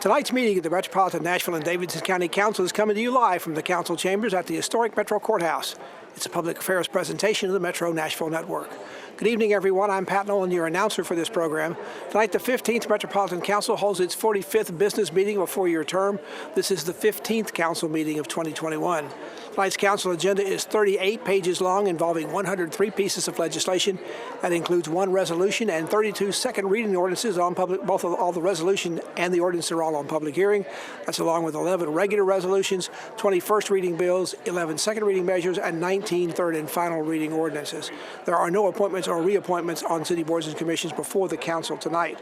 Tonight's meeting of the Metropolitan Nashville and Davidson County Council is coming to you live from the council chambers at the historic Metro Courthouse. It's a public affairs presentation of the Metro Nashville Network. Good evening, everyone. I'm Pat Nolan, your announcer for this program. Tonight, the 15th Metropolitan Council holds its 45th business meeting of a four-year term. This is the 15th council meeting of 2021. Tonight's council agenda is 38 pages long, involving 103 pieces of legislation. That includes one resolution and 32 second reading ordinances on public. All the resolution and the ordinance are all on public hearing. That's along with 11 regular resolutions, 20 first reading bills, 11 second reading measures, and 19 third and final reading ordinances. There are no appointments or reappointments on city boards and commissions before the council tonight.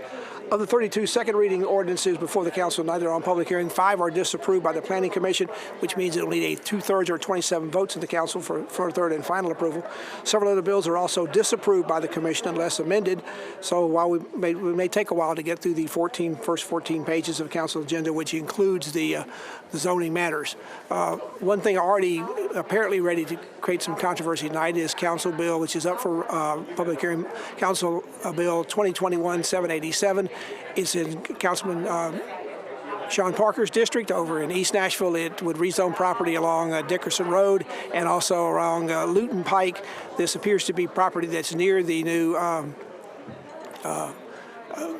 Of the 32 second reading ordinances before the council tonight that are on public hearing, 5 are disapproved by the Planning Commission, which means it will need a 2/3 or 27 votes in the council for third and final approval. Several other bills are also disapproved by the commission unless amended. So while we may take a while to get through the first 14 pages of council agenda, which includes the zoning matters. One thing already apparently ready to create some controversy tonight is Council Bill, which is up for public hearing, Council Bill 2021-787. It's in Councilman Sean Parker's district over in East Nashville. It would rezone property along Dickerson Road and also along Luton Pike. This appears to be property that's near the new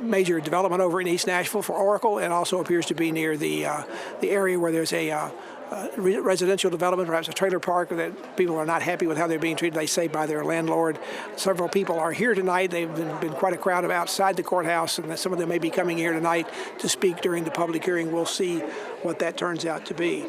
major development over in East Nashville for Oracle, and also appears to be near the area where there's a residential development, perhaps a trailer park, that people are not happy with how they're being treated, they say, by their landlord. Several people are here tonight. They've been quite a crowd outside the courthouse, and some of them may be coming here tonight to speak during the public hearing. We'll see what that turns out to be.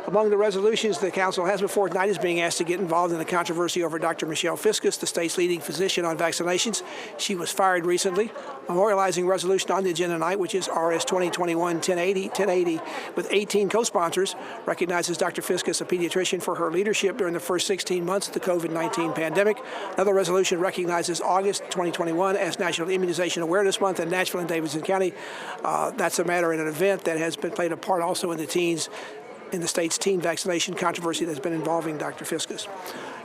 Among the resolutions the council has before tonight is being asked to get involved in the controversy over Dr. Michelle Fiscus, the state's leading physician on vaccinations. She was fired recently. Memorializing resolution on the agenda tonight, which is RS 2021-1080, with 18 co-sponsors, recognizes Dr. Fiscus, a pediatrician, for her leadership during the first 16 months of the COVID-19 pandemic. Another resolution recognizes August 2021 as National Immunization Awareness Month in Nashville and Davidson County. That's a matter in an event that has played a part also in the state's teen vaccination controversy that's been involving Dr. Fiscus.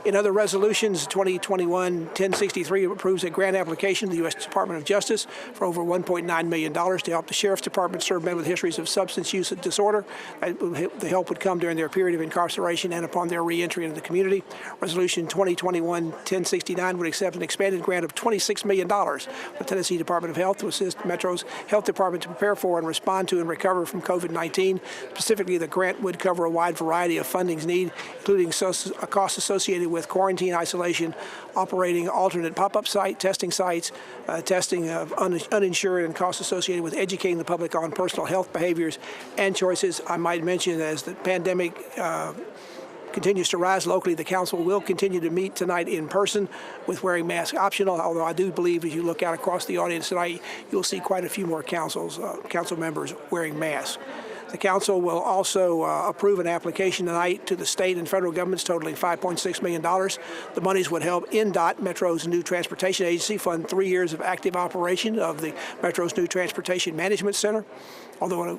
In other resolutions, 2021-1063 approves a grant application to the U.S. Department of Justice for over $1.9 million to help the Sheriff's Department serve men with histories of substance use disorder. The help would come during their period of incarceration and upon their reentry into the community. Resolution 2021-1069 would accept an expanded grant of $26 million from the Tennessee Department of Health to assist Metro's Health Department to prepare for and respond to and recover from COVID-19. Specifically, the grant would cover a wide variety of fundings needed, including costs associated with quarantine, isolation, operating alternate pop-up site, testing sites, testing of uninsured, and costs associated with educating the public on personal health behaviors and choices. I might mention, as the pandemic continues to rise locally, the council will continue to meet tonight in person with wearing masks optional, although I do believe as you look out across the audience tonight, you'll see quite a few more council members wearing masks. The council will also approve an application tonight to the state and federal governments totaling $5.6 million. The monies would help NDOT, Metro's new transportation agency, fund 3 years of active operation of the Metro's new transportation management center, although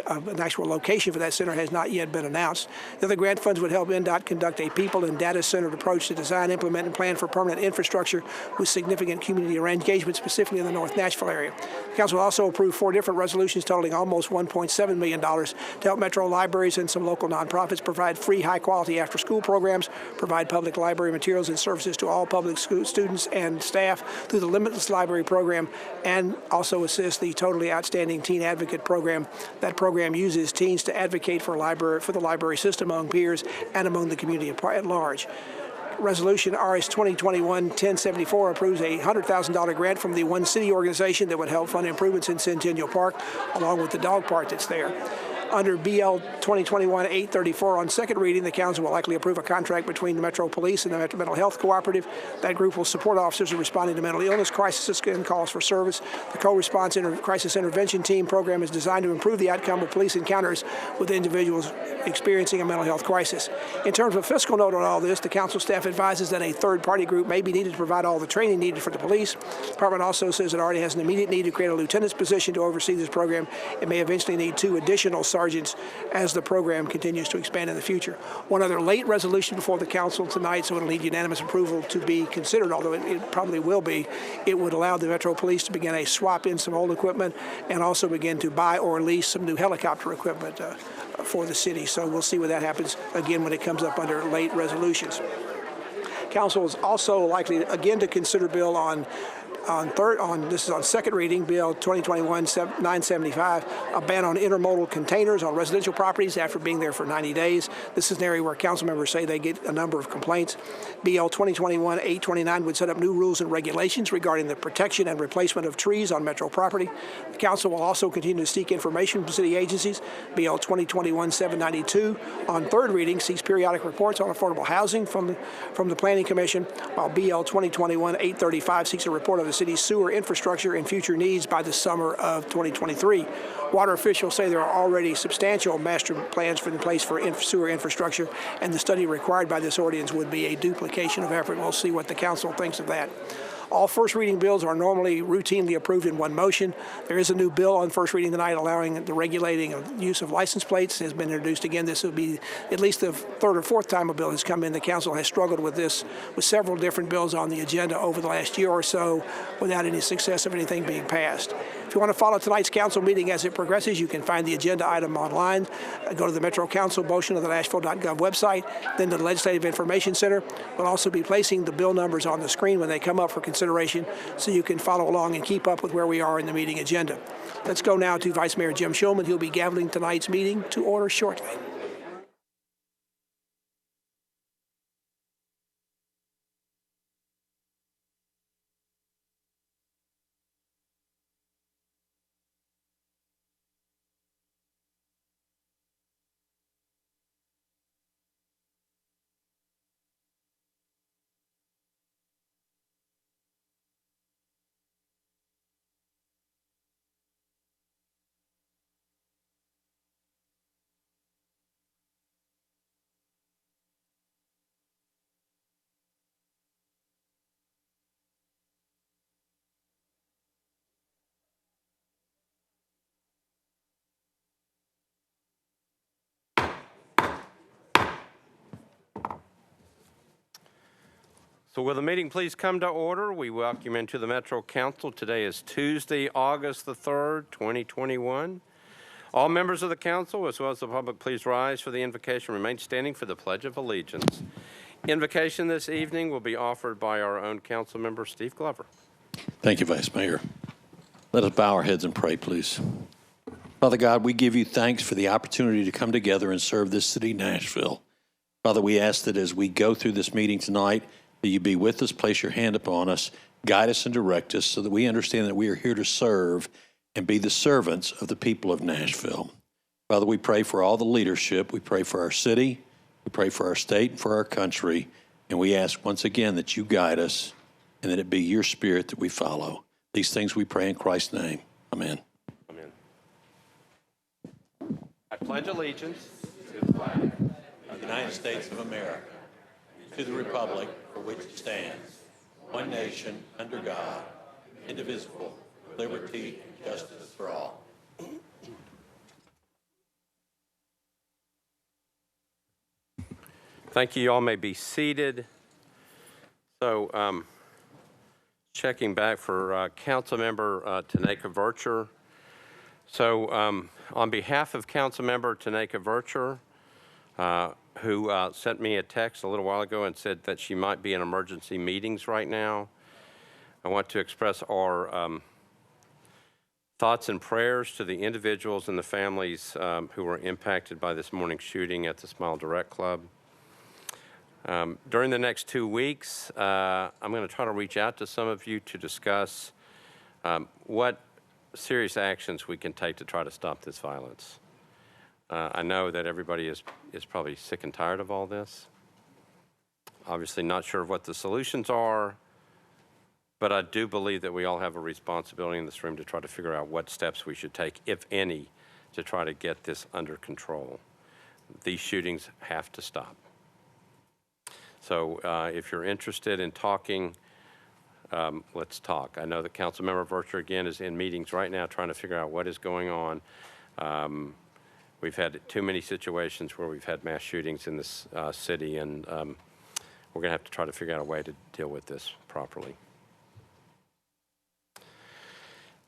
an actual location for that center has not yet been announced. The other grant funds would help NDOT conduct a people and data-centered approach to design, implement, and plan for permanent infrastructure with significant community engagement, specifically in the North Nashville area. The council will also approve 4 different resolutions totaling almost $1.7 million to help Metro libraries and some local nonprofits provide free, high-quality after-school programs, provide public library materials and services to all public students and staff through the Limitless Library Program, and also assist the Totally Outstanding Teen Advocate Program. That program uses teens to advocate for the library system among peers and among the community at large. Resolution RS 2021-1074 approves a $100,000 grant from the One City organization that would help fund improvements in Centennial Park, along with the dog park that's there. Under BL 2021-834 on second reading, the council will likely approve a contract between the Metro Police and the Metro Mental Health Cooperative. That group will support officers in responding to mental illness, crisis, and calls for service. The co-response crisis intervention team program is designed to improve the outcome of police encounters with individuals experiencing a mental health crisis. In terms of a fiscal note on all this, the council staff advises that a third-party group may be needed to provide all the training needed for the police. The department also says it already has an immediate need to create a lieutenant's position to oversee this program. It may eventually need 2 additional sergeants sergeants as the program continues to expand in the future. One other late resolution before the council tonight, so it'll need unanimous approval to be considered, although it probably will be. It would allow the Metro Police to begin a swap in some old equipment and also begin to buy or lease some new helicopter equipment for the city. So we'll see what that happens again when it comes up under late resolutions. Council is also likely again to consider bill this is on second reading, Bill 2021-975, a ban on intermodal containers on residential properties after being there for 90 days. This is an area where council members say they get a number of complaints. BL 2021-829 would set up new rules and regulations regarding the protection and replacement of trees on Metro property. The council will also continue to seek information from city agencies. BL 2021-792 on third reading seeks periodic reports on affordable housing from the Planning Commission, while BL 2021-835 seeks a report of the city's sewer infrastructure and future needs by the summer of 2023. Water officials say there are already substantial master plans in place for sewer infrastructure, and the study required by this ordinance would be a duplication of effort. We'll see what the council thinks of that. All first reading bills are normally routinely approved in one motion. There is a new bill on first reading tonight allowing the regulating of use of license plates. Has been introduced again. This will be at least the third or fourth time a bill has come in. The council has struggled with this with several different bills on the agenda over the last year or so without any success of anything being passed. If you want to follow tonight's council meeting as it progresses, you can find the agenda item online. Go to the Metro Council motion of the Nashville.gov website, then to the Legislative Information Center. We'll also be placing the bill numbers on the screen when they come up for consideration so you can follow along and keep up with where we are in the meeting agenda. Let's go now to Vice Mayor Jim Shulman. He'll be gaveling tonight's meeting to order shortly. So will the meeting please come to order? We welcome you into the Metro Council. Today is Tuesday, August the 3rd, 2021. All members of the council, as well as the public, please rise for the invocation. Remain standing for the Pledge of Allegiance. Invocation this evening will be offered by our own council member, Steve Glover. Thank you, Vice Mayor. Let us bow our heads and pray, please. Father God, we give you thanks for the opportunity to come together and serve this city, Nashville. Father, we ask that as we go through this meeting tonight, that you be with us, place your hand upon us, guide us and direct us so that we understand that we are here to serve and be the servants of the people of Nashville. Father, we pray for all the leadership. We pray for our city. We pray for our state and for our country. And we ask once again that you guide us and that it be your spirit that we follow. These things we pray in Christ's name. Amen. Amen. I pledge allegiance to the flag of the United States of America, to the republic for which it stands, one nation, under God, indivisible, with liberty and justice for all. Thank you. You all may be seated. So, checking back for Council Member Tanaka Vircher. So, on behalf of Council Member Tanaka Vircher, who sent me a text a little while ago and said that she might be in emergency meetings right now, I want to express our thoughts and prayers to the individuals and the families who were impacted by this morning's shooting at the Smile Direct Club. During the next 2 weeks, I'm going to try to reach out to some of you to discuss what serious actions we can take to try to stop this violence. I know that everybody is probably sick and tired of all this. Obviously not sure of what the solutions are, but I do believe that we all have a responsibility in this room to try to figure out what steps we should take, if any, to try to get this under control. These shootings have to stop. So if you're interested in talking, let's talk. I know that Councilmember Vircher, again, is in meetings right now trying to figure out what is going on. we've had too many situations where we've had mass shootings in this city, and we're going to have to try to figure out a way to deal with this properly.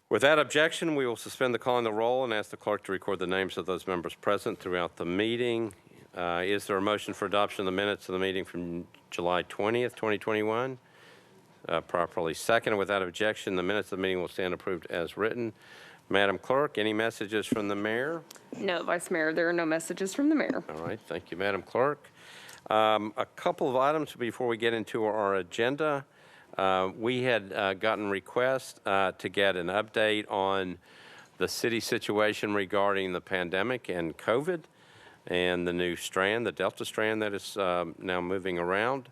With that objection, we will suspend the call and the roll and ask the clerk to record the names of those members present throughout the meeting. Is there a motion for adoption of the minutes of the meeting from July 20th, 2021? Properly seconded. Without objection, the minutes of the meeting will stand approved as written. Madam Clerk, any messages from the mayor? No, Vice Mayor, there are no messages from the mayor. All right, thank you, Madam Clerk. A couple of items before we get into our agenda. We had gotten requests to get an update on the city situation regarding the pandemic and COVID and the new strand, the Delta strand that is now moving around.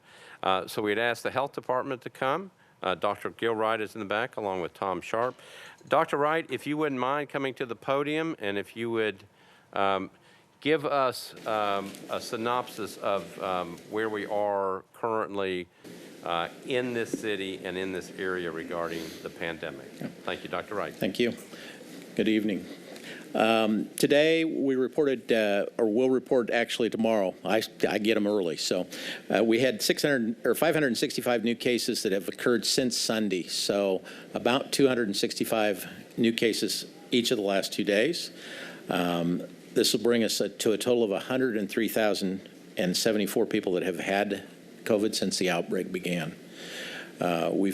So we'd asked the health department to come. Dr. Gil Wright is in the back along with Tom Sharp. Dr. Wright, if you wouldn't mind coming to the podium, and if you would give us a synopsis of where we are currently in this city and in this area regarding the pandemic. Thank you, Dr. Wright. Thank you. Good evening. Today we reported, or will report actually tomorrow. I get them early. So we had 565 new cases that have occurred since Sunday. So about 265 new cases each of the last 2 days. This will bring us to a total of 103,074 people that have had COVID since the outbreak began. We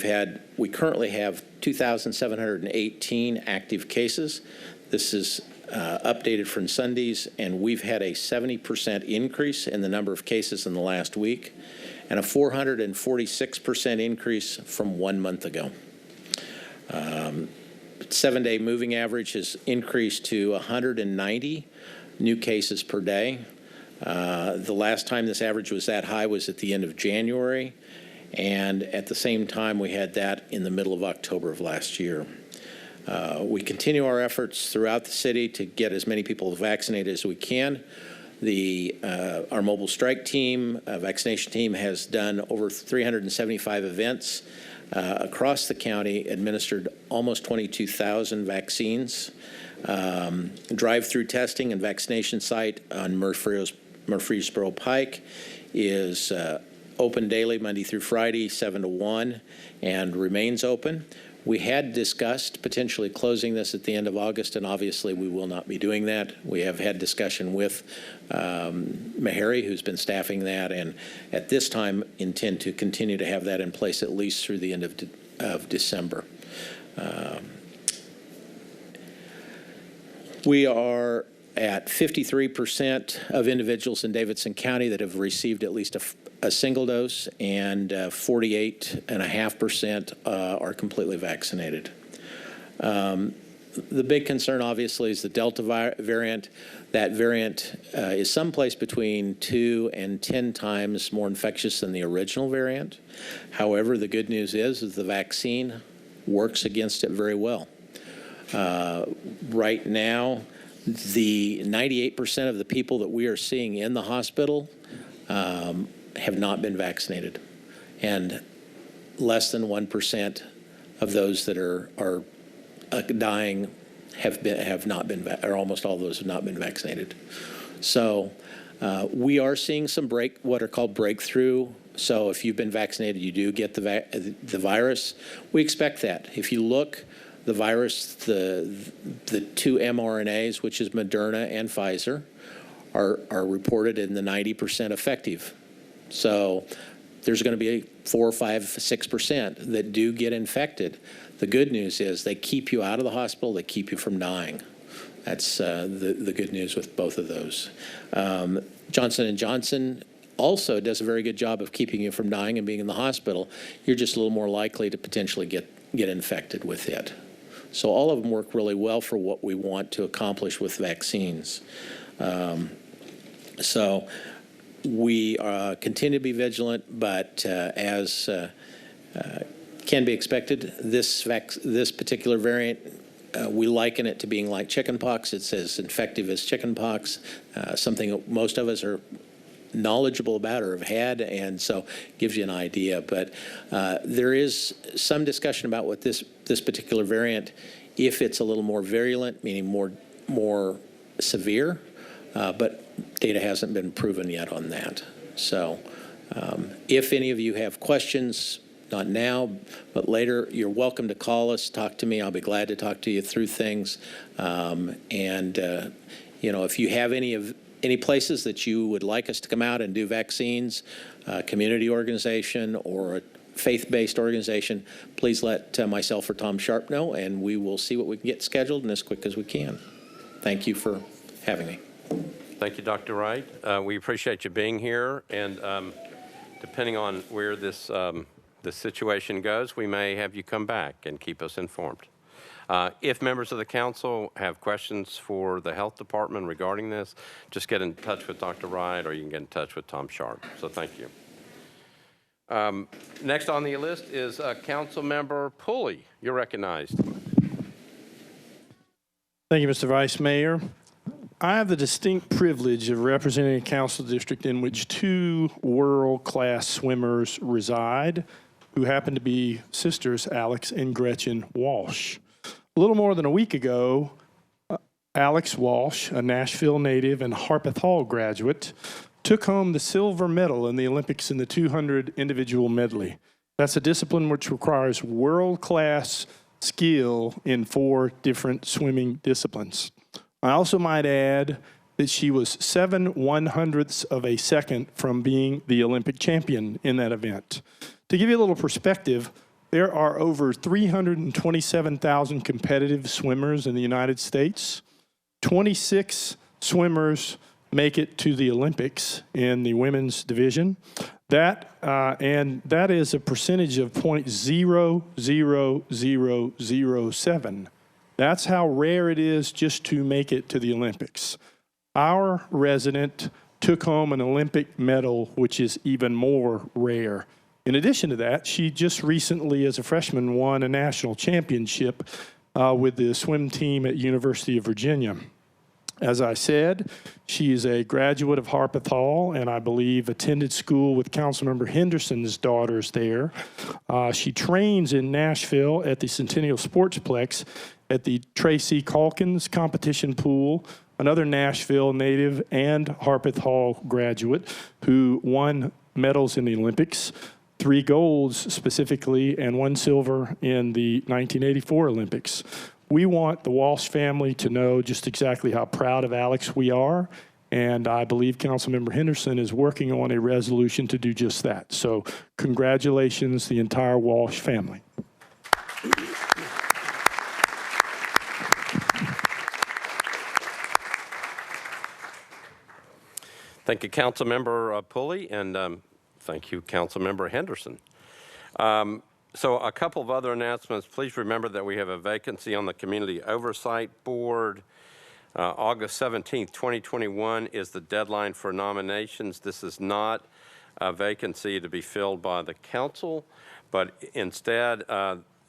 currently have 2,718 active cases. This is updated from Sundays, and we've had a 70% increase in the number of cases in the last week and a 446% increase from 1 month ago. 7-day moving average has increased to 190 new cases per day. The last time this average was that high was at the end of January, and at the same time we had that in the middle of October of last year. We continue our efforts throughout the city to get as many people vaccinated as we can. Our mobile strike team, vaccination team, has done over 375 events across the county, administered almost 22,000 vaccines. Drive-through testing and vaccination site on Murfreesboro Pike is open daily, Monday through Friday, 7 to 1, and remains open. We had discussed potentially closing this at the end of August, and obviously we will not be doing that. We have had discussion with Meharry, who's been staffing that, and at this time intend to continue to have that in place at least through the end of December. We are at 53% of individuals in Davidson County that have received at least a single dose, and 48.5% are completely vaccinated. The big concern, obviously, is the Delta variant. That variant is someplace between 2 and 10 times more infectious than the original variant. However, the good news is the vaccine works against it very well. Right now, the 98% of the people that we are seeing in the hospital have not been vaccinated, and less than 1% of those that are dying have not been, or almost all of those have not been vaccinated. So we are seeing some what are called breakthrough. So if you've been vaccinated, you do get the virus. We expect that. If you look, the virus, the 2 mRNAs, which is Moderna and Pfizer, are reported in the 90% effective. So there's going to be 4, 5, 6% that do get infected. The good news is they keep you out of the hospital. They keep you from dying. That's the good news with both of those. Johnson & Johnson also does a very good job of keeping you from dying and being in the hospital. You're just a little more likely to potentially get infected with it. So all of them work really well for what we want to accomplish with vaccines. So we continue to be vigilant, but as can be expected, this particular variant, we liken it to being like chickenpox. It's as infective as chickenpox, something that most of us are knowledgeable about or have had, and so gives you an idea. But there is some discussion about what this particular variant, if it's a little more virulent, meaning more severe, but data hasn't been proven yet on that. So if any of you have questions, not now, but later, you're welcome to call us, talk to me. I'll be glad to talk to you through things. If you have any places that you would like us to come out and do vaccines, community organization or a faith-based organization, please let myself or Tom Sharp know, and we will see what we can get scheduled and as quick as we can. Thank you for having me. Thank you, Dr. Wright. We appreciate you being here, and depending on where this situation goes, we may have you come back and keep us informed. If members of the council have questions for the health department regarding this, just get in touch with Dr. Wright, or you can get in touch with Tom Sharp. So thank you. Next on the list is Council Member Pulley. You're recognized. Thank you, Mr. Vice Mayor. I have the distinct privilege of representing a council district in which two world-class swimmers reside, who happen to be sisters Alex and Gretchen Walsh. A little more than a week ago, Alex Walsh, a Nashville native and Harpeth Hall graduate, took home the silver medal in the Olympics in the 200 individual medley. That's a discipline which requires world-class skill in 4 different swimming disciplines. I also might add that she was 7/100ths of a second from being the Olympic champion in that event. To give you a little perspective, there are over 327,000 competitive swimmers in the United States. 26 swimmers make it to the Olympics in the women's division. That is a percentage of 0.00007. That's how rare it is just to make it to the Olympics. Our resident took home an Olympic medal, which is even more rare. In addition to that, she just recently, as a freshman, won a national championship with the swim team at University of Virginia. As I said, she is a graduate of Harpeth Hall, and I believe attended school with Councilmember Henderson's daughters there. She trains in Nashville at the Centennial Sportsplex at the Tracy Calkins competition pool, another Nashville native and Harpeth Hall graduate who won medals in the Olympics, 3 golds specifically, and 1 silver in the 1984 Olympics. We want the Walsh family to know just exactly how proud of Alex we are, and I believe Councilmember Henderson is working on a resolution to do just that. So congratulations, the entire Walsh family. Thank you, Councilmember Pulley, and thank you, Councilmember Henderson. So a couple of other announcements. Please remember that we have a vacancy on the Community Oversight Board. August 17th, 2021 is the deadline for nominations. This is not a vacancy to be filled by the council, but instead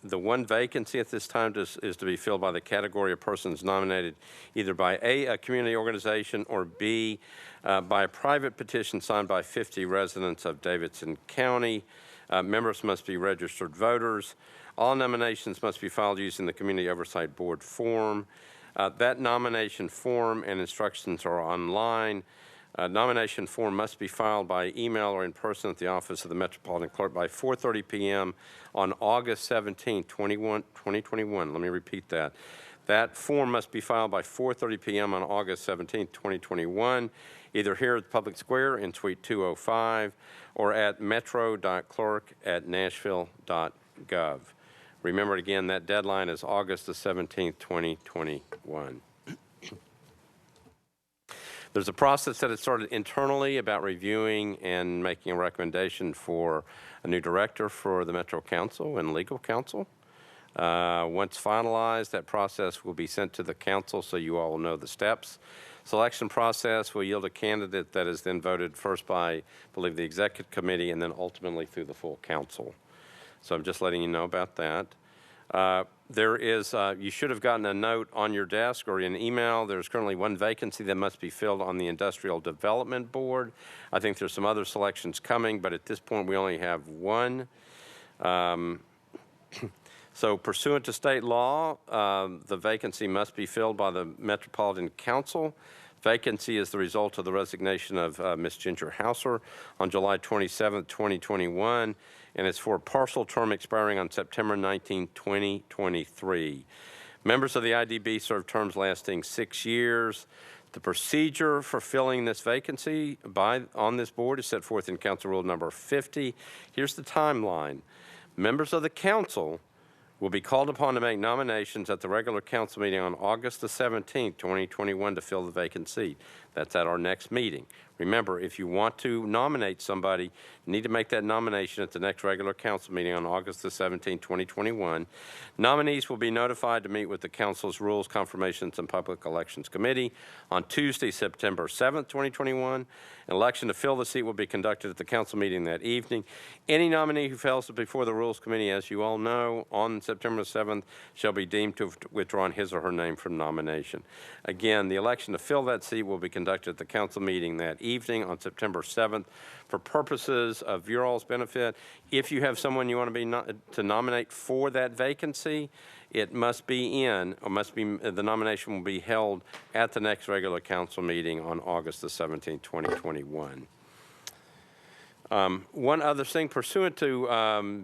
the one vacancy at this time is to be filled by the category of persons nominated either by a community organization or B, by a private petition signed by 50 residents of Davidson County. Members must be registered voters. All nominations must be filed using the Community Oversight Board form. That nomination form and instructions are online. Nomination form must be filed by email or in person at the office of the Metropolitan Clerk by 4:30 p.m. on August 17, 2021. Let me repeat that. That form must be filed by 4:30 p.m. on August 17, 2021, either here at the Public Square in Suite 205 or at metro.clerk@nashville.gov. Remember again, that deadline is August the 17th, 2021. There's a process that has started internally about reviewing and making a recommendation for a new director for the Metro Council and Legal Counsel. Once finalized, that process will be sent to the council so you all will know the steps. Selection process will yield a candidate that is then voted first by, I believe, the executive committee and then ultimately through the full council. So I'm just letting you know about that. There is, you should have gotten a note on your desk or an email. There's currently one vacancy that must be filled on the Industrial Development Board. I think there's some other selections coming, but at this point we only have one. So pursuant to state law, the vacancy must be filled by the Metropolitan Council Vacancy is the result of the resignation of Ms. Ginger Hauser on July 27, 2021, and it's for a partial term expiring on September 19, 2023. Members of the IDB serve terms lasting 6 years. The procedure for filling this vacancy on this board is set forth in Council Rule number 50. Here's the timeline. Members of the council will be called upon to make nominations at the regular council meeting on August the 17th, 2021 to fill the vacant seat. That's at our next meeting. Remember, if you want to nominate somebody, you need to make that nomination at the next regular council meeting on August the 17th, 2021. Nominees will be notified to meet with the council's Rules, Confirmations, and Public Elections Committee on Tuesday, September 7th, 2021. An election to fill the seat will be conducted at the council meeting that evening. Any nominee who fails before the Rules Committee, as you all know, on September 7th shall be deemed to have withdrawn his or her name from nomination. Again, the election to fill that seat will be conducted at the council meeting that evening on September 7th. For purposes of your all's benefit, if you have someone you want to nominate for that vacancy, it must be the nomination will be held at the next regular council meeting on August the 17th, 2021. One other thing, pursuant to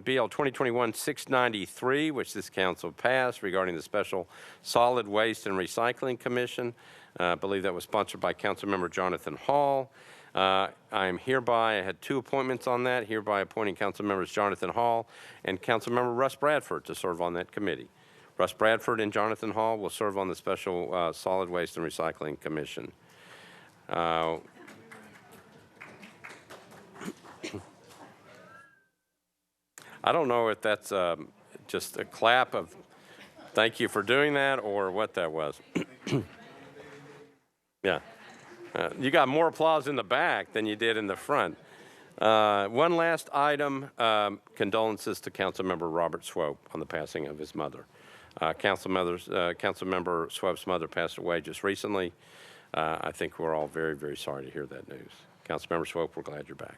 BL 2021-693, which this council passed regarding the Special Solid Waste and Recycling Commission, I believe that was sponsored by Councilmember Jonathan Hall. I had 2 appointments on that, hereby appointing Councilmembers Jonathan Hall and Councilmember Russ Bradford to serve on that committee. Russ Bradford and Jonathan Hall will serve on the Special Solid Waste and Recycling Commission. I don't know if that's just a clap of thank you for doing that or what that was. Yeah. You got more applause in the back than you did in the front. One last item, condolences to Councilmember Robert Swope on the passing of his mother. Councilmember Swope's mother passed away just recently. I think we're all very, very sorry to hear that news. Councilmember Swope, we're glad you're back.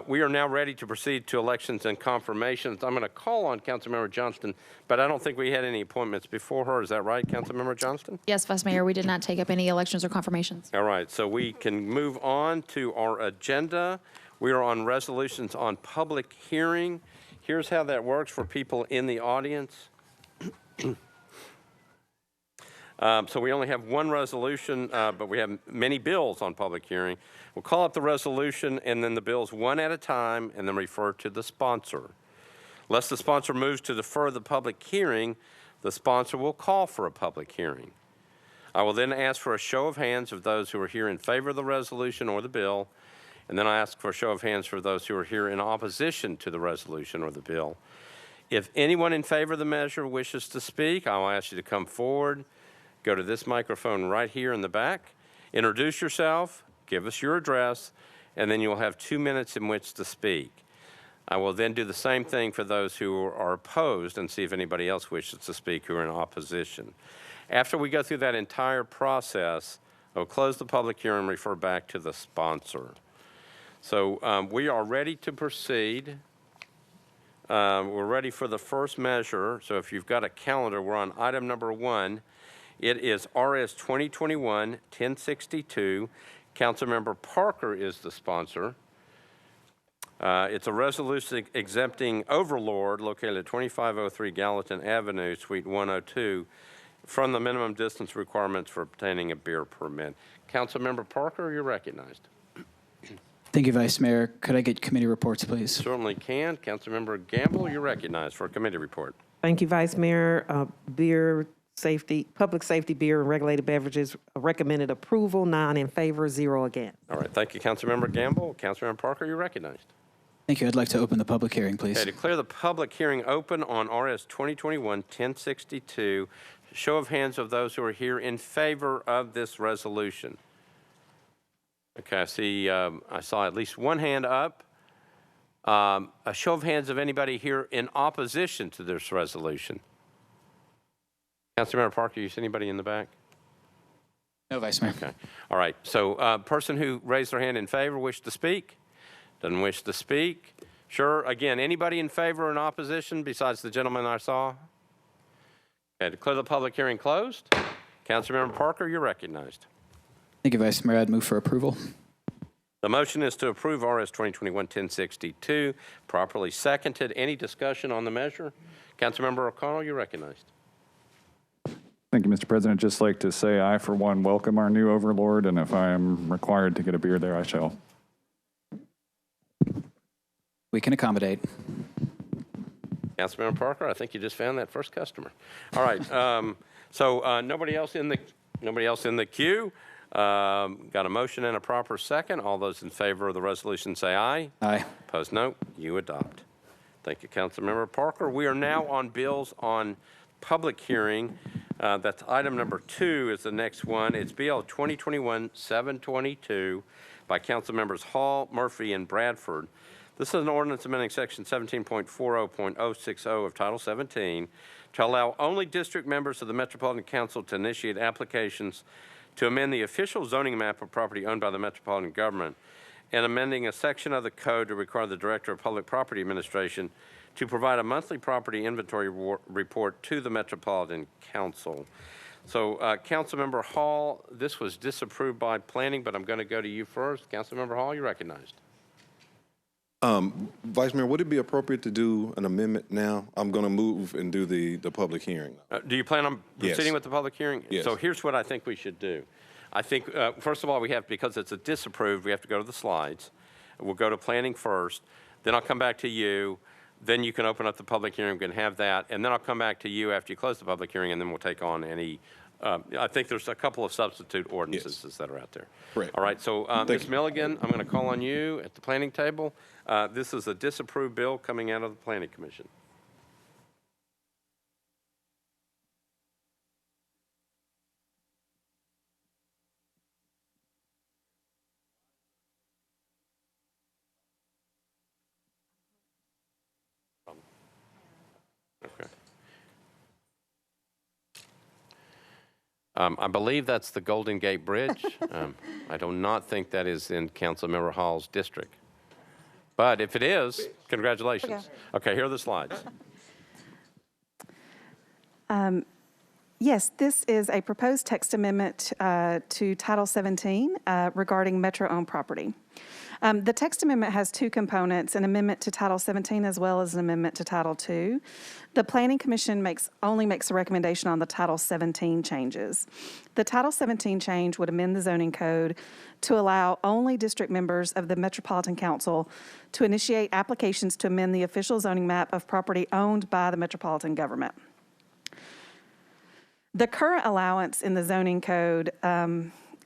We are now ready to proceed to elections and confirmations. I'm going to call on Councilmember Johnston, but I don't think we had any appointments before her. Is that right, Councilmember Johnston? Yes, Vice Mayor, we did not take up any elections or confirmations. All right, so we can move on to our agenda. We are on resolutions on public hearing. Here's how that works for people in the audience. So we only have one resolution, but we have many bills on public hearing. We'll call up the resolution and then the bills one at a time and then refer to the sponsor. Unless the sponsor moves to defer the public hearing, the sponsor will call for a public hearing. I will then ask for a show of hands of those who are here in favor of the resolution or the bill, and then I ask for a show of hands for those who are here in opposition to the resolution or the bill. If anyone in favor of the measure wishes to speak, I will ask you to come forward. Go to this microphone right here in the back, introduce yourself, give us your address, and then you will have 2 minutes in which to speak. I will then do the same thing for those who are opposed and see if anybody else wishes to speak who are in opposition. After we go through that entire process, I will close the public hearing and refer back to the sponsor. So we are ready to proceed. We're ready for the first measure. So if you've got a calendar, we're on item number 1. It is RS 2021-1062. Councilmember Parker is the sponsor. It's a resolution exempting Overlord, located at 2503 Gallatin Avenue, Suite 102, from the minimum distance requirements for obtaining a beer permit. Councilmember Parker, you're recognized. Thank you, Vice Mayor. Could I get committee reports, please? Certainly can. Councilmember Gamble, you're recognized for a committee report. Thank you, Vice Mayor. Beer safety, public safety beer and regulated beverages recommended approval, 9 in favor, 0 against. All right. Thank you, Councilmember Gamble. Councilmember Parker, you're recognized. Thank you. I'd like to open the public hearing, please. Okay, declare the public hearing open on RS 2021-1062. Show of hands of those who are here in favor of this resolution. Okay, I saw at least one hand up. A show of hands of anybody here in opposition to this resolution. Councilmember Parker, you see anybody in the back? No, Vice Mayor. Okay. All right. So person who raised their hand in favor, wish to speak? Doesn't wish to speak? Sure. Again, anybody in favor or in opposition besides the gentleman I saw? Okay. Declare the public hearing closed. Councilmember Parker, you're recognized. Thank you, Vice Mayor. I'd move for approval. The motion is to approve RS 2021-1062, properly seconded. Any discussion on the measure? Councilmember O'Connell, you're recognized. Thank you, Mr. President. Just like to say I, for one, welcome our new overlord, and if I am required to get a beer there, I shall. We can accommodate. Councilmember Parker, I think you just found that first customer. All right. So nobody else in the queue. Got a motion and a proper second. All those in favor of the resolution say aye. Aye. Opposed, no. You adopt. Thank you, Councilmember Parker. We are now on bills on public hearing. That's item number 2 is the next one. It's BL 2021-722 by Councilmembers Hall, Murphy, and Bradford. This is an ordinance amending section 17.40.060 of Title 17 to allow only district members of the Metropolitan Council to initiate applications to amend the official zoning map of property owned by the Metropolitan government and amending a section of the code to require the Director of Public Property Administration to provide a monthly property inventory report to the Metropolitan Council. So, Councilmember Hall, this was disapproved by planning, but I'm going to go to you first. Councilmember Hall, you're recognized. Vice Mayor, would it be appropriate to do an amendment now? I'm going to move and do the public hearing. Do you plan on proceeding with the public hearing? Yes. So here's what I think we should do. I think, first of all, because it's a disapproved, we have to go to the slides. We'll go to planning first. Then I'll come back to you. Then you can open up the public hearing. We can have that. And then I'll come back to you after you close the public hearing, and then we'll take on any I think there's a couple of substitute ordinances that are out there. Correct. All right, so Ms. Milligan, I'm going to call on you at the planning table. This is a disapproved bill coming out of the Planning Commission. Okay. I believe that's the Golden Gate Bridge. I do not think that is in Councilmember Hall's district. But if it is, congratulations. Okay, here are the slides. Yes, this is a proposed text amendment to Title 17 regarding Metro-owned property. The text amendment has two components, an amendment to Title 17 as well as an amendment to Title 2. The Planning Commission only makes a recommendation on the Title 17 changes. The Title 17 change would amend the zoning code to allow only district members of the Metropolitan Council to initiate applications to amend the official zoning map of property owned by the Metropolitan government. The current allowance in the zoning code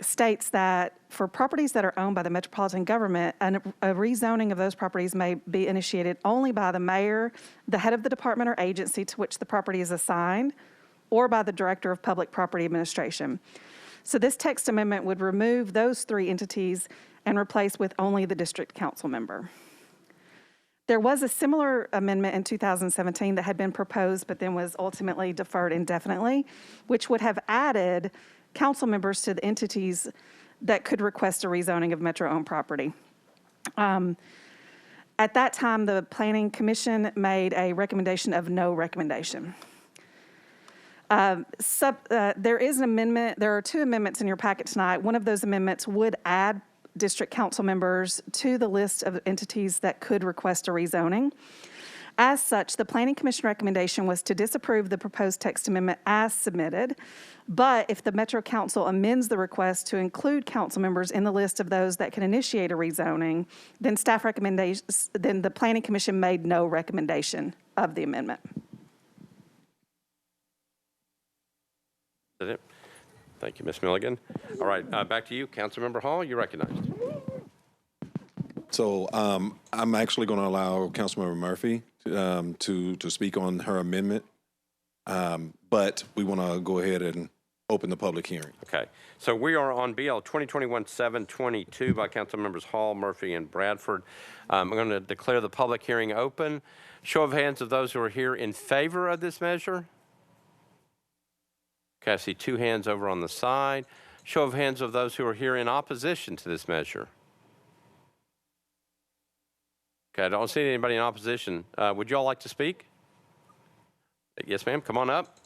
states that for properties that are owned by the Metropolitan government, a rezoning of those properties may be initiated only by the mayor, the head of the department or agency to which the property is assigned, or by the director of public property administration. So this text amendment would remove those three entities and replace with only the district council member. There was a similar amendment in 2017 that had been proposed but then was ultimately deferred indefinitely, which would have added council members to the entities that could request a rezoning of Metro-owned property. At that time, the Planning Commission made a recommendation of no recommendation. There is an amendment. There are two amendments in your packet tonight. One of those amendments would add district council members to the list of entities that could request a rezoning. As such, the Planning Commission recommendation was to disapprove the proposed text amendment as submitted, but if the Metro Council amends the request to include council members in the list of those that can initiate a rezoning, then then the Planning Commission made no recommendation of the amendment. Is that it? Thank you, Ms. Milligan. All right, back to you, Councilmember Hall. You're recognized. So I'm actually going to allow Councilmember Murphy to speak on her amendment, but we want to go ahead and open the public hearing. Okay, so we are on BL 2021-722 by Councilmembers Hall, Murphy, and Bradford. I'm going to declare the public hearing open. Show of hands of those who are here in favor of this measure. Okay, I see two hands over on the side. Show of hands of those who are here in opposition to this measure. Okay, I don't see anybody in opposition. Would you all like to speak? Yes, ma'am. Come on up.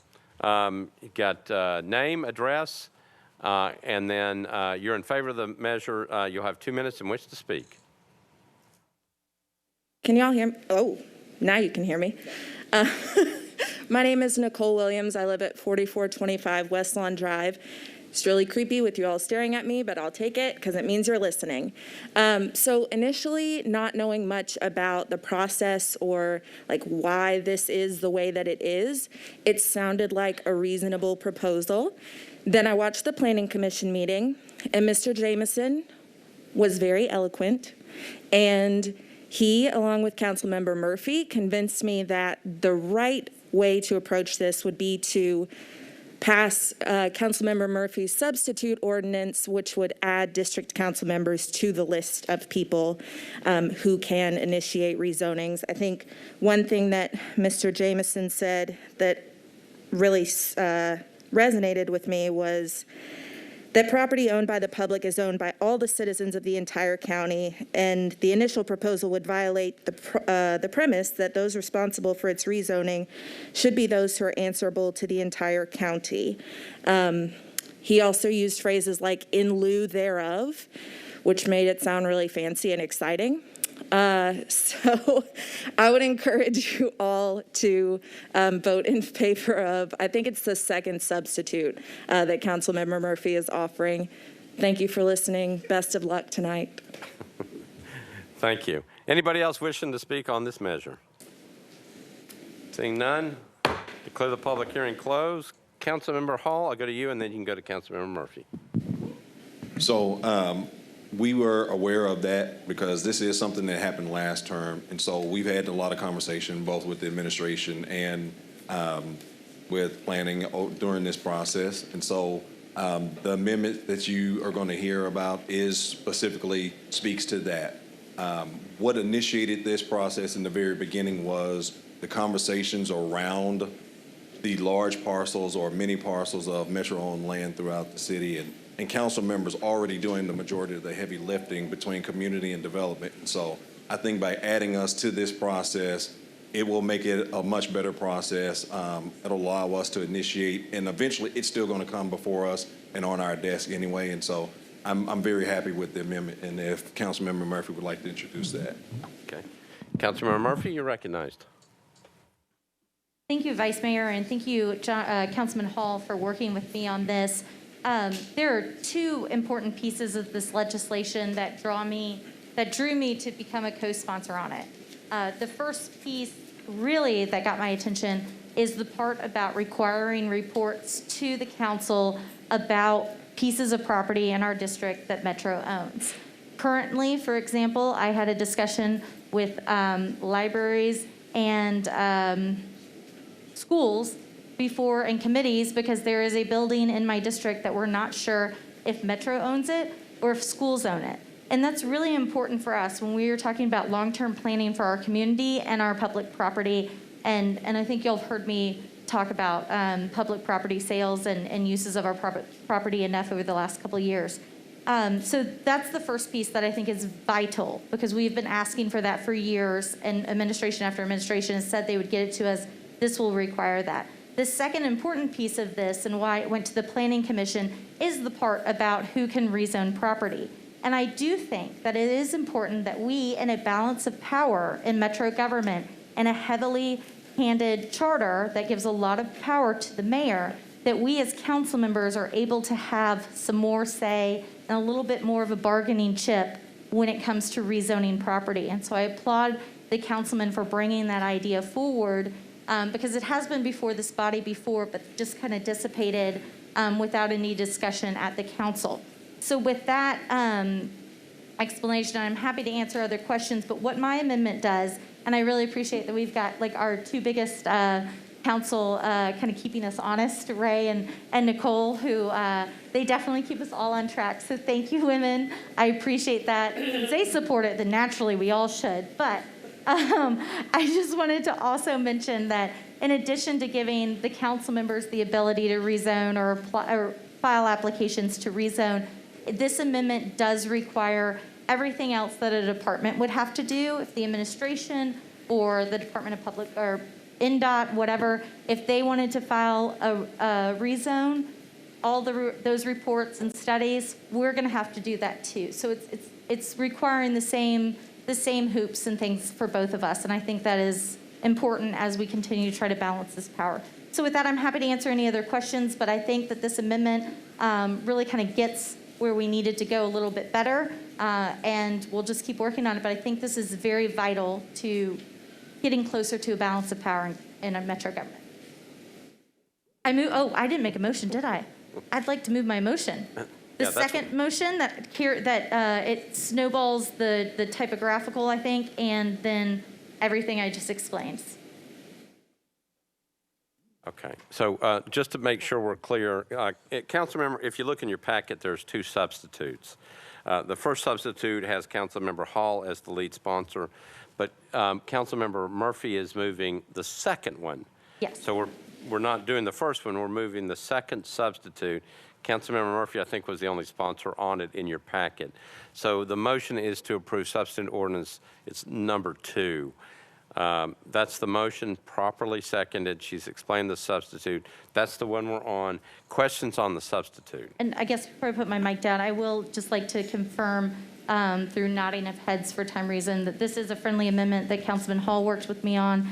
You got name, address, And then you're in favor of the measure. You'll have 2 minutes in which to speak. Can y'all hear me? Oh, now you can hear me. My name is Nicole Williams. I live at 4425 West Lawn Drive. It's really creepy with you all staring at me, but I'll take it because it means you're listening. So initially, not knowing much about the process or like why this is the way that it is, it sounded like a reasonable proposal. Then I watched the Planning Commission meeting, and Mr. Jameson was very eloquent, and he, along with Councilmember Murphy, convinced me that the right way to approach this would be to pass Councilmember Murphy's substitute ordinance, which would add district council members to the list of people who can initiate rezonings. I think one thing that Mr. Jameson said that really resonated with me was that property owned by the public is owned by all the citizens of the entire county, and the initial proposal would violate the premise that those responsible for its rezoning should be those who are answerable to the entire county. He also used phrases like "in lieu thereof," which made it sound really fancy and exciting. So I would encourage you all to vote in favor of, I think it's the second substitute that Councilmember Murphy is offering. Thank you for listening. Best of luck tonight. Thank you. Anybody else wishing to speak on this measure? Seeing none, declare the public hearing closed. Councilmember Hall, I'll go to you, and then you can go to Councilmember Murphy. So we were aware of that because this is something that happened last term. And so we've had a lot of conversation, both with the administration and with planning during this process. And so the amendment that you are going to hear about is specifically speaks to that. What initiated this process in the very beginning was the conversations around the large parcels or mini parcels of Metro-owned land throughout the city, and council members already doing the majority of the heavy lifting between community and development. And so I think by adding us to this process, it will make it a much better process. It'll allow us to initiate, and eventually it's still going to come before us and on our desk anyway. And so I'm very happy with the amendment, and if Councilmember Murphy would like to introduce that. Okay. Councilmember Murphy, you're recognized. Thank you, Vice Mayor, and thank you, Councilman Hall, for working with me on this. There are two important pieces of this legislation that drew me to become a co-sponsor on it. The first piece really that got my attention is the part about requiring reports to the council about pieces of property in our district that Metro owns. Currently, for example, I had a discussion with libraries and schools before and committees because there is a building in my district that we're not sure if Metro owns it or if schools own it. And that's really important for us when we are talking about long-term planning for our community and our public property. And I think you'll have heard me talk about public property sales and uses of our property enough over the last couple of years. So that's the first piece that I think is vital because we've been asking for that for years, and administration after administration has said they would get it to us. This will require that. The second important piece of this and why it went to the Planning Commission is the part about who can rezone property. And I do think that it is important that we, in a balance of power in Metro government and a heavily handed charter that gives a lot of power to the mayor, that we as council members are able to have some more say and a little bit more of a bargaining chip when it comes to rezoning property. And so I applaud the councilman for bringing that idea forward because it has been before this body before, but just kind of dissipated without any discussion at the council. So with that explanation, I'm happy to answer other questions, but what my amendment does, and I really appreciate that we've got like our two biggest council kind of keeping us honest, Ray and Nicole, who they definitely keep us all on track. So thank you, women. I appreciate that. Since they support it, then naturally we all should. But I just wanted to also mention that in addition to giving the council members the ability to rezone or file applications to rezone, this amendment does require everything else that a department would have to do if the administration or the Department of Public or NDOT, whatever, if they wanted to file a rezone, all those reports and studies, we're going to have to do that too. So it's requiring the same hoops and things for both of us, and I think that is important as we continue to try to balance this power. So with that, I'm happy to answer any other questions, but I think that this amendment really kind of gets where we needed to go a little bit better, and we'll just keep working on it. But I think this is very vital to getting closer to a balance of power in a metro government. I didn't make a motion, did I? I'd like to move my motion. The second motion that it snowballs the typographical, I think, and then everything I just explained. Okay, so just to make sure we're clear, Councilmember, if you look in your packet, there's two substitutes. The first substitute has Councilmember Hall as the lead sponsor, but Councilmember Murphy is moving the second one. Yes. So we're not doing the first one, we're moving the second substitute. Councilmember Murphy, I think, was the only sponsor on it in your packet. So the motion is to approve substitute ordinance. It's number 2. That's the motion, properly seconded. She's explained the substitute. That's the one we're on. Questions on the substitute? And I guess before I put my mic down, I will just like to confirm through nodding of heads for time reason that this is a friendly amendment that Councilman Hall worked with me on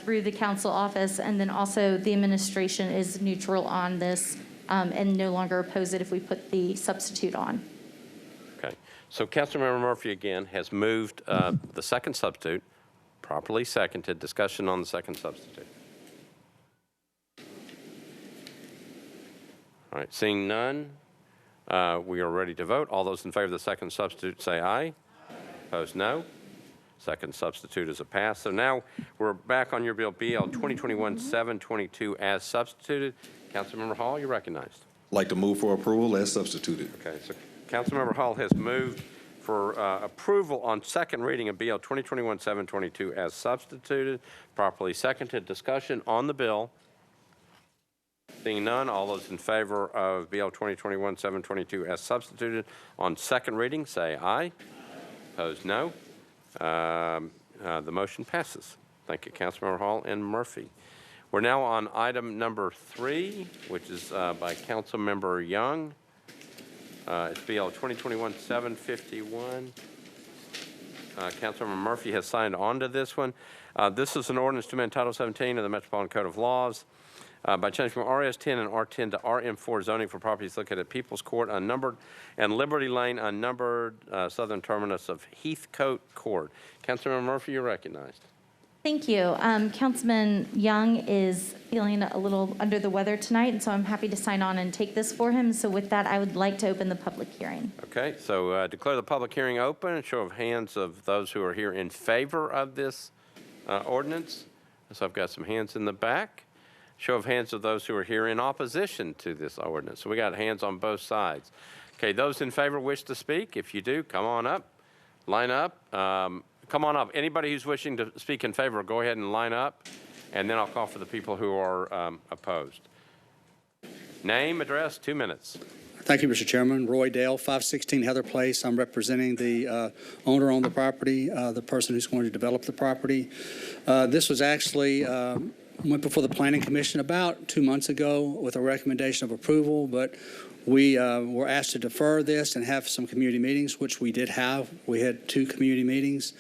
through the council office, and then also the administration is neutral on this and no longer oppose it if we put the substitute on. Okay. So Councilmember Murphy again has moved the second substitute, properly seconded. Discussion on the second substitute. All right, seeing none, we are ready to vote. All those in favor of the second substitute say aye. Opposed, no. Second substitute is a pass. So now we're back on your bill, BL 2021-722 as substituted. Councilmember Hall, you're recognized. Like to move for approval as substituted. Okay, so Councilmember Hall has moved for approval on second reading of BL 2021-722 as substituted, properly seconded. Discussion on the bill. Seeing none, all those in favor of BL 2021-722 as substituted on second reading say aye. Opposed, no. The motion passes. Thank you, Councilmember Hall and Murphy. We're now on item number 3, which is by Councilmember Young. It's BL 2021-751. Councilmember Murphy has signed on to this one. This is an ordinance to amend Title 17 of the Metropolitan Code of Laws by changing from RS10 and R10 to RM4 zoning for properties located at People's Court Unnumbered and Liberty Lane Unnumbered, southern terminus of Heathcote Court. Councilmember Murphy, you're recognized. Thank you. Councilman Young is feeling a little under the weather tonight, and so I'm happy to sign on and take this for him. So with that, I would like to open the public hearing. Okay, so declare the public hearing open. Show of hands of those who are here in favor of this ordinance. So I've got some hands in the back. Show of hands of those who are here in opposition to this ordinance. So we got hands on both sides. Okay, those in favor wish to speak. If you do, come on up, line up. Come on up. Anybody who's wishing to speak in favor, go ahead and line up, and then I'll call for the people who are opposed. Name, address, 2 minutes. Thank you, Mr. Chairman. Roy Dale, 516 Heather Place. I'm representing the owner on the property, the person who's going to develop the property. This was actually went before the Planning Commission about 2 months ago with a recommendation of approval, but we were asked to defer this and have some community meetings, which we did have. We had 2 community meetings,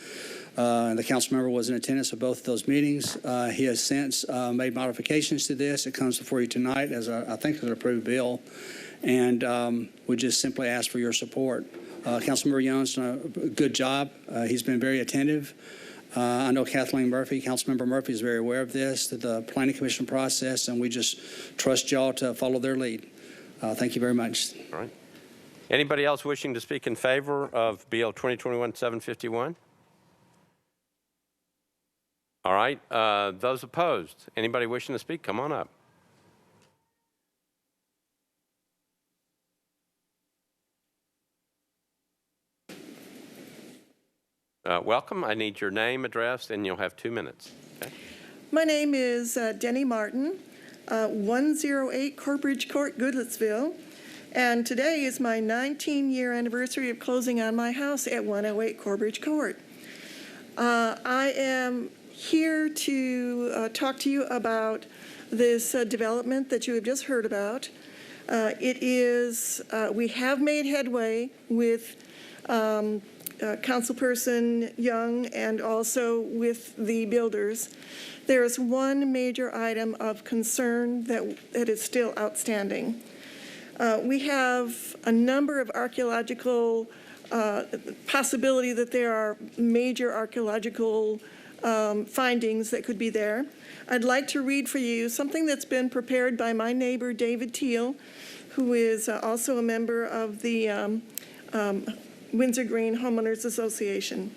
and the council member was in attendance of both of those meetings. He has since made modifications to this. It comes before you tonight as I think an approved bill, and we just simply ask for your support. Councilmember Young's done a good job. He's been very attentive. I know Kathleen Murphy, Councilmember Murphy, is very aware of this, the Planning Commission process, and we just trust y'all to follow their lead. Thank you very much. All right. Anybody else wishing to speak in favor of BL 2021-751? All right. Those opposed? Anybody wishing to speak? Come on up. Welcome. I need your name, address, and you'll have 2 minutes. Okay? My name is Denny Martin. 108 Corbridge Court, Goodlettsville. And today is my 19-year anniversary of closing on my house at 108 Corbridge Court. I am here to talk to you about this development that you have just heard about. We have made headway with Councilperson Young and also with the builders. There is one major item of concern that is still outstanding. We have a number of archaeological possibility that there are major archaeological findings that could be there. I'd like to read for you something that's been prepared by my neighbor, David Teal, who is also a member of the Windsor Green Homeowners Association.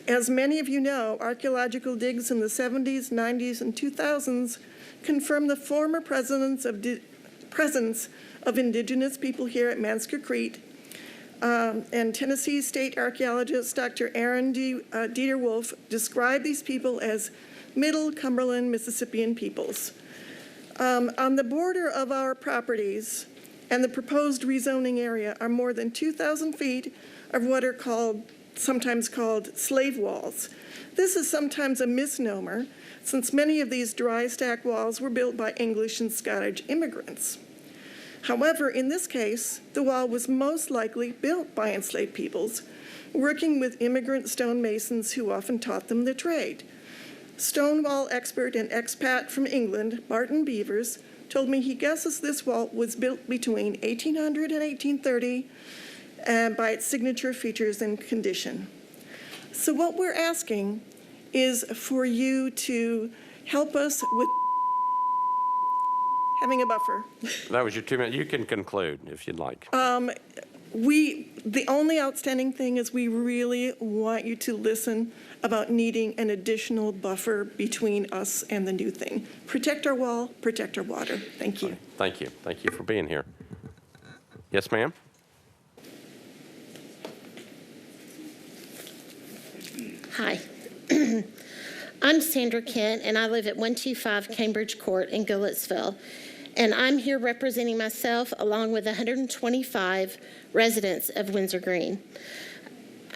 As many of you know, archaeological digs in the 70s, 90s, and 2000s confirm the former presence of indigenous people here at Mansker Creek. And Tennessee State archaeologist Dr. Aaron Dieter Wolf described these people as Middle Cumberland Mississippian peoples. On the border of our properties and the proposed rezoning area are more than 2,000 feet of what are sometimes called slave walls. This is sometimes a misnomer, since many of these dry stack walls were built by English and Scottish immigrants. However, in this case, the wall was most likely built by enslaved peoples, working with immigrant stonemasons who often taught them the trade. Stonewall expert and expat from England, Martin Beavers, told me he guesses this wall was built between 1800 and 1830 by its signature features and condition. So what we're asking is for you to help us with having a buffer. That was your 2 minutes. You can conclude if you'd like. The only outstanding thing is we really want you to listen about needing an additional buffer between us and the new thing. Protect our wall, protect our water. Thank you. Thank you. Thank you for being here. Yes, ma'am? Hi. I'm Sandra Kent, and I live at 125 Cambridge Court in Goodlettsville. And I'm here representing myself along with 125 residents of Windsor Green.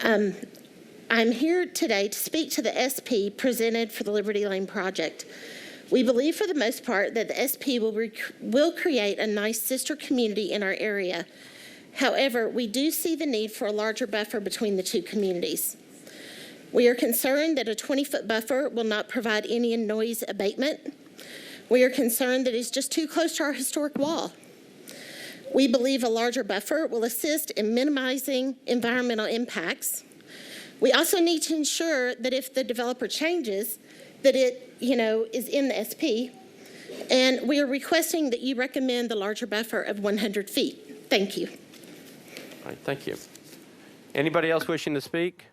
I'm here today to speak to the SP presented for the Liberty Lane project. We believe for the most part that the SP will create a nice sister community in our area. However, we do see the need for a larger buffer between the two communities. We are concerned that a 20-foot buffer will not provide any noise abatement. We are concerned that it's just too close to our historic wall. We believe a larger buffer will assist in minimizing environmental impacts. We also need to ensure that if the developer changes, that it, is in the SP. And we are requesting that you recommend the larger buffer of 100 feet. Thank you. All right, thank you. Anybody else wishing to speak?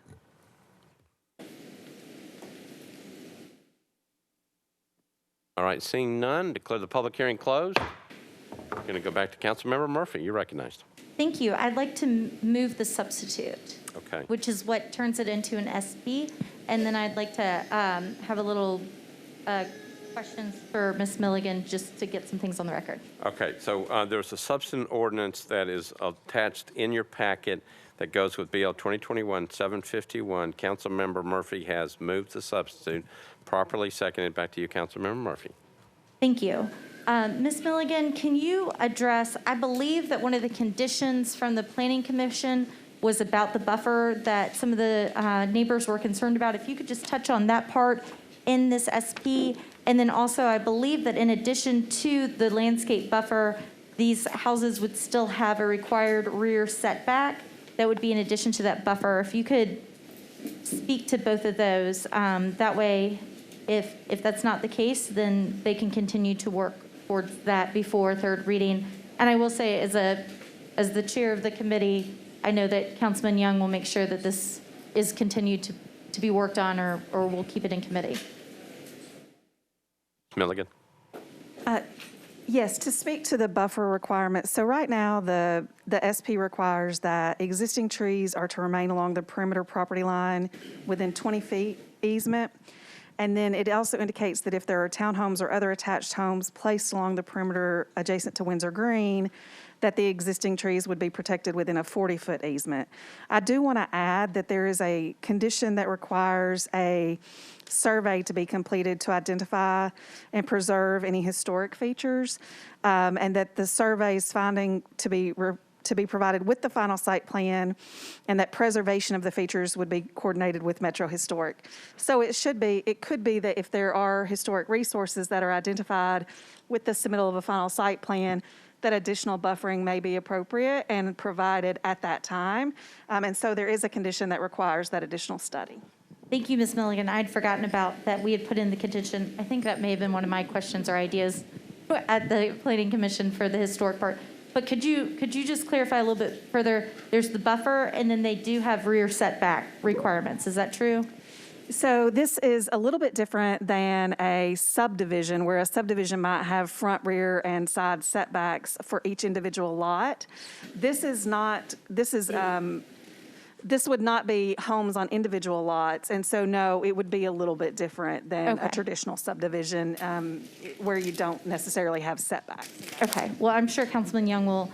All right, seeing none, declare the public hearing closed. We're going to go back to Councilmember Murphy. You're recognized. Thank you. I'd like to move the substitute, Okay. which is what turns it into an SP. And then I'd like to have a little questions for Ms. Milligan just to get some things on the record. Okay, so there's a substitute ordinance that is attached in your packet that goes with BL 2021-751. Councilmember Murphy has moved the substitute. Properly seconded. Back to you, Councilmember Murphy. Thank you. Ms. Milligan, can you address, I believe that one of the conditions from the Planning Commission was about the buffer that some of the neighbors were concerned about. If you could just touch on that part in this SP. And then also, I believe that in addition to the landscape buffer, these houses would still have a required rear setback that would be in addition to that buffer. If you could speak to both of those, that way, if that's not the case, then they can continue to work towards that before third reading. And I will say, as the chair of the committee, I know that Councilman Young will make sure that this is continued to be worked on, or we'll keep it in committee. Milligan. Yes, to speak to the buffer requirements. So right now, the SP requires that existing trees are to remain along the perimeter property line within 20 feet easement. And then it also indicates that if there are townhomes or other attached homes placed along the perimeter adjacent to Windsor Green, that the existing trees would be protected within a 40-foot easement. I do want to add that there is a condition that requires a survey to be completed to identify and preserve any historic features, and that the survey's finding to be provided with the final site plan, and that preservation of the features would be coordinated with Metro Historic. So it could be that if there are historic resources that are identified with the submittal of a final site plan, that additional buffering may be appropriate and provided at that time. And so there is a condition that requires that additional study. Thank you, Ms. Milligan. I'd forgotten about that. We had put in the condition. I think that may have been one of my questions or ideas at the Planning Commission for the historic part. But could you just clarify a little bit further? There's the buffer, and then they do have rear setback requirements. Is that true? So this is a little bit different than a subdivision, where a subdivision might have front, rear, and side setbacks for each individual lot. This would not be homes on individual lots, and so no, it would be a little bit different than a traditional subdivision where you don't necessarily have setbacks. Okay. Well, I'm sure Councilman Young will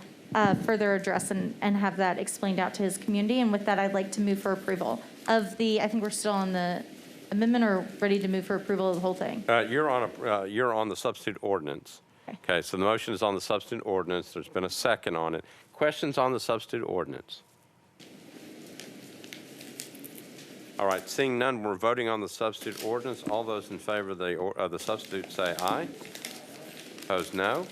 further address and have that explained out to his community. And with that, I'd like to move for approval of the, I think we're still on the amendment, or ready to move for approval of the whole thing? You're on the substitute ordinance. Okay, so the motion is on the substitute ordinance. There's been a second on it. Questions on the substitute ordinance? All right, seeing none, we're voting on the substitute ordinance. All those in favor of the substitute say aye. Opposed, no.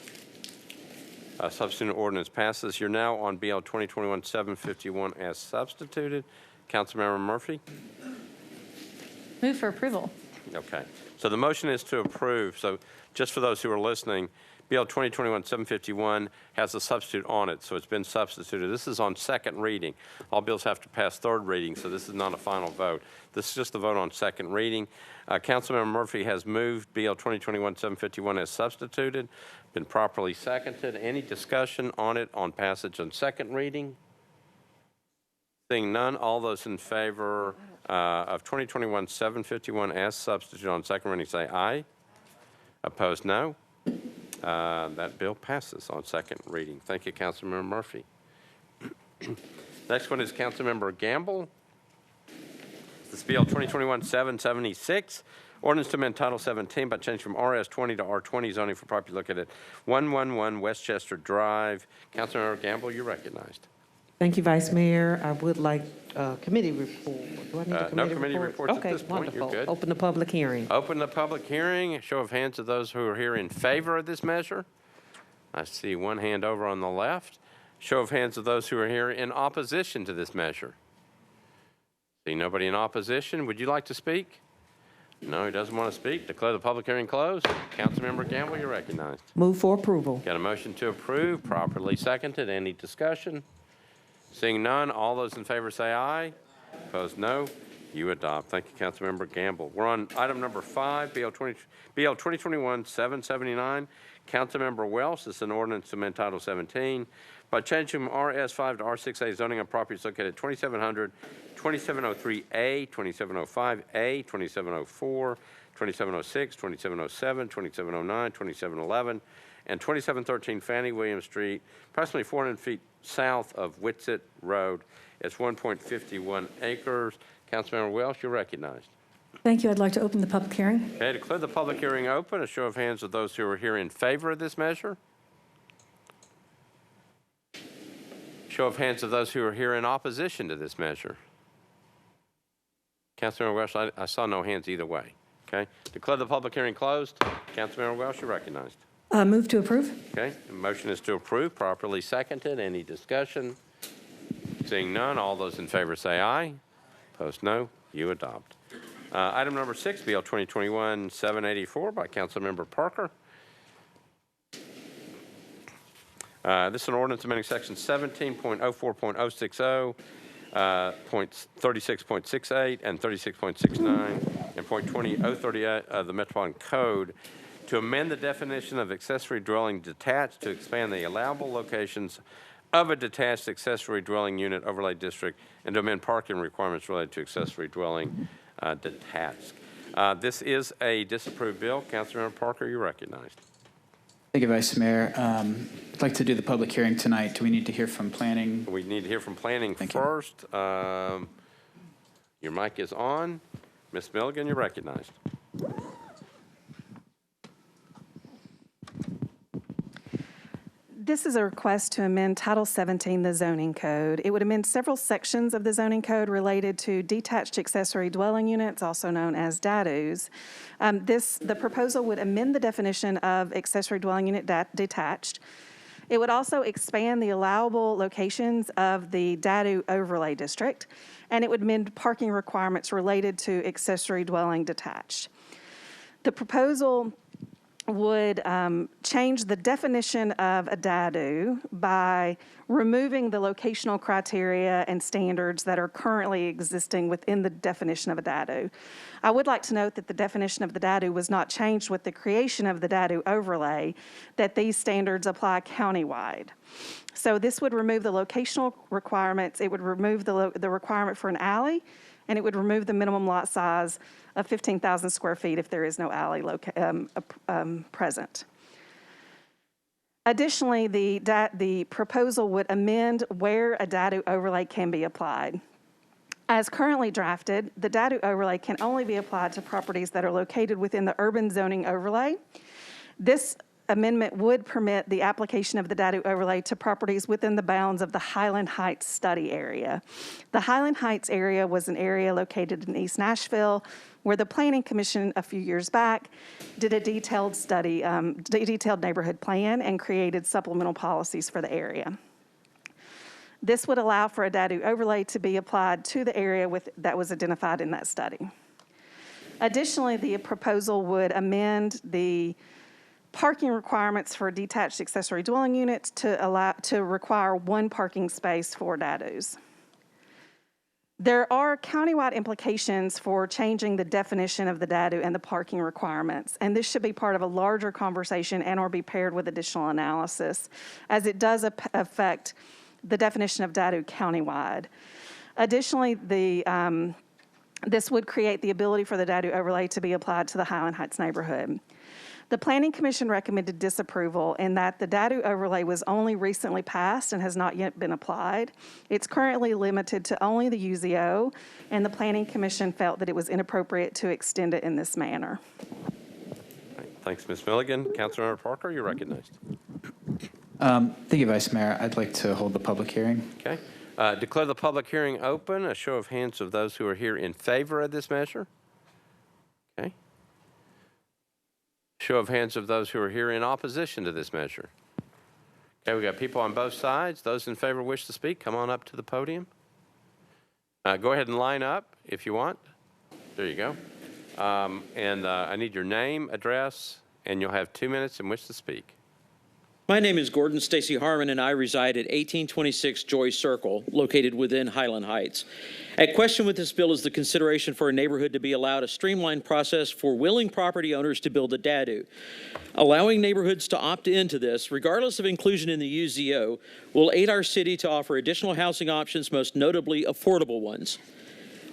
Substitute ordinance passes. You're now on BL 2021-751 as substituted. Councilmember Murphy? Move for approval. Okay. So the motion is to approve. So just for those who are listening, BL 2021-751 has a substitute on it, so it's been substituted. This is on second reading. All bills have to pass third reading, so this is not a final vote. This is just the vote on second reading. Councilmember Murphy has moved BL 2021-751 as substituted, been properly seconded. Any discussion on it on passage on second reading? Seeing none, all those in favor of 2021-751 as substituted on second reading say aye. Opposed, no. That bill passes on second reading. Thank you, Councilmember Murphy. Next one is Councilmember Gamble. This is BL 2021-776, ordinance to amend Title 17 by changing from RS20 to R20 zoning for property located at 111 Westchester Drive. Councilmember Gamble, you're recognized. Thank you, Vice Mayor. I would like committee report. Do I need a committee no committee report? reports at this point. Wonderful. You're good. Open the public hearing. Open the public hearing. Show of hands of those who are here in favor of this measure. I see one hand over on the left. Show of hands of those who are here in opposition to this measure. See nobody in opposition. Would you like to speak? No, he doesn't want to speak. Declare the public hearing closed. Councilmember Gamble, you're recognized. Move for approval. Got a motion to approve, properly seconded. Any discussion? Seeing none, all those in favor say aye. Opposed, no. You adopt. Thank you, Councilmember Gamble. We're on item number 5, BL 2021-779. Councilmember Welsh, this is an ordinance to amend Title 17 by changing from RS5 to R6A zoning on properties located at 2700, 2703A, 2705A, 2704, 2706, 2707, 2709, 2711, and 2713 Fannie Williams Street, approximately 400 feet south of Whitsett Road. It's 1.51 acres. Councilmember Welsh, you're recognized. Thank you. I'd like to open the public hearing. Okay, declare the public hearing open. A show of hands of those who are here in favor of this measure. Show of hands of those who are here in opposition to this measure. Councilmember Welsh, I saw no hands either way. Okay, declare the public hearing closed. Councilmember Welsh, you're recognized. Move to approve. Okay, the motion is to approve, properly seconded. Any discussion? Seeing none, all those in favor say aye. Opposed, no. You adopt. Item number 6, BL 2021-784 by Councilmember Parker. This is an ordinance amending section 17.04.060, 36.68, and 36.69, and .20038 of the Metropolitan Code to amend the definition of accessory dwelling detached to expand the allowable locations of a detached accessory dwelling unit overlay district and to amend parking requirements related to accessory dwelling detached. This is a disapproved bill. Councilmember Parker, you're recognized. Thank you, Vice Mayor. I'd like to do the public hearing tonight. Do we need to hear from planning? We need to hear from planning first. Your mic is on. Ms. Milligan, you're recognized. This is a request to amend Title 17, the zoning code. It would amend several sections of the zoning code related to detached accessory dwelling units, also known as DADUs. The proposal would amend the definition of accessory dwelling unit detached. It would also expand the allowable locations of the DADU overlay district, and it would amend parking requirements related to accessory dwelling detached. The proposal would change the definition of a DADU by removing the locational criteria and standards that are currently existing within the definition of a DADU. I would like to note that the definition of the DADU was not changed with the creation of the DADU overlay, that these standards apply countywide. So this would remove the locational requirements, it would remove the requirement for an alley, and it would remove the minimum lot size of 15,000 square feet if there is no alley present. Additionally, the proposal would amend where a DADU overlay can be applied. As currently drafted, the DADU overlay can only be applied to properties that are located within the urban zoning overlay. This amendment would permit the application of the DADU overlay to properties within the bounds of the Highland Heights study area. The Highland Heights area was an area located in East Nashville where the Planning Commission a few years back did a detailed study, detailed neighborhood plan and created supplemental policies for the area. This would allow for a DADU overlay to be applied to the area that was identified in that study. Additionally, the proposal would amend the parking requirements for detached accessory dwelling units to require one parking space for DADUs. There are countywide implications for changing the definition of the DADU and the parking requirements, and this should be part of a larger conversation and or be paired with additional analysis, as it does affect the definition of DADU countywide. Additionally, this would create the ability for the DADU overlay to be applied to the Highland Heights neighborhood. The Planning Commission recommended disapproval in that the DADU overlay was only recently passed and has not yet been applied. It's currently limited to only the UZO, and the Planning Commission felt that it was inappropriate to extend it in this manner. Right. Thanks, Ms. Milligan. Councilmember Parker, you're recognized. Thank you, Vice Mayor. I'd like to hold the public hearing. Okay. Declare the public hearing open. A show of hands of those who are here in favor of this measure. Okay. Show of hands of those who are here in opposition to this measure. Okay, we got people on both sides. Those in favor wish to speak, come on up to the podium. Go ahead and line up if you want. There you go. I need your name, address, and you'll have 2 minutes in which to speak. My name is Gordon Stacy Harmon, and I reside at 1826 Joy Circle, located within Highland Heights. At question with this bill is the consideration for a neighborhood to be allowed a streamlined process for willing property owners to build a DADU. Allowing neighborhoods to opt into this, regardless of inclusion in the UZO, will aid our city to offer additional housing options, most notably affordable ones.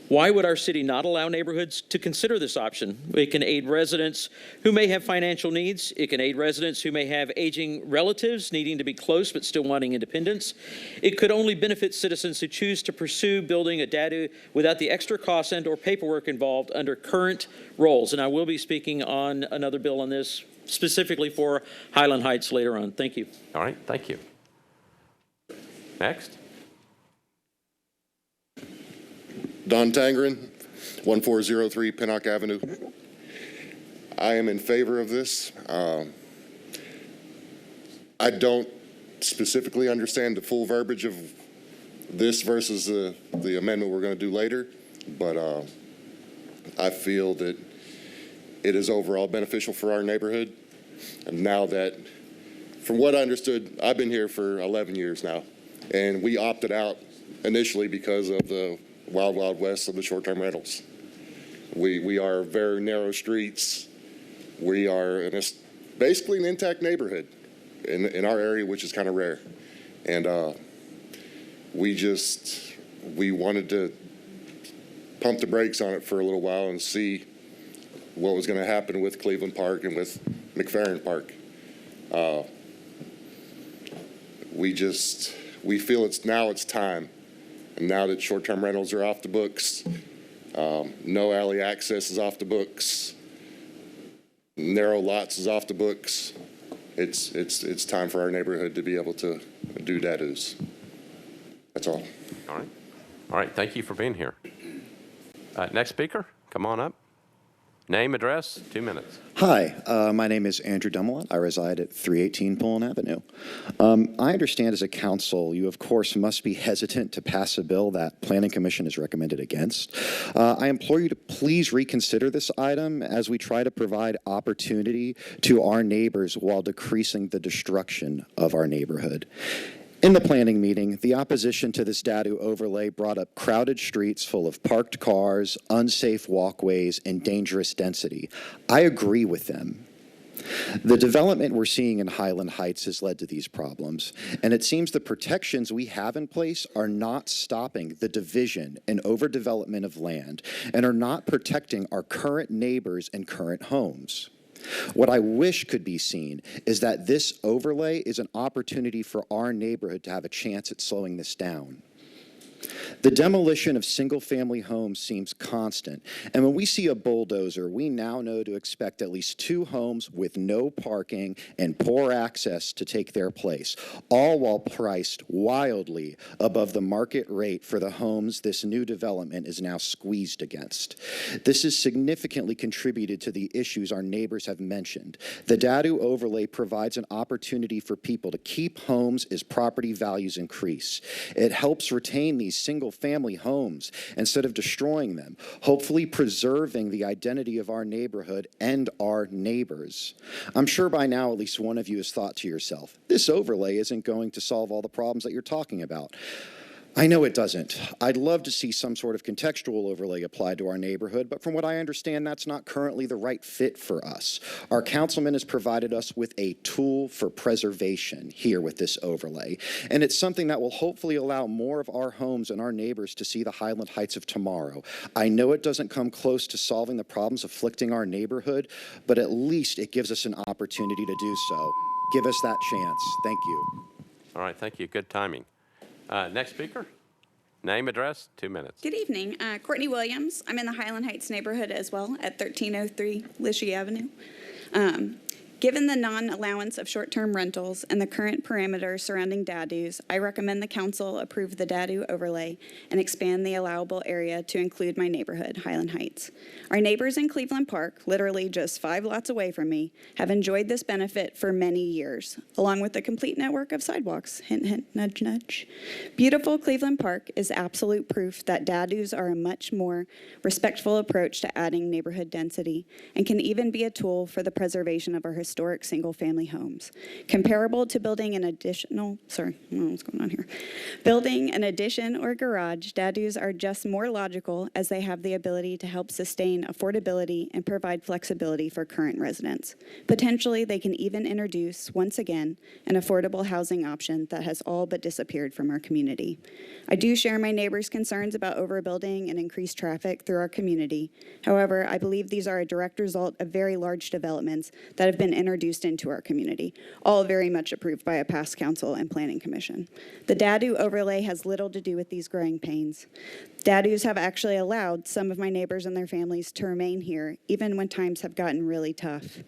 Why would our city not allow neighborhoods to consider this option? It can aid residents who may have financial needs. It can aid residents who may have aging relatives needing to be close but still wanting independence. It could only benefit citizens who choose to pursue building a DADU without the extra costs and or paperwork involved under current rules. And I will be speaking on another bill on this specifically for Highland Heights later on. Thank you. All right, thank you. Next. Don Tangren, 1403 Pinnock Avenue. I am in favor of this. I don't specifically understand the full verbiage of this versus the amendment we're going to do later, but I feel that it is overall beneficial for our neighborhood. And now that, from what I understood, I've been here for 11 years now, and we opted out initially because of the wild, wild west of the short-term rentals. We are very narrow streets. We are basically an intact neighborhood in our area, which is kind of rare. And we wanted to pump the brakes on it for a little while and see what was going to happen with Cleveland Park and with McFerrin Park. We feel it's time. And now that short-term rentals are off the books, no alley access is off the books, narrow lots is off the books, it's time for our neighborhood to be able to do dadus. That's all. All right. All right. Thank you for being here. Next speaker, come on up. Name, address, 2 minutes. Hi, my name is Andrew Dumoulin. I reside at 318 Pullen Avenue. I understand as a council, you of course must be hesitant to pass a bill that Planning Commission has recommended against. I implore you to please reconsider this item as we try to provide opportunity to our neighbors while decreasing the destruction of our neighborhood. In the planning meeting, the opposition to this DADU overlay brought up crowded streets full of parked cars, unsafe walkways, and dangerous density. I agree with them. The development we're seeing in Highland Heights has led to these problems, and it seems the protections we have in place are not stopping the division and overdevelopment of land and are not protecting our current neighbors and current homes. What I wish could be seen is that this overlay is an opportunity for our neighborhood to have a chance at slowing this down. The demolition of single-family homes seems constant, and when we see a bulldozer, we now know to expect at least 2 homes with no parking and poor access to take their place, all while priced wildly above the market rate for the homes this new development is now squeezed against. This has significantly contributed to the issues our neighbors have mentioned. The DADU overlay provides an opportunity for people to keep homes as property values increase. It helps retain these single-family homes instead of destroying them, hopefully preserving the identity of our neighborhood and our neighbors. I'm sure by now at least one of you has thought to yourself, this overlay isn't going to solve all the problems that you're talking about. I know it doesn't. I'd love to see some sort of contextual overlay applied to our neighborhood, but from what I understand, that's not currently the right fit for us. Our councilman has provided us with a tool for preservation here with this overlay, and it's something that will hopefully allow more of our homes and our neighbors to see the Highland Heights of tomorrow. I know it doesn't come close to solving the problems afflicting our neighborhood, but at least it gives us an opportunity to do so. Give us that chance. Thank you. All right. Thank you. Good timing. Next speaker, name, address, 2 minutes. Good evening. Courtney Williams. I'm in the Highland Heights neighborhood as well at 1303 Lishy Avenue. Given the non-allowance of short-term rentals and the current parameters surrounding DADUs, I recommend the council approve the DADU overlay and expand the allowable area to include my neighborhood, Highland Heights. Our neighbors in Cleveland Park, literally just 5 lots away from me, have enjoyed this benefit for many years, along with a complete network of sidewalks. Hint, hint, nudge, nudge. Beautiful Cleveland Park is absolute proof that DADUs are a much more respectful approach to adding neighborhood density and can even be a tool for the preservation of our historic single-family homes. Comparable to building an additional, building an addition or garage, DADUs are just more logical as they have the ability to help sustain affordability and provide flexibility for current residents. Potentially, they can even introduce, once again, an affordable housing option that has all but disappeared from our community. I do share my neighbors' concerns about overbuilding and increased traffic through our community. However, I believe these are a direct result of very large developments that have been introduced into our community, all very much approved by a past council and planning commission. The DADU overlay has little to do with these growing pains. DADUs have actually allowed some of my neighbors and their families to remain here, even when times have gotten really tough.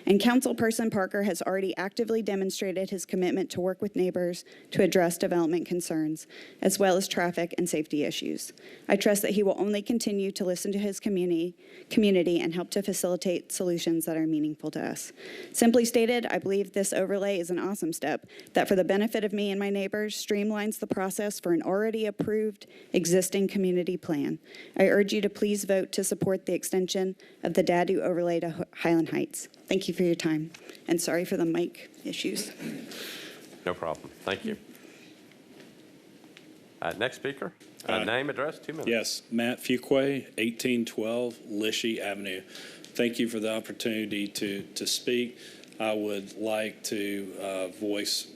And Councilperson Parker has already actively demonstrated his commitment to work with neighbors to address development concerns, as well as traffic and safety issues. I trust that he will only continue to listen to his community and help to facilitate solutions that are meaningful to us. Simply stated, I believe this overlay is an awesome step that, for the benefit of me and my neighbors, streamlines the process for an already approved existing community plan. I urge you to please vote to support the extension of the DADU overlay to Highland Heights. Thank you for your time, and sorry for the mic issues. No problem. Thank you. Next speaker, name, address, 2 minutes. Yes, Matt Fuquay, 1812 Lishy Avenue. Thank you for the opportunity to speak. I would like to voice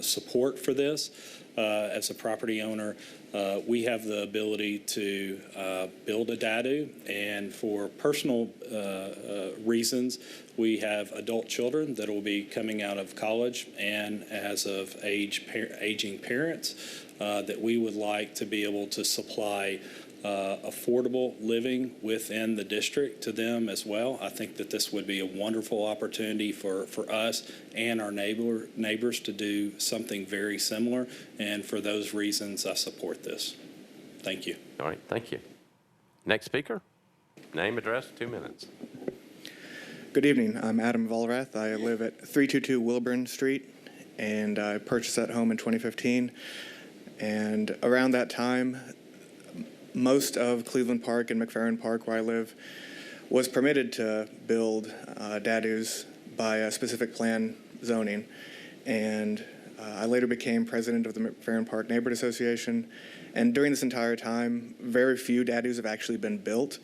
support for this. as a property owner, we have the ability to build a DADU, and for personal reasons, we have adult children that will be coming out of college and as of aging parents that we would like to be able to supply affordable living within the district to them as well. I think that this would be a wonderful opportunity for us and our neighbors to do something very similar, and for those reasons, I support this. Thank you. All right, thank you. Next speaker, name, address, 2 minutes. Good evening. I'm Adam Volrath. I live at 322 Wilburn Street, and I purchased that home in 2015. And around that time, most of Cleveland Park and McFerrin Park, where I live, was permitted to build DADUs by a specific plan zoning. And I later became president of the McFerrin Park Neighborhood Association. And during this entire time, very few DADUs have actually been built.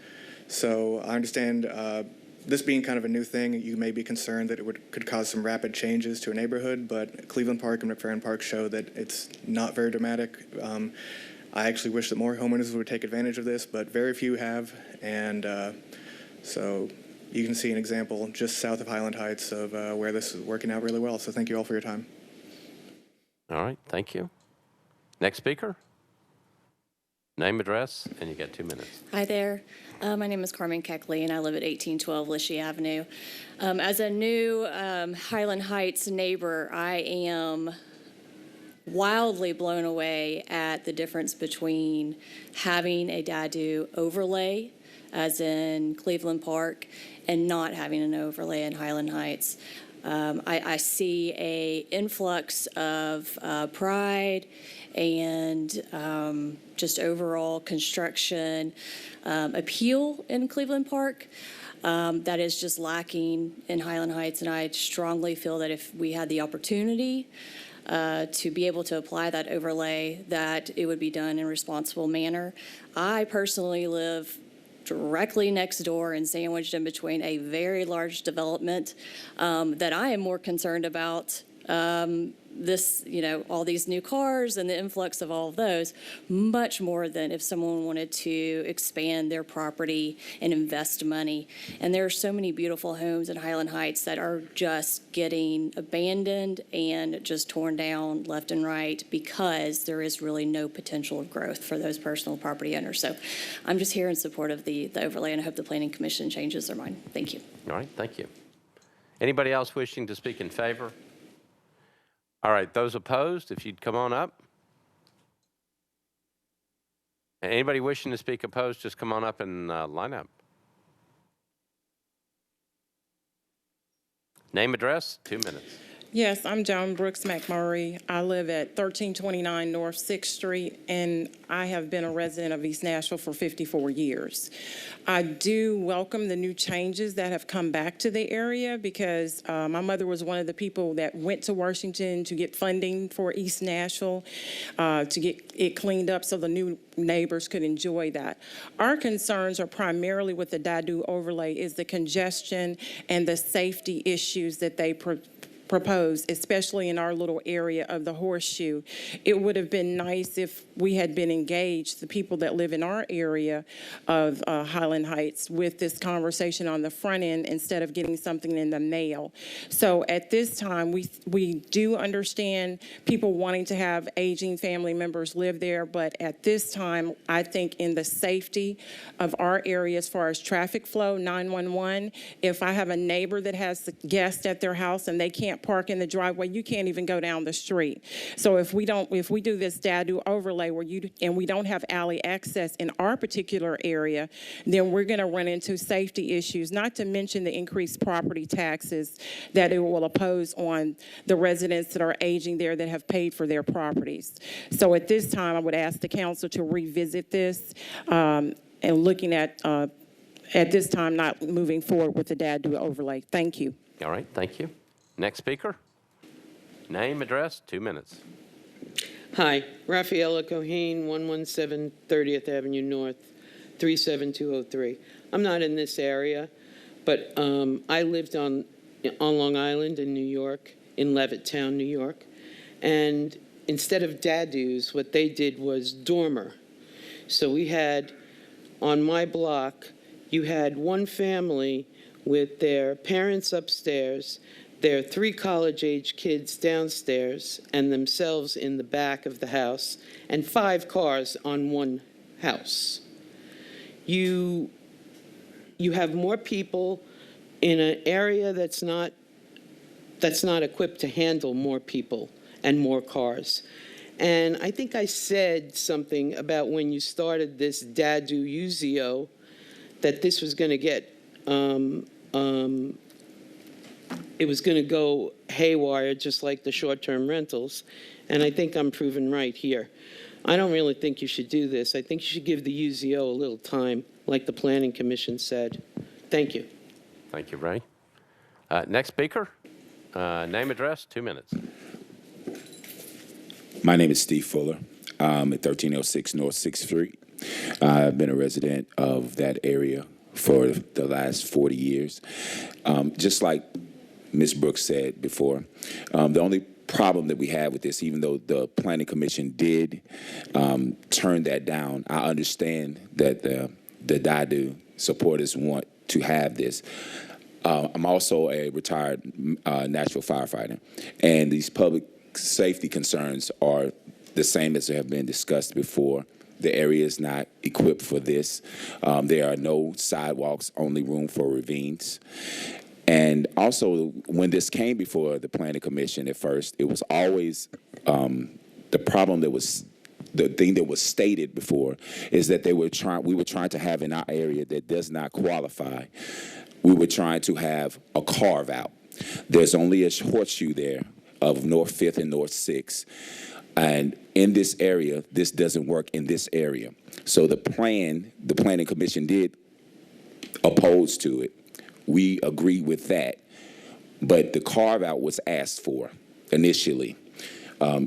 So I understand this being kind of a new thing, you may be concerned that it could cause some rapid changes to a neighborhood, but Cleveland Park and McFerrin Park show that it's not very dramatic. I actually wish that more homeowners would take advantage of this, but very few have. And so you can see an example just south of Highland Heights of where this is working out really well. So thank you all for your time. All right, thank you. Next speaker, name, address, and you get 2 minutes. Hi there. My name is Carmen Keckley, and I live at 1812 Lishy Avenue. As a new Highland Heights neighbor, I am wildly blown away at the difference between having a DADU overlay, as in Cleveland Park, and not having an overlay in Highland Heights. I see an influx of pride and just overall construction appeal in Cleveland Park that is just lacking in Highland Heights, and I strongly feel that if we had the opportunity to be able to apply that overlay, that it would be done in a responsible manner. I personally live directly next door and sandwiched in between a very large development that I am more concerned about this, all these new cars and the influx of all of those, much more than if someone wanted to expand their property and invest money. And there are so many beautiful homes in Highland Heights that are just getting abandoned and just torn down left and right because there is really no potential of growth for those personal property owners. So I'm just here in support of the overlay, and I hope the Planning Commission changes their mind. Thank you. All right, thank you. Anybody else wishing to speak in favor? All right, those opposed, if you'd come on up. And anybody wishing to speak opposed, just come on up and line up. Name, address, 2 minutes. Yes, I'm Joan Brooks McMurray. I live at 1329 North 6th Street, and I have been a resident of East Nashville for 54 years. I do welcome the new changes that have come back to the area because my mother was one of the people that went to Washington to get funding for East Nashville to get it cleaned up so the new neighbors could enjoy that. Our concerns are primarily with the DADU overlay is the congestion and the safety issues that they proposed, especially in our little area of the Horseshoe. It would have been nice if we had been engaged, the people that live in our area of Highland Heights, with this conversation on the front end instead of getting something in the mail. So at this time, we do understand people wanting to have aging family members live there, but at this time, I think in the safety of our area as far as traffic flow, 911, if I have a neighbor that has guests at their house and they can't park in the driveway, you can't even go down the street. So if we do this DADU overlay and we don't have alley access in our particular area, then we're going to run into safety issues, not to mention the increased property taxes that it will impose on the residents that are aging there that have paid for their properties. So at this time, I would ask the council to revisit this and looking at this time, not moving forward with the DADU overlay. Thank you. All right, thank you. Next speaker. Name, address, 2 minutes. Hi, Rafaela Cohane, 117 30th Avenue North, 37203. I'm not in this area, but I lived on Long Island in New York, in Levittown, New York. And instead of dadus, what they did was dormer. So we had, on my block, you had one family with their parents upstairs, their 3 college-age kids downstairs, and themselves in the back of the house, and 5 cars on one house. You have more people in an area that's not equipped to handle more people and more cars. And I think I said something about when you started this Dadu Uzio, that this was going to get, it was going to go haywire just like the short-term rentals. And I think I'm proven right here. I don't really think you should do this. I think you should give the Uzio a little time, like the Planning Commission said. Thank you. Thank you, Ray. Next speaker, name, address, 2 minutes. My name is Steve Fuller. I'm at 1306 North 6th Street. I've been a resident of that area for the last 40 years. Just like Ms. Brooks said before, the only problem that we have with this, even though the Planning Commission did turn that down, I understand that the Dadu supporters want to have this. I'm also a retired Nashville firefighter, and these public safety concerns are the same as have been discussed before. The area is not equipped for this. There are no sidewalks, only room for ravines. And also, when this came before the Planning Commission at first, it was always the problem that was the thing that was stated before is that we were trying to have in our area that does not qualify. We were trying to have a carve out. There's only a horseshoe there of North 5th and North 6th. And in this area, this doesn't work in this area. So the Planning Commission did oppose to it. We agree with that. But the carve out was asked for initially.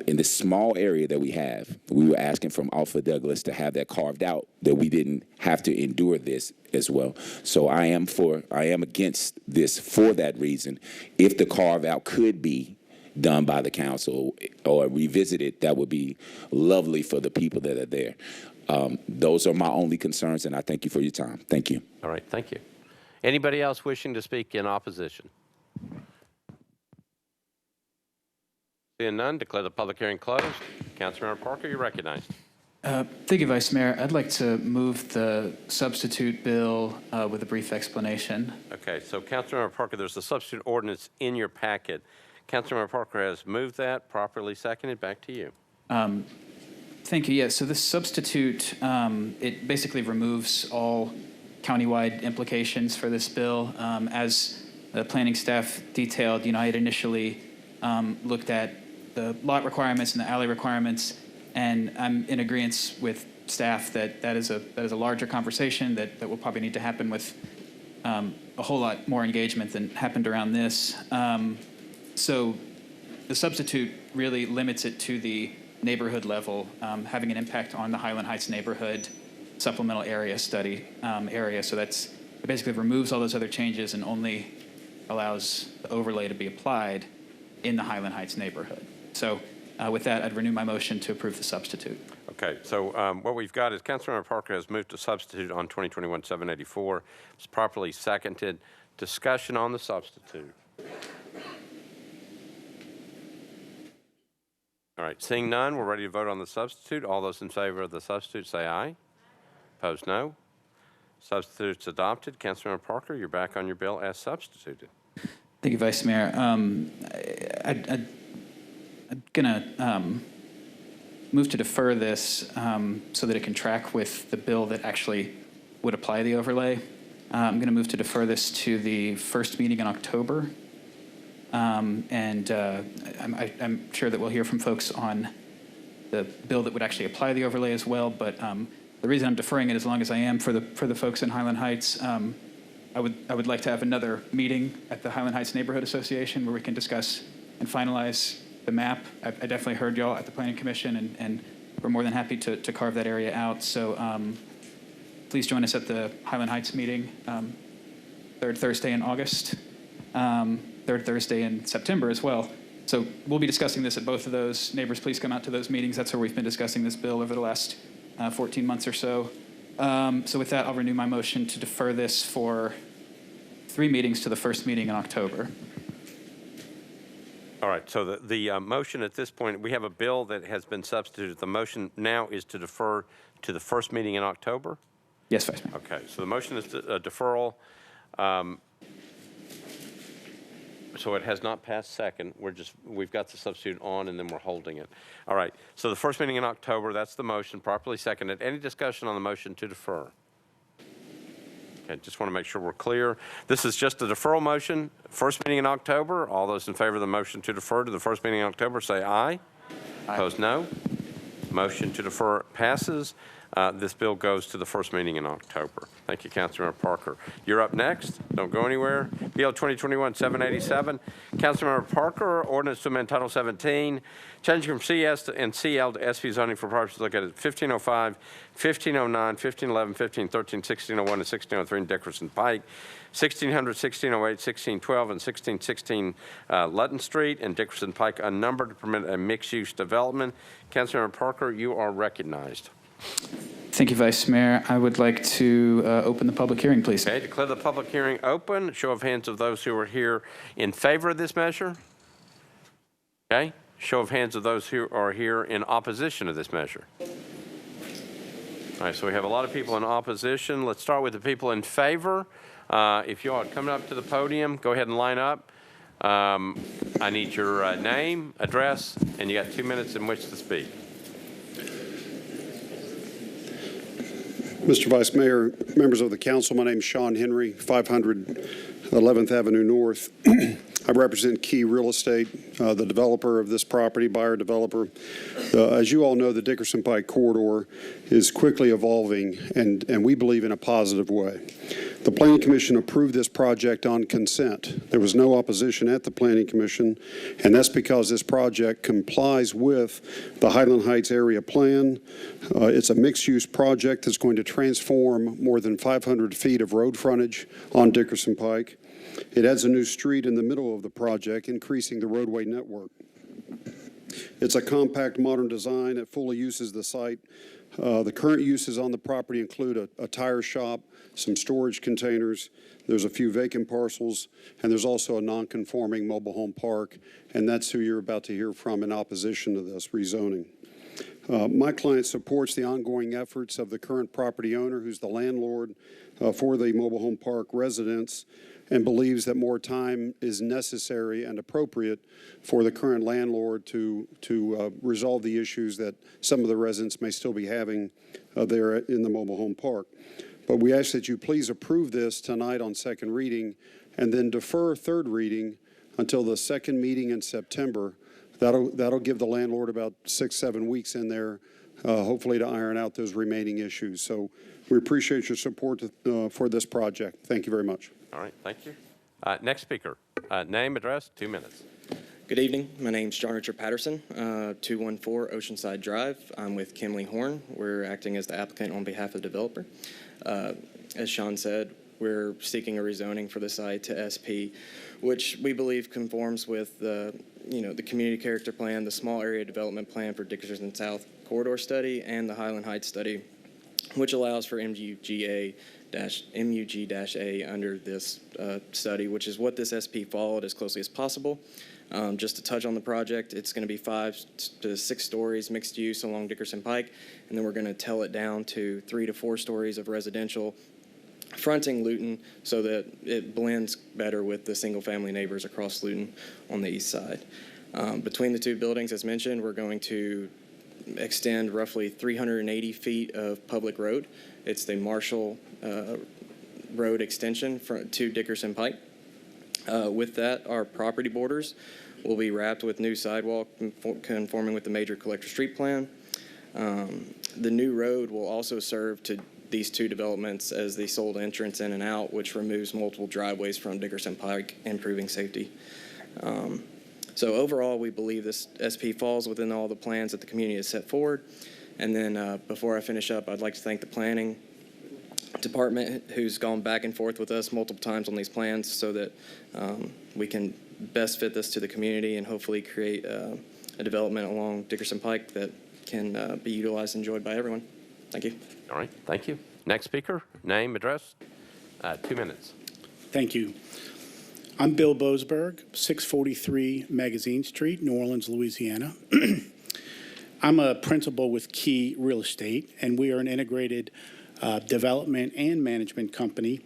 In the small area that we have, we were asking from Alpha Douglas to have that carved out, that we didn't have to endure this as well. So I am against this for that reason. If the carve out could be done by the council or revisited, that would be lovely for the people that are there. Those are my only concerns, and I thank you for your time. Thank you. All right, thank you. Anybody else wishing to speak in opposition? Seeing none, declare the public hearing closed. Councilmember Parker, you're recognized. Thank you, Vice Mayor. I'd like to move the substitute bill with a brief explanation. Okay, so Councilmember Parker, there's a substitute ordinance in your packet. Councilmember Parker has moved that, properly seconded. Back to you. Thank you. Yeah, so this substitute, it basically removes all countywide implications for this bill. As the planning staff detailed, I had initially looked at the lot requirements and the alley requirements, and I'm in agreement with staff that is a larger conversation that will probably need to happen with a whole lot more engagement than happened around this. So the substitute really limits it to the neighborhood level, having an impact on the Highland Heights neighborhood supplemental area study area. So it basically removes all those other changes and only allows the overlay to be applied in the Highland Heights neighborhood. So with that, I'd renew my motion to approve the substitute. Okay, so what we've got is Councilmember Parker has moved to substitute on 2021-784. It's properly seconded. Discussion on the substitute. All right, seeing none, we're ready to vote on the substitute. All those in favor of the substitute say aye. Opposed, no. Substitute's adopted. Councilmember Parker, you're back on your bill as substituted. Thank you, Vice Mayor. I'm going to move to defer this so that it can track with the bill that actually would apply the overlay. I'm going to move to defer this to the first meeting in October. I'm sure that we'll hear from folks on the bill that would actually apply the overlay as well. But the reason I'm deferring it as long as I am for the folks in Highland Heights, I would like to have another meeting at the Highland Heights Neighborhood Association where we can discuss and finalize the map. I definitely heard y'all at the Planning Commission, and we're more than happy to carve that area out. So please join us at the Highland Heights meeting, third Thursday in August, third Thursday in September as well. So we'll be discussing this at both of those. Neighbors, please come out to those meetings. That's where we've been discussing this bill over the last 14 months or so. So with that, I'll renew my motion to defer this for 3 meetings to the first meeting in October. All right, so the motion at this point, we have a bill that has been substituted. The motion now is to defer to the first meeting in October? Yes, Vice Mayor. Okay, so the motion is a deferral. So it has not passed second. We've got the substitute on, and then we're holding it. All right, so the first meeting in October, that's the motion, properly seconded. Any discussion on the motion to defer? Okay, just want to make sure we're clear. This is just a deferral motion. First meeting in October. All those in favor of the motion to defer to the first meeting in October say aye. Aye. Opposed, no. Motion to defer passes. This bill goes to the first meeting in October. Thank you, Councilmember Parker. You're up next. Don't go anywhere. Bill 2021-787. Councilmember Parker, ordinance to amend Title 17, changing from CS and CL to SP zoning for properties located at 1505, 1509, 1511, 1513, 1601, and 1603 in Dickerson Pike, 1600, 1608, 1612, and 1616 Lutton Street and Dickerson Pike, unnumbered, to permit a mixed-use development. Councilmember Parker, you are recognized. Thank you, Vice Mayor. I would like to open the public hearing, please. Okay, declare the public hearing open. Show of hands of those who are here in favor of this measure. Okay, show of hands of those who are here in opposition to this measure. All right, so we have a lot of people in opposition. Let's start with the people in favor. If you are coming up to the podium, go ahead and line up. I need your name, address, and you got 2 minutes in which to speak. Mr. Vice Mayor, members of the council, my name is Sean Henry, 500 11th Avenue North. I represent Key Real Estate, the developer of this property, buyer developer. As you all know, the Dickerson Pike corridor is quickly evolving, and we believe in a positive way. The Planning Commission approved this project on consent. There was no opposition at the Planning Commission, and that's because this project complies with the Highland Heights area plan. It's a mixed-use project that's going to transform more than 500 feet of road frontage on Dickerson Pike. It adds a new street in the middle of the project, increasing the roadway network. It's a compact, modern design that fully uses the site. The current uses on the property include a tire shop, some storage containers, there's a few vacant parcels, and there's also a non-conforming mobile home park, and that's who you're about to hear from in opposition to this rezoning. My client supports the ongoing efforts of the current property owner, who's the landlord for the mobile home park residents, and believes that more time is necessary and appropriate for the current landlord to resolve the issues that some of the residents may still be having there in the mobile home park. But we ask that you please approve this tonight on second reading and then defer third reading until the second meeting in September. That'll give the landlord about 6-7 weeks in there, hopefully to iron out those remaining issues. So we appreciate your support for this project. Thank you very much. All right, thank you. Next speaker, name, address, 2 minutes. Good evening. My name's John Richard Patterson, 214 Oceanside Drive. I'm with Kimley Horn. We're acting as the applicant on behalf of the developer. As Sean said, we're seeking a rezoning for the site to SP, which we believe conforms with the community character plan, the small area development plan for Dickerson South corridor study, and the Highland Heights study, which allows for MUG-A under this study, which is what this SP followed as closely as possible. Just to touch on the project, it's going to be 5 to 6 stories mixed use along Dickerson Pike, and then we're going to tell it down to 3 to 4 stories of residential fronting Luton so that it blends better with the single-family neighbors across Luton on the east side. Between the two buildings, as mentioned, we're going to extend roughly 380 feet of public road. It's the Marshall Road extension to Dickerson Pike. With that, our property borders will be wrapped with new sidewalk conforming with the major collector street plan. The new road will also serve to these two developments as the sole entrance in and out, which removes multiple driveways from Dickerson Pike, improving safety. So overall, we believe this SP falls within all the plans that the community has set forward. And then before I finish up, I'd like to thank the planning department who's gone back and forth with us multiple times on these plans so that we can best fit this to the community and hopefully create a development along Dickerson Pike that can be utilized and enjoyed by everyone. Thank you. All right, thank you. Next speaker, name, address, 2 minutes. Thank you. I'm Bill Boasberg, 643 Magazine Street, New Orleans, Louisiana. I'm a principal with Key Real Estate, and we are an integrated development and management company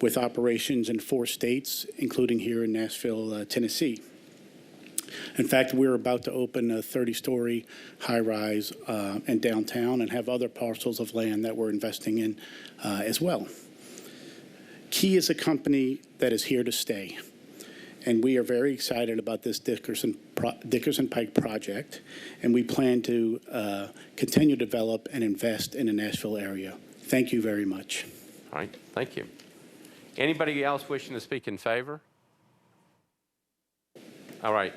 with operations in 4 states, including here in Nashville, Tennessee. In fact, we're about to open a 30-story high-rise in downtown and have other parcels of land that we're investing in as well. Key is a company that is here to stay, and we are very excited about this Dickerson Pike project, and we plan to continue to develop and invest in the Nashville area. Thank you very much. All right, thank you. Anybody else wishing to speak in favor? All right,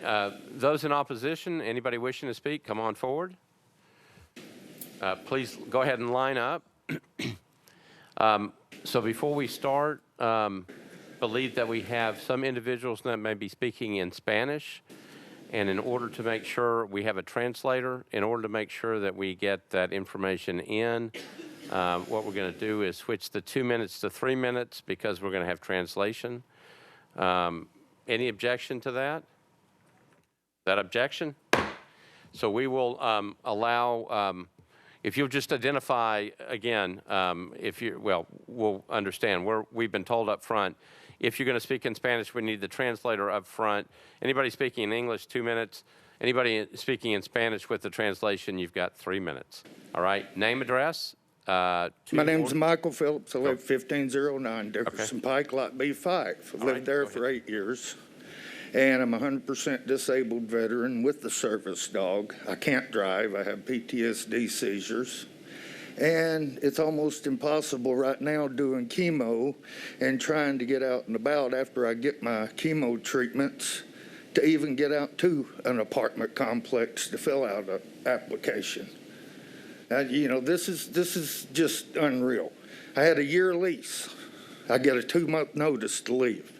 those in opposition, anybody wishing to speak, come on forward. Please go ahead and line up. So before we start, believe that we have some individuals that may be speaking in Spanish, and in order to make sure we have a translator, in order to make sure that we get that information in, what we're going to do is switch the 2 minutes to 3 minutes because we're going to have translation. Any objection to that? That objection? So we will allow, if you'll just identify again, if you, well, we'll understand. We've been told up front, if you're going to speak in Spanish, we need the translator up front. Anybody speaking in English, 2 minutes. Anybody speaking in Spanish with the translation, you've got 3 minutes. All right, name, address. My name's Michael Phillips. I live 1509 Dickerson Pike, Lot B5. I've lived there for 8 years. And I'm a 100% disabled veteran with the service dog. I can't drive. I have PTSD seizures. And it's almost impossible right now doing chemo and trying to get out and about after I get my chemo treatments to even get out to an apartment complex to fill out an application. You know, this is just unreal. I had a year lease. I get a 2-month notice to leave.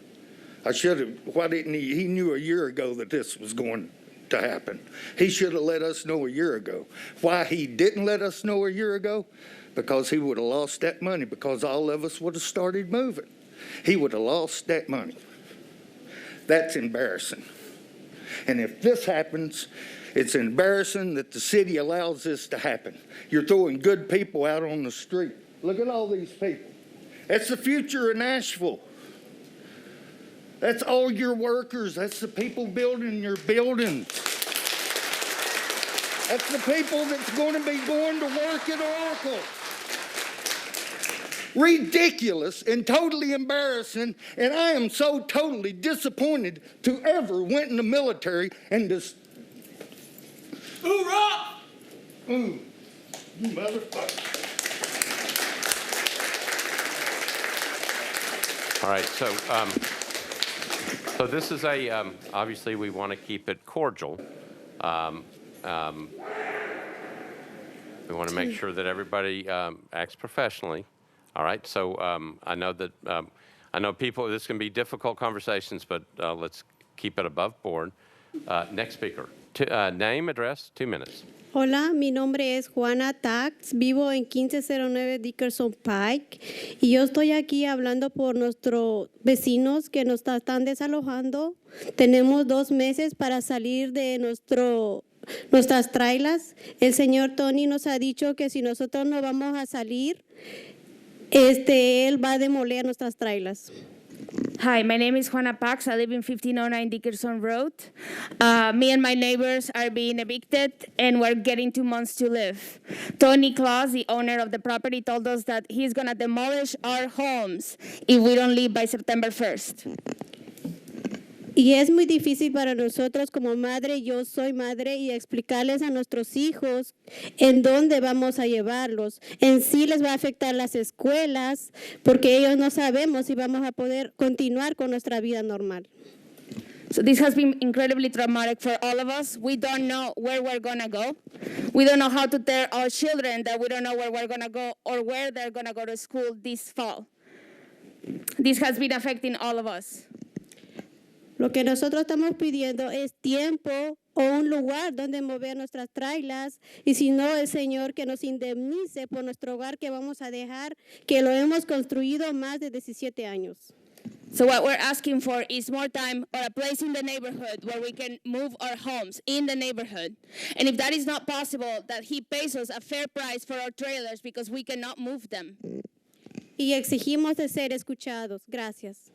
I should have, why didn't he knew a year ago that this was going to happen. He should have let us know a year ago. Why he didn't let us know a year ago? Because he would have lost that money, because all of us would have started moving. He would have lost that money. That's embarrassing. And if this happens, it's embarrassing that the city allows this to happen. You're throwing good people out on the street. Look at all these people. That's the future of Nashville. That's all your workers. That's the people building your buildings. That's the people that's going to be going to work at Oracle. Ridiculous and totally embarrassing, and I am so totally disappointed to ever went in the military and just... Hoorah! You motherfucker. All right, so this is a, obviously we want to keep it cordial. We want to make sure that everybody acts professionally. All right, so I know that, I know people, this can be difficult conversations, but let's keep it above board. Next speaker, name, address, 2 minutes. Hola, mi nombre es Juana Tax, vivo en 1509 Dickerson Pike y yo estoy aquí hablando por nuestros vecinos que nos están desalojando. Tenemos 2 meses para salir de nuestras trailas. El señor Tony nos ha dicho que si nosotros no vamos a salir, él va a demoler nuestras trailas. Hi, my name is Juana Pax. I live in 1509 Dickerson Road. Me and my neighbors are being evicted, and we're getting 2 months to live. Tony Claus, the owner of the property, told us that he's going to demolish our homes if we don't leave by September 1st. Y es muy difícil para nosotros como madre, yo soy madre, y explicarles a nuestros hijos en dónde vamos a llevarlos. En sí les va a afectar las escuelas, porque ellos no sabemos si vamos a poder continuar con nuestra vida normal. So this has been incredibly traumatic for all of us. We don't know where we're going to go. We don't know how to tell our children that we don't know where we're going to go or where they're going to go to school this fall. This has been affecting all of us. Lo que nosotros estamos pidiendo es tiempo o un lugar donde mover nuestras trailers y si no, el Señor que nos indemnice por nuestro hogar que vamos a dejar, que lo hemos construido más de 17 años. So what we're asking for is more time or a place in the neighborhood where we can move our homes in the neighborhood. And if that is not possible, that he pays us a fair price for our trailers because we cannot move them. Y exigimos de ser escuchados. Gracias.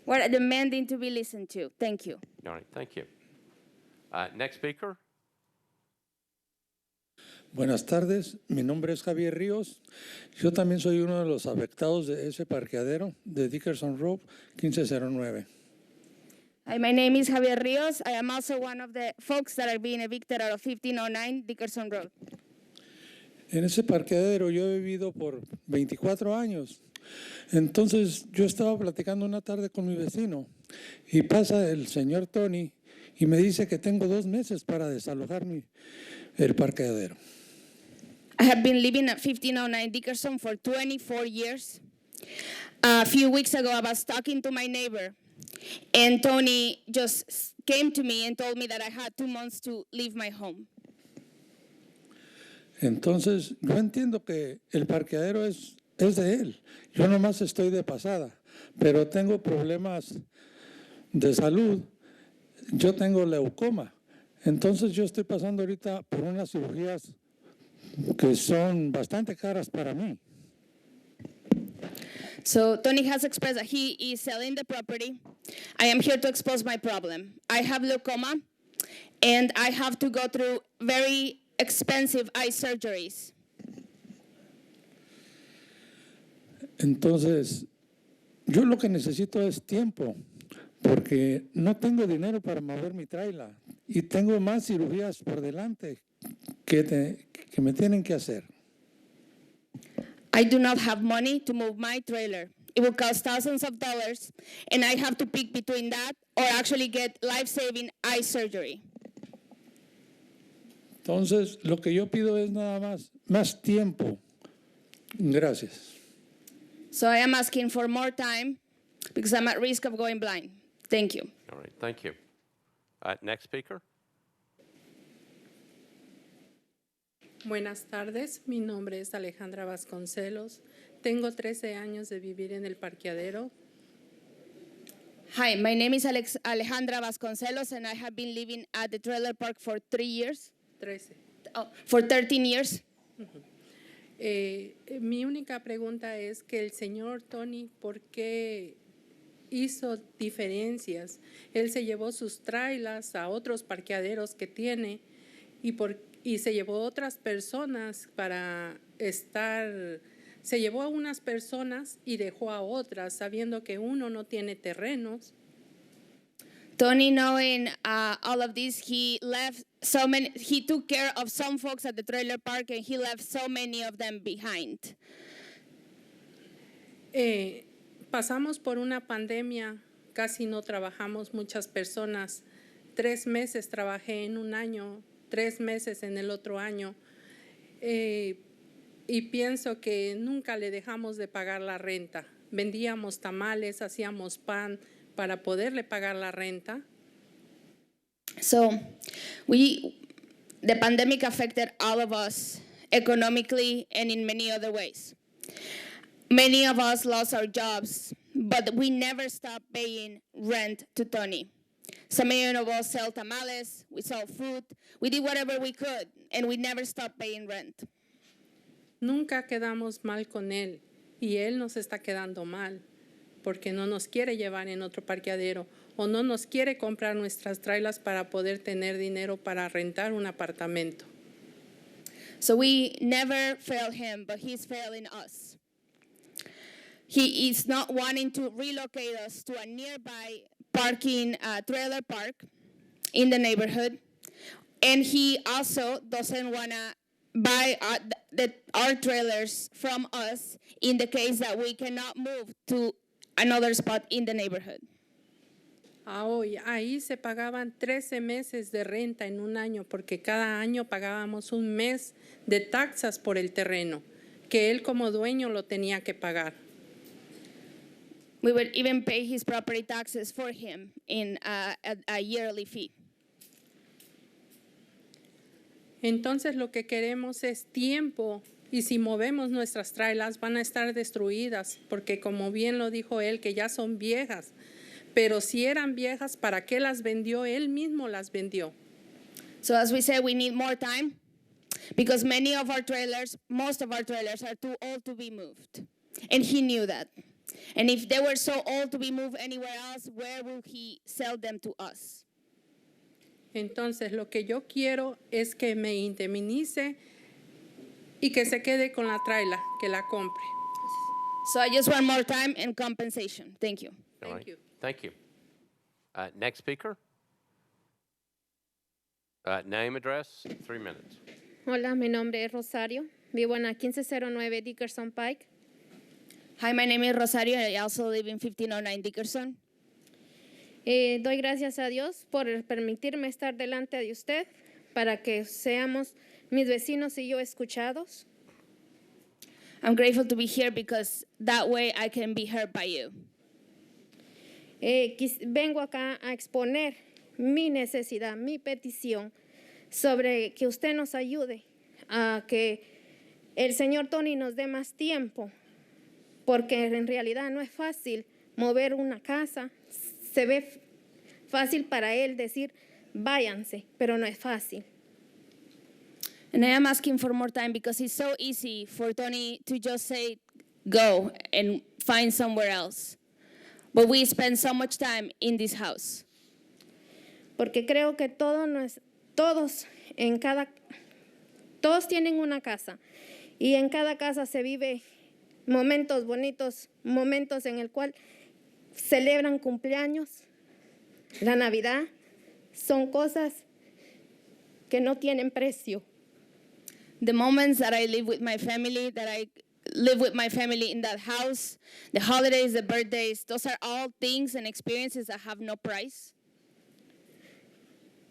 We're demanding to be listened to. Thank you. All right, thank you. Next speaker. Buenas tardes, mi nombre es Javier Ríos. Yo también soy uno de los afectados de ese parqueadero de Dickerson Road 1509. Hi, my name is Javier Rios. I am also one of the folks that are being evicted out of 1509 Dickerson Road. En ese parqueadero yo he vivido por 24 años. Entonces yo estaba platicando una tarde con mi vecino y pasa el señor Tony y me dice que tengo 2 meses para desalojar el parqueadero. I have been living at 1509 Dickerson for 24 years. A few weeks ago, I was talking to my neighbor, and Tony just came to me and told me that I had 2 months to leave my home. Entonces yo entiendo que el parqueadero es de él. Yo nomás estoy de pasada, pero tengo problemas de salud. Yo tengo leucoma. Entonces yo estoy pasando ahorita por unas cirugías que son bastante caras para mí. So Tony has expressed that he is selling the property. I am here to expose my problem. I have leucoma, and I have to go through very expensive eye surgeries. Entonces, yo lo que necesito es tiempo, porque no tengo dinero para mover mi trailer y tengo más cirugías por delante que me tienen que hacer. I do not have money to move my trailer. It will cost thousands of dollars, and I have to pick between that or actually get life-saving eye surgery. Entonces, lo que yo pido es nada más tiempo. Gracias. So I am asking for more time because I'm at risk of going blind. Thank you. All right, thank you. Next speaker. Buenas tardes, mi nombre es Alejandra Vasconcelos. Tengo 13 años de vivir en el parqueadero. Hi, my name is Alejandra Vasconcelos, and I have been living at the trailer park for 3 years. 13. Oh, for 13 years. Mi única pregunta es que el señor Tony, ¿por qué hizo diferencias? Él se llevó sus trailers a otros parqueaderos que tiene y se llevó otras personas para estar. Se llevó a unas personas y dejó a otras, sabiendo que uno no tiene terrenos. Tony, knowing all of this, he took care of some folks at the trailer park and he left so many of them behind. Pasamos por una pandemia, casi no trabajamos muchas personas. 3 meses trabajé en un año, 3 meses en el otro año. Y pienso que nunca le dejamos de pagar la renta. Vendíamos tamales, hacíamos pan para poderle pagar la renta. So, the pandemic affected all of us economically and in many other ways. Many of us lost our jobs, but we never stopped paying rent to Tony. So many of us sell tamales, we sell food, we did whatever we could, and we never stopped paying rent. Nunca quedamos mal con él, y él nos está quedando mal, porque no nos quiere llevar en otro parqueadero o no nos quiere comprar nuestras trailers para poder tener dinero para rentar un apartamento. So we never fail him, but he's failing us. He is not wanting to relocate us to a nearby parking trailer park in the neighborhood, and he also doesn't want to buy our trailers from us in the case that we cannot move to another spot in the neighborhood. Ahí se pagaban 13 meses de renta en un año, porque cada año pagábamos un mes de taxas por el terreno, que él como dueño lo tenía que pagar. We would even pay his property taxes for him in a yearly fee. Entonces lo que queremos es tiempo y si movemos nuestras trailers van a estar destruidas porque como bien lo dijo él que ya son viejas, pero si eran viejas, ¿para qué las vendió? Él mismo las vendió. So as we said, we need more time because many of our trailers, most of our trailers are too old to be moved. And he knew that. And if they were so old to be moved anywhere else, where will he sell them to us? Entonces lo que yo quiero es que me indemnice y que se quede con la trailer, que la compre. So I just want more time and compensation. Thank you. Thank you. Thank you. Next speaker. Name, address, 3 minutes. Hola, mi nombre es Rosario. Vivo en la 1509 Dickerson Pike. Hi, my name is Rosario. I also live in 1509 Dickerson. Doy gracias a Dios por permitirme estar delante de usted para que seamos mis vecinos y yo escuchados. I'm grateful to be here because that way I can be heard by you. Vengo acá a exponer mi necesidad, mi petición sobre que usted nos ayude a que el señor Tony nos dé más tiempo, porque en realidad no es fácil mover una casa. Se ve fácil para él decir, váyanse, pero no es fácil. And I am asking for more time because it's so easy for Tony to just say, go and find somewhere else. But we spend so much time in this house. Porque creo que todos tienen una casa y en cada casa se vive momentos bonitos, momentos en el cual celebran cumpleaños, la Navidad, son cosas que no tienen precio. The moments that I live with my family, that I live with my family in that house, the holidays, the birthdays, those are all things and experiences that have no price.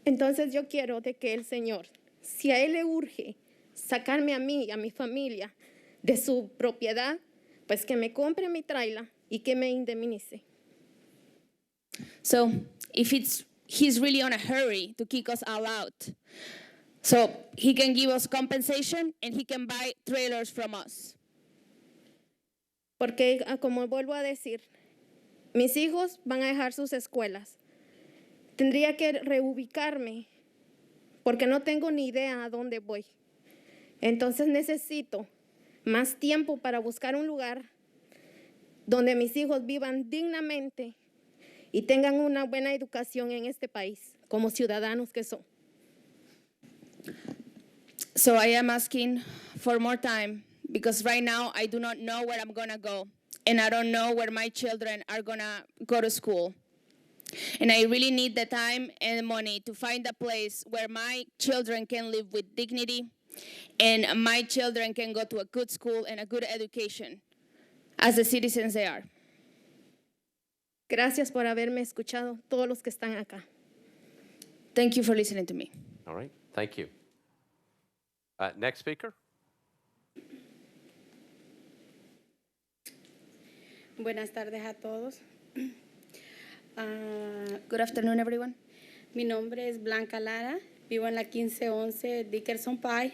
Entonces yo quiero de que el Señor, si a Él le urge sacarme a mí y a mi familia de su propiedad, pues que me compre mi trailer y que me indemnice. So if he's really on a hurry to kick us all out, so he can give us compensation and he can buy trailers from us. Porque como vuelvo a decir, mis hijos van a dejar sus escuelas. Tendría que reubicarme porque no tengo ni idea a dónde voy. Entonces necesito más tiempo para buscar un lugar donde mis hijos vivan dignamente y tengan una buena educación en este país, como ciudadanos que son. So I am asking for more time because right now I do not know where I'm going to go and I don't know where my children are going to go to school. And I really need the time and the money to find a place where my children can live with dignity and my children can go to a good school and a good education as the citizens they are. Gracias por haberme escuchado, todos los que están acá. Thank you for listening to me. All right, thank you. Next speaker. Buenas tardes a todos. Good afternoon, everyone. Mi nombre es Blanca Lara. Vivo en la 1511 Dickerson Pike.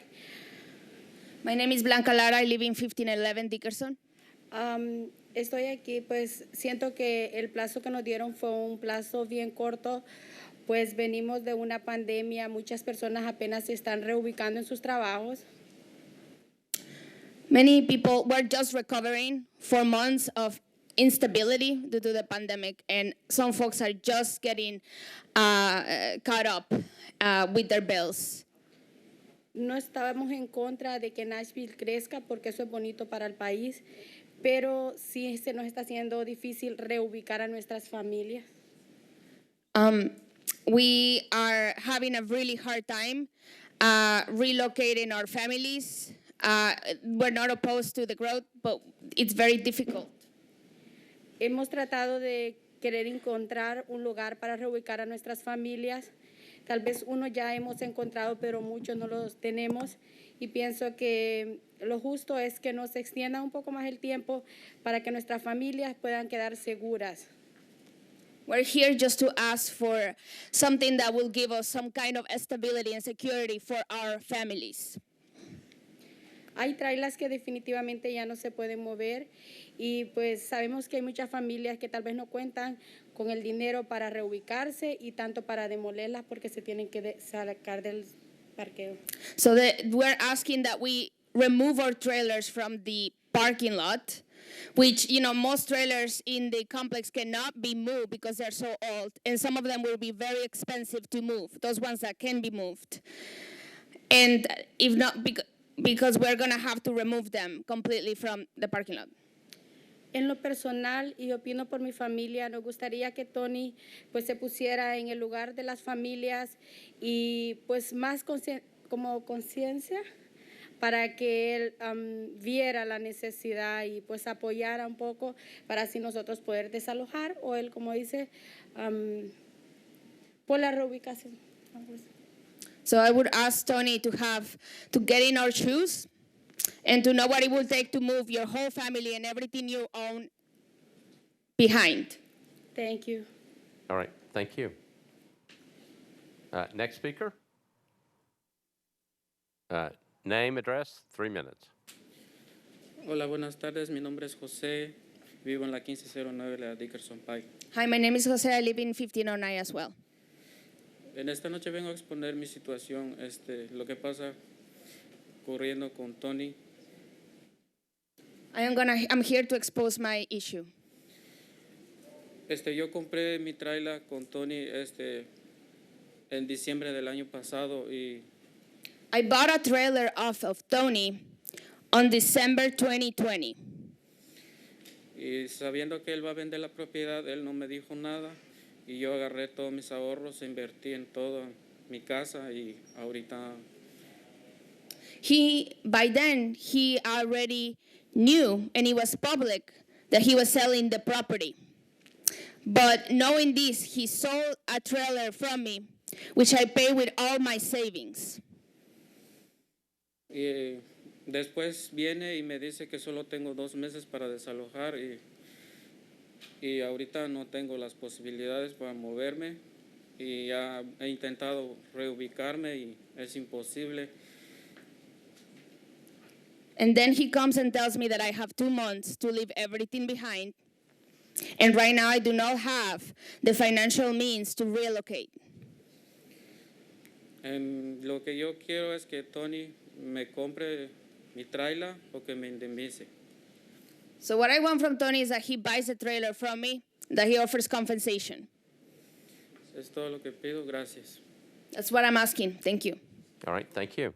My name is Blanca Lara. I live in 1511 Dickerson. Estoy aquí, pues siento que el plazo que nos dieron fue un plazo bien corto, pues venimos de una pandemia, muchas personas apenas se están reubicando en sus trabajos. Many people were just recovering for months of instability due to the pandemic, and some folks are just getting caught up with their bills. No estábamos en contra de que Nashville crezca porque eso es bonito para el país, pero sí se nos está haciendo difícil reubicar a nuestras familias. We are having a really hard time relocating our families. We're not opposed to the growth, but it's very difficult. Hemos tratado de querer encontrar un lugar para reubicar a nuestras familias. Tal vez uno ya hemos encontrado, pero muchos no los tenemos. Y pienso que lo justo es que nos extienda un poco más el tiempo para que nuestras familias puedan quedar seguras. We're here just to ask for something that will give us some kind of stability and security for our families. Hay trailers que definitivamente ya no se pueden mover y pues sabemos que hay muchas familias que tal vez no cuentan con el dinero para reubicarse y tanto para demolerlas porque se tienen que sacar del parqueo. So we're asking that we remove our trailers from the parking lot, which, most trailers in the complex cannot be moved because they're so old, and some of them will be very expensive to move, those ones that can be moved. And if not, because we're going to have to remove them completely from the parking lot. En lo personal, y opino por mi familia, nos gustaría que Tony pues se pusiera en el lugar de las familias y pues más como conciencia para que él viera la necesidad y pues apoyara un poco para así nosotros poder desalojar o él, como dice, por la reubicación. So I would ask Tony to get in our shoes and to know what it will take to move your whole family and everything you own behind. Thank you. All right, thank you. Next speaker. Name, address, 3 minutes. Hola, buenas tardes. Mi nombre es José. Vivo en la 1509 de la Dickerson Pike. Hi, my name is Jose. I live in 1509 as well. En esta noche vengo a exponer mi situación, lo que pasa ocurriendo con Tony. I'm here to expose my issue. Yo compré mi trailer con Tony en diciembre del año pasado y I bought a trailer off of Tony on December 2020. y sabiendo que él va a vender la propiedad, él no me dijo nada y yo agarré todos mis ahorros e invertí en todo mi casa y ahorita By then, he already knew, and it was public, that he was selling the property. But knowing this, he sold a trailer from me, which I paid with all my savings. y después viene y me dice que solo tengo 2 meses para desalojar y ahorita no tengo las posibilidades para moverme y ya he intentado reubicarme y es imposible. And then he comes and tells me that I have 2 months to leave everything behind. And right now I do not have the financial means to relocate. Lo que yo quiero es que Tony me compre mi trailer o que me indemnice. So what I want from Tony is that he buys a trailer from me, that he offers compensation. Es todo lo que pido. Gracias. That's what I'm asking. Thank you. All right, thank you.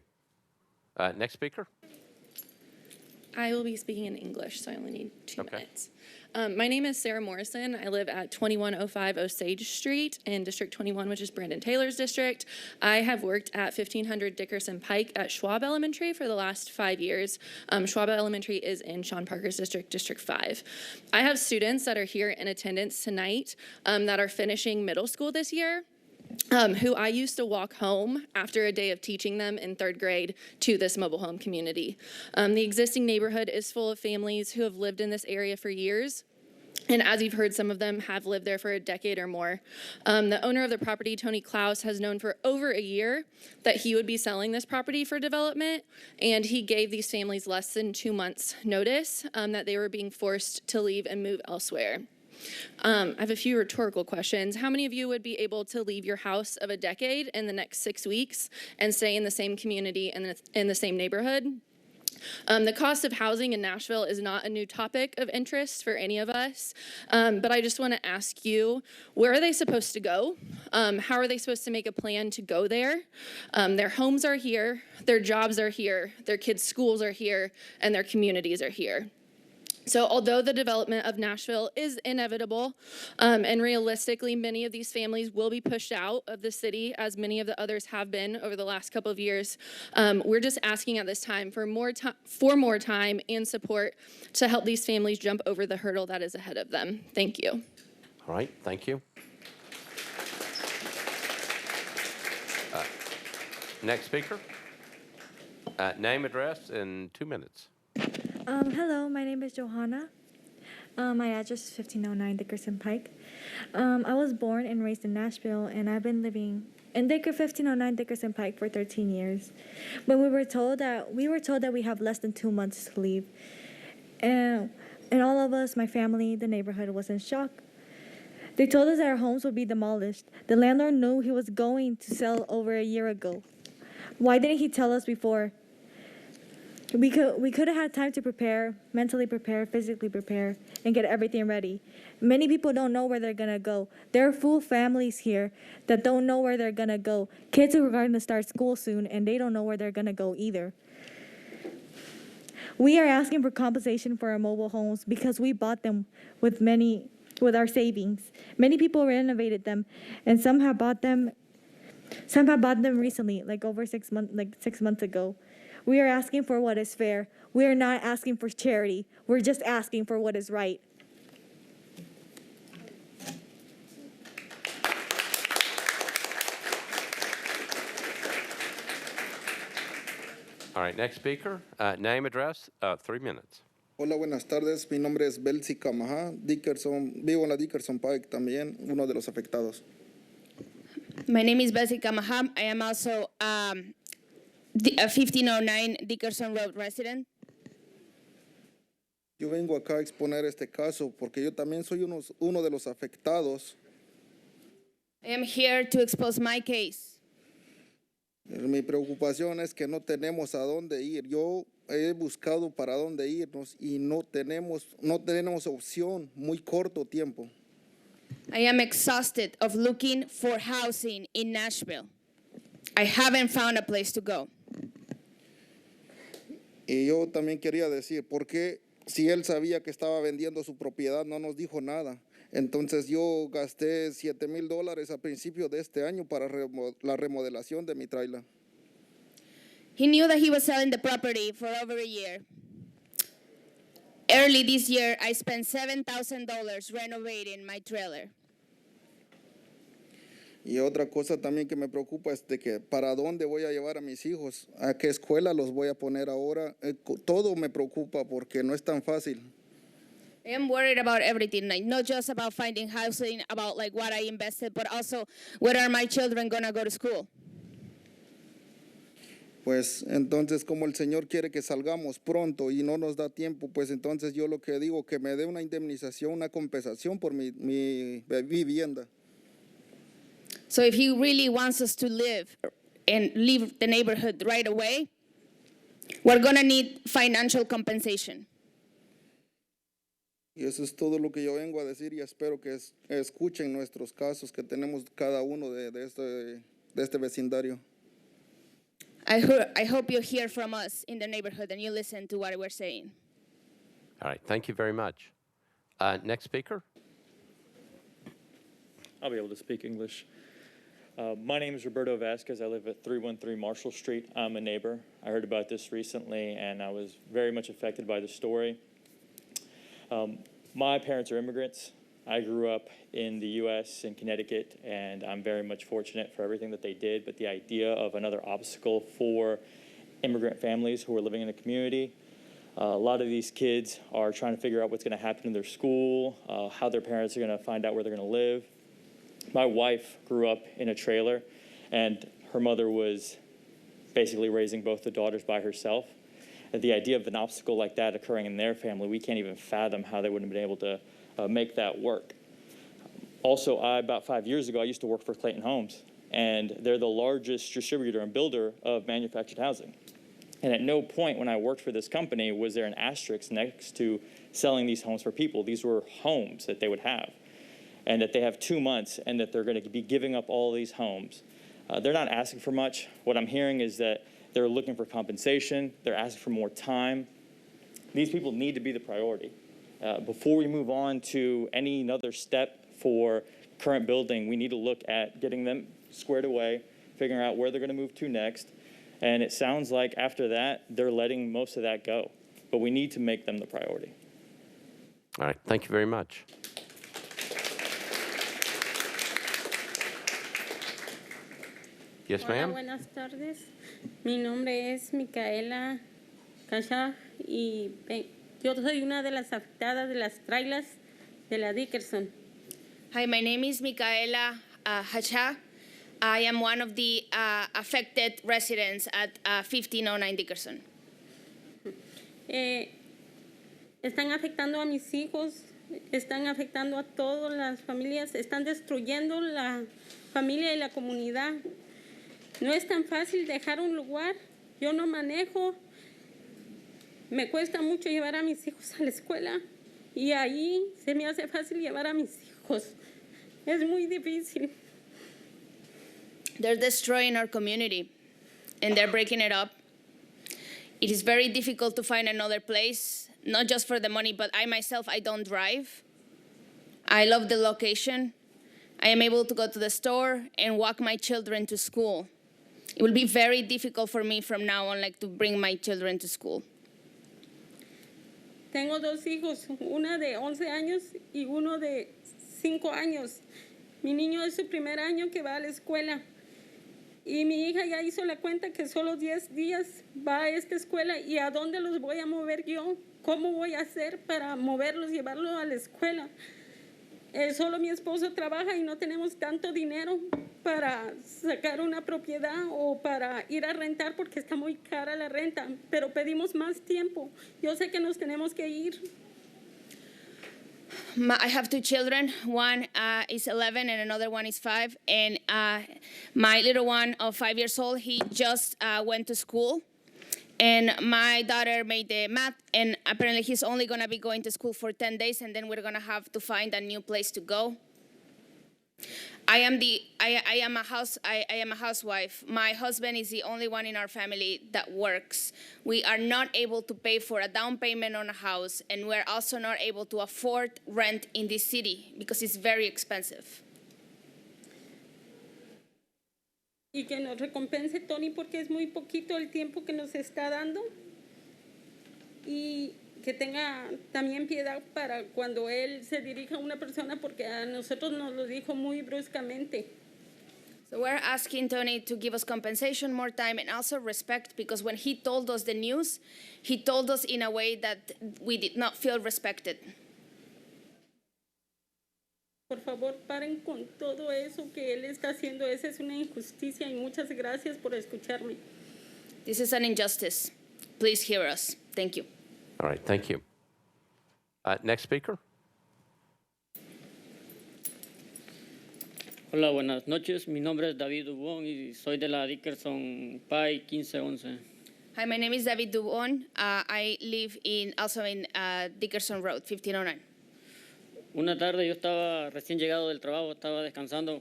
Next speaker. I will be speaking in English, so I only need 2 minutes. My name is Sarah Morrison. I live at 2105 Osage Street in District 21, which is Brandon Taylor's district. I have worked at 1500 Dickerson Pike at Schwab Elementary for the last 5 years. Schwab Elementary is in Sean Parker's district, District 5. I have students that are here in attendance tonight that are finishing middle school this year. Who I used to walk home after a day of teaching them in 3rd grade to this mobile home community. The existing neighborhood is full of families who have lived in this area for years. And as you've heard, some of them have lived there for a decade or more. The owner of the property, Tony Klaus, has known for over a year that he would be selling this property for development, and he gave these families less than 2 months' notice that they were being forced to leave and move elsewhere. I have a few rhetorical questions. How many of you would be able to leave your house of a decade in the next 6 weeks and stay in the same community and in the same neighborhood? The cost of housing in Nashville is not a new topic of interest for any of us, but I just want to ask you, where are they supposed to go? How are they supposed to make a plan to go there? Their homes are here, their jobs are here, their kids' schools are here, and their communities are here. So although the development of Nashville is inevitable, and realistically many of these families will be pushed out of the city, as many of the others have been over the last couple of years, we're just asking at this time for more time and support to help these families jump over the hurdle that is ahead of them. Thank you. All right, thank you. Next speaker. Name, address, in 2 minutes. Hello, my name is Johanna. My address is 1509 Dickerson Pike. I was born and raised in Nashville, and I've been living in 1509 Dickerson Pike for 13 years. When we were told that we have less than 2 months to leave, and all of us, my family, the neighborhood, was in shock. They told us that our homes would be demolished. The landlord knew he was going to sell over a year ago. Why didn't he tell us before? We could have had time to prepare, mentally prepare, physically prepare, and get everything ready. Many people don't know where they're gonna go. There are full families here that don't know where they're gonna go. Kids who are going to start school soon, and they don't know where they're gonna go either. We are asking for compensation for our mobile homes because we bought them with our savings. Many people renovated them, and some have bought them recently, like 6 months ago. We are asking for what is fair. We are not asking for charity. We're just asking for what is right. All right, next speaker. Name, address, 3 minutes. Hola, buenas tardes. Mi nombre es Belsi Camajá. Vivo en la Dickerson Pike también, uno de los afectados. My name is Bessie Kamaham. I am also a 1509 Dickerson Road resident. Yo vengo acá a exponer este caso porque yo también soy uno de los afectados. I am here to expose my case. Mi preocupación es que no tenemos a dónde ir. Yo he buscado para dónde irnos y no tenemos opción, muy corto tiempo. I am exhausted of looking for housing in Nashville. I haven't found a place to go. Y yo también quería decir, ¿por qué si él sabía que estaba vendiendo su propiedad no nos dijo nada? Entonces yo gasté $7,000 a principio de este año para la remodelación de mi trailer. He knew that he was selling the property for over a year. Early this year, I spent $7,000 renovating my trailer. Y otra cosa también que me preocupa es de que para dónde voy a llevar a mis hijos, a qué escuela los voy a poner ahora. Todo me preocupa porque no es tan fácil. I am worried about everything, like not just about finding housing, about like what I invested, but also where are my children gonna go to school? Pues entonces como el Señor quiere que salgamos pronto y no nos da tiempo, pues entonces yo lo que digo que me dé una indemnización, una compensación por mi vivienda. So if he really wants us to live and leave the neighborhood right away, we're gonna need financial compensation. Y eso es todo lo que yo vengo a decir y espero que escuchen nuestros casos que tenemos cada uno de este vecindario. I hope you hear from us in the neighborhood and you listen to what we're saying. All right, thank you very much. Next speaker. I'll be able to speak English. My name is Roberto Vasquez. I live at 313 Marshall Street. I'm a neighbor. I heard about this recently, and I was very much affected by the story. My parents are immigrants. I grew up in the U.S. in Connecticut, and I'm very much fortunate for everything that they did, but the idea of another obstacle for immigrant families who are living in the community. A lot of these kids are trying to figure out what's going to happen in their school, how their parents are going to find out where they're going to live. My wife grew up in a trailer, and her mother was basically raising both the daughters by herself. And the idea of an obstacle like that occurring in their family, we can't even fathom how they wouldn't have been able to make that work. Also, about 5 years ago, I used to work for Clayton Homes, and they're the largest distributor and builder of manufactured housing. And at no point when I worked for this company was there an asterisk next to selling these homes for people. These were homes that they would have, and that they have 2 months, and that they're going to be giving up all these homes. They're not asking for much. What I'm hearing is that they're looking for compensation. They're asking for more time. These people need to be the priority. Before we move on to any other step for current building, we need to look at getting them squared away, figuring out where they're going to move to next. And it sounds like after that, they're letting most of that go. But we need to make them the priority. All right, thank you very much. Yes, Hola, ma'am. buenas tardes. Mi nombre es Micaela Cachá y yo soy una de las afectadas de las trailas de la Dickerson. Hi, my name is Micaela Hacha. I am one of the affected residents at 1509 Dickerson. Están afectando a mis hijos, están afectando a todas las familias, están destruyendo la familia y la comunidad. No es tan fácil dejar un lugar. Yo no manejo. Me cuesta mucho llevar a mis hijos a la escuela y ahí se me hace fácil llevar a mis hijos. Es muy difícil. They're destroying our community and they're breaking it up. It is very difficult to find another place, not just for the money, but I myself, I don't drive. I love the location. I am able to go to the store and walk my children to school. It will be very difficult for me from now on, like, to bring my children to school. Tengo dos hijos, una de 11 años y uno de 5 años. Mi niño es su primer año que va a la escuela. Y mi hija ya hizo la cuenta que solo 10 días va a esta escuela. ¿Y a dónde los voy a mover yo? ¿Cómo voy a hacer para moverlos, llevarlos a la escuela? Solo mi esposo trabaja y no tenemos tanto dinero para sacar una propiedad o para ir a rentar porque está muy cara la renta, pero pedimos más tiempo. Yo sé que nos tenemos que ir. I have two children. One is 11 and another one is 5. And my little one of 5 years old, he just went to school. And my daughter made the math, and apparently he's only going to be going to school for 10 days, and then we're going to have to find a new place to go. I am a housewife. My husband is the only one in our family that works. We are not able to pay for a down payment on a house, and we're also not able to afford rent in this city because it's very expensive. Y que nos recompense, Tony, porque es muy poquito el tiempo que nos está dando. Y que tenga también piedad para cuando él se dirija a una persona, porque a nosotros nos lo dijo muy bruscamente. So we're asking Tony to give us compensation, more time, and also respect, because when he told us the news, he told us in a way that we did not feel respected. Por favor, paren con todo eso que él está haciendo. Esa es una injusticia y muchas gracias por escucharme. This is an injustice. Please hear us. Thank you. All right, thank you. Next speaker. Hola, buenas noches. Mi nombre es David Dubón y soy de la Dickerson Pike 1511. Hi, my name is David Dubon. I live also in Dickerson Road, 1509. Una tarde yo estaba recién llegado del trabajo, estaba descansando,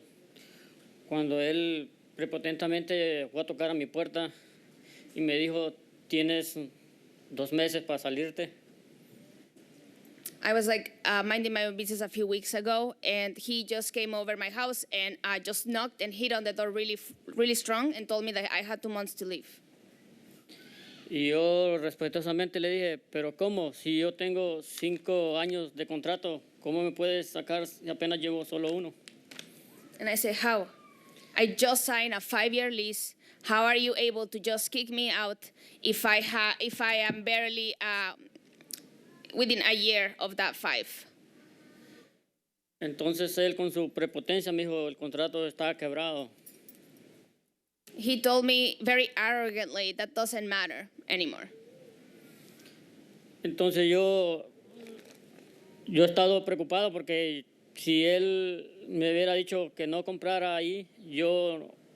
cuando él prepotentemente fue a tocar a mi puerta y me dijo, ¿tienes 2 meses para salirte? I was minding my own business a few weeks ago, and he just came over my house and just knocked and hit on the door really, really strong and told me that I had 2 months to leave. Y yo respetuosamente le dije, ¿pero cómo? Si yo tengo 5 años de contrato, ¿cómo me puedes sacar si apenas llevo solo 1? And I said, how? I just signed a 5-year lease. How are you able to just kick me out if I am barely within a year of that 5? Entonces él con su prepotencia me dijo, el contrato está quebrado. He told me very arrogantly that doesn't matter anymore. Entonces yo he estado preocupado porque si él me hubiera dicho que no comprara ahí,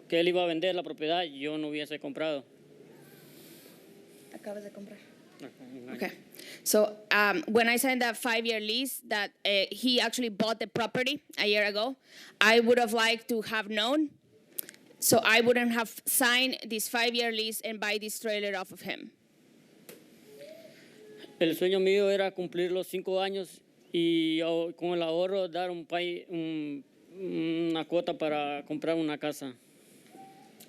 que él iba a vender la propiedad, yo no hubiese comprado. Acabas de comprar. Okay. So when I signed that 5-year lease that he actually bought the property a year ago, I would have liked to have known, so I wouldn't have signed this 5-year lease and buy this trailer off of him. El sueño mío era cumplir los 5 años y con el ahorro dar una cuota para comprar una casa.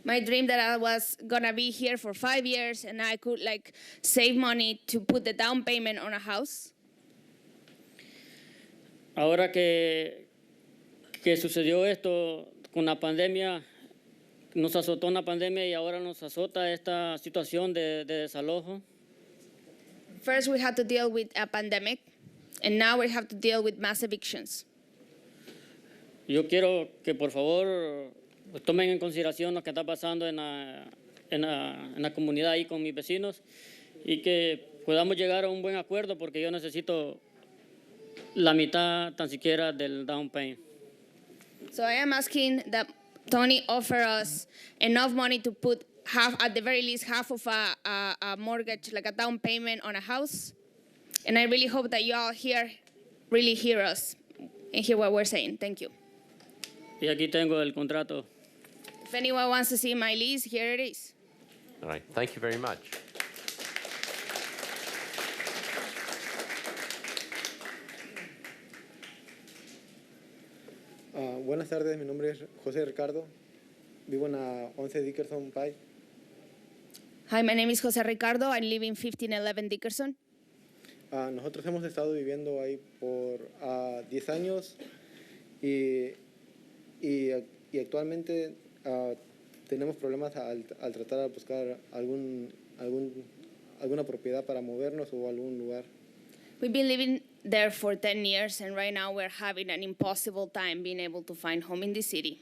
My dream that I was gonna be here for 5 years and I could save money to put the down payment on a house. Ahora que sucedió esto con la pandemia, nos azotó una pandemia y ahora nos azota esta situación de desalojo. First, we had to deal with a pandemic, and now we have to deal with mass evictions. Yo quiero que por favor tomen en consideración lo que está pasando en la comunidad ahí con mis vecinos y que podamos llegar a un buen acuerdo porque yo necesito la mitad tan siquiera del down payment. So I am asking that Tony offer us enough money to put half, at the very least, half of a mortgage, like a down payment on a house. And I really hope that you all here really hear us and hear what we're saying. Thank you. Y aquí tengo el contrato. If anyone wants to see my lease, here it is. All right, thank you very much. Buenas tardes, mi nombre es José Ricardo. Vivo en la 11 Dickerson Pike. Hi, my name is Jose Ricardo. I live in 1511 Dickerson. Nosotros hemos estado viviendo ahí por 10 años y actualmente tenemos problemas al tratar de buscar alguna propiedad para movernos o algún lugar. We've been living there for 10 years, and right now we're having an impossible time being able to find home in the city.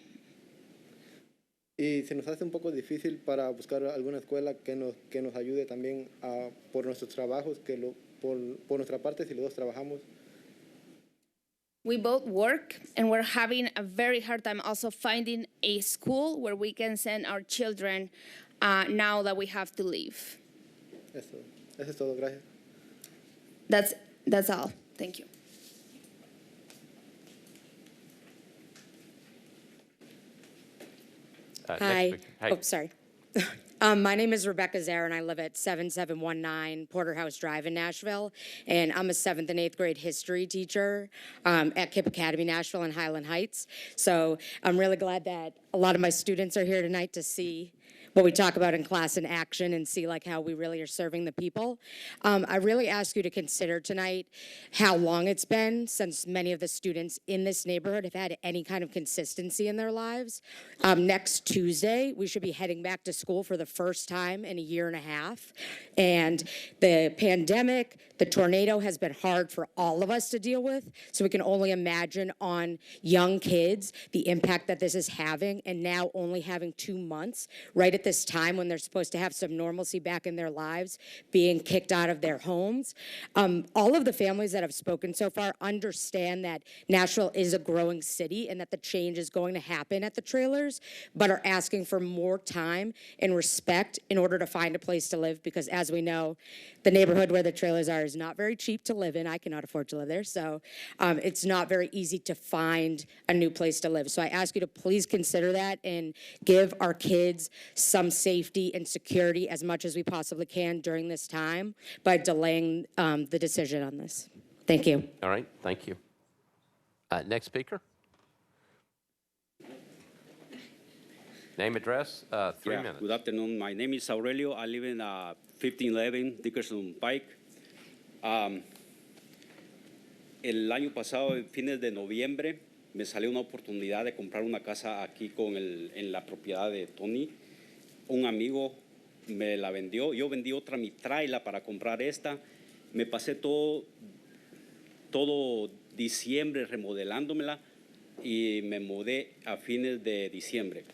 Y se nos hace un poco difícil para buscar alguna escuela que nos ayude también por nuestros trabajos, por nuestra parte, si los dos trabajamos. We both work, and we're having a very hard time also finding a school where we can send our children now that we have to leave. Eso es todo, gracias. That's all. Thank you. Hi. Hey. Oh, sorry. My name is Rebecca Zare, and I live at 7719 Porterhouse Drive in Nashville. And I'm a 7th and 8th grade history teacher at KIPP Academy, Nashville, and Highland Heights. So I'm really glad that a lot of my students are here tonight to see what we talk about in class in action and see like how we really are serving the people. I really ask you to consider tonight how long it's been since many of the students in this neighborhood have had any kind of consistency in their lives. Next Tuesday, we should be heading back to school for the first time in a year and a half. And the pandemic, the tornado has been hard for all of us to deal with. So we can only imagine on young kids the impact that this is having, and now only having 2 months right at this time when they're supposed to have some normalcy back in their lives, being kicked out of their homes. All of the families that have spoken so far understand that Nashville is a growing city and that the change is going to happen at the trailers, but are asking for more time and respect in order to find a place to live, because as we know, the neighborhood where the trailers are is not very cheap to live in. I cannot afford to live there, so it's not very easy to find a new place to live. So I ask you to please consider that and give our kids some safety and security as much as we possibly can during this time by delaying the decision on this. Thank you. All right, thank you. Next speaker. Name, address, 3 minutes. Good afternoon. My name is Aurelio. I live in 1511 Dickerson Pike. El año pasado, en fines de noviembre, me salió una oportunidad de comprar una casa aquí en la propiedad de Tony. Un amigo me la vendió. Yo vendí otra mi traila para comprar esta. Me pasé todo diciembre remodelándomela y me mudé a fines de diciembre.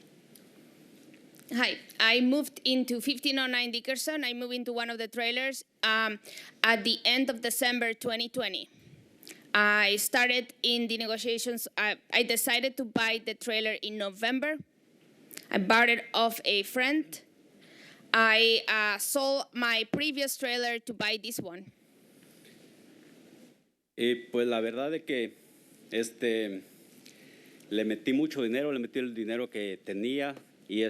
Hi, I moved into 1509 Dickerson. I moved into one of the trailers at the end of December 2020. I started in the negotiations. I decided to buy the trailer in November. I bought it off a friend. I sold my previous trailer to buy this one. Pues la verdad es que le metí mucho dinero, le metí el dinero que tenía y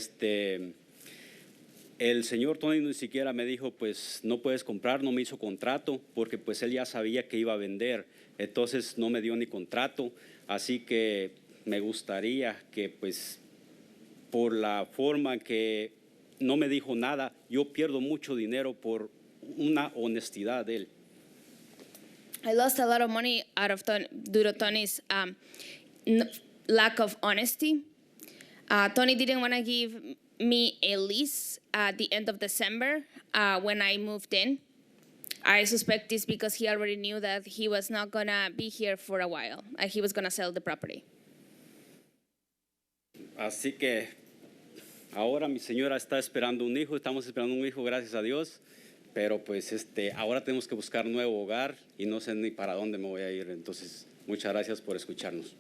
el señor Tony ni siquiera me dijo, pues no puedes comprar, no me hizo contrato porque pues él ya sabía que iba a vender, entonces no me dio ni contrato, así que me gustaría que pues por la forma en que no me dijo nada, yo pierdo mucho dinero por una honestidad de él. I lost a lot of money due to Tony's lack of honesty. Tony didn't want to give me a lease at the end of December when I moved in. I suspect this because he already knew that he was not going to be here for a while. He was going to sell the property. Así que ahora mi señora está esperando un hijo, estamos esperando un hijo, gracias a Dios, pero pues ahora tenemos que buscar un nuevo hogar y no sé ni para dónde me voy a ir. Entonces, muchas gracias por escucharnos.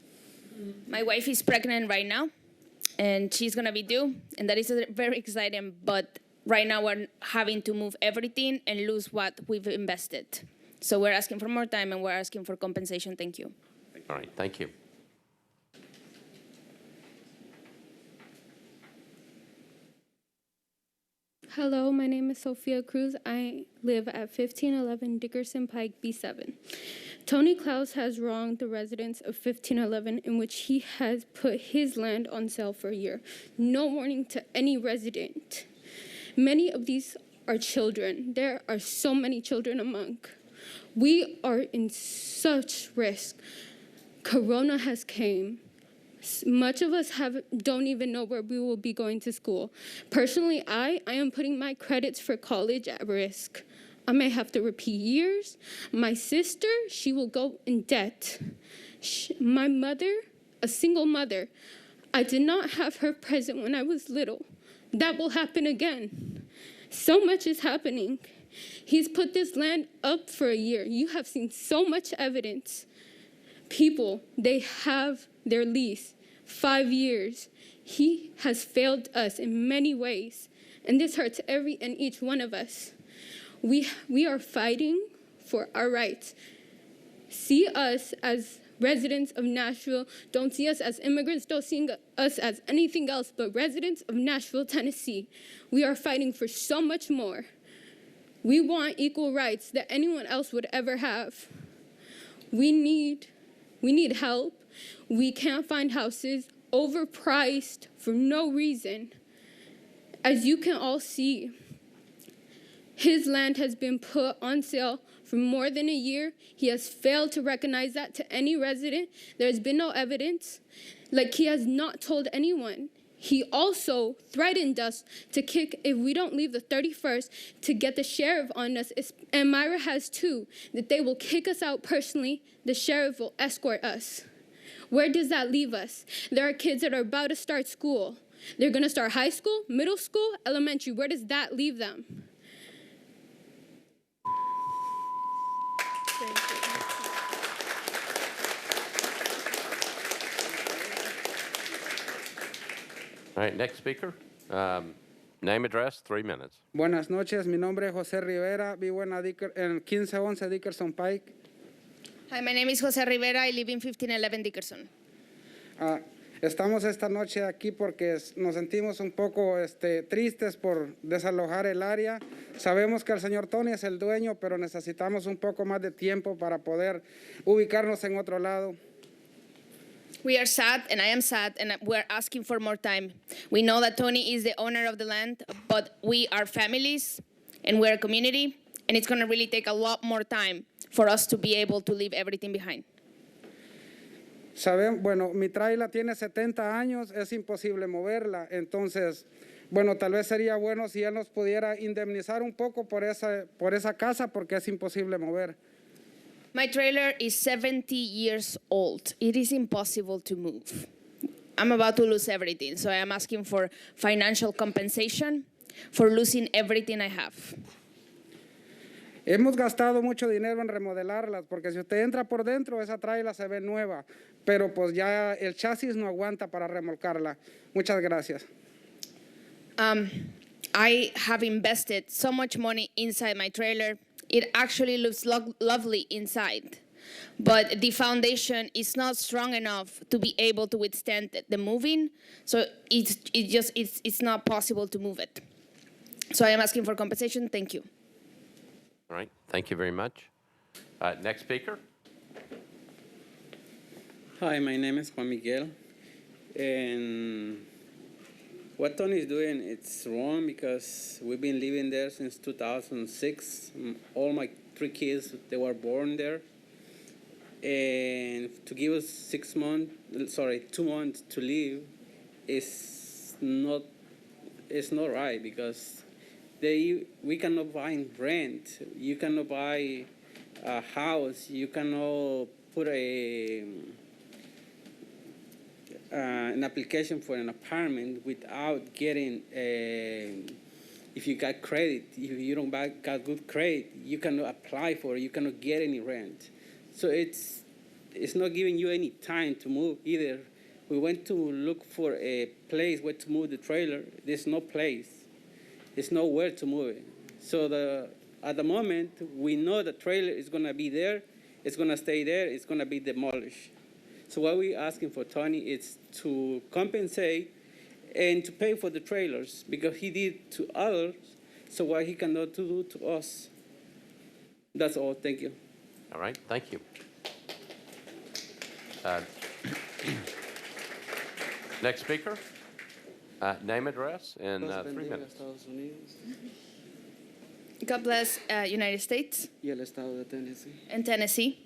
My wife is pregnant right now, and she's going to be due, and that is very exciting, but right now we're having to move everything and lose what we've invested. So we're asking for more time, and we're asking for compensation. Thank you. All right, thank you. Hello, my name is Sophia Cruz. I live at 1511 Dickerson Pike, B7. Tony Klaus has wronged the residents of 1511 in which he has put his land on sale for a year. No warning to any resident. Many of these are children. There are so many children among. We are in such risk. Corona has came. Much of us don't even know where we will be going to school. Personally, I am putting my credits for college at risk. I may have to repeat years. My sister, she will go in debt. My mother, a single mother, I did not have her present when I was little. That will happen again. So much is happening. He's put this land up for a year. You have seen so much evidence. People, they have their lease, 5 years. He has failed us in many ways, and this hurts every and each one of us. We are fighting for our rights. See us as residents of Nashville. Don't see us as immigrants. Don't see us as anything else but residents of Nashville, Tennessee. We are fighting for so much more. We want equal rights that anyone else would ever have. We need help. We can't find houses, overpriced for no reason. As you can all see, his land has been put on sale for more than a year. He has failed to recognize that to any resident. There has been no evidence. Like, he has not told anyone. He also threatened us to kick, if we don't leave the 31st, to get the sheriff on us. And Myra has too, that they will kick us out personally. The sheriff will escort us. Where does that leave us? There are kids that are about to start school. They're going to start high school, middle school, elementary. Where does that leave them? Thank you. All right, next speaker. Name, address, 3 minutes. Buenas noches, mi nombre es José Rivera, vivo en 1511 Dickerson Pike. Hi, my name is Jose Rivera. I live in 1511 Dickerson. Estamos esta noche aquí porque nos sentimos un poco tristes por desalojar el área. Sabemos que el señor Tony es el dueño, pero necesitamos un poco más de tiempo para poder ubicarnos en otro lado. We are sad, and I am sad, and we're asking for more time. We know that Tony is the owner of the land, but we are families, and we're a community, and it's going to really take a lot more time for us to be able to leave everything behind. Bueno, mi traila tiene 70 años, es imposible moverla, entonces, bueno, tal vez sería bueno si él nos pudiera indemnizar un poco por esa casa, porque es imposible mover. My trailer is 70 years old. It is impossible to move. I'm about to lose everything, so I am asking for financial compensation for losing everything I have. Hemos gastado mucho dinero en remodelarlas, porque si usted entra por dentro, esa traila se ve nueva, pero pues ya el chasis no aguanta para remolcarla. Muchas gracias. I have invested so much money inside my trailer. It actually looks lovely inside, but the foundation is not strong enough to be able to withstand the moving, so it's not possible to move it. So I am asking for compensation. Thank you. All right, thank you very much. Next speaker. Hi, my name is Juan Miguel, and what Tony is doing, it's wrong because we've been living there since 2006. All my 3 kids, they were born there. And to give us 2 months to live is not right because we cannot buy rent. You cannot buy a house. You cannot put an application for an apartment without getting if you got credit. If you don't got good credit, you cannot apply for it. You cannot get any rent. So it's not giving you any time to move either. We went to look for a place where to move the trailer. There's no place. There's nowhere to move it. So at the moment, we know the trailer is going to be there. It's going to stay there. It's going to be demolished. So what we're asking for Tony is to compensate and to pay for the trailers because he did to others, so why he cannot do to us. That's all. Thank you. All right. Thank you. Next speaker. Name, address, and 3 minutes. God bless United States Y el estado de Tennessee. and Tennessee.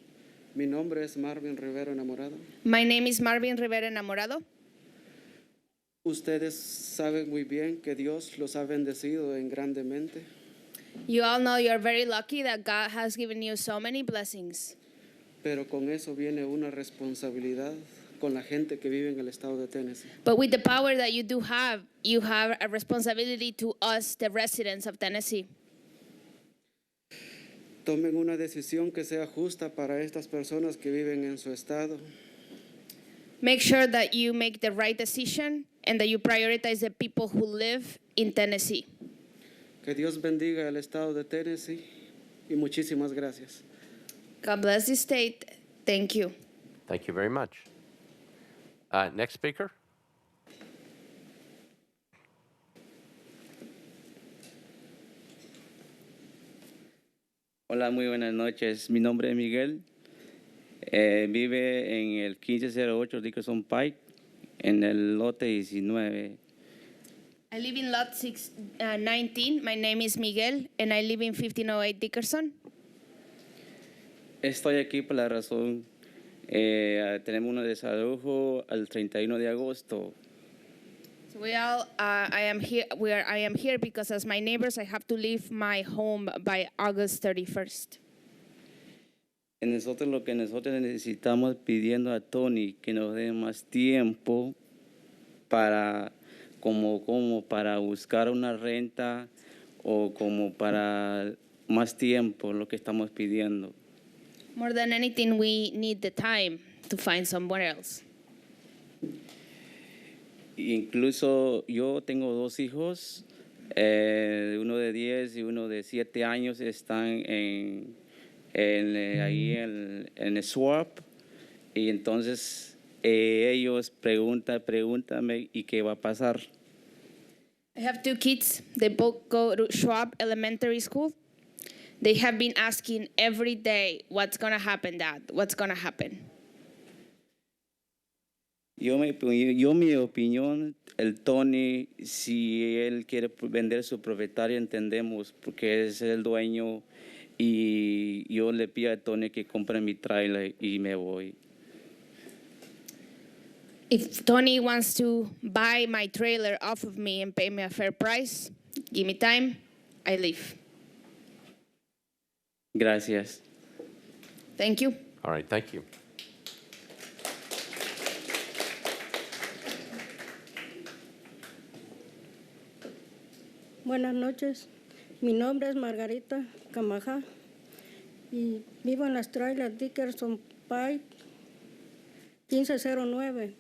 Mi nombre es Marvin Rivera Enamorado. My name is Marvin Rivera Enamorado. Ustedes saben muy bien que Dios los ha bendecido en grandemente. You all know you're very lucky that God has given you so many blessings. Pero con eso viene una responsabilidad con la gente que vive en el estado de Tennessee. But with the power that you do have, you have a responsibility to us, the residents of Tennessee. Tomen una decisión que sea justa para estas personas que viven en su estado. Make sure that you make the right decision and that you prioritize the people who live in Tennessee. Que Dios bendiga el estado de Tennessee y muchísimas gracias. God bless the state. Thank you. Thank you very much. Next speaker. Hola, muy buenas noches. Mi nombre es Miguel. Vive en el 1508 Dickerson Pike, en el lote 19. I live in lot 19. My name is Miguel, and I live in 1508 Dickerson. Estoy aquí por la razón, tenemos un desalojo al 31 de agosto. So I am here because as my neighbors, I have to leave my home by August 31st. Lo que nosotros necesitamos pidiendo a Tony que nos dé más tiempo para para buscar una renta o como para más tiempo lo que estamos pidiendo. More than anything, we need the time to find somewhere else. Incluso yo tengo 2 hijos, uno de 10 y uno de 7 años están ahí en el swap y entonces ellos pregúntame y qué va a pasar. I have 2 kids. They both go to Schwab Elementary School. They have been asking every day, what's going to happen, Dad? What's going to happen? Mi opinión, el Tony, si él quiere vender su propietario, entendemos, porque es el dueño, y yo le pido a Tony que compre mi trailer y me voy. If Tony wants to buy my trailer off of me and pay me a fair price, give me time, I leave. Gracias. Thank you. All right, thank you. Buenas noches, mi nombre es Margarita Camajá y vivo en las trailers Dickerson Pike 1509,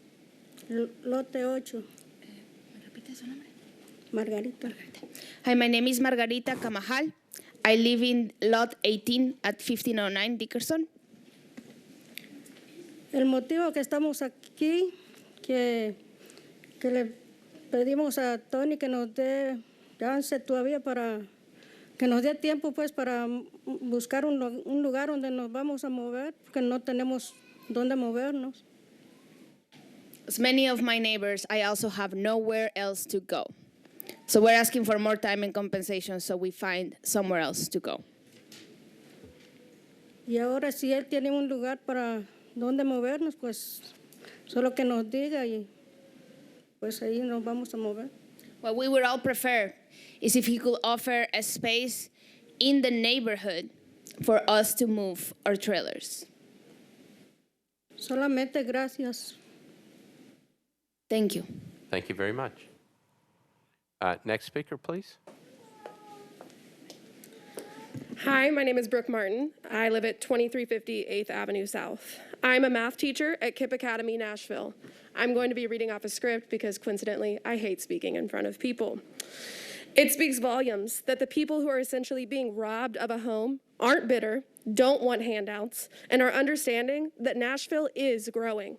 lote 8. ¿Me repite su nombre? Margarita. Hi, my name is Margarita Camajal. I live in lot 18 at 1509 Dickerson. El motivo que estamos aquí, que le pedimos a Tony que nos dé chance todavía para que nos dé tiempo pues para buscar un lugar donde nos vamos a mover, porque no tenemos dónde movernos. As many of my neighbors, I also have nowhere else to go. So we're asking for more time and compensation so we find somewhere else to go. Y ahora si él tiene un lugar para dónde movernos, pues solo que nos diga y pues ahí nos vamos a mover. What we would all prefer is if he could offer a space in the neighborhood for us to move our trailers. Solamente gracias. Thank you. Thank you very much. Next speaker, please. Hi, my name is Brooke Martin. I live at 2350 8th Avenue South. I'm a math teacher at KIPP Academy, Nashville. I'm going to be reading off a script because, coincidentally, I hate speaking in front of people. It speaks volumes that the people who are essentially being robbed of a home aren't bitter, don't want handouts, and are understanding that Nashville is growing.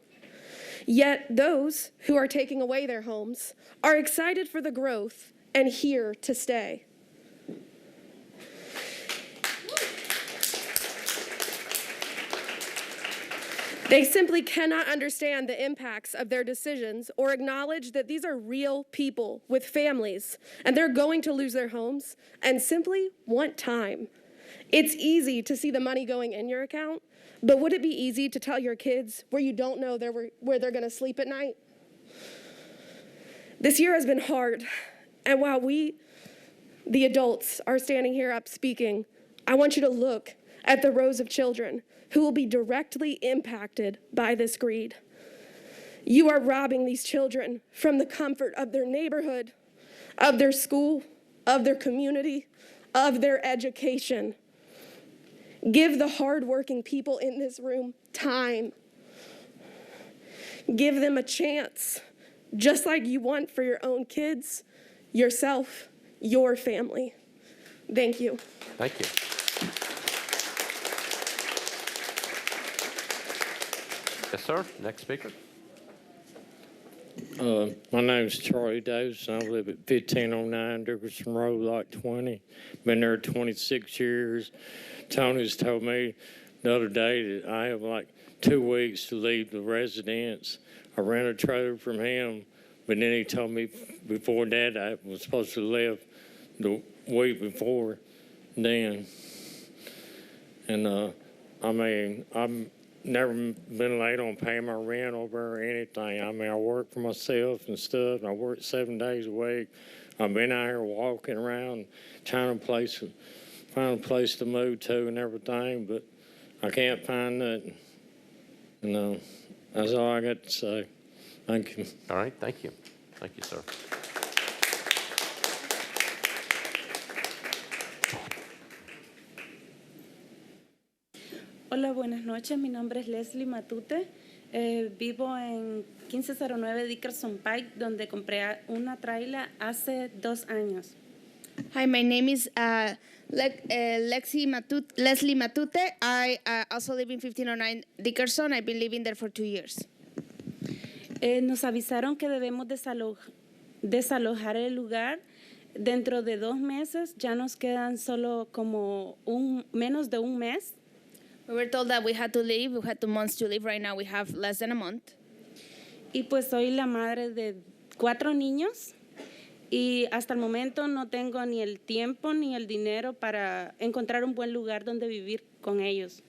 Yet those who are taking away their homes are excited for the growth and here to stay. They simply cannot understand the impacts of their decisions or acknowledge that these are real people with families and they're going to lose their homes and simply want time. It's easy to see the money going in your account, but would it be easy to tell your kids where you don't know where they're going to sleep at night? This year has been hard, and while we, the adults, are standing here up speaking, I want you to look at the rows of children who will be directly impacted by this greed. You are robbing these children from the comfort of their neighborhood, of their school, of their community, of their education. Give the hardworking people in this room time. Give them a chance, just like you want for your own kids, yourself, your family. Thank you. Thank you. Yes, sir. Next speaker. My name is Charlie Davidson. I live at 1509 Dickerson Road, Lot 20. Been there 26 years. Tony's told me the other day that I have like 2 weeks to leave the residence. I rent a trailer from him, but then he told me before that I was supposed to leave the week before then. And I mean, I'm never been late on paying my rent over or anything. I mean, I work for myself and stuff. I work 7 days a week. I've been out here walking around trying to find a place to move to and everything, but I can't find nothing. No, that's all I got to say. Thank you. All right, thank you. Thank you, sir. Hola, buenas noches. Mi nombre es Leslie Matute. Vivo en 1509 Dickerson Pike, donde compré una traila hace 2 años. Hi, my name is Leslie Matute. I also live in 1509 Dickerson. I've been living there for 2 years. Nos avisaron que debemos desalojar el lugar. Dentro de 2 meses ya nos quedan solo como menos de un mes. We were told that we had to leave. We had 2 months to leave. Right now we have less than a month. Y pues soy la madre de 4 niños. Y hasta el momento no tengo ni el tiempo ni el dinero para encontrar un buen lugar donde vivir con ellos.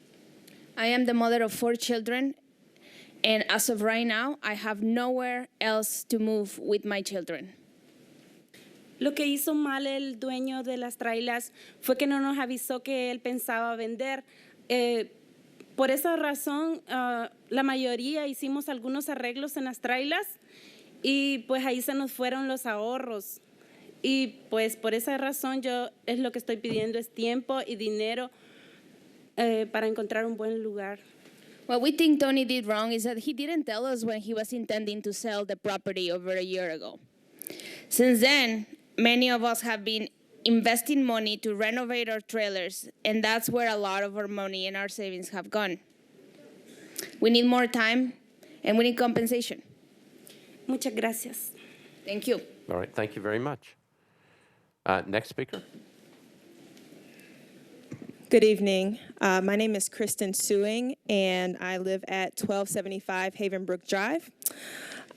I am the mother of 4 children, and as of right now, I have nowhere else to move with my children. Lo que hizo mal el dueño de las trailas fue que no nos avisó que él pensaba vender. Por esa razón, la mayoría hicimos algunos arreglos en las trailas. Y pues ahí se nos fueron los ahorros. Y pues por esa razón yo es lo que estoy pidiendo es tiempo y dinero para encontrar un buen lugar. What we think Tony did wrong is that he didn't tell us when he was intending to sell the property over a year ago. Since then, many of us have been investing money to renovate our trailers, and that's where a lot of our money and our savings have gone. We need more time, and we need compensation. Muchas gracias. Thank you. All right, thank you very much. Next speaker. Good evening. My name is Kristen Suing, and I live at 1275 Havenbrook Drive.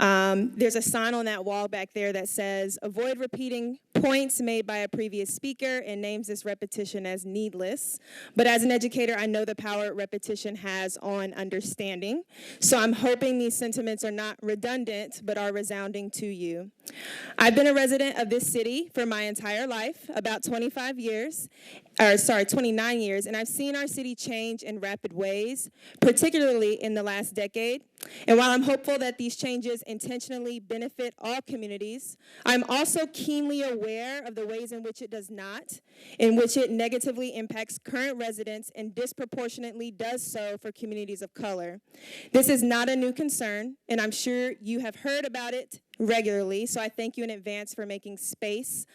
There's a sign on that wall back there that says, avoid repeating points made by a previous speaker, and names this repetition as needless. But as an educator, I know the power repetition has on understanding. So I'm hoping these sentiments are not redundant, but are resounding to you. I've been a resident of this city for my entire life, about 29 years, and I've seen our city change in rapid ways, particularly in the last decade. And while I'm hopeful that these changes intentionally benefit all communities, I'm also keenly aware of the ways in which it does not, in which it negatively impacts current residents and disproportionately does so for communities of color. This is not a new concern, and I'm sure you have heard about it regularly, so I thank you in advance for making space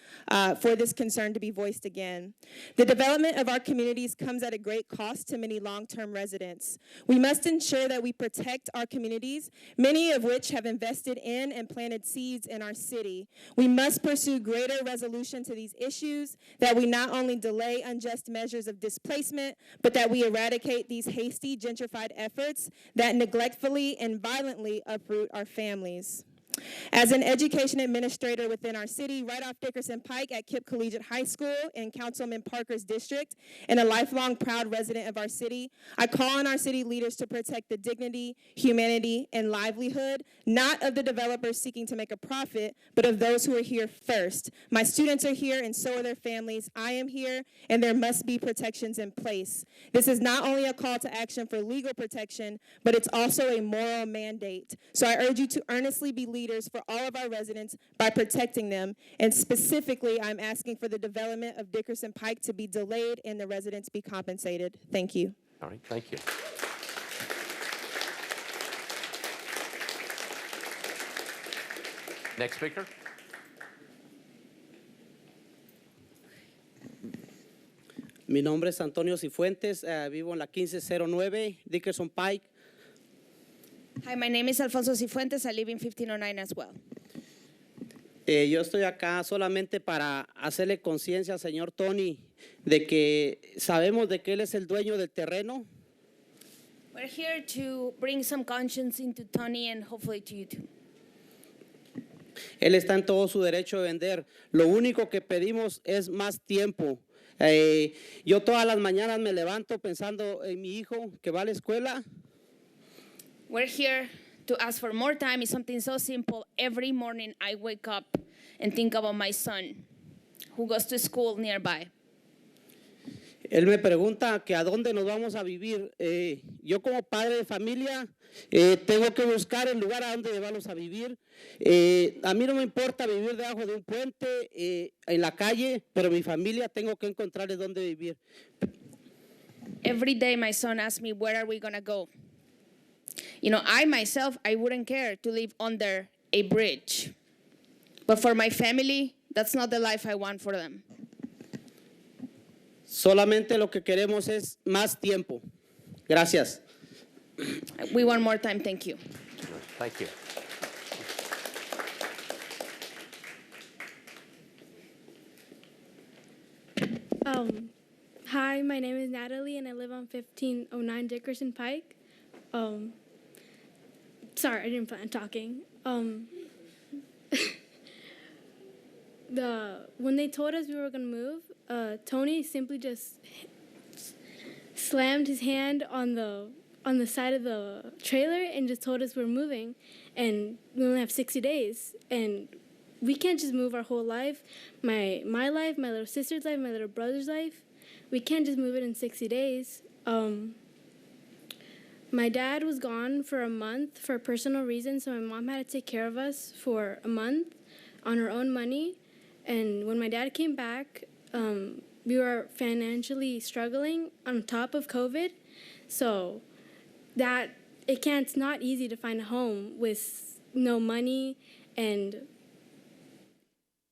for this concern to be voiced again. The development of our communities comes at a great cost to many long-term residents. We must ensure that we protect our communities, many of which have invested in and planted seeds in our city. We must pursue greater resolution to these issues, that we not only delay unjust measures of displacement, but that we eradicate these hasty, gentrified efforts that neglectfully and violently uproot our families. As an education administrator within our city, right off Dickerson Pike at Kipp Collegiate High School in Councilman Parker's district, and a lifelong proud resident of our city, I call on our city leaders to protect the dignity, humanity, and livelihood, not of the developers seeking to make a profit, but of those who are here first. My students are here, and so are their families. I am here, and there must be protections in place. This is not only a call to action for legal protection, but it's also a moral mandate. So I urge you to earnestly be leaders for all of our residents by protecting them, and specifically, I'm asking for the development of Dickerson Pike to be delayed and the residents be compensated. Thank you. All right, thank you. Next speaker. Mi nombre es Antonio Cifuentes, vivo en la 1509 Dickerson Pike. Hi, my name is Alfonso Cifuentes. I live in 1509 as well. Yo estoy acá solamente para hacerle conciencia al señor Tony de que sabemos de que él es el dueño del terreno. We're here to bring some conscience into Tony and hopefully to you too. Él está en todo su derecho de vender. Lo único que pedimos es más tiempo. Yo todas las mañanas me levanto pensando en mi hijo que va a la escuela. We're here to ask for more time. It's something so simple. Every morning I wake up and think about my son who goes to school nearby. Él me pregunta que a dónde nos vamos a vivir. Yo como padre de familia tengo que buscar el lugar a donde vamos a vivir. A mí no me importa vivir debajo de un puente, en la calle, pero mi familia tengo que encontrarles dónde vivir. Every day my son asks me, where are we going to go? You know, I myself, I wouldn't care to live under a bridge. But for my family, that's not the life I want for them. Solamente lo que queremos es más tiempo. Gracias. We want more time. Thank you. Thank you. Hi, my name is Natalie, and I live on 1509 Dickerson Pike. Sorry, I didn't plan on talking. When they told us we were going to move, Tony simply just slammed his hand on the side of the trailer and just told us we're moving, and we only have 60 days, and we can't just move our whole life, my life, my little sister's life, my little brother's life. We can't just move it in 60 days. My dad was gone for a month for personal reasons, so my mom had to take care of us for a month on her own money. And when my dad came back, we were financially struggling on top of COVID. So it's not easy to find a home with no money, and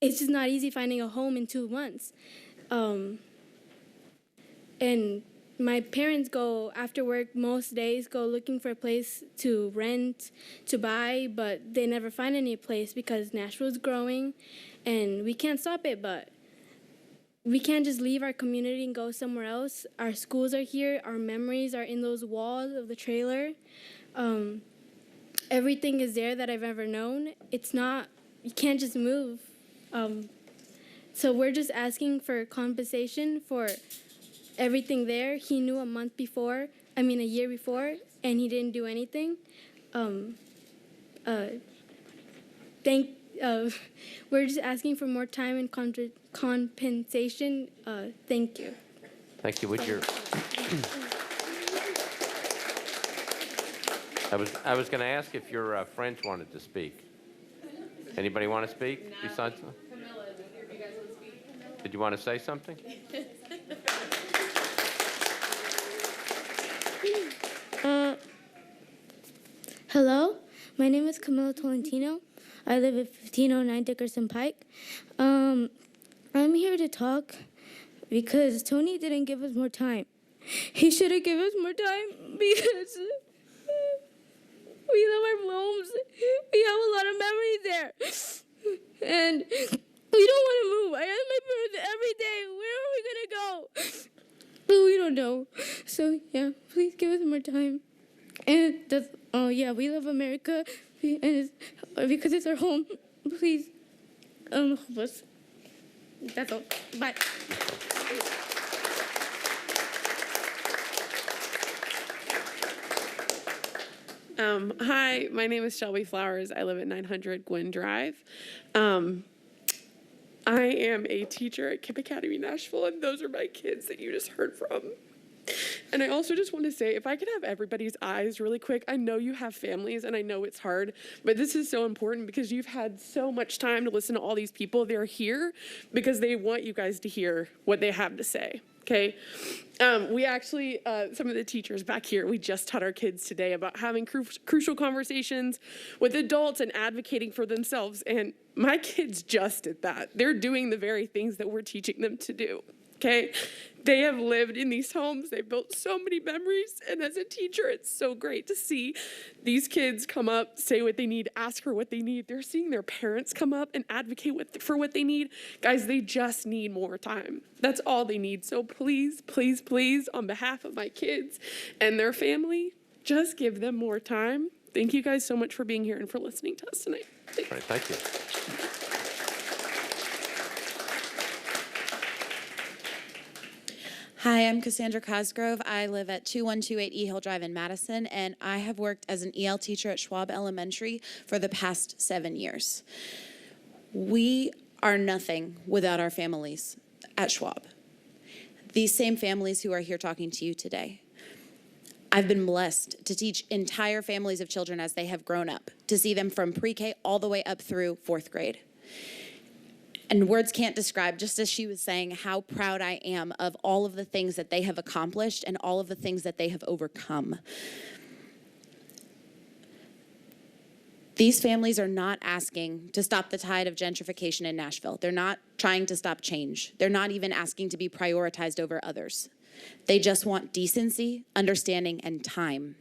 it's just not easy finding a home in 2 months. And my parents go after work most days, go looking for a place to rent, to buy, but they never find any place because Nashville's growing, and we can't stop it, but we can't just leave our community and go somewhere else. Our schools are here, our memories are in those walls of the trailer. everything is there that I've ever known. It's not, you can't just move. So we're just asking for compensation for everything there. He knew a year before, and he didn't do anything. We're just asking for more time and compensation. Thank you. Thank you. I was going to ask if your friends wanted to speak. Anybody want to speak besides? Camilla, if you guys want to speak. Did you want to say something? Hello, my name is Camilla Tolentino. I live at 1509 Dickerson Pike. I'm here to talk because Tony didn't give us more time. He should have given us more time because we love our homes. We have a lot of memories there. And we don't want to move. I ask my parents every day, where are we going to go? But we don't know. So, yeah, please give us more time. And we love America and because it's our home. Please help us. That's all. Bye. Hi, my name is Shelby Flowers. I live at 900 Gwynn Drive. I am a teacher at KIPP Academy Nashville, and those are my kids that you just heard from. And I also just want to say, if I could have everybody's eyes really quick, I know you have families and I know it's hard, but this is so important because you've had so much time to listen to all these people. They're here because they want you guys to hear what they have to say. Okay, we actually, some of the teachers back here, we just taught our kids today about having crucial conversations with adults and advocating for themselves. And my kids just did that. They're doing the very things that we're teaching them to do. Okay, they have lived in these homes. They've built so many memories. And as a teacher, it's so great to see these kids come up, say what they need, ask for what they need. They're seeing their parents come up and advocate for what they need. Guys, they just need more time. That's all they need. So please, please, please, on behalf of my kids and their family, just give them more time. Thank you guys so much for being here and for listening to us tonight. All right, thank you. Hi, I'm Cassandra Cosgrove. I live at 2128 E Hill Drive in Madison, and I have worked as an EL teacher at Schwab Elementary for the past 7 years. We are nothing without our families at Schwab. These same families who are here talking to you today. I've been blessed to teach entire families of children as they have grown up, to see them from pre-K all the way up through 4th grade. And words can't describe, just as she was saying, how proud I am of all of the things that they have accomplished and all of the things that they have overcome. These families are not asking to stop the tide of gentrification in Nashville. They're not trying to stop change. They're not even asking to be prioritized over others. They just want decency, understanding, and time.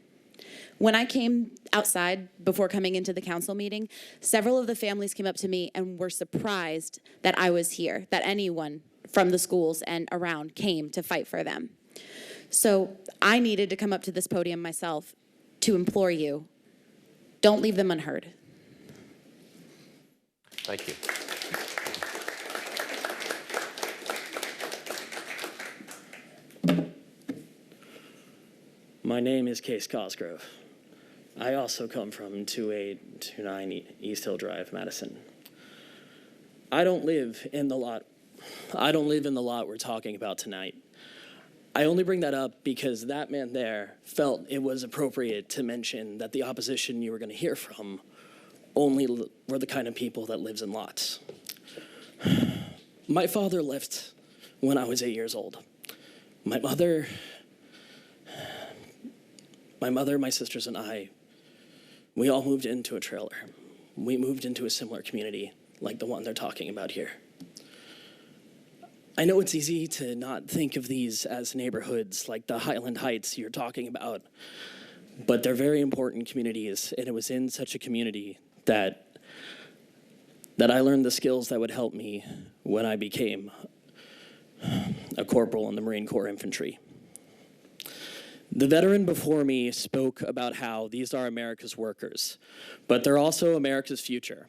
When I came outside before coming into the council meeting, several of the families came up to me and were surprised that I was here, that anyone from the schools and around came to fight for them. So I needed to come up to this podium myself to implore you, don't leave them unheard. Thank you. My name is Case Cosgrove. I also come from 2829 East Hill Drive, Madison. I don't live in the lot we're talking about tonight. I only bring that up because that man there felt it was appropriate to mention that the opposition you were going to hear from only were the kind of people that lives in lots. My father left when I was 8 years old. My mother, my sisters, and I, we all moved into a trailer. We moved into a similar community like the one they're talking about here. I know it's easy to not think of these as neighborhoods like the Highland Heights you're talking about, but they're very important communities, and it was in such a community that I learned the skills that would help me when I became a corporal in the Marine Corps Infantry. The veteran before me spoke about how these are America's workers, but they're also America's future.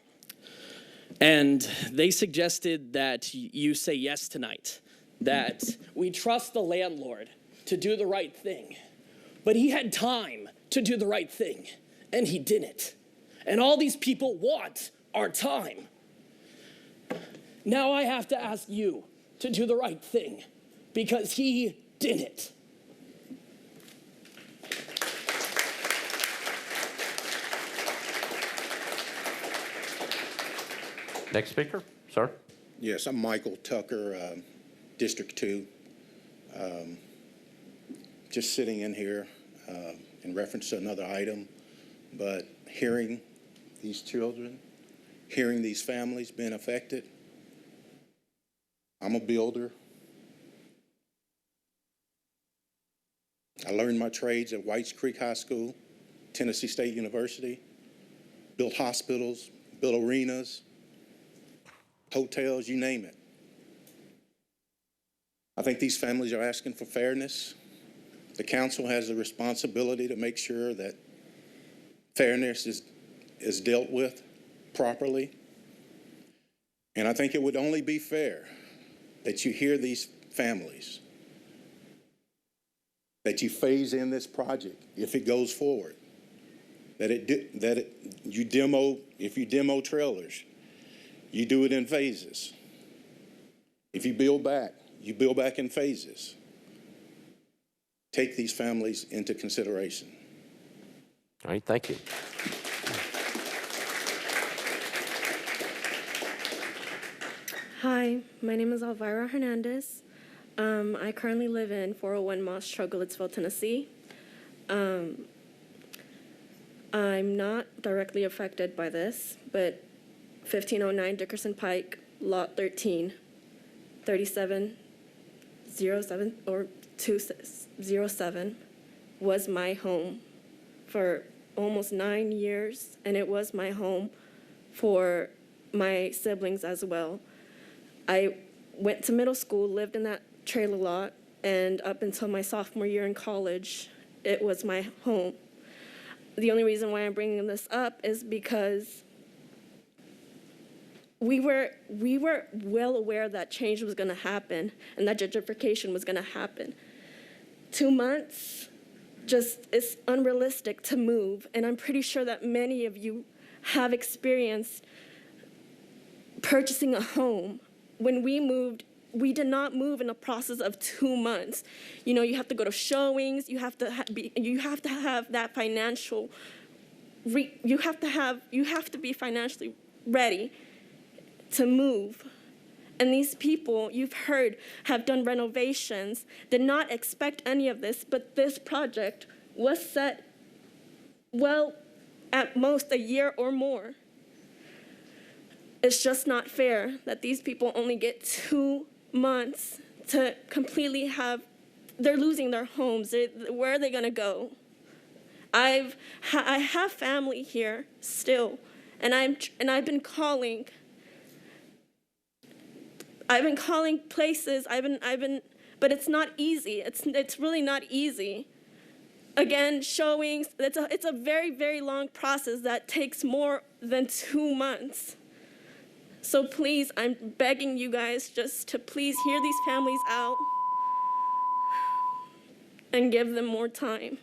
And they suggested that you say yes tonight, that we trust the landlord to do the right thing. But he had time to do the right thing, and he didn't. And all these people want our time. Now I have to ask you to do the right thing, because he didn't. Next speaker, sir. Yes, I'm Michael Tucker, District 2. Just sitting in here in reference to another item, but hearing these children, hearing these families being affected. I'm a builder. I learned my trades at Whites Creek High School, Tennessee State University, built hospitals, built arenas, hotels, you name it. I think these families are asking for fairness. The council has a responsibility to make sure that fairness is dealt with properly. And I think it would only be fair that you hear these families, that you phase in this project if it goes forward, if you demo trailers, you do it in phases. If you build back in phases. Take these families into consideration. All right, thank you. Hi, my name is Elvira Hernandez. I currently live in 401 Moss Trail, Goodlettsville, Tennessee. I'm not directly affected by this, but 1509 Dickerson Pike, Lot 13, 3707 or 207 was my home for almost 9 years, and it was my home for my siblings as well. I went to middle school, lived in that trailer lot, and up until my sophomore year in college, it was my home. The only reason why I'm bringing this up is because we were well aware that change was going to happen and that gentrification was going to happen. 2 months, it's unrealistic to move, and I'm pretty sure that many of you have experienced purchasing a home. When we moved, we did not move in a process of 2 months. You know, you have to go to showings. You have to have that financial. You have to be financially ready to move. And these people, you've heard, have done renovations, did not expect any of this, but this project was set, well, at most a year or more. It's just not fair that these people only get 2 months to completely they're losing their homes. Where are they gonna go? I have family here still, and I've been calling. I've been calling places. But it's not easy. It's really not easy. Again, showings. It's a very, very long process that takes more than 2 months. So please, I'm begging you guys just to please hear these families out and give them more time.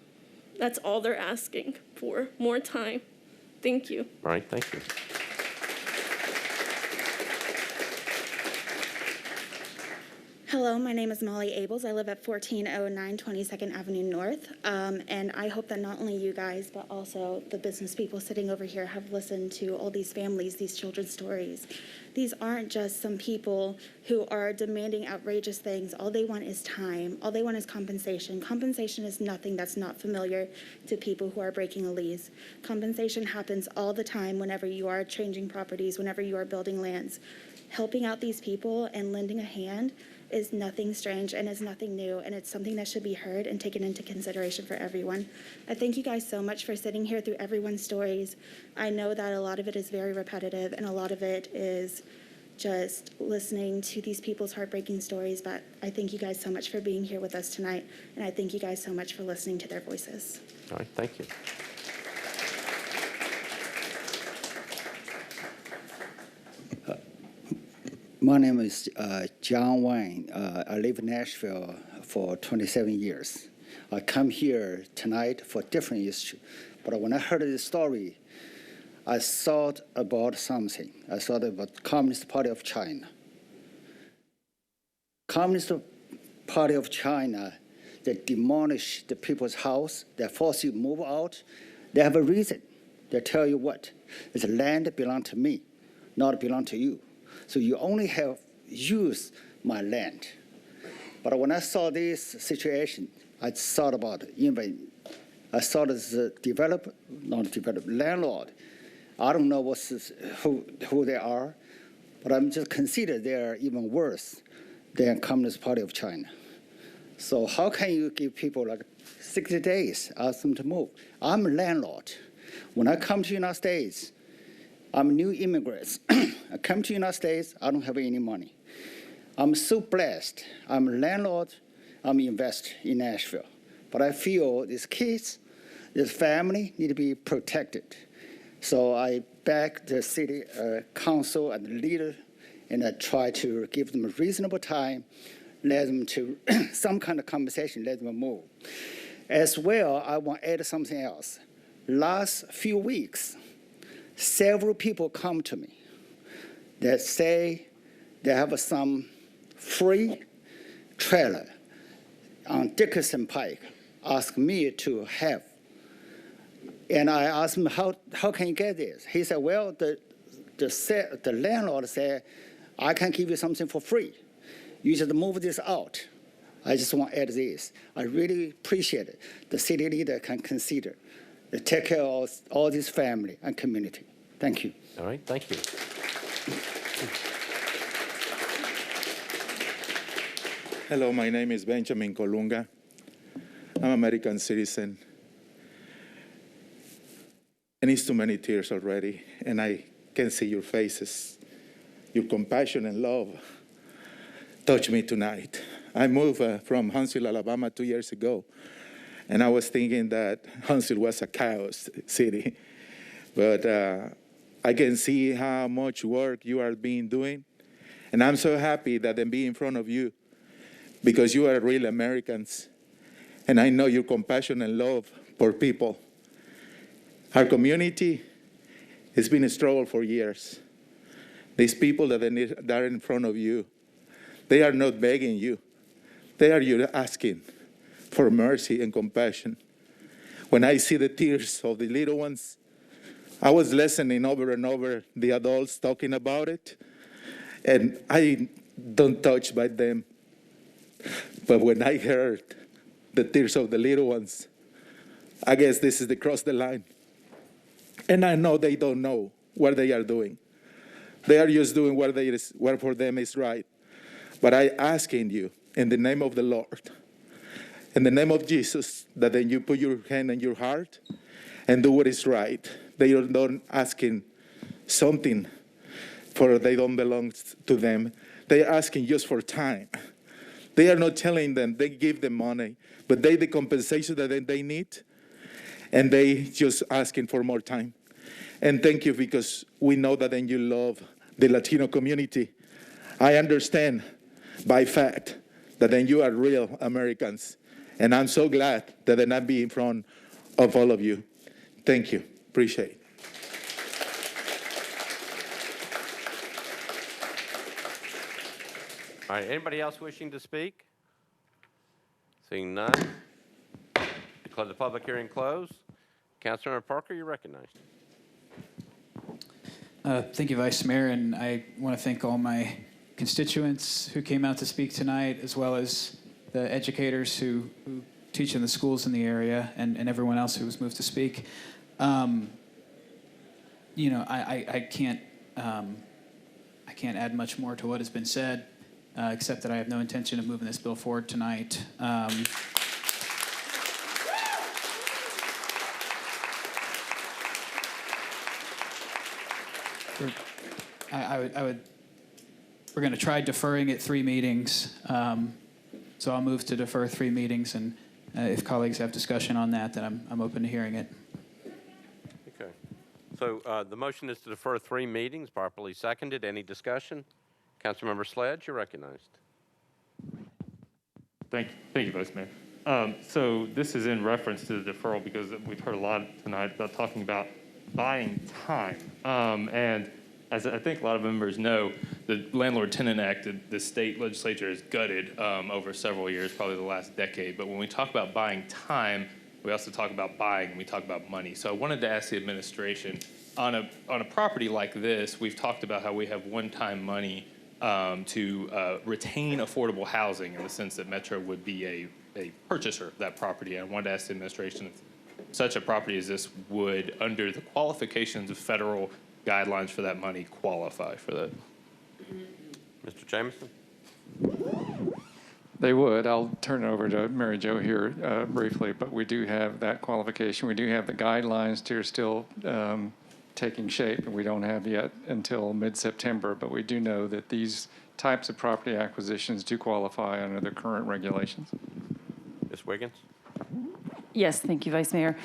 That's all they're asking for, more time. Thank you. All right, thank you. Hello, my name is Molly Abels. I live at 1409 22nd Avenue North, and I hope that not only you guys, but also the business people sitting over here have listened to all these families, these children's stories. These aren't just some people who are demanding outrageous things. All they want is time. All they want is compensation. Compensation is nothing that's not familiar to people who are breaking a lease. Compensation happens all the time whenever you are changing properties, whenever you are building lands. Helping out these people and lending a hand is nothing strange and is nothing new, and it's something that should be heard and taken into consideration for everyone. I thank you guys so much for sitting here through everyone's stories. I know that a lot of it is very repetitive and a lot of it is just listening to these people's heartbreaking stories. But I thank you guys so much for being here with us tonight, and I thank you guys so much for listening to their voices. All right, thank you. My name is John Wayne. I live in Nashville for 27 years. I come here tonight for different issue, but when I heard this story, I thought about something. I thought about Communist Party of China. Communist Party of China, they demolish the people's house, they force you to move out. They have a reason. They tell you what, this land belongs to me, not belong to you. So you only have used my land. But when I saw this situation, I thought about it. Even I thought as a landlord. I don't know who they are, but I'm just consider they are even worse than Communist Party of China. So how can you give people like 60 days, ask them to move? I'm a landlord. When I come to the United States, I'm a new immigrant. I come to the United States, I don't have any money. I'm so blessed. I'm a landlord, I'm an investor in Nashville. But I feel these kids, this family need to be protected. So I back the city council and the leader, and I try to give them a reasonable time, let them to some kind of conversation, let them move. As well, I want to add something else. Last few weeks, several people come to me that say they have some free trailer on Dickerson Pike, ask me to have. And I asked him, how can you get this? He said, well, the landlord said, I can give you something for free. You just move this out. I just want to add this. I really appreciate it. The city leader can consider to take care of all this family and community. Thank you. All right, thank you. Hello, my name is Benjamin Colunga. I'm an American citizen. And it's too many tears already, and I can see your faces. Your compassion and love touch me tonight. I moved from Huntsville, Alabama 2 years ago, and I was thinking that Huntsville was a chaos city. But I can see how much work you are doing, and I'm so happy that I'm being in front of you because you are real Americans, and I know your compassion and love for people. Our community has been a struggle for years. These people that are in front of you, they are not begging you. They are asking for mercy and compassion. When I see the tears of the little ones, I was listening over and over the adults talking about it, and I don't touch by them. But when I heard the tears of the little ones, I guess this is the cross the line. And I know they don't know what they are doing. They are just doing what for them is right. But I asking you, in the name of the Lord, in the name of Jesus, that then you put your hand in your heart and do what is right. They are not asking something for they don't belong to them. They are asking just for time. They are not telling them, they give them money, but the compensation that they need, and they just asking for more time. And thank you, because we know that then you love the Latino community. I understand by fact that then you are real Americans. And I'm so glad that then I'm being in front of all of you. Thank you. Appreciate it. All right, anybody else wishing to speak? Seeing none, declare the public hearing closed. Councilmember Parker, you're recognized. Thank you, Vice Mayor, and I want to thank all my constituents who came out to speak tonight, as well as the educators who teach in the schools in the area, and everyone else who was moved to speak. I can't add much more to what has been said, except that I have no intention of moving this bill forward tonight. I would we're going to try deferring it 3 meetings. So I'll move to defer 3 meetings, and if colleagues have discussion on that, then I'm open to hearing it. Okay. So the motion is to defer 3 meetings, properly seconded. Any discussion? Councilmember Sledge, you're recognized. Thank you, Vice Mayor. So this is in reference to the deferral because we've heard a lot tonight about talking about buying time. And as I think a lot of members know, the Landlord-Tenant Act, the state legislature has gutted over several years, probably the last decade. But when we talk about buying time, we also talk about buying, and we talk about money. So I wanted to ask the administration, on a property like this, we've talked about how we have one-time money to retain affordable housing in the sense that Metro would be a purchaser of that property. And I wanted to ask the administration if such a property as this would, under the qualifications of federal guidelines for that money, qualify for that. Mr. Jameson? They would. I'll turn it over to Mary Jo here briefly, but we do have that qualification. We do have the guidelines that are still taking shape, and we don't have yet until mid-September, but we do know that these types of property acquisitions do qualify under the current regulations. Ms. Wiggins? Yes, thank you, Vice Mayor.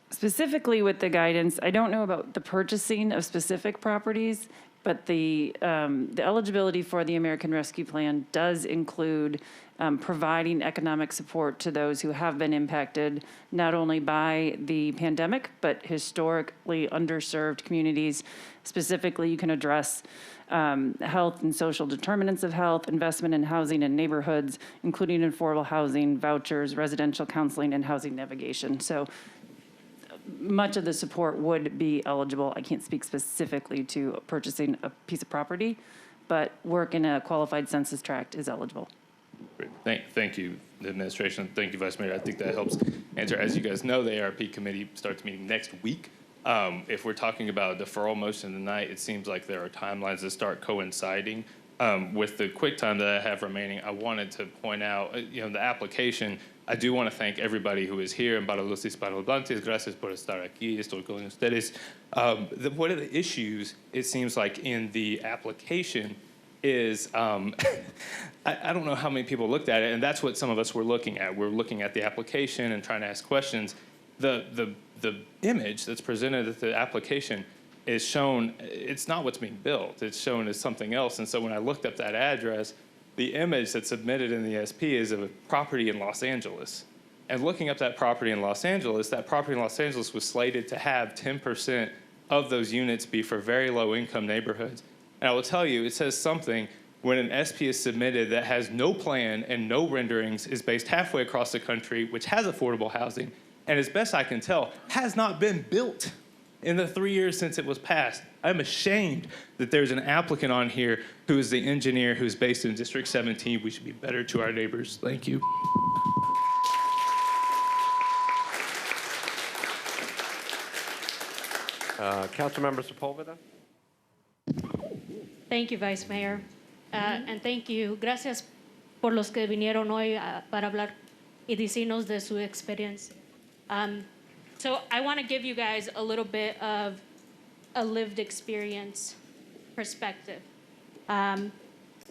Specifically with the guidance, I don't know about the purchasing of specific properties, but the eligibility for the American Rescue Plan does include providing economic support to those who have been impacted not only by the pandemic, but historically underserved communities. Specifically, you can address health and social determinants of health, investment in housing and neighborhoods, including affordable housing, vouchers, residential counseling, and housing navigation. So much of the support would be eligible. I can't speak specifically to purchasing a piece of property, but work in a qualified census tract is eligible. Great. Thank you, the administration. Thank you, Vice Mayor. I think that helps answer. As you guys know, the ARP committee starts meeting next week. If we're talking about a deferral motion tonight, it seems like there are timelines that start coinciding. With the quick time that I have remaining, I wanted to point out, the application. I do want to thank everybody who is here. Para los hispanohablantes, gracias por estar aquí. Estoy con ustedes. One of the issues, it seems like, in the application is, I don't know how many people looked at it, and that's what some of us were looking at. We're looking at the application and trying to ask questions. The image that's presented at the application is shown, it's not what's being built. It's shown as something else. And so when I looked up that address, the image that's submitted in the SP is of a property in Los Angeles. And looking up that property in Los Angeles, that property in Los Angeles was slated to have 10% of those units be for very low income neighborhoods. And I will tell you, it says something when an SP is submitted that has no plan and no renderings, is based halfway across the country, which has affordable housing, and as best I can tell, has not been built in the 3 years since it was passed. I'm ashamed that there's an applicant on here who is the engineer who's based in District 17. We should be better to our neighbors. Thank you. Councilmember Sepulveda? Thank you, Vice Mayor. And thank you. Gracias por los que vinieron hoy para hablar y decirnos de su experiencia. So I want to give you guys a little bit of a lived experience perspective.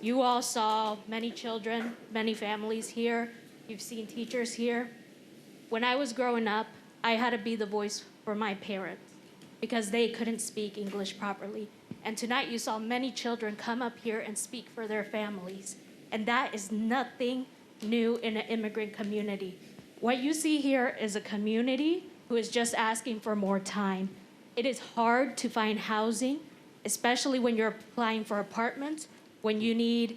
You all saw many children, many families here. You've seen teachers here. When I was growing up, I had to be the voice for my parents because they couldn't speak English properly. And tonight you saw many children come up here and speak for their families. And that is nothing new in an immigrant community. What you see here is a community who is just asking for more time. It is hard to find housing, especially when you're applying for apartments, when you need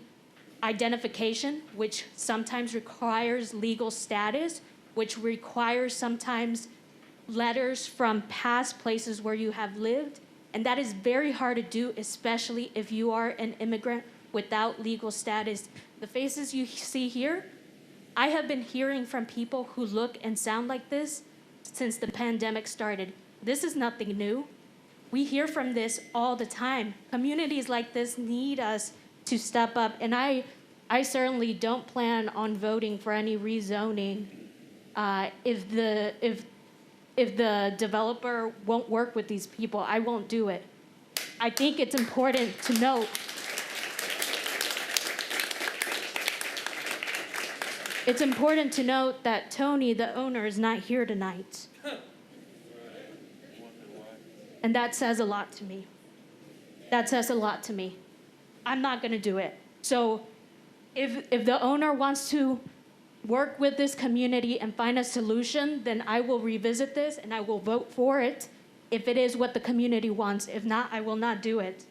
identification, which sometimes requires legal status, which requires sometimes letters from past places where you have lived. And that is very hard to do, especially if you are an immigrant without legal status. The faces you see here, I have been hearing from people who look and sound like this since the pandemic started. This is nothing new. We hear from this all the time. Communities like this need us to step up, and I certainly don't plan on voting for any rezoning if the developer won't work with these people. I won't do it. I think it's important to note it's important to note that Tony, the owner, is not here tonight. And that says a lot to me. That says a lot to me. I'm not gonna do it. So if the owner wants to work with this community and find a solution, then I will revisit this and I will vote for it if it is what the community wants. If not, I will not do it.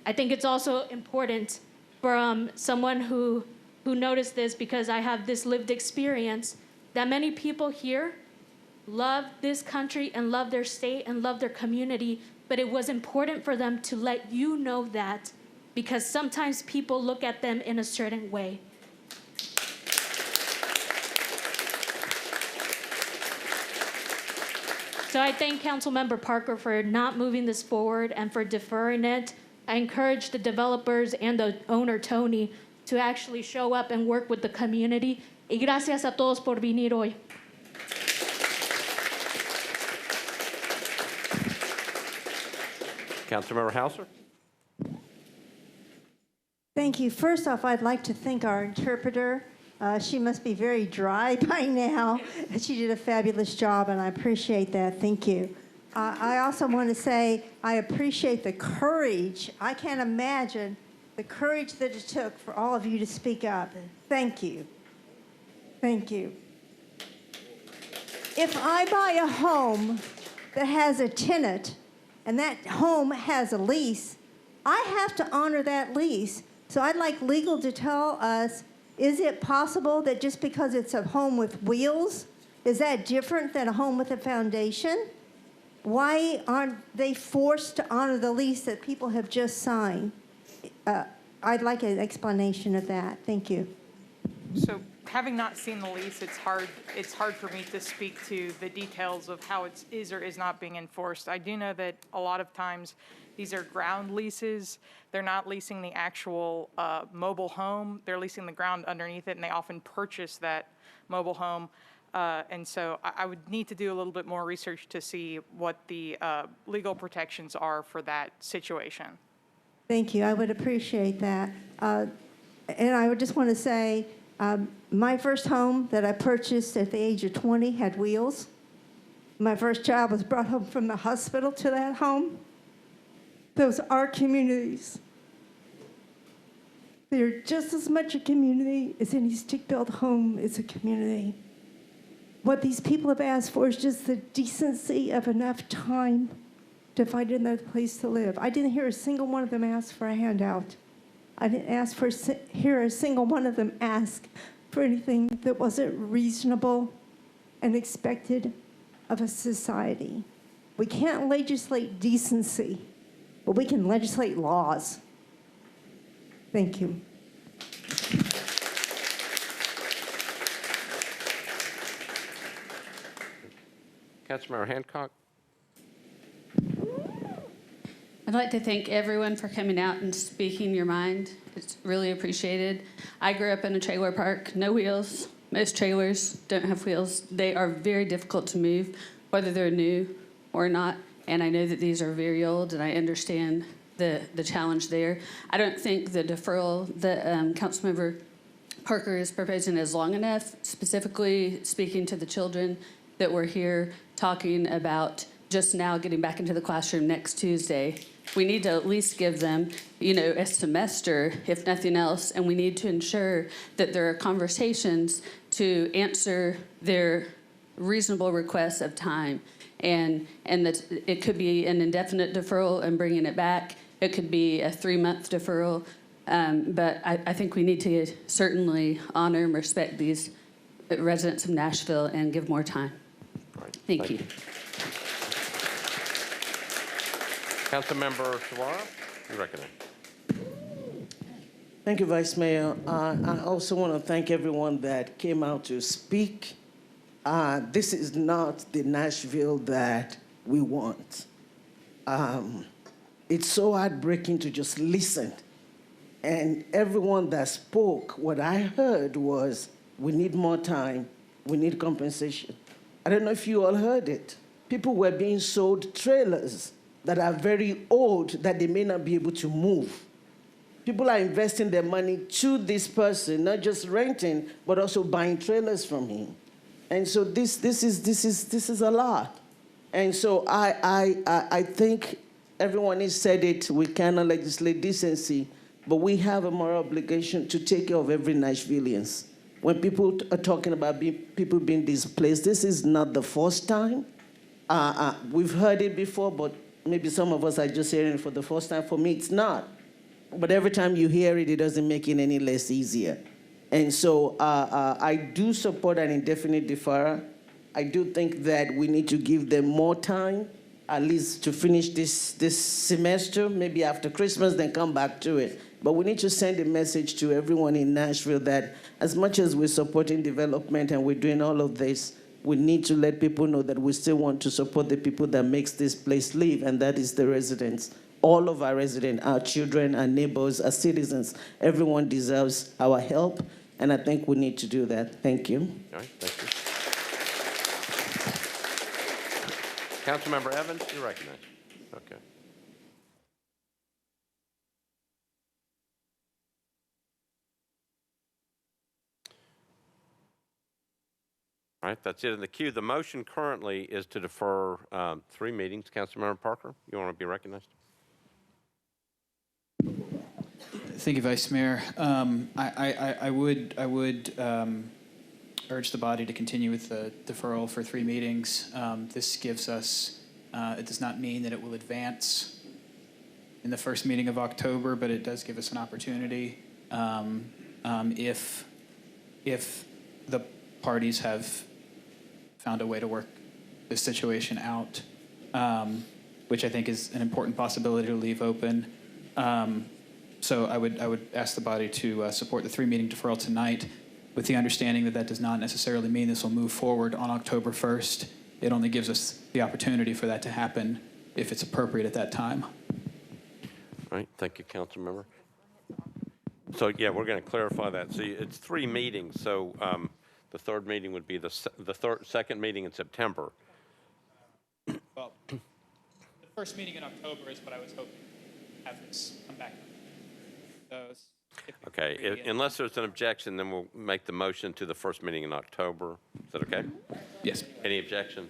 I think it's also important for someone who noticed this, because I have this lived experience, that many people here love this country and love their state and love their community, but it was important for them to let you know that, because sometimes people look at them in a certain way. So I thank Councilmember Parker for not moving this forward and for deferring it. I encourage the developers and the owner, Tony, to actually show up and work with the community. Y gracias a todos por venir hoy. Councilmember Hauser? Thank you. First off, I'd like to thank our interpreter. She must be very dry by now. She did a fabulous job, and I appreciate that. Thank you. I also want to say I appreciate the courage. I can't imagine the courage that it took for all of you to speak up. Thank you. Thank you. If I buy a home that has a tenant and that home has a lease, I have to honor that lease. So I'd like legal to tell us, is it possible that just because it's a home with wheels, is that different than a home with a foundation? Why aren't they forced to honor the lease that people have just signed? I'd like an explanation of that. Thank you. So, having not seen the lease, it's hard for me to speak to the details of how it is or is not being enforced. I do know that a lot of times these are ground leases. They're not leasing the actual mobile home. They're leasing the ground underneath it, and they often purchase that mobile home. And so I would need to do a little bit more research to see what the legal protections are for that situation. Thank you. I would appreciate that. And I would just want to say, my first home that I purchased at the age of 20 had wheels. My first child was brought home from the hospital to that home. Those are communities. They're just as much a community as any stick-built home is a community. What these people have asked for is just the decency of enough time to find another place to live. I didn't hear a single one of them ask for a handout. I didn't hear a single one of them ask for anything that wasn't reasonable and expected of a society. We can't legislate decency, but we can legislate laws. Thank you. Councilmember Hancock? I'd like to thank everyone for coming out and speaking your mind. It's really appreciated. I grew up in a trailer park, no wheels. Most trailers don't have wheels. They are very difficult to move, whether they're new or not. And I know that these are very old, and I understand the challenge there. I don't think the deferral that Councilmember Parker is proposing is long enough, specifically speaking to the children that were here talking about just now getting back into the classroom next Tuesday. We need to at least give them, a semester, if nothing else, and we need to ensure that there are conversations to answer their reasonable requests of time. And that it could be an indefinite deferral and bringing it back. It could be a 3-month deferral. But I think we need to certainly honor and respect these residents of Nashville and give more time. Right. Thank you. Councilmember Suara, you recognized. Thank you, Vice Mayor. I also want to thank everyone that came out to speak. This is not the Nashville that we want. It's so heartbreaking to just listen. And everyone that spoke, what I heard was, we need more time, we need compensation. I don't know if you all heard it. People were being sold trailers that are very old that they may not be able to move. People are investing their money to this person, not just renting, but also buying trailers from him. And so this is a lot. And so I think everyone has said it, we cannot legislate decency, but we have a moral obligation to take care of every Nashvillians. When people are talking about people being displaced, this is not the first time. We've heard it before, but maybe some of us are just hearing it for the first time. For me, it's not. But every time you hear it, it doesn't make it any less easier. And so I do support an indefinite deferral. I do think that we need to give them more time, at least to finish this semester, maybe after Christmas, then come back to it. But we need to send a message to everyone in Nashville that as much as we're supporting development and we're doing all of this, we need to let people know that we still want to support the people that makes this place live, and that is the residents. All of our residents, our children, our neighbors, our citizens, everyone deserves our help, and I think we need to do that. Thank you. All right, thank you. Councilmember Evans, you're recognized. Okay. All right, that's it in the queue. The motion currently is to defer 3 meetings. Councilmember Parker, you want to be recognized? Thank you, Vice Mayor. I would urge the body to continue with the deferral for 3 meetings. This gives us, it does not mean that it will advance in the first meeting of October, but it does give us an opportunity if the parties have found a way to work this situation out, which I think is an important possibility to leave open. So I would ask the body to support the 3-meeting deferral tonight, with the understanding that that does not necessarily mean this will move forward on October 1st. It only gives us the opportunity for that to happen if it's appropriate at that time. All right, thank you, Councilmember. So yeah, we're going to clarify that. So it's 3 meetings. So the 3rd meeting would be the second meeting in September. Well, the first meeting in October is what I was hoping to have this come back. Okay, unless there's an objection, then we'll make the motion to the first meeting in October. Is that okay? Yes. Any objection?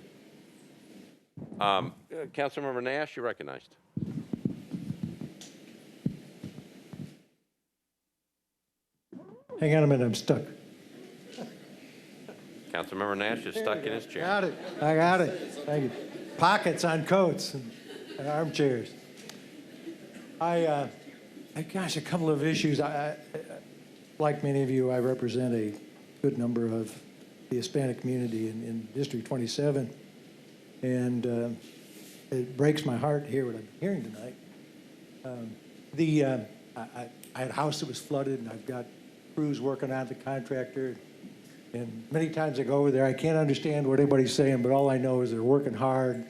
Councilmember Nash, you're recognized. Hang on a minute, I'm stuck. Councilmember Nash is stuck in his chair. Got it. I got it. Thank you. Pockets on coats and armchairs. Gosh, a couple of issues. Like many of you, I represent a good number of the Hispanic community in District 27, and it breaks my heart to hear what I'm hearing tonight. I had a house that was flooded, and I've got crews working on the contractor, and many times I go over there, I can't understand what anybody's saying, but all I know is they're working hard,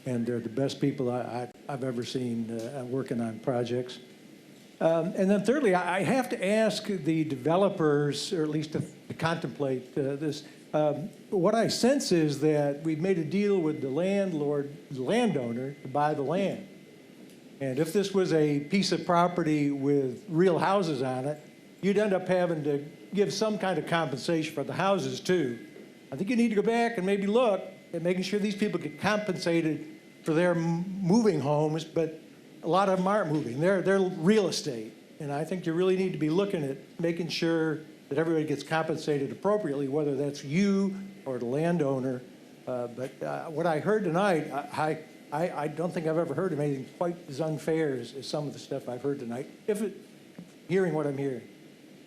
and they're the best people I've ever seen working on projects. And then thirdly, I have to ask the developers, or at least to contemplate this. What I sense is that we've made a deal with the landowner, to buy the land. And if this was a piece of property with real houses on it, you'd end up having to give some kind of compensation for the houses too. I think you need to go back and maybe look at making sure these people get compensated for their moving homes, but a lot of them aren't moving. They're real estate. And I think you really need to be looking at making sure that everybody gets compensated appropriately, whether that's you or the landowner. But what I heard tonight, I don't think I've ever heard of anything quite as unfair as some of the stuff I've heard tonight, hearing what I'm hearing.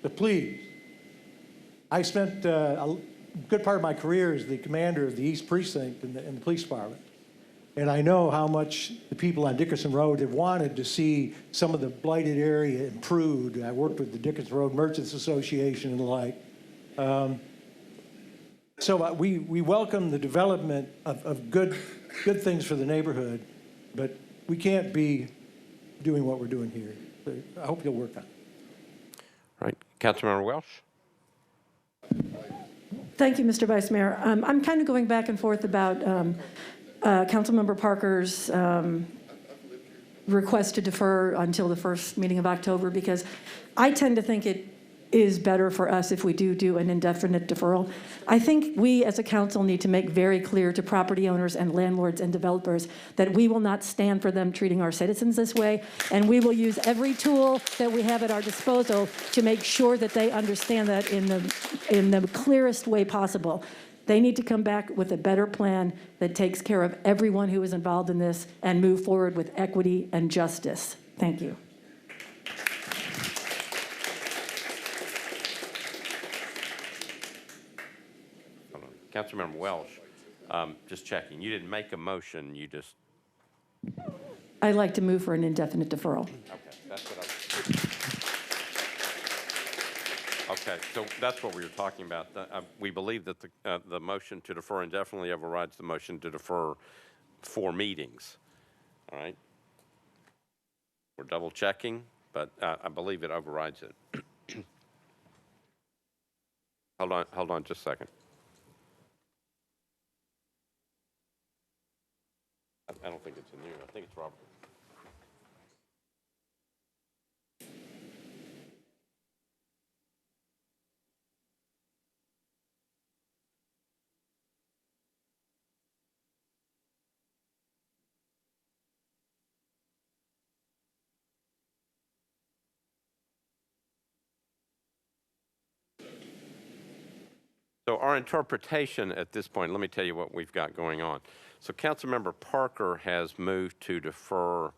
But please, I spent a good part of my career as the commander of the East Precinct in the police department. And I know how much the people on Dickerson Road have wanted to see some of the blighted area improved. I worked with the Dickerson Road Merchants Association and the like. So we welcome the development of good things for the neighborhood, but we can't be doing what we're doing here. So I hope you'll work on it. All right, Councilmember Welsh. Thank you, Mr. Vice Mayor. I'm kind of going back and forth about Councilmember Parker's request to defer until the first meeting of October, because I tend to think it is better for us if we do an indefinite deferral. I think we as a council need to make very clear to property owners and landlords and developers that we will not stand for them treating our citizens this way, and we will use every tool that we have at our disposal to make sure that they understand that in the clearest way possible. They need to come back with a better plan that takes care of everyone who is involved in this and move forward with equity and justice. Thank you. Councilmember Welsh, just checking. You didn't make a motion. You just. I'd like to move for an indefinite deferral. Okay, that's what I was. Okay, so that's what we were talking about. We believe that the motion to defer indefinitely overrides the motion to defer 4 meetings. All right. We're double checking, but I believe it overrides it. Hold on just a second. I don't think it's in you. I think it's Robert. So our interpretation at this point, let me tell you what we've got going on. So Councilmember Parker has moved to defer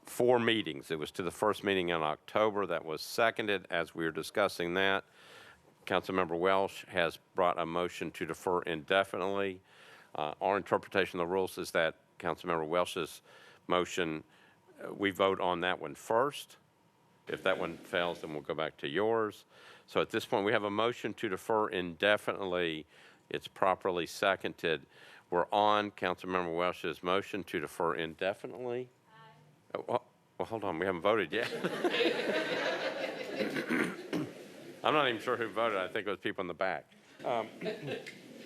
4 meetings. It was to the first meeting in October that was seconded as we were discussing that. Councilmember Welsh has brought a motion to defer indefinitely. Our interpretation of the rules is that Councilmember Welsh's motion, we vote on that one first. If that one fails, then we'll go back to yours. So at this point, we have a motion to defer indefinitely. It's properly seconded. We're on Councilmember Welsh's motion to defer indefinitely. Oh, well, hold on. We haven't voted yet. I'm not even sure who voted. I think it was people in the back.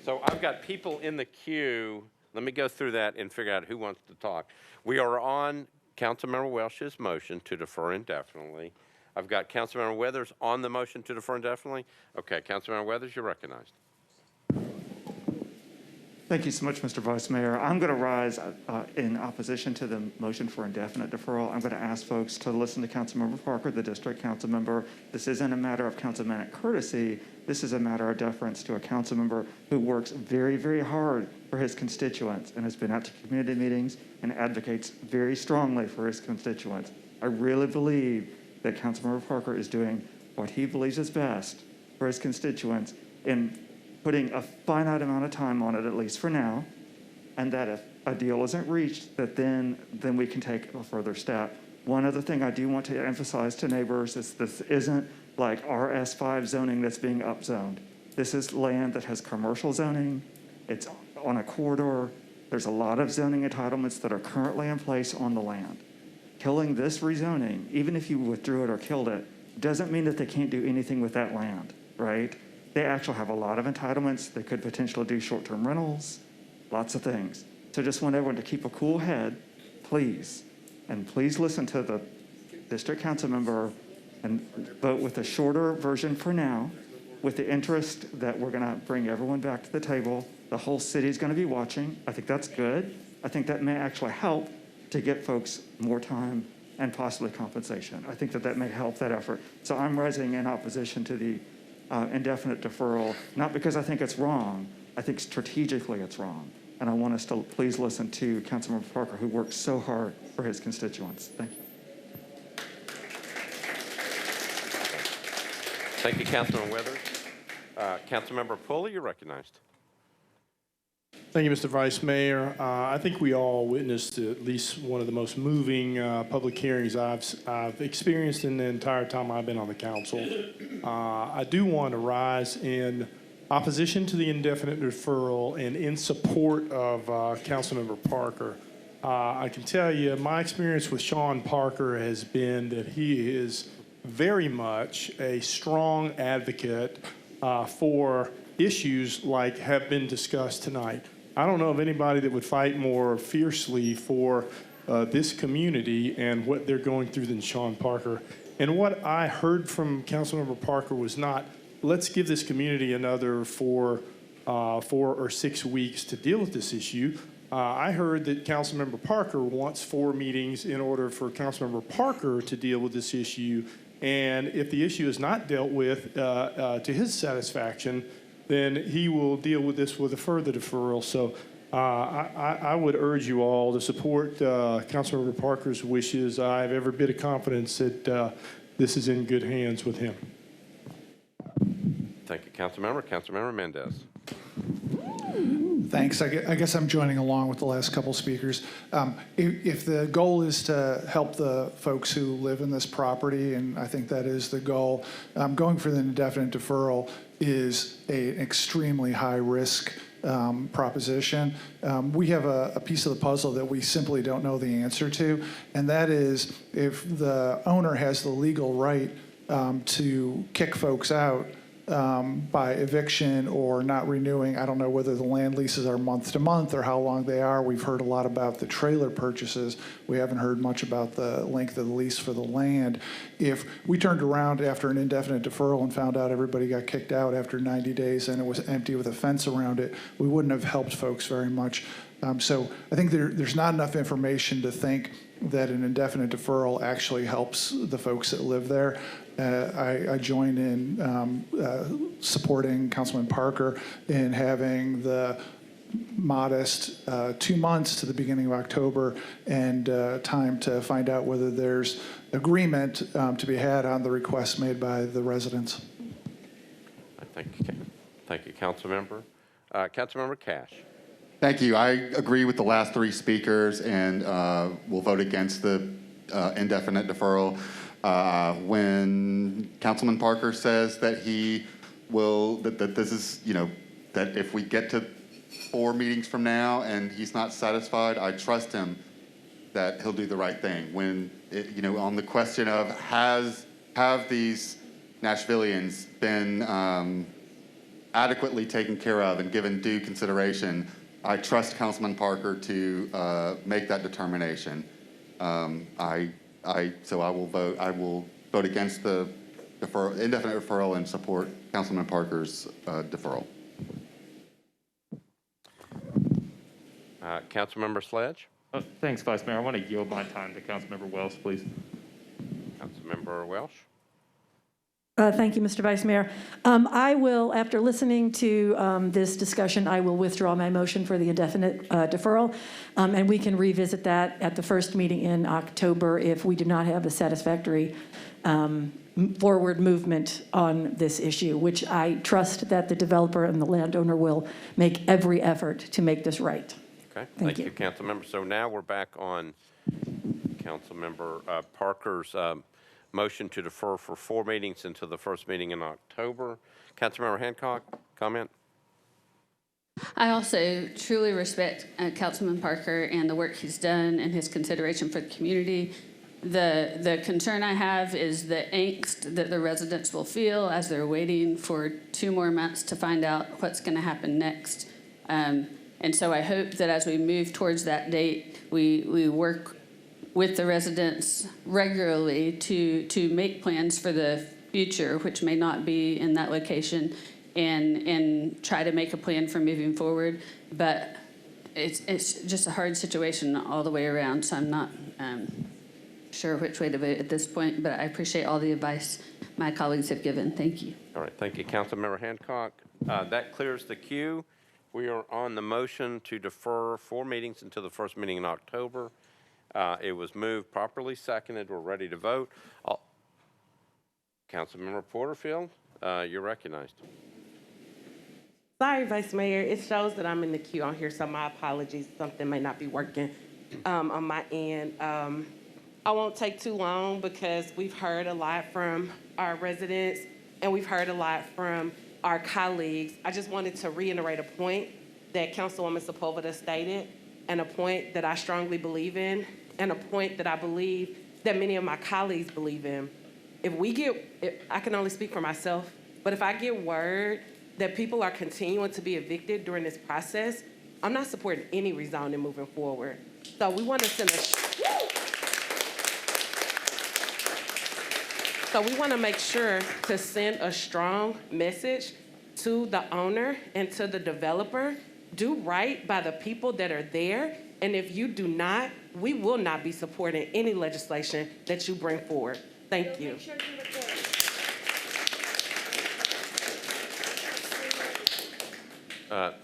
So I've got people in the queue. Let me go through that and figure out who wants to talk. We are on Councilmember Welsh's motion to defer indefinitely. I've got Councilmember Weathers on the motion to defer indefinitely. Okay, Councilmember Weathers, you're recognized. Thank you so much, Mr. Vice Mayor. I'm going to rise in opposition to the motion for indefinite deferral. I'm going to ask folks to listen to Councilmember Parker, the district council member. This isn't a matter of councilmanic courtesy. This is a matter of deference to a council member who works very, very hard for his constituents and has been out to community meetings and advocates very strongly for his constituents. I really believe that Councilmember Parker is doing what he believes is best for his constituents in putting a finite amount of time on it, at least for now, and that if a deal isn't reached, that then we can take a further step. One other thing I do want to emphasize to neighbors is this isn't like RS5 zoning that's being upzoned. This is land that has commercial zoning. It's on a corridor. There's a lot of zoning entitlements that are currently in place on the land. Killing this rezoning, even if you withdrew it or killed it, doesn't mean that they can't do anything with that land, right? They actually have a lot of entitlements. They could potentially do short-term rentals, lots of things. So just want everyone to keep a cool head, please. And please listen to the district council member and vote with a shorter version for now, with the interest that we're going to bring everyone back to the table. The whole city is going to be watching. I think that's good. I think that may actually help to get folks more time and possibly compensation. I think that may help that effort. So I'm rising in opposition to the indefinite deferral, not because I think it's wrong. I think strategically it's wrong. And I want us to please listen to Councilmember Parker, who works so hard for his constituents. Thank you. Thank you, Councilman Weathers. Councilmember Pulley, you're recognized. Thank you, Mr. Vice Mayor. I think we all witnessed at least one of the most moving public hearings I've experienced in the entire time I've been on the council. I do want to rise in opposition to the indefinite deferral and in support of Councilmember Parker. I can tell you my experience with Sean Parker has been that he is very much a strong advocate for issues like have been discussed tonight. I don't know of anybody that would fight more fiercely for this community and what they're going through than Sean Parker. And what I heard from Councilmember Parker was not, let's give this community another 4 or 6 weeks to deal with this issue. I heard that Councilmember Parker wants 4 meetings in order for Councilmember Parker to deal with this issue. And if the issue is not dealt with to his satisfaction, then he will deal with this with a further deferral. So I would urge you all to support Councilmember Parker's wishes. I have every bit of confidence that this is in good hands with him. Thank you, Councilmember. Councilmember Mendez. Thanks. I guess I'm joining along with the last couple speakers. If the goal is to help the folks who live in this property, and I think that is the goal, going for the indefinite deferral is an extremely high-risk proposition. We have a piece of the puzzle that we simply don't know the answer to, and that is if the owner has the legal right to kick folks out by eviction or not renewing. I don't know whether the land leases are month to month or how long they are. We've heard a lot about the trailer purchases. We haven't heard much about the length of the lease for the land. If we turned around after an indefinite deferral and found out everybody got kicked out after 90 days and it was empty with a fence around it, we wouldn't have helped folks very much. So I think there's not enough information to think that an indefinite deferral actually helps the folks that live there. I join in supporting Councilman Parker in having the modest 2 months to the beginning of October and time to find out whether there's agreement to be had on the requests made by the residents. Thank you, Councilmember. Councilmember Cash. Thank you. I agree with the last 3 speakers and will vote against the indefinite deferral. When Councilman Parker says that he will, that this is, that if we get to 4 meetings from now and he's not satisfied, I trust him that he'll do the right thing. When, on the question of have these Nashvillians been adequately taken care of and given due consideration, I trust Councilman Parker to make that determination. So I will vote against the indefinite deferral and support Councilman Parker's deferral. Councilmember Sledge. Thanks, Vice Mayor. I want to yield my time to Councilmember Welsh, please. Councilmember Welsh. Thank you, Mr. Vice Mayor. I will, after listening to this discussion, I will withdraw my motion for the indefinite deferral, and we can revisit that at the first meeting in October if we do not have a satisfactory forward movement on this issue, which I trust that the developer and the landowner will make every effort to make this right. Okay, thank you, Councilmember. So now we're back on Councilmember Parker's motion to defer for 4 meetings until the first meeting in October. Councilmember Hancock, comment? I also truly respect Councilman Parker and the work he's done and his consideration for the community. The concern I have is the angst that the residents will feel as they're waiting for 2 more months to find out what's going to happen next. And so I hope that as we move towards that date, we work with the residents regularly to make plans for the future, which may not be in that location, and try to make a plan for moving forward. But it's just a hard situation all the way around, so I'm not sure which way to vote at this point, but I appreciate all the advice my colleagues have given. Thank you. All right, thank you, Councilmember Hancock. That clears the queue. We are on the motion to defer 4 meetings until the first meeting in October. It was moved, properly seconded. We're ready to vote. Councilmember Porterfield, you're recognized. Sorry, Vice Mayor. It shows that I'm in the queue on here, so my apologies. Something may not be working on my end. I won't take too long because we've heard a lot from our residents and we've heard a lot from our colleagues. I just wanted to reiterate a point that Councilwoman Sepulveda stated, and a point that I strongly believe in, and a point that I believe that many of my colleagues believe in. I can only speak for myself, but if I get word that people are continuing to be evicted during this process, I'm not supporting any rezoning moving forward. So we want to send So we want to make sure to send a strong message to the owner and to the developer. Do right by the people that are there. And if you do not, we will not be supporting any legislation that you bring forward. Thank you.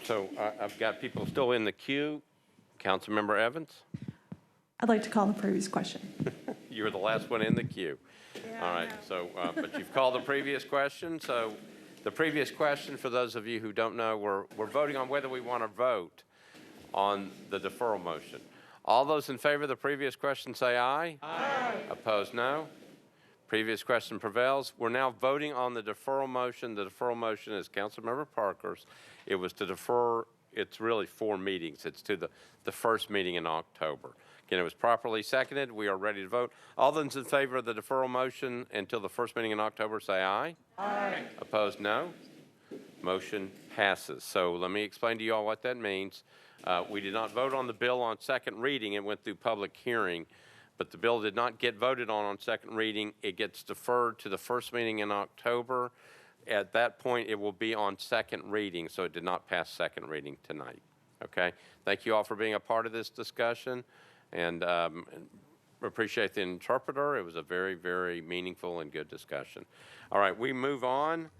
So I've got people still in the queue. Councilmember Evans? I'd like to call the previous question. You were the last one in the queue. All right, so, but you've called the previous question. So the previous question, for those of you who don't know, we're voting on whether we want to vote on the deferral motion. All those in favor of the previous question say aye. Aye. Opposed, no. Previous question prevails. We're now voting on the deferral motion. The deferral motion is Councilmember Parker's. It was to defer, it's really 4 meetings. It's to the first meeting in October. Again, it was properly seconded. We are ready to vote. All those in favor of the deferral motion until the first meeting in October say aye. Aye. Opposed, no. Motion passes. So let me explain to you all what that means. We did not vote on the bill on second reading. It went through public hearing, but the bill did not get voted on second reading. It gets deferred to the first meeting in October. At that point, it will be on second reading, so it did not pass second reading tonight. Okay? Thank you all for being a part of this discussion, and appreciate the interpreter. It was a very, very meaningful and good discussion. All right, we move on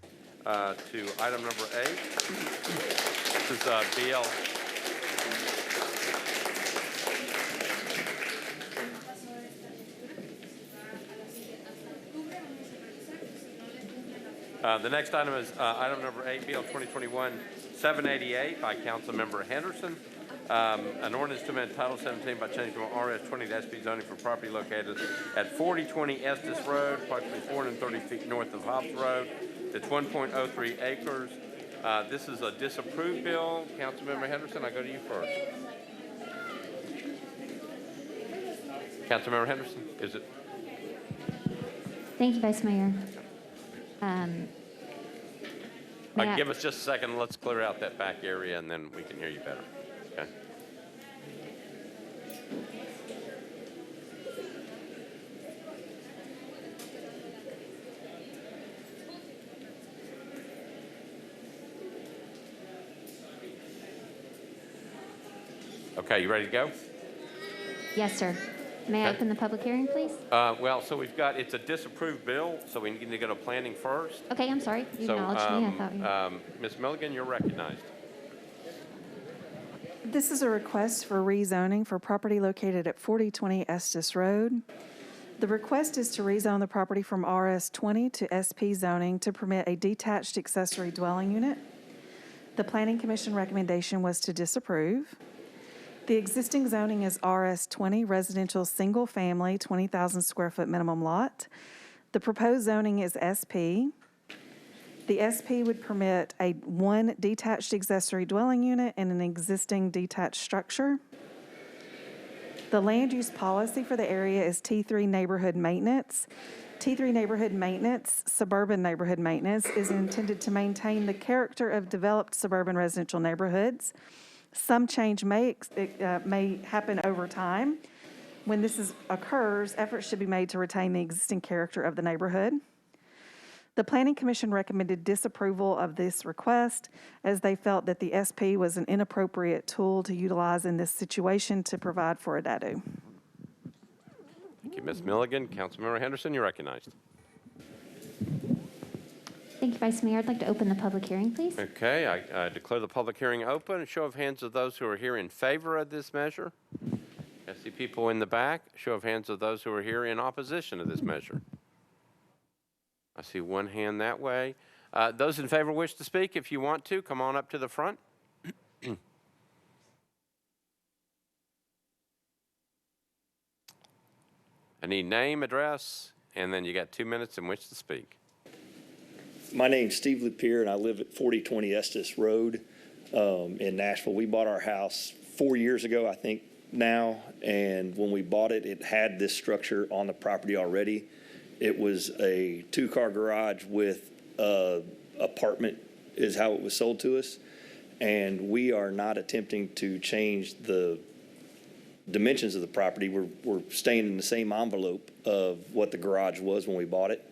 to item number 8. This is BL. The next item is item number 8, BL 2021-788 by Councilmember Henderson. An ordinance to amend Title 17 by changing from RS20 to SP zoning for property located at 4020 Estes Road, approximately 430 feet north of Hobbs Road. It's 1.03 acres. This is a disapproved bill. Councilmember Henderson, I go to you first. Councilmember Henderson, is it? Thank you, Vice Mayor. Give us just a second. Let's clear out that back area, and then we can hear you better. Okay. Okay, you ready to go? Yes, sir. May I open the public hearing, please? Well, so we've got, it's a disapproved bill, so we need to go to planning first. Okay, I'm sorry. You acknowledged me. I thought you... Ms. Milligan, you're recognized. This is a request for rezoning for property located at 4020 Estes Road. The request is to rezone the property from RS20 to SP zoning to permit a detached accessory dwelling unit. The Planning Commission recommendation was to disapprove. The existing zoning is RS20, residential single family, 20,000 square foot minimum lot. The proposed zoning is SP. The SP would permit one detached accessory dwelling unit in an existing detached structure. The land use policy for the area is T3 neighborhood maintenance. T3 neighborhood maintenance, suburban neighborhood maintenance, is intended to maintain the character of developed suburban residential neighborhoods. Some change may happen over time. When this occurs, efforts should be made to retain the existing character of the neighborhood. The Planning Commission recommended disapproval of this request as they felt that the SP was an inappropriate tool to utilize in this situation to provide for a DADU. Thank you, Ms. Milligan. Councilmember Henderson, you're recognized. Thank you, Vice Mayor. I'd like to open the public hearing, please. Okay, I declare the public hearing open. A show of hands of those who are here in favor of this measure. I see people in the back. Show of hands of those who are here in opposition to this measure. I see one hand that way. Those in favor wish to speak. If you want to, come on up to the front. I need name, address, and then you got 2 minutes in which to speak. My name's Steve Lupier, and I live at 4020 Estes Road in Nashville. We bought our house 4 years ago, I think now, and when we bought it, it had this structure on the property already. It was a 2-car garage with apartment is how it was sold to us. and we are not attempting to change the dimensions of the property. We're staying in the same envelope of what the garage was when we bought it.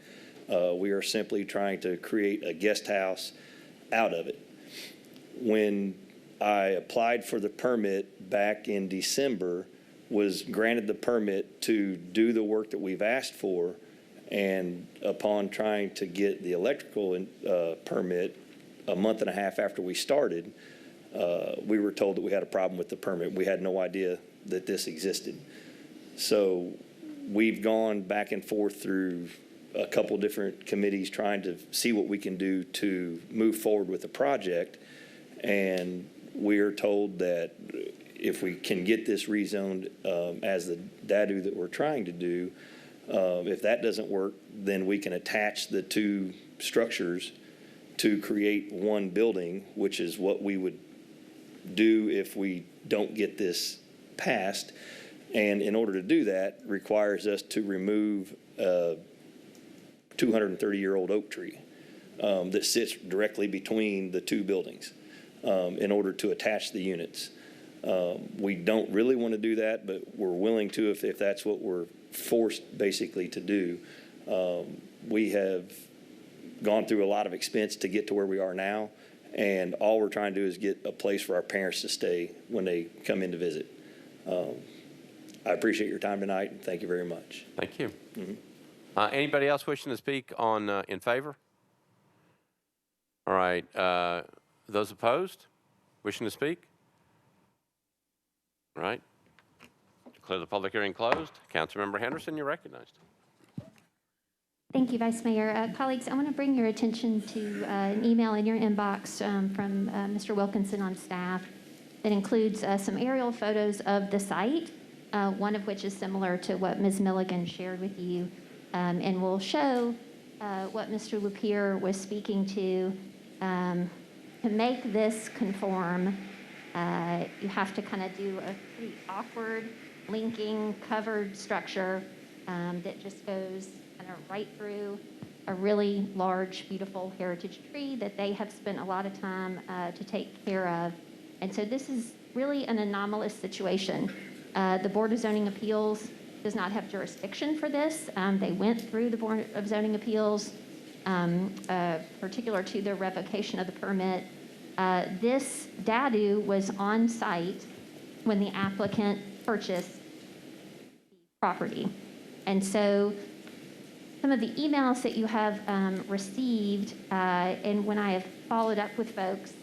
We are simply trying to create a guest house out of it. When I applied for the permit back in December, was granted the permit to do the work that we've asked for, and upon trying to get the electrical permit a month and a half after we started, we were told that we had a problem with the permit. We had no idea that this existed. So we've gone back and forth through a couple different committees trying to see what we can do to move forward with the project, and we're told that if we can get this rezoned as the DADU that we're trying to do, if that doesn't work, then we can attach the two structures to create one building, which is what we would do if we don't get this passed. And in order to do that, requires us to remove a 230-year-old oak tree that sits directly between the two buildings in order to attach the units. We don't really want to do that, but we're willing to if that's what we're forced basically to do. We have gone through a lot of expense to get to where we are now, and all we're trying to do is get a place for our parents to stay when they come in to visit. I appreciate your time tonight, and thank you very much. Thank you. Anybody else wishing to speak on in favor? All right. Those opposed? Wishing to speak? All right. Declare the public hearing closed. Councilmember Henderson, you're recognized. Thank you, Vice Mayor. Colleagues, I want to bring your attention to an email in your inbox from Mr. Wilkinson on staff that includes some aerial photos of the site, one of which is similar to what Ms. Milligan shared with you, and will show what Mr. Lapierre was speaking to make this conform. You have to kind of do a pretty awkward linking covered structure that just goes kind of right through a really large, beautiful heritage tree that they have spent a lot of time to take care of. And so this is really an anomalous situation. The Board of Zoning Appeals does not have jurisdiction for this. They went through the Board of Zoning Appeals, particular to the revocation of the permit. This DADU was on site when the applicant purchased the property. And so some of the emails that you have received, and when I have followed up with folks,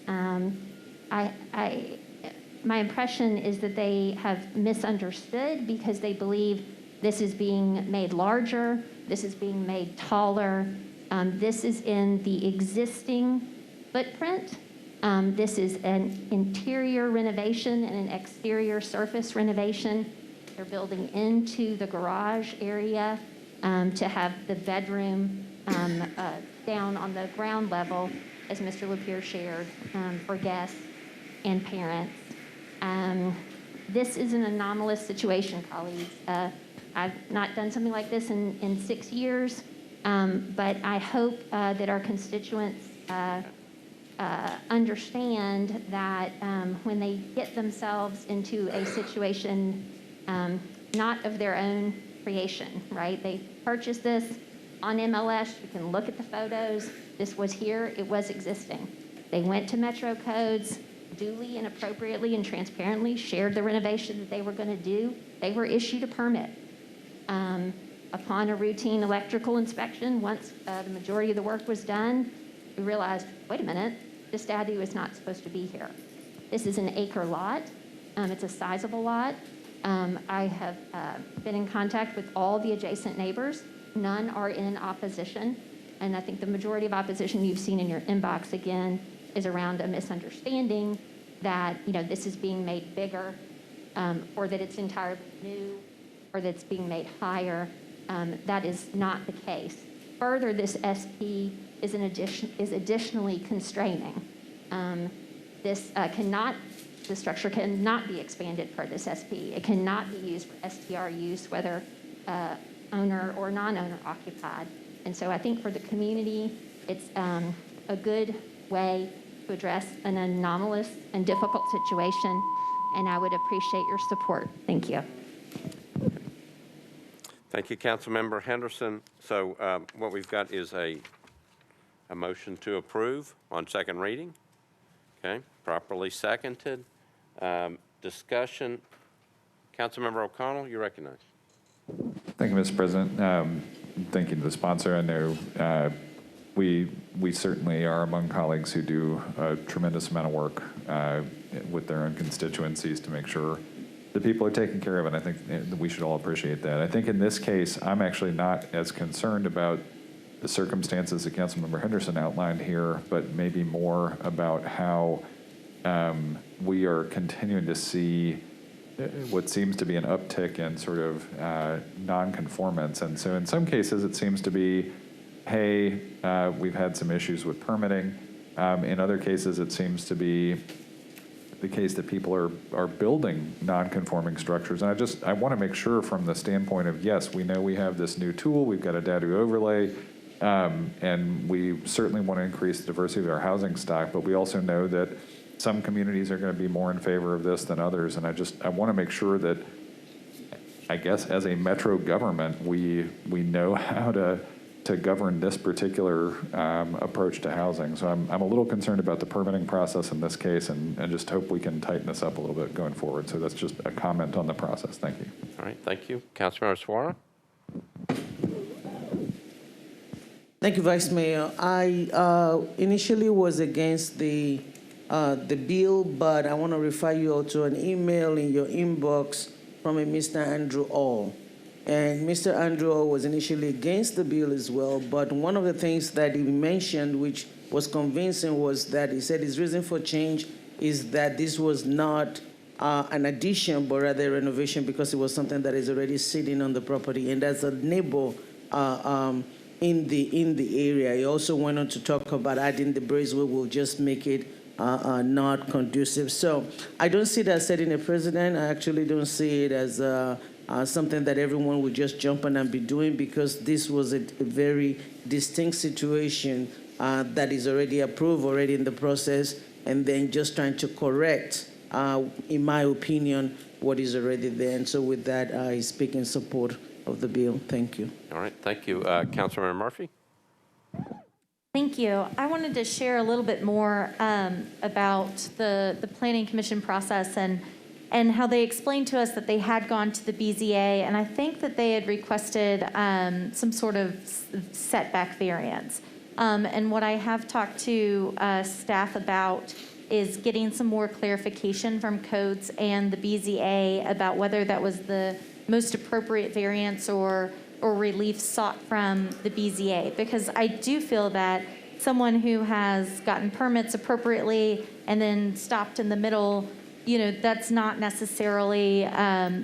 my impression is that they have misunderstood because they believe this is being made larger, this is being made taller. This is in the existing footprint. This is an interior renovation and an exterior surface renovation. They're building into the garage area to have the bedroom down on the ground level, as Mr. Lapierre shared, for guests and parents. This is an anomalous situation, colleagues. I've not done something like this in 6 years, but I hope that our constituents understand that when they get themselves into a situation not of their own creation, right? They purchased this on MLS. You can look at the photos. This was here. It was existing. They went to Metro Codes, duly and appropriately and transparently shared the renovation that they were going to do. They were issued a permit. Upon a routine electrical inspection, once the majority of the work was done, we realized, wait a minute, this DADU is not supposed to be here. This is an acre lot. It's a sizable lot. I have been in contact with all the adjacent neighbors. None are in opposition. And I think the majority of opposition you've seen in your inbox, again, is around a misunderstanding that, this is being made bigger, or that it's entirely new, or that it's being made higher. That is not the case. Further, this SP is additionally constraining. The structure cannot be expanded per this SP. It cannot be used for STR use, whether owner or non-owner occupied. And so I think for the community, it's a good way to to address an anomalous and difficult situation, and I would appreciate your support. Thank you. Thank you, Councilmember Henderson. So what we've got is a motion to approve on second reading. Okay, properly seconded. Discussion. Councilmember O'Connell, you recognize. Thank you, Mr. President. Thank you to the sponsor. I know we certainly are among colleagues who do a tremendous amount of work with their own constituencies to make sure that people are taken care of, and I think that we should all appreciate that. I think in this case, I'm actually not as concerned about the circumstances that Councilmember Henderson outlined here, but maybe more about how we are continuing to see what seems to be an uptick in sort of non-conformance. And so in some cases, it seems to be, hey, we've had some issues with permitting. In other cases, it seems to be the case that people are building non-conforming structures. And I want to make sure from the standpoint of, yes, we know we have this new tool, we've got a DADU overlay, and we certainly want to increase the diversity of our housing stock, but we also know that some communities are going to be more in favor of this than others. And I want to make sure that, I guess, as a metro government, we know how to govern this particular approach to housing. So I'm a little concerned about the permitting process in this case, and just hope we can tighten this up a little bit going forward. So that's just a comment on the process. Thank you. All right, thank you. Councilmember Suara? Thank you, Vice Mayor. I initially was against the bill, but I want to refer you all to an email in your inbox from a Mr. Andrew All. And Mr. Andrew All was initially against the bill as well, but one of the things that he mentioned, which was convincing, was that he said his reason for change is that this was not an addition, but rather a renovation, because it was something that is already sitting on the property. And as a neighbor in the area, he also went on to talk about adding the breezeway will just make it not conducive. So I don't see that setting a precedent. I actually don't see it as something that everyone would just jump on and be doing, because this was a very distinct situation that is already approved, already in the process, and then just trying to correct, in my opinion, what is already there. And so with that, I speak in support of the bill. Thank you. All right, thank you. Councilmember Murphy? Thank you. I wanted to share a little bit more about the Planning Commission process and how they explained to us that they had gone to the BZA, and I think that they had requested some sort of setback variance. And what I have talked to staff about is getting some more clarification from codes and the BZA about whether that was the most appropriate variance or relief sought from the BZA, because I do feel that someone who has gotten permits appropriately and then stopped in the middle, that's not necessarily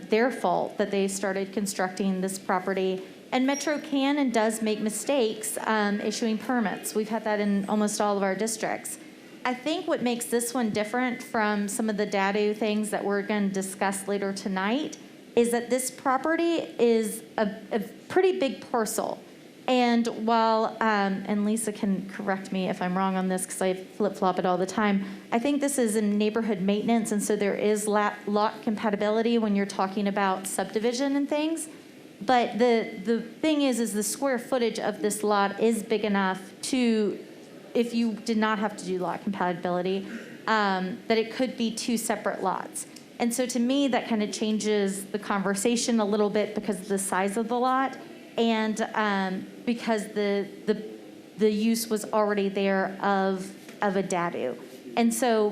their fault that they started constructing this property. And Metro can and does make mistakes issuing permits. We've had that in almost all of our districts. I think what makes this one different from some of the DADU things that we're going to discuss later tonight is that this property is a pretty big parcel. And while, and Lisa can correct me if I'm wrong on this because I flip-flop it all the time, I think this is in neighborhood maintenance, and so there is lot compatibility when you're talking about subdivision and things. But the thing is the square footage of this lot is big enough to, if you did not have to do lot compatibility, that it could be two separate lots. And so to me, that kind of changes the conversation a little bit because of the size of the lot and because the use was already there of a DADU. And so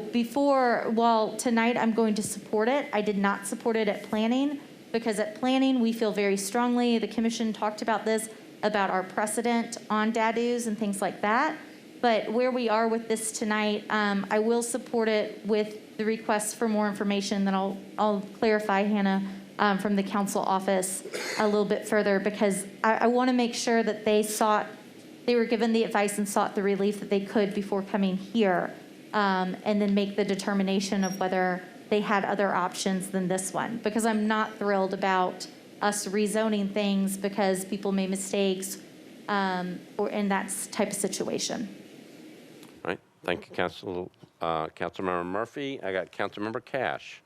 while tonight I'm going to support it, I did not support it at planning, because at planning we feel very strongly, the commission talked about this, about our precedent on DADUs and things like that. But where we are with this tonight, I will support it with the request for more information. Then I'll clarify, Hannah, from the council office a little bit further, because I want to make sure that they were given the advice and sought the relief that they could before coming here, and then make the determination of whether they had other options than this one. Because I'm not thrilled about us rezoning things because people made mistakes or in that type of situation. All right, Thank you, Councilmember Murphy. I got Councilmember Cash.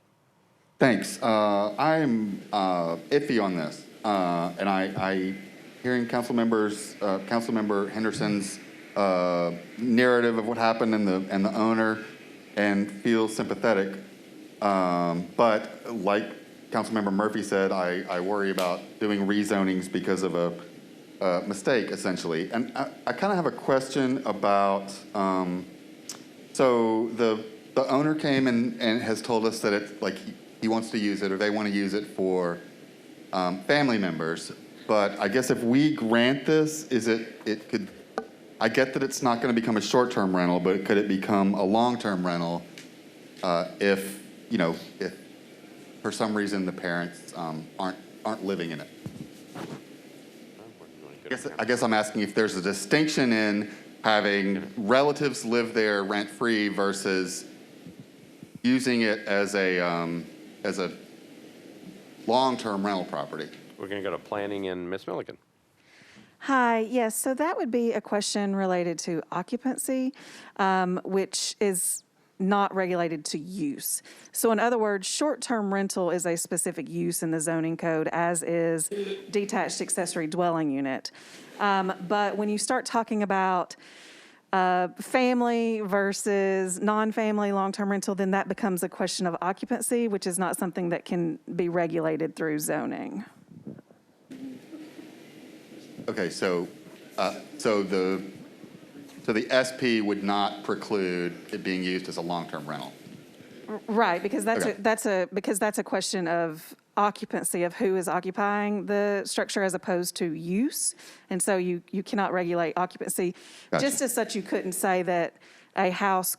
Thanks. I'm iffy on this, and I hearing Councilmember Henderson's narrative of what happened and the owner, and feel sympathetic. But like Councilmember Murphy said, I worry about doing rezonings because of a mistake, essentially. And I kind of have a question about. So the owner came and has told us that it's like he wants to use it, or they want to use it for family members. But I guess if we grant this, it could, I get that it's not going to become a short-term rental, but could it become a long-term rental if for some reason the parents aren't living in it? I guess I'm asking if there's a distinction in having relatives live there rent-free versus using it as a long-term rental property. We're going to go to planning and Ms. Milligan. Hi, yes, so that would be a question related to occupancy, which is not regulated to use. So in other words, short-term rental is a specific use in the zoning code, as is detached accessory dwelling unit. But when you start talking about family versus non-family long-term rental, then that becomes a question of occupancy, which is not something that can be regulated through zoning. Okay, so the SP would not preclude it being used as a long-term rental. Right, because that's Okay. that's a question of occupancy, of who is occupying the structure as opposed to use, and so you cannot regulate occupancy. Gotcha. Just as such, you couldn't say that a house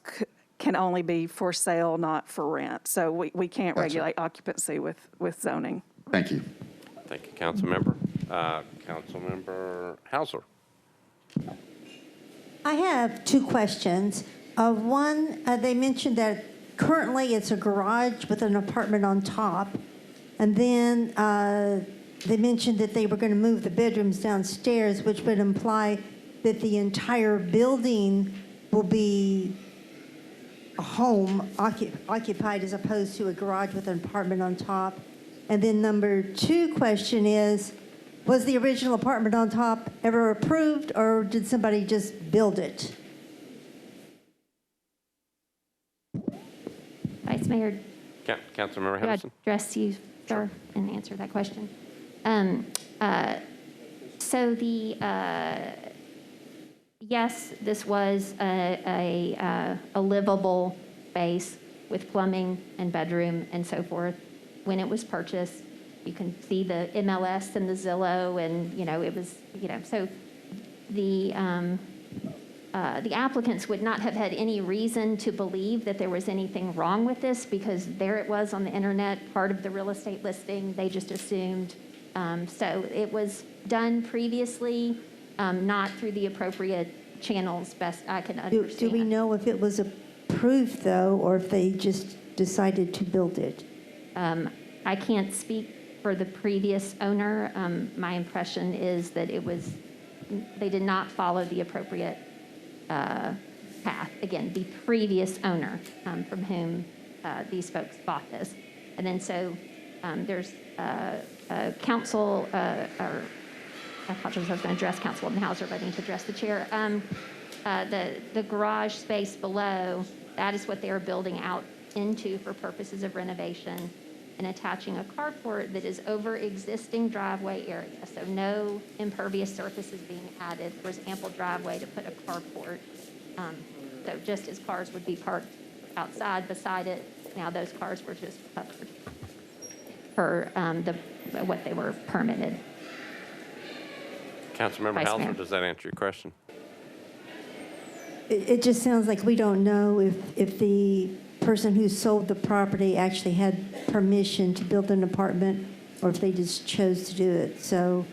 can only be for sale, not for rent. So we can't Gotcha. regulate occupancy with zoning. Thank you. Thank you, Councilmember. Councilmember Hauser. I have two questions. One, they mentioned that currently it's a garage with an apartment on top. And then they mentioned that they were going to move the bedrooms downstairs, which would imply that the entire building will be a home occupied as opposed to a garage with an apartment on top. And then number two question is, was the original apartment on top ever approved, or did somebody just build it? Vice Mayor, Councilmember do I Henderson. address you, sir, and answer that question? So yes, this was a livable space with plumbing and bedroom and so forth when it was purchased. You can see the MLS and the Zillow, and it was so the applicants would not have had any reason to believe that there was anything wrong with this, because there it was on the internet, part of the real estate listing. They just assumed. So it was done previously, not through the appropriate channels, best I can understand. Do we know if it was approved, though, or if they just decided to build it? I can't speak for the previous owner. My impression is that they did not follow the appropriate path. Again, the previous owner from whom these folks bought this. And then so there's council, or I apologize, I was going to address Councilwoman Hauser, but I need to address the chair. The garage space below, that is what they are building out into for purposes of renovation, and attaching a carport that is over existing driveway area. So no impervious surface is being added. There's ample driveway to put a carport. So just as cars would be parked outside beside it, now those cars were just covered for what they were permitted. Councilmember Vice Hauser, Mayor. does that answer your question? It just sounds like we don't know if the person who sold the property actually had permission to build an apartment, or if they just chose to do it. So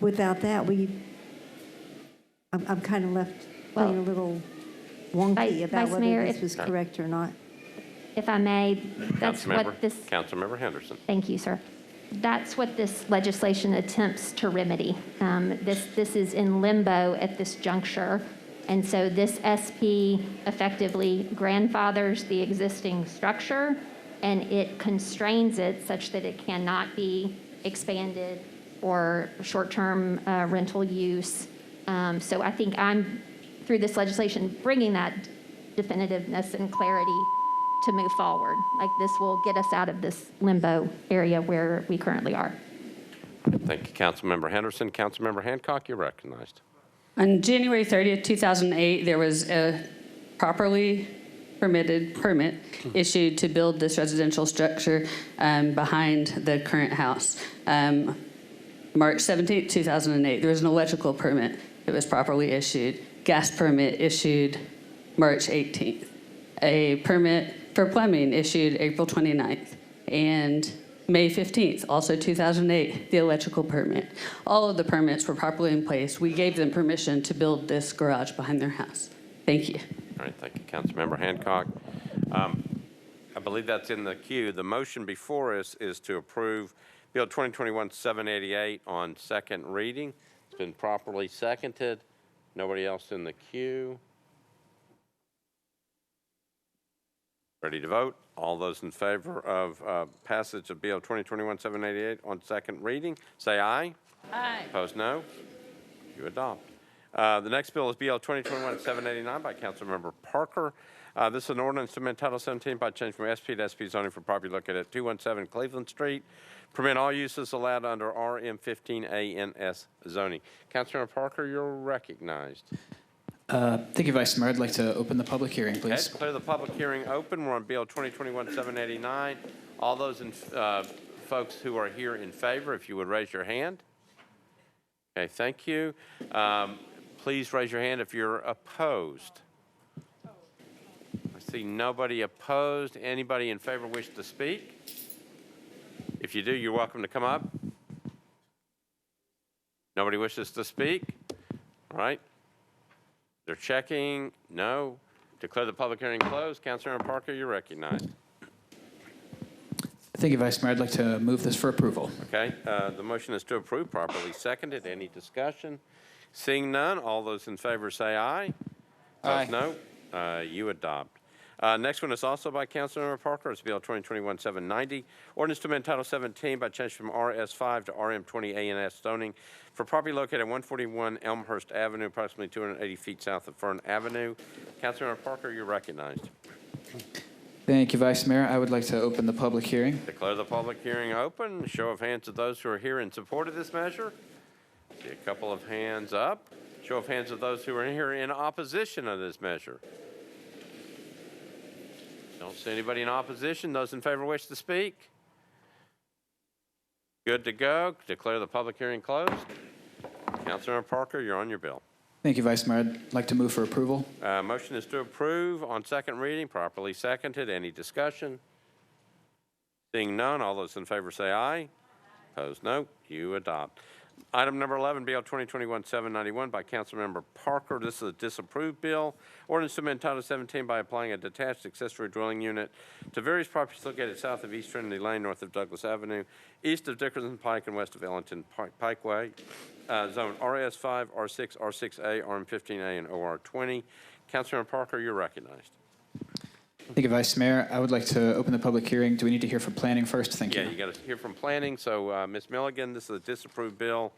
without that, I'm kind of left feeling a little wonky about Vice whether Mayor, this was correct or not. If I may, that's what this. Councilmember Henderson. Thank you, sir. That's what this legislation attempts to remedy. This is in limbo at this juncture. And so this SP effectively grandfathers the existing structure, and it constrains it such that it cannot be expanded or short-term rental use. So I think I'm, through this legislation, bringing that definitiveness and clarity to move forward. Like, this will get us out of this limbo area where we currently are. Thank you, Councilmember Henderson. Councilmember Hancock, you're recognized. On January 30th, 2008, there was a properly permitted permit issued to build this residential structure behind the current house. March 17th, 2008, there was an electrical permit that was properly issued. Gas permit issued March 18th. A permit for plumbing issued April 29th. And May 15th, also 2008, the electrical permit. All of the permits were properly in place. We gave them permission to build this garage behind their house. Thank you. All right, thank you, Councilmember Hancock. I believe that's in the queue. The motion before us is to approve Bill 2021-788 on second reading. It's been properly seconded. Nobody else in the queue? Ready to vote? All those in favor of passage of Bill 2021-788 on second reading, say aye. Aye. Opposed, no. You adopt. The next bill is Bill 2021-789 by Councilmember Parker. This is an ordinance to amend Title 17 by change from SP to SP zoning for property located at 217 Cleveland Street. Permit all uses allowed under RM15A&S zoning. Councilmember Parker, you're recognized. Thank you, Vice Mayor. I'd like to open the public hearing, please. Okay, declare the public hearing open. We're on Bill 2021-789. All those folks who are here in favor, if you would raise your hand. Okay, thank you. Please raise your hand if you're opposed. I see nobody opposed. Anybody in favor wish to speak? If you do, you're welcome to come up. Nobody wishes to speak? All right. They're checking. No. Declare the public hearing closed. Councilmember Parker, you're recognized. Thank you, Vice Mayor. I'd like to move this for approval. Okay. The motion is to approve, properly seconded. Any discussion? Seeing none, all those in favor say aye. Aye. No. You adopt. Next one is also by Councilmember Parker. It's Bill 2021-790. Ordinance to amend Title 17 by change from RS5 to RM20A&S zoning for property located at 141 Elmhurst Avenue, approximately 280 feet south of Fern Avenue. Councilmember Parker, you're recognized. Thank you, Vice Mayor. I would like to open the public hearing. Declare the public hearing open. Show of hands of those who are here in support of this measure. See a couple of hands up. Show of hands of those who are here in opposition of this measure. Don't see anybody in opposition. Those in favor wish to speak? Good to go. Declare the public hearing closed. Councilmember Parker, you're on your bill. Thank you, Vice Mayor. I'd like to move for approval. Motion is to approve on second reading, properly seconded. Any discussion? Seeing none, all those in favor say aye. Opposed, no. You adopt. Item number 11, Bill 2021-791 by Councilmember Parker. This is a disapproved bill. Ordinance to amend Title 17 by applying a detached accessory dwelling unit to various properties located south of East Trinity Lane, north of Douglas Avenue, east of Dickerson Pike, and west of Ellington Pikeway. Zone RS5, R6, R6A, RM15A, and OR20. Councilmember Parker, you're recognized. Thank you, Vice Mayor. I would like to open the public hearing. Do we need to hear from planning first? Thank you. Yeah, you got to hear from planning. So, Ms. Milligan, this is a disapproved bill,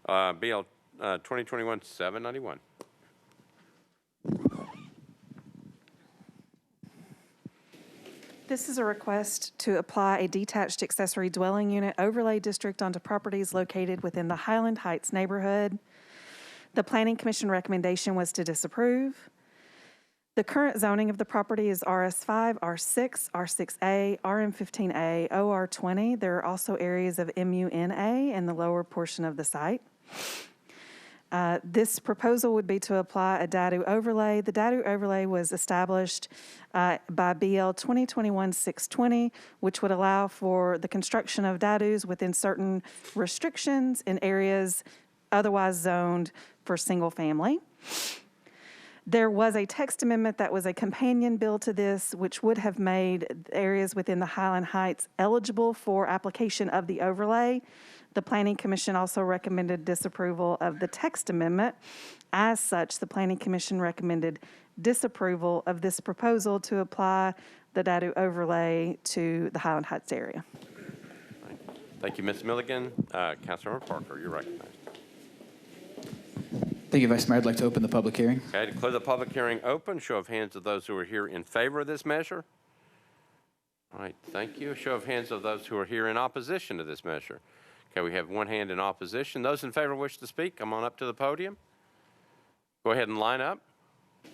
Bill 2021-791. This is a request to apply a detached accessory dwelling unit overlay district onto properties located within the Highland Heights neighborhood. The Planning Commission recommendation was to disapprove. The current zoning of the property is RS5, R6, R6A, RM15A, OR20. There are also areas of MUNA in the lower portion of the site. This proposal would be to apply a DADU overlay. The DADU overlay was established by BL 2021-620, which would allow for the construction of DADUs within certain restrictions in areas otherwise zoned for single family. There was a text amendment that was a companion bill to this, which would have made areas within the Highland Heights eligible for application of the overlay. The Planning Commission also recommended disapproval of the text amendment. As such, the Planning Commission recommended disapproval of this proposal to apply the Dadu overlay to the Highland Heights area. Thank you, Ms. Milligan. Councilmember Parker, you're recognized. Thank you, Vice Mayor. I'd like to open the public hearing. Okay, declare the public hearing open. Show of hands of those who are here in favor of this measure. All right, thank you. Show of hands of those who are here in opposition to this measure. Okay, we have one hand in opposition. Those in favor wish to speak, come on up to the podium. Go ahead and line up.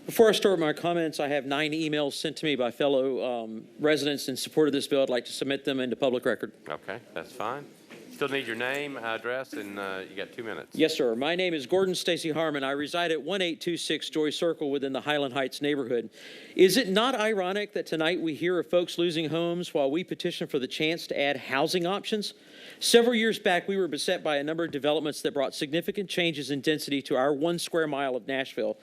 Before I start my comments, I have 9 emails sent to me by fellow residents in support of this bill. I'd like to submit them into public record. Okay, that's fine. Still need your name, address, and you got 2 minutes. Yes, sir. My name is Gordon Stacy Harmon. I reside at 1826 Joy Circle within the Highland Heights neighborhood. Is it not ironic that tonight we hear of folks losing homes while we petition for the chance to add housing options? Several years back, we were beset by a number of developments that brought significant changes in density to our 1 square mile of Nashville.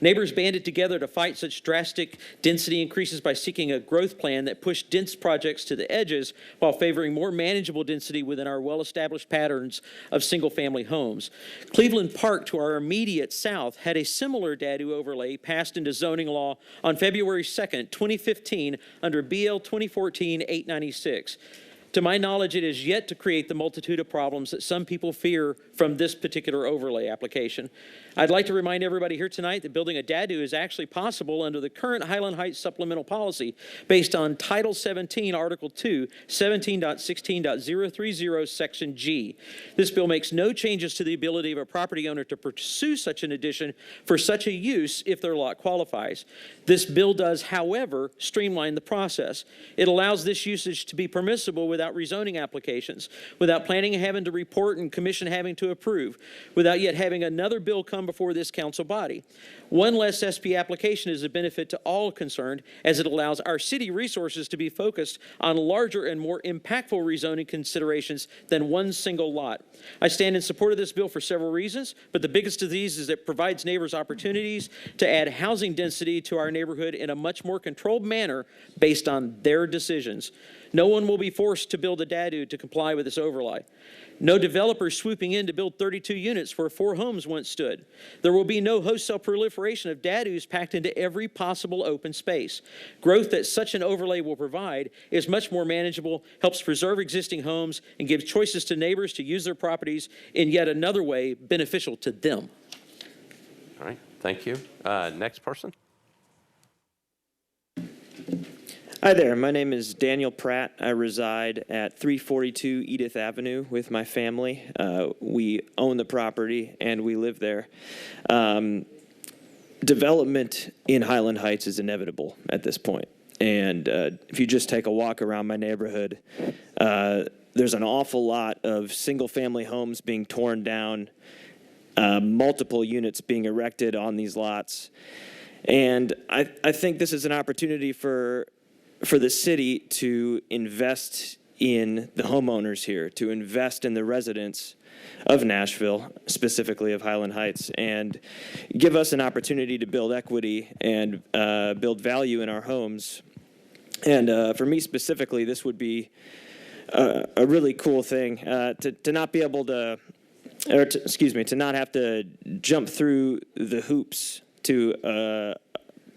Neighbors banded together to fight such drastic density increases by seeking a growth plan that pushed dense projects to the edges while favoring more manageable density within our well-established patterns of single-family homes. Cleveland Park, to our immediate south, had a similar Dadu overlay passed into zoning law on February 2nd, 2015 under BL 2014-896. To my knowledge, it is yet to create the multitude of problems that some people fear from this particular overlay application. I'd like to remind everybody here tonight that building a Dadu is actually possible under the current Highland Heights supplemental policy based on Title 17, Article 2, 17.16.030, Section G. This bill makes no changes to the ability of a property owner to pursue such an addition for such a use if their lot qualifies. This bill does, however, streamline the process. It allows this usage to be permissible without rezoning applications, without planning having to report and commission having to approve, without yet having another bill come before this council body. One less SP application is a benefit to all concerned, as it allows our city resources to be focused on larger and more impactful rezoning considerations than one single lot. I stand in support of this bill for several reasons, but the biggest of these is it provides neighbors opportunities to add housing density to our neighborhood in a much more controlled manner based on their decisions. No one will be forced to build a Dadu to comply with this overlay. No developer swooping in to build 32 units where 4 homes once stood. There will be no wholesale proliferation of Dadus packed into every possible open space. Growth that such an overlay will provide is much more manageable, helps preserve existing homes, and gives choices to neighbors to use their properties in yet another way beneficial to them. All right, thank you. Next person. Hi there, my name is Daniel Pratt. I reside at 342 Edith Avenue with my family. We own the property and we live there. Development in Highland Heights is inevitable at this point. And if you just take a walk around my neighborhood, there's an awful lot of single-family homes being torn down, multiple units being erected on these lots. And I think this is an opportunity for the city to invest in the homeowners here, to invest in the residents of Nashville, specifically of Highland Heights, and give us an opportunity to build equity and build value in our homes. And for me specifically, this would be a really cool thing to not be able to, to not have to jump through the hoops to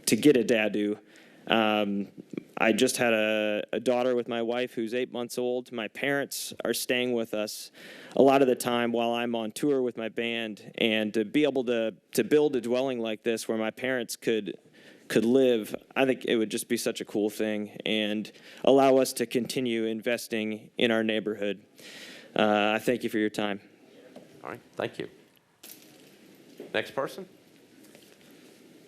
get a Dadu. I just had a daughter with my wife who's 8 months old. My parents are staying with us a lot of the time while I'm on tour with my band, and to be able to build a dwelling like this where my parents could live, I think it would just be such a cool thing and allow us to continue investing in our neighborhood. I thank you for your time. All right, thank you. Next person.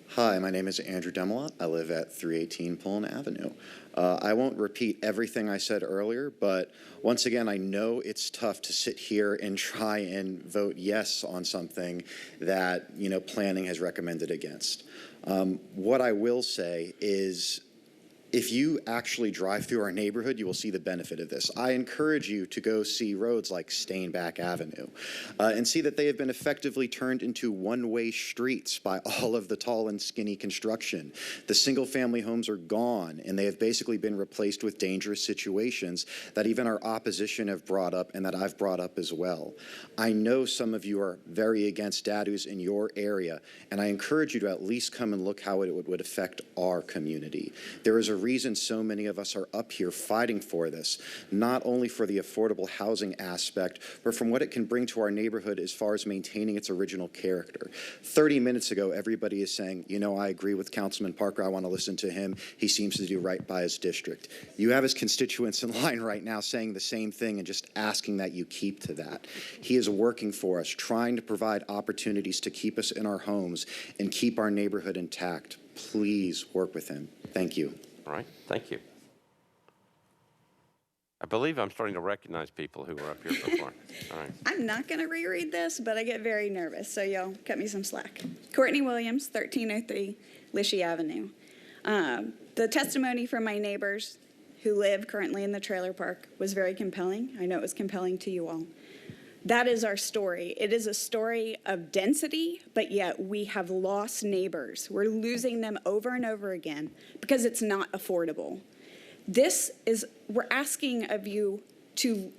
Hi, my name is Andrew Demelot. I live at 318 Pullen Avenue. I won't repeat everything I said earlier, but once again, I know it's tough to sit here and try and vote yes on something that, planning has recommended against. What I will say is If you actually drive through our neighborhood, you will see the benefit of this. I encourage you to go see roads like Stainback Avenue and see that they have been effectively turned into one-way streets by all of the tall and skinny construction. The single-family homes are gone, and they have basically been replaced with dangerous situations that even our opposition have brought up and that I've brought up as well. I know some of you are very against DADUs in your area, and I encourage you to at least come and look how it would affect our community. There is a reason so many of us are up here fighting for this, not only for the affordable housing aspect, but from what it can bring to our neighborhood as far as maintaining its original character. 30 minutes ago, everybody is saying, you know, I agree with Councilman Parker. I want to listen to him. He seems to do right by his district. You have his constituents in line right now saying the same thing and just asking that you keep to that. He is working for us, trying to provide opportunities to keep us in our homes and keep our neighborhood intact. Please work with him. Thank you. All right, thank you. I believe I'm starting to recognize people who were up here before. All right. I'm not going to reread this, but I get very nervous, so y'all cut me some slack. Courtney Williams, 1303 Lishy Avenue. The testimony from my neighbors who live currently in the trailer park was very compelling. I know it was compelling to you all. That is our story. It is a story of density, but yet we have lost neighbors. We're losing them over and over again because it's not affordable. We're asking of you to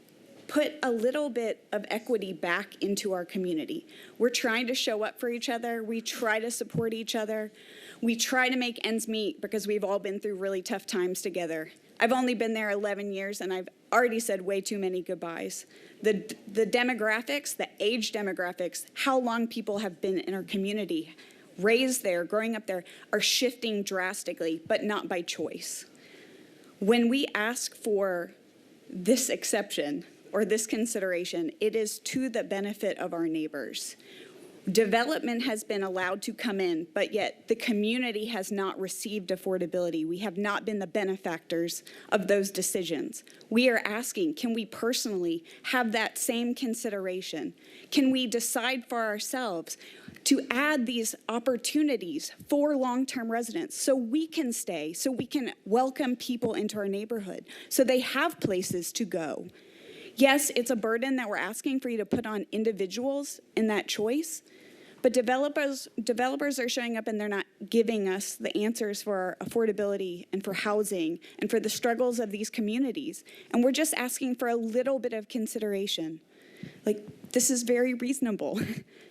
put a little bit of equity back into our community. We're trying to show up for each other. We try to support each other. We try to make ends meet because we've all been through really tough times together. I've only been there 11 years, and I've already said way too many goodbyes. The demographics, the age demographics, how long people have been in our community, raised there, growing up there, are shifting drastically, but not by choice. When we ask for this exception or this consideration, it is to the benefit of our neighbors. Development has been allowed to come in, but yet the community has not received affordability. We have not been the benefactors of those decisions. We are asking, can we personally have that same consideration? Can we decide for ourselves to add these opportunities for long-term residents so we can stay, so we can welcome people into our neighborhood, so they have places to go? Yes, it's a burden that we're asking for you to put on individuals in that choice, but developers are showing up and they're not giving us the answers for affordability and for housing and for the struggles of these communities. And we're just asking for a little bit of consideration. Like, this is very reasonable.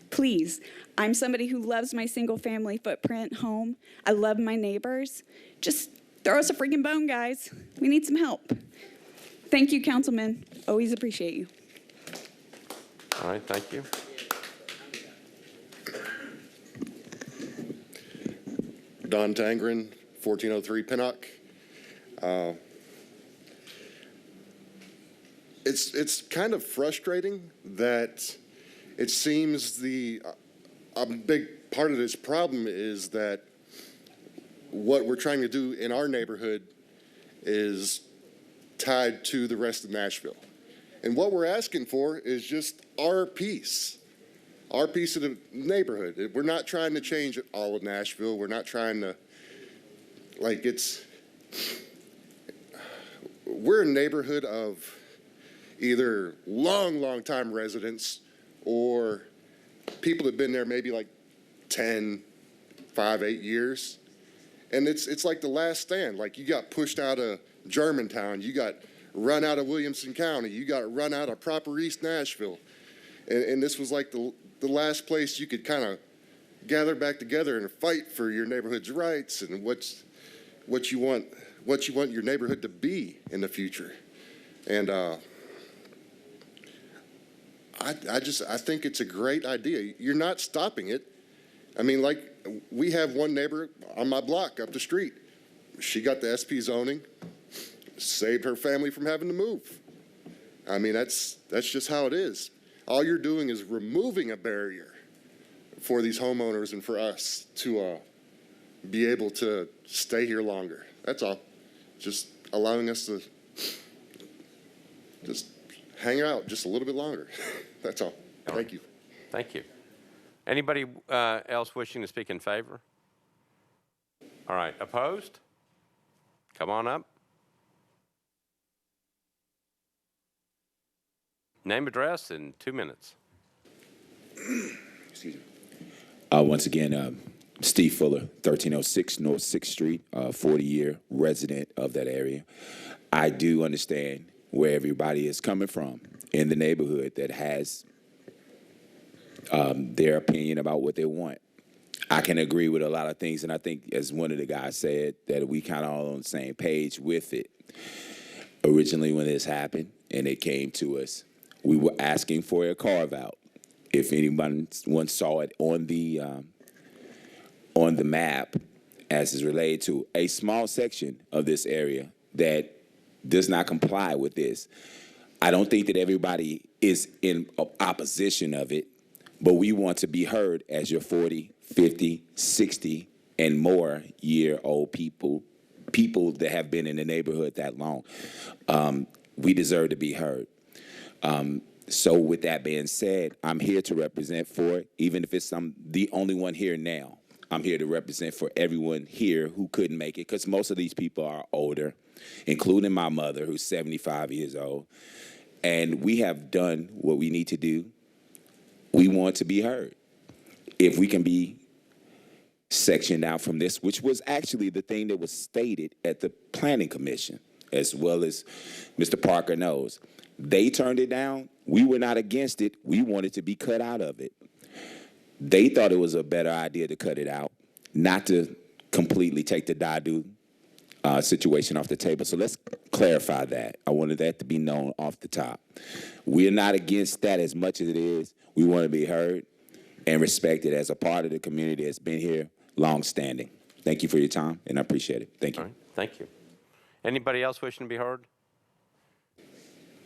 Please, I'm somebody who loves my single family footprint home. I love my neighbors. Just throw us a freaking bone, guys. We need some help. Thank you, Councilman. Always appreciate you. All right, thank you. Don Tangren, 1403 Pinnock. It's kind of frustrating that it seems a big part of this problem is that what we're trying to do in our neighborhood is tied to the rest of Nashville. And what we're asking for is just our piece of the neighborhood. We're not trying to change all of Nashville. We're not trying to, we're a neighborhood of either long time residents or people that have been there maybe like 10, 5, 8 years. And it's like the last stand. Like, you got pushed out of Germantown, you got run out of Williamson County, you got run out of proper East Nashville. And this was like the last place you could kind of gather back together and fight for your neighborhood's rights and what you want your neighborhood to be in the future. And I think it's a great idea. You're not stopping it. I mean, like, we have one neighbor on my block up the street. She got the SP zoning, saved her family from having to move. I mean, that's just how it is. All you're doing is removing a barrier for these homeowners and for us to be able to stay here longer. That's all. Just allowing us to just hang out just a little bit longer. That's all. Thank you. Thank you. Anybody else wishing to speak in favor? All right, opposed? Come on up. Name, address, in 2 minutes. Excuse me. Once again, Steve Fuller, 1306 North 6th Street, 40-year resident of that area. I do understand where everybody is coming from in the neighborhood that has their opinion about what they want. I can agree with a lot of things, and I think, as one of the guys said, that we kind of all on the same page with it. Originally, when this happened and it came to us, we were asking for a carve-out. If anyone once saw it on the map, as is related to a small section of this area that does not comply with this. I don't think that everybody is in opposition of it, but we want to be heard as your 40, 50, 60, and more year-old people that have been in the neighborhood that long. We deserve to be heard. So with that being said, I'm here to represent for it, even if it's the only one here now. I'm here to represent for everyone here who couldn't make it, because most of these people are older, including my mother, who's 75 years old. And we have done what we need to do. We want to be heard. If we can be sectioned out from this, which was actually the thing that was stated at the Planning Commission, as well as Mr. Parker knows. They turned it down. We were not against it. We wanted to be cut out of it. They thought it was a better idea to cut it out, not to completely take the Dadu situation off the table. So let's clarify that. I wanted that to be known off the top. We're not against that as much as it is. We want to be heard and respected as a part of the community that's been here long-standing. Thank you for your time, and I appreciate it. Thank you. All right, thank you. Anybody else wishing to be heard?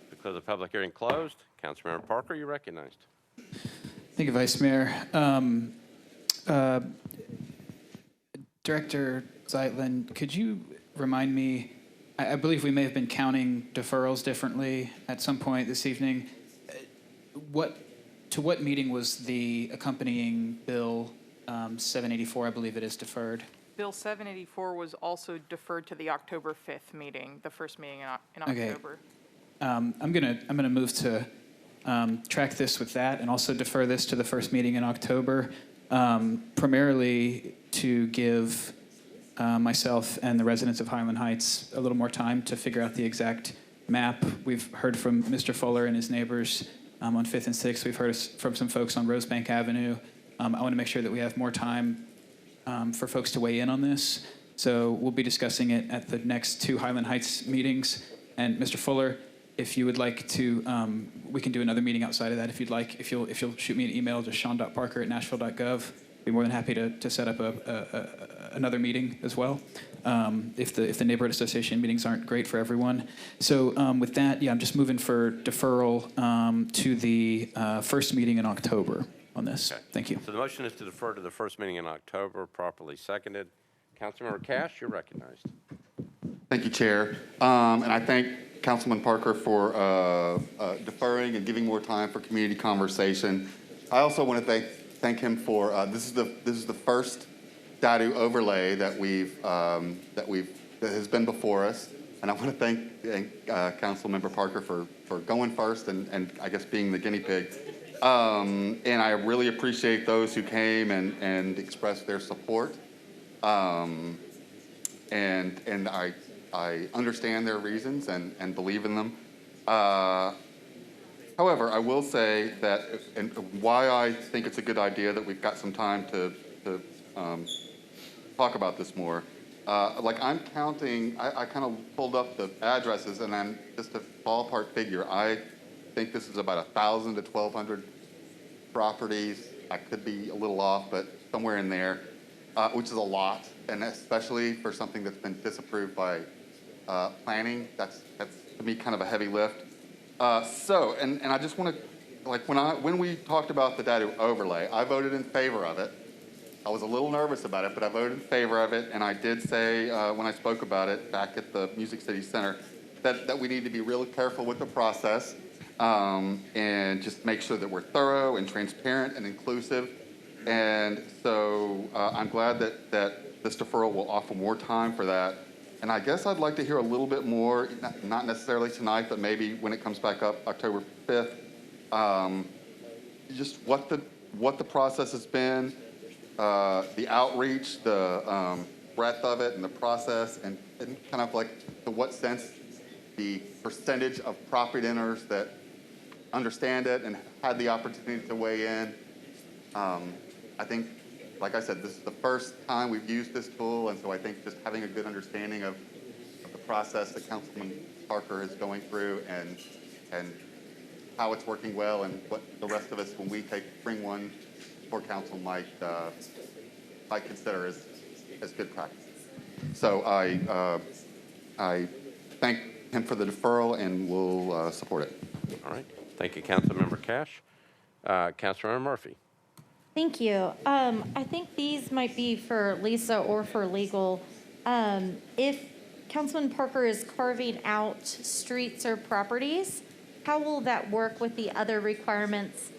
Because the public hearing closed, Councilmember Parker, you're recognized. Thank you, Vice Mayor. Director Zeitlin, could you remind me, I believe we may have been counting deferrals differently at some point this evening. To what meeting was the accompanying bill 784, I believe it is, deferred? Bill 784 was also deferred to the October 5th meeting, the first meeting in October. I'm gonna move to track this with that and also defer this to the first meeting in October, primarily to give myself and the residents of Highland Heights a little more time to figure out the exact map. We've heard from Mr. Fuller and his neighbors on 5th and 6th. We've heard from some folks on Rosebank Avenue. I want to make sure that we have more time for folks to weigh in on this. So we'll be discussing it at the next 2 Highland Heights meetings. And Mr. Fuller, if you would like to, we can do another meeting outside of that if you'd like. If you'll shoot me an email to sean.parker@nashville.gov, I'd be more than happy to set up another meeting as well, if the neighborhood association meetings aren't great for everyone. So with that, yeah, I'm just moving for deferral to the first meeting in October on this. Okay. Thank you. So the motion is to defer to the first meeting in October, properly seconded. Councilmember Cash, you're recognized. Thank you, Chair. And I thank Councilman Parker for deferring and giving more time for community conversation. I also want to thank him for this is the first Dadu overlay that has been before us, and I want to thank Councilmember Parker for going first and I guess being the guinea pig. And I really appreciate those who came and expressed their support. And I understand their reasons and believe in them. However, I will say that, and why I think it's a good idea that we've got some time to talk about this more. Like I'm counting, I kind of pulled up the addresses, and then just a ballpark figure, I think this is about 1,000 to 1,200 properties. I could be a little off, but somewhere in there, which is a lot, and especially for something that's been disapproved by planning. That's to me kind of a heavy lift. So, and I just want to, like when we talked about the Dadu overlay, I voted in favor of it. I was a little nervous about it, but I voted in favor of it, and I did say when I spoke about it back at the Music City Center that we need to be really careful with the process and just make sure that we're thorough and transparent and inclusive. And so I'm glad that this deferral will offer more time for that. And I guess I'd like to hear a little bit more, not necessarily tonight, but maybe when it comes back up October 5th, just what the process has been, the outreach, the breadth of it and the process, and kind of like to what sense the percentage of property owners that understand it and had the opportunity to weigh in. I think, like I said, this is the first time we've used this tool, and so I think just having a good understanding of the process that Councilman Parker is going through and how it's working well, and what the rest of us, when we bring one for council, might consider as good practice. So I thank him for the deferral, and will support it. All right. Thank you, Councilmember Cash. Councilmember Murphy. Thank you. I think these might be for Lisa or for legal. If Councilman Parker is carving out streets or properties, how will that work with the other requirements?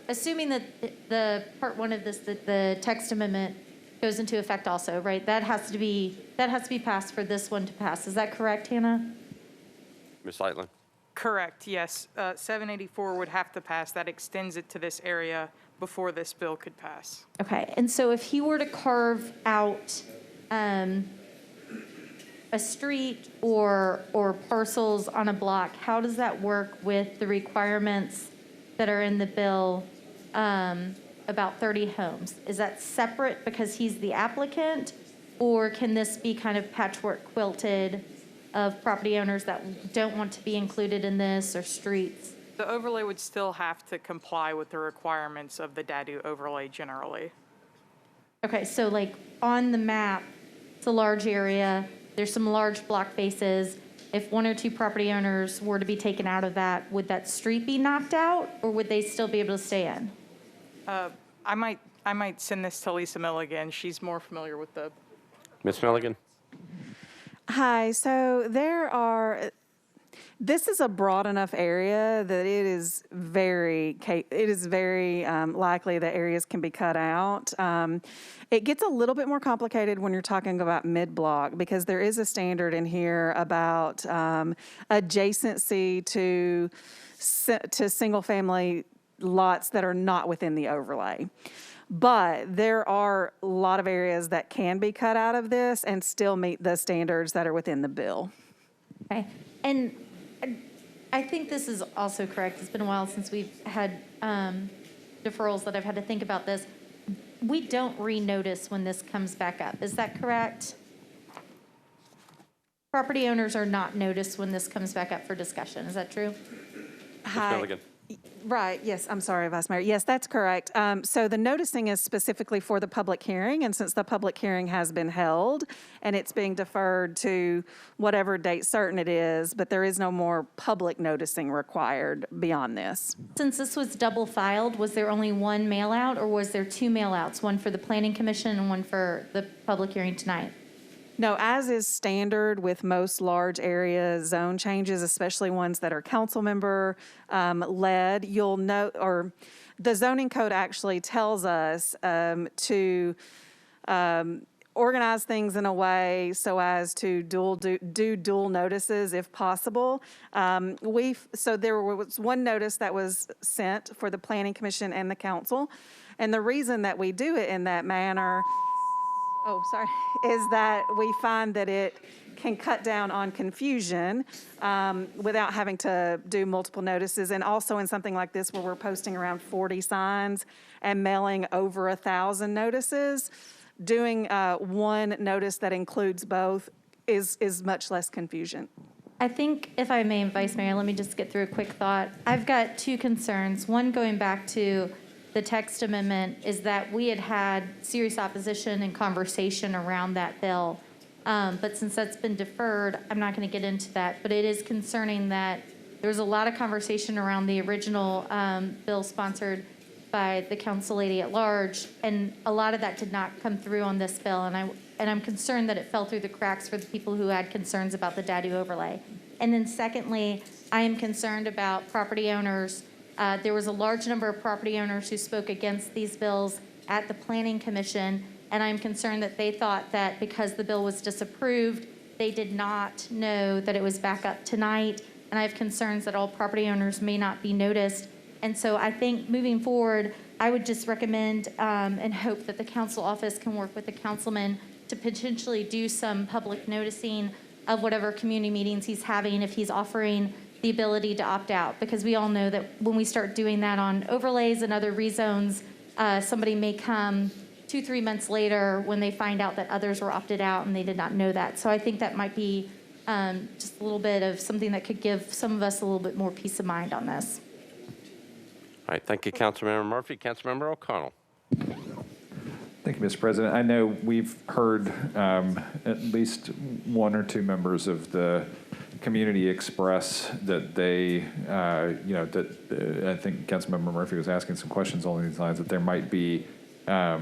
Assuming that the part one of this, that the text amendment goes into effect also, right? That has to be passed for this one to pass. Is that correct, Hannah? Ms. Lightland. Correct, yes. 784 would have to pass. That extends it to this area before this bill could pass. Okay, and so if he were to carve out a street or parcels on a block, how does that work with the requirements that are in the bill about 30 homes? Is that separate because he's the applicant, or can this be kind of patchwork quilted of property owners that don't want to be included in this, or streets? The overlay would still have to comply with the requirements of the DADU overlay generally. Okay, so like on the map, it's a large area, there's some large block faces. If one or two property owners were to be taken out of that, would that street be knocked out, or would they still be able to stay in? I might send this to Lisa Milligan. She's more familiar with the... Ms. Milligan. Hi, so this is a broad enough area that it is very likely that areas can be cut out. It gets a little bit more complicated when you're talking about mid-block, because there is a standard in here about adjacency to single-family lots that are not within the overlay. But there are a lot of areas that can be cut out of this and still meet the standards that are within the bill. Okay, and I think this is also correct. It's been a while since we've had deferrals that I've had to think about this. We don't renotice when this comes back up. Is that correct? Property owners are not noticed when this comes back up for discussion. Is that true? Ms. Milligan. Right, yes, I'm sorry, Vice Mayor. Yes, that's correct. So the noticing is specifically for the public hearing, and since the public hearing has been held and it's being deferred to whatever date certain it is, but there is no more public noticing required beyond this. Since this was double filed, was there only one mail out, or was there two mail outs, one for the Planning Commission and one for the public hearing tonight? No, as is standard with most large area zone changes, especially ones that are council member led, you'll note, or the zoning code actually tells us to organize things in a way so as to do dual notices if possible. So there was one notice that was sent for the Planning Commission and the council, and the reason that we do it in that manner is that we find that it can cut down on confusion without having to do multiple notices. And also in something like this where we're posting around 40 signs and mailing over 1,000 notices, doing one notice that includes both is much less confusion. I think, if I may, Vice Mayor, let me just get through a quick thought. I've got two concerns. One, going back to the text amendment, is that we had serious opposition and conversation around that bill. But since that's been deferred, I'm not going to get into that. But it is concerning that there was a lot of conversation around the original bill sponsored by the council lady at large, and a lot of that did not come through on this bill. And I'm concerned that it fell through the cracks for the people who had concerns about the DADU overlay. And then secondly, I am concerned about property owners. There was a large number of property owners who spoke against these bills at the Planning Commission, and I'm concerned that they thought that because the bill was disapproved, they did not know that it was back up tonight, and I have concerns that all property owners may not be noticed. And so I think moving forward, I would just recommend and hope that the council office can work with the councilman to potentially do some public noticing of whatever community meetings he's having, if he's offering the ability to opt out. Because we all know that when we start doing that on overlays and other rezones, somebody may come 2-3 months later when they find out that others were opted out and they did not know that. So I think that might be just a little bit of something that could give some of us a little bit more peace of mind on this. All right, thank you, Councilmember Murphy. Councilmember O'Connell. Thank you, Mr. President. I know we've heard at least one or two members of the community express that they, I think Councilmember Murphy was asking some questions along these lines, that there might be, that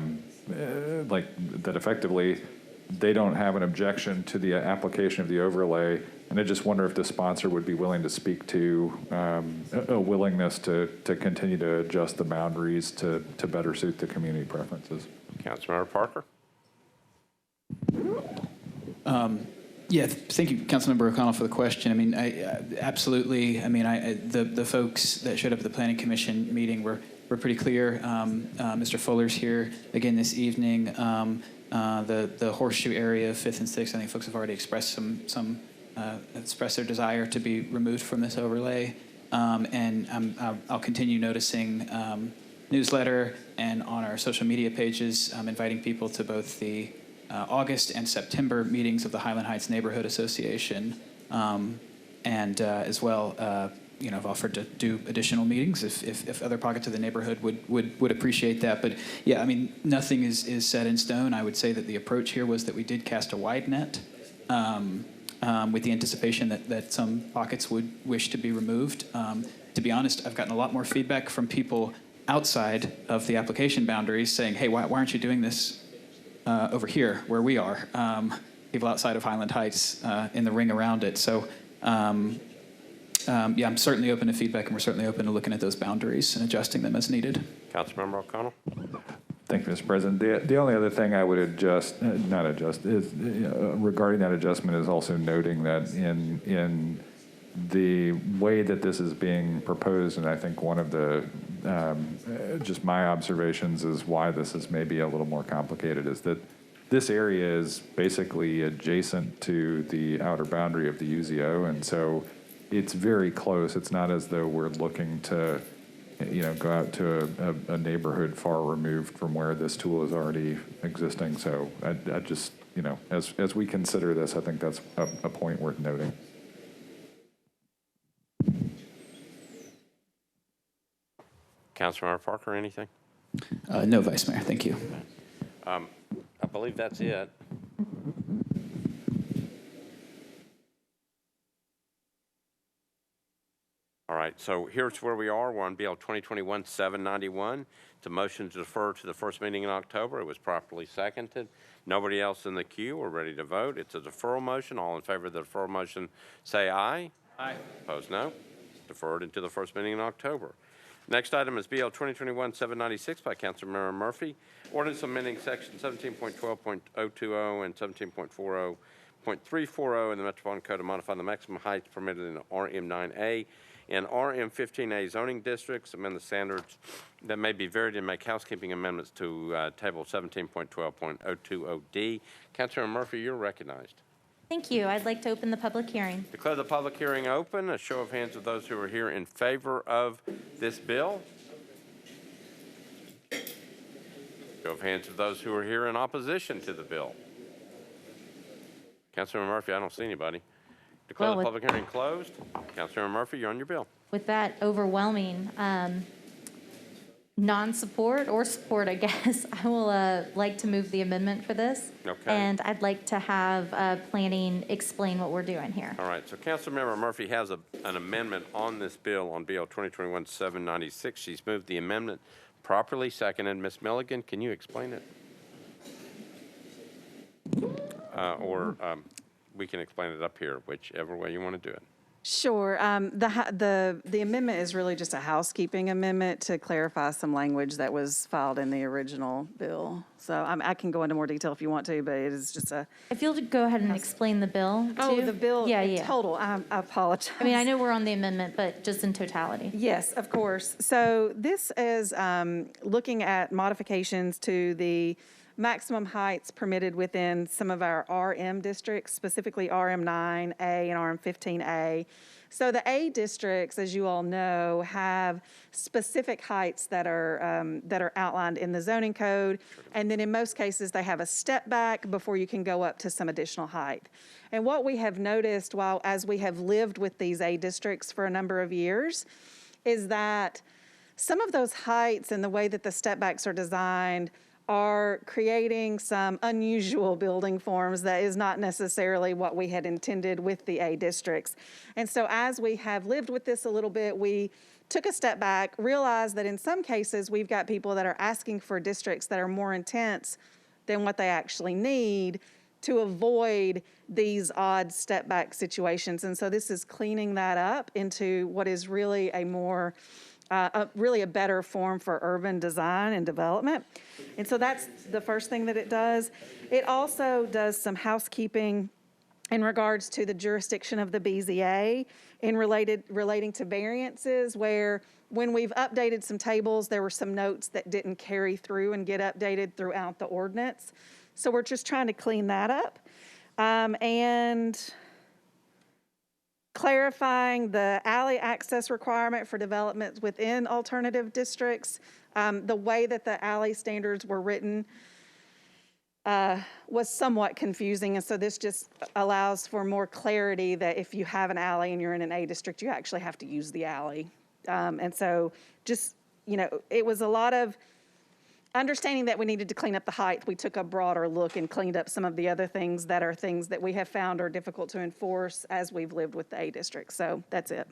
effectively they don't have an objection to the application of the overlay. And I just wonder if the sponsor would be willing to speak to a willingness to continue to adjust the boundaries to better suit the community preferences. Councilmember Parker. Yeah, thank you, Councilmember O'Connell, for the question. I mean, absolutely. I mean, the folks that showed up at the Planning Commission meeting were pretty clear. Mr. Fuller's here again this evening. The horseshoe area of 5th and 6th, I think folks have already expressed expressed their desire to be removed from this overlay. And I'll continue noticing newsletter and on our social media pages, inviting people to both the August and September meetings of the Highland Heights Neighborhood Association, and as well, I've offered to do additional meetings if other pockets of the neighborhood would appreciate that. But yeah, I mean, nothing is set in stone. I would say that the approach here was that we did cast a wide net, with the anticipation that some pockets would wish to be removed. To be honest, I've gotten a lot more feedback from people outside of the application boundaries saying, hey, why aren't you doing this over here where we are? People outside of Highland Heights in the ring around it. So yeah, I'm certainly open to feedback, and we're certainly open to looking at those boundaries and adjusting them as needed. Councilmember O'Connell. Thank you, Mr. President. The only other thing I would is regarding that adjustment is also noting that in the way that this is being proposed, and I think one of the just my observations is why this is maybe a little more complicated, is that this area is basically adjacent to the outer boundary of the UZO, and so it's very close. It's not as though we're looking to, go out to a neighborhood far removed from where this tool is already existing. So I just, as we consider this, I think that's a point worth noting. Councilmember Parker, anything? No, Vice Mayor. Thank you. I believe that's it. All right, so here's where we are. We're on BL 2021-791. It's a motion to defer to the first meeting in October. It was properly seconded. Nobody else in the queue. We're ready to vote. It's a deferral motion. All in favor of the deferral motion, say aye. Aye. Opposed, no. Deferred into the first meeting in October. Next item is BL 2021-796 by Councilmember Murphy. Ordinance amending section 17.12.020 and 17.40.340 in the Metropolitan Code to modify the maximum heights permitted in RM9A and RM15A zoning districts, amend the standards that may be varied, and make housekeeping amendments to table 17.12.020D. Councilmember Murphy, you're recognized. Thank you. I'd like to open the public hearing. Declare the public hearing open. A show of hands of those who are here in favor of this bill. Show of hands of those who are here in opposition to the bill. Councilmember Murphy, I don't see anybody. Declare the public hearing closed. Councilmember Murphy, you're on your bill. With that overwhelming non-support or support, I guess, I will like to move the amendment for this. Okay. And I'd like to have planning explain what we're doing here. All right, so Councilmember Murphy has an amendment on this bill on BL 2021-796. She's moved the amendment properly seconded. Ms. Milligan, can you explain it? Or we can explain it up here, whichever way you want to do it. Sure. The amendment is really just a housekeeping amendment to clarify some language that was filed in the original bill. So I can go into more detail if you want to, but it is just a. If you'll go ahead and explain the bill, Oh, too. the bill Yeah, in yeah. total. I apologize. I mean, I know we're on the amendment, but just in totality. Yes, of course. So this is looking at modifications to the maximum heights permitted within some of our RM districts, specifically RM9A and RM15A. So the A districts, as you all know, have specific heights that are outlined in the zoning code, and then in most cases they have a step back before you can go up to some additional height. And what we have noticed as we have lived with these A districts for a number of years is that some of those heights and the way that the step backs are designed are creating some unusual building forms that is not necessarily what we had intended with the A districts. And so as we have lived with this a little bit, we took a step back, realized that in some cases we've got people that are asking for districts that are more intense than what they actually need to avoid these odd step back situations. And so this is cleaning that up into what is really a more really a better form for urban design and development. And so that's the first thing that it does. It also does some housekeeping in regards to the jurisdiction of the BZA in relating to variances, where when we've updated some tables, there were some notes that didn't carry through and get updated throughout the ordinance. So we're just trying to clean that up. And clarifying the alley access requirement for developments within alternative districts. The way that the alley standards were written was somewhat confusing, and so this just allows for more clarity that if you have an alley and you're in an A district, you actually have to use the alley. And so just, it was a lot of understanding that we needed to clean up the height. We took a broader look and cleaned up some of the other things that we have found are difficult to enforce as we've lived with the A district. So that's it.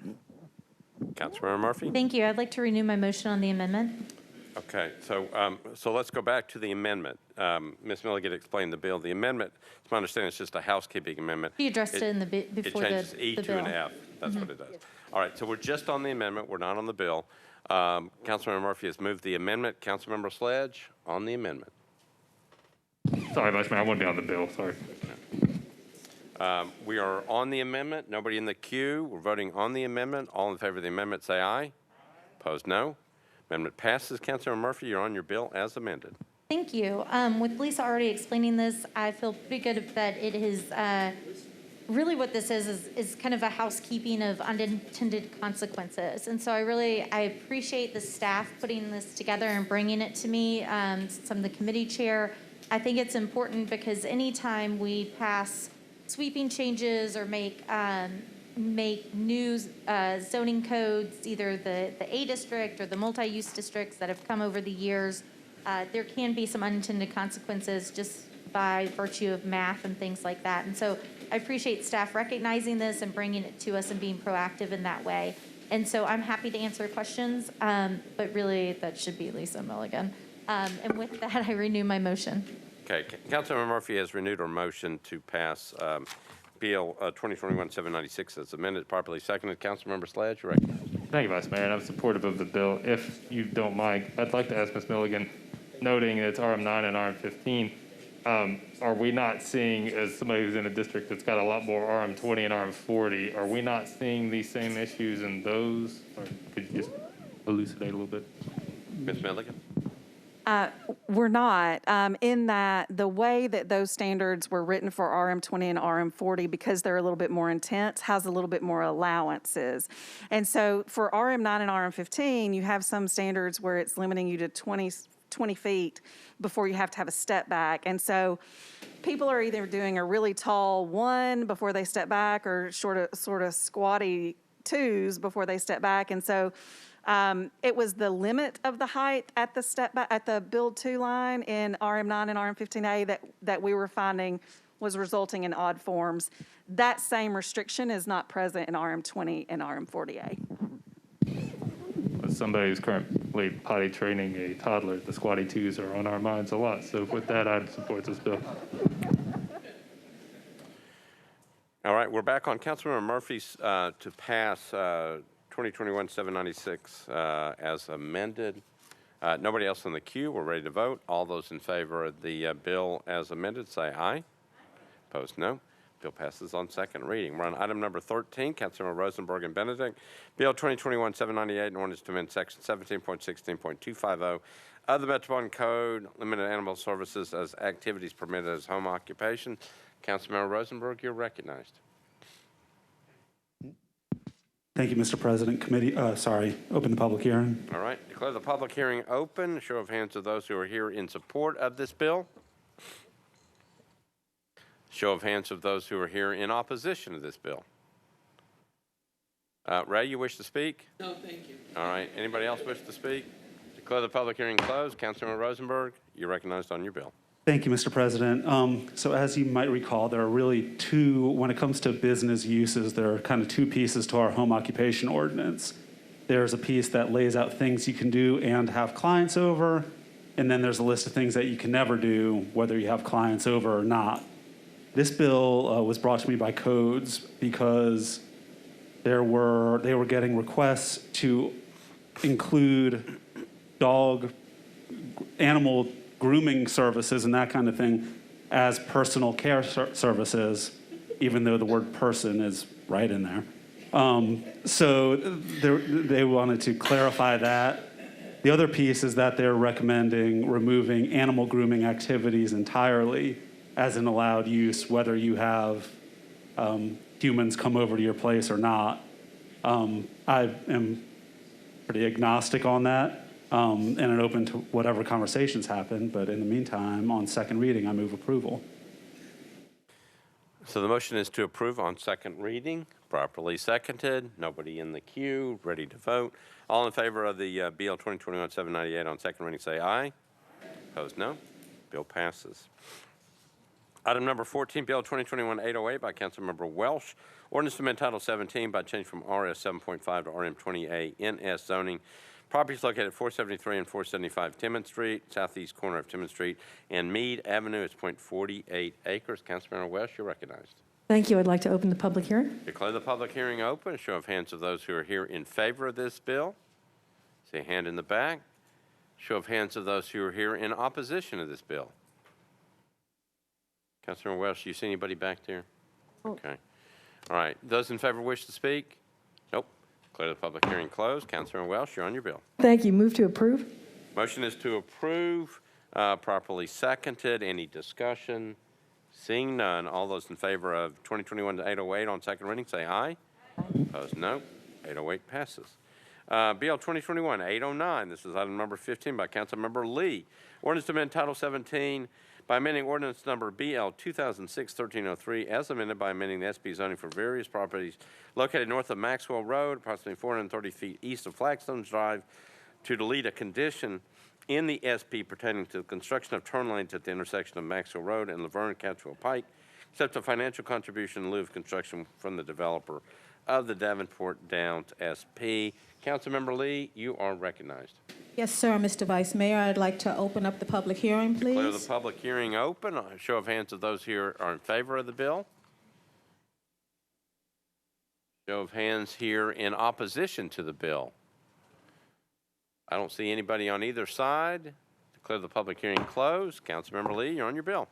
Councilmember Murphy? Thank you. I'd like to renew my motion on the amendment. Okay, so let's go back to the amendment. Ms. Milligan explained the bill. The amendment, it's my understanding, it's just a housekeeping amendment. He addressed it in the before It changes E the to an bill. F. That's what it does. All right, so we're just on the amendment. We're not on the bill. Councilmember Murphy has moved the amendment. Councilmember Sledge on the amendment. Sorry, Vice Mayor, I want to be on the bill. Sorry. We are on the amendment. Nobody in the queue. We're voting on the amendment. All in favor of the amendment, say aye. Opposed, no. Amendment passes. Councilmember Murphy, you're on your bill as amended. Thank you. With Lisa already explaining this, I feel pretty good that it is really what this is kind of a housekeeping of unintended consequences. And so I appreciate the staff putting this together and bringing it to me, since I'm the committee chair. I think it's important because anytime we pass sweeping changes or make new zoning codes, either the A district or the multi-use districts that have come over the years, there can be some unintended consequences just by virtue of math and things like that. And so I appreciate staff recognizing this and bringing it to us and being proactive in that way. And so I'm happy to answer questions, but really that should be Lisa Milligan. And with that, I renew my motion. Okay, Councilmember Murphy has renewed her motion to pass Bill 2021-796 as amended, properly seconded. Councilmember Sledge, you're recognized. Thank you, Vice Mayor, and I'm supportive of the bill. If you don't mind, I'd like to ask Ms. Milligan, noting that it's RM9 and RM15, are we not seeing, as somebody who's in a district that's got a lot more RM20 and RM40, are we not seeing these same issues in those? Or could you just elucidate a little bit? Ms. Milligan? We're not, in that the way that those standards were written for RM20 and RM40, because they're a little bit more intense, has a little bit more allowances. And so for RM9 and RM15, you have some standards where it's limiting you to 20 feet before you have to have a step back. And so people are either doing a really tall one before they step back or sort of squatty twos before they step back. And so it was the limit of the height at the step back, at the build two line in RM9 and RM15A that we were finding was resulting in odd forms. That same restriction is not present in RM20 and RM40A. As somebody who's currently potty training a toddler, the squatty twos are on our minds a lot. So with that, I'd support this bill. All right. right, we're back on Councilmember Murphy's to pass 2021-796 as amended. Nobody else in the queue. We're ready to vote. All those in favor of the bill as amended, say aye. Opposed, no. Bill passes on second reading. We're on item number 13, Councilmember Rosenberg and Benedict. Bill 2021-798, an ordinance to amend section 17.16.250 of the Metropolitan Code, limited animal services as activities permitted as home occupation. Councilmember Rosenberg, you're recognized. Thank you, Mr. President. Committee, open the public hearing. All right, declare the public hearing open. Show of hands of those who are here in support of this bill. Show of hands of those who are here in opposition to this bill. Ray, you wish to speak? No, thank you. All right, anybody else wish to speak? Declare the public hearing closed. Councilmember Rosenberg, you're recognized on your bill. Thank you, Mr. President. So as you might recall, there are really two, when it comes to business uses, there are kind of two pieces to our home occupation ordinance. There's a piece that lays out things you can do and have clients over, and then there's a list of things that you can never do, whether you have clients over or not. This bill was brought to me by Codes because they were getting requests to include animal grooming services and that kind of thing as personal care services, even though the word person is right in there. So they wanted to clarify that. The other piece is that they're recommending removing animal grooming activities entirely as an allowed use, whether you have humans come over to your place or not. I am pretty agnostic on that. And I'm open to whatever conversations happen, but in the meantime, on second reading, I move approval. So the motion is to approve on second reading, properly seconded. Nobody in the queue, ready to vote. All in favor of the BL 2021-798 on second reading, say aye. Opposed, no. Bill passes. Item number 14, BL 2021-808 by Councilmember Welsh. Ordinance to amend Title 17 by change from RS 7.5 to RM 20A NS zoning. Properties located at 473 and 475 Timmons Street, southeast corner of Timmons Street, and Meade Avenue. It's 0.48 acres. Councilmember Welsh, you're recognized. Thank you. I'd like to open the public hearing. Declare the public hearing open. A show of hands of those who are here in favor of this bill. See a hand in the back. Show of hands of those who are here in opposition to this bill. Councilmember Welsh, do you see anybody back there? Okay. All right. Those in favor wish to speak? Nope. Declare the public hearing closed. Councilmember Welsh, you're on your bill. Thank you. Move to approve. Motion is to approve, properly seconded. Any discussion? Seeing none, all those in favor of 2021-808 on second reading, say aye. Opposed, no. 808 passes. BL 2021-809, this is item number 15 by Councilmember Lee. Ordinance to amend Title 17 by amending ordinance number BL 2006-1303 as amended by amending the SP zoning for various properties located north of Maxwell Road, approximately 430 feet east of Flagstones Drive, to delete a condition in the SP pertaining to the construction of turn lanes at the intersection of Maxwell Road and Laverne Catchwell Pike, except a financial contribution in lieu of construction from the developer of the Davenport Downs SP. Councilmember Lee, you are recognized. Yes, sir, Mr. Vice Mayor. I'd like to open up the public hearing, please. Declare the public hearing open. A show of hands of those here are in favor of the bill. Show of hands here in opposition to the bill. I don't see anybody on either side. Declare the public hearing closed. Councilmember Lee, you're on your bill.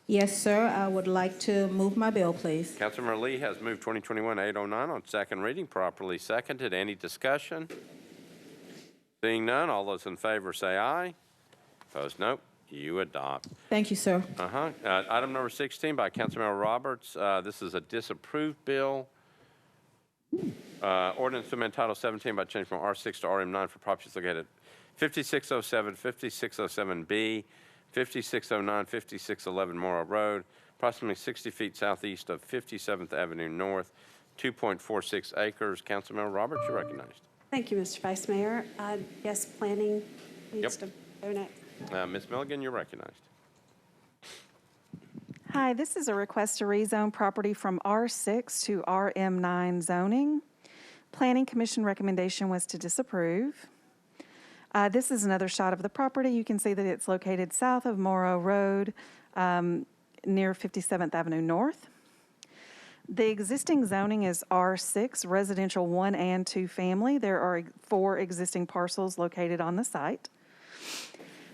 Yes, sir. I would like to move my bill, please. Councilmember Lee has moved 2021-809 on second reading, properly seconded. Any discussion? Seeing none, all those in favor say aye. Opposed, no. You adopt. Thank you, sir. Item number 16 by Councilmember Roberts. This is a disapproved bill. Ordinance to amend Title 17 by change from R6 to RM9 for properties located at 5607, 5607B, 5609, 5611 Morrow Road, approximately 60 feet southeast of 57th Avenue North, 2.46 acres. Councilmember Roberts, you're recognized. Thank you, Mr. Vice Mayor. Yes, planning needs to go next. Ms. Milligan, you're recognized. Hi, this is a request to rezone property from R6 to RM9 zoning. Planning Commission recommendation was to disapprove. This is another shot of the property. You can see that it's located south of Morrow Road, near 57th Avenue North. The existing zoning is R6, residential 1 and 2 family. There are 4 existing parcels located on the site.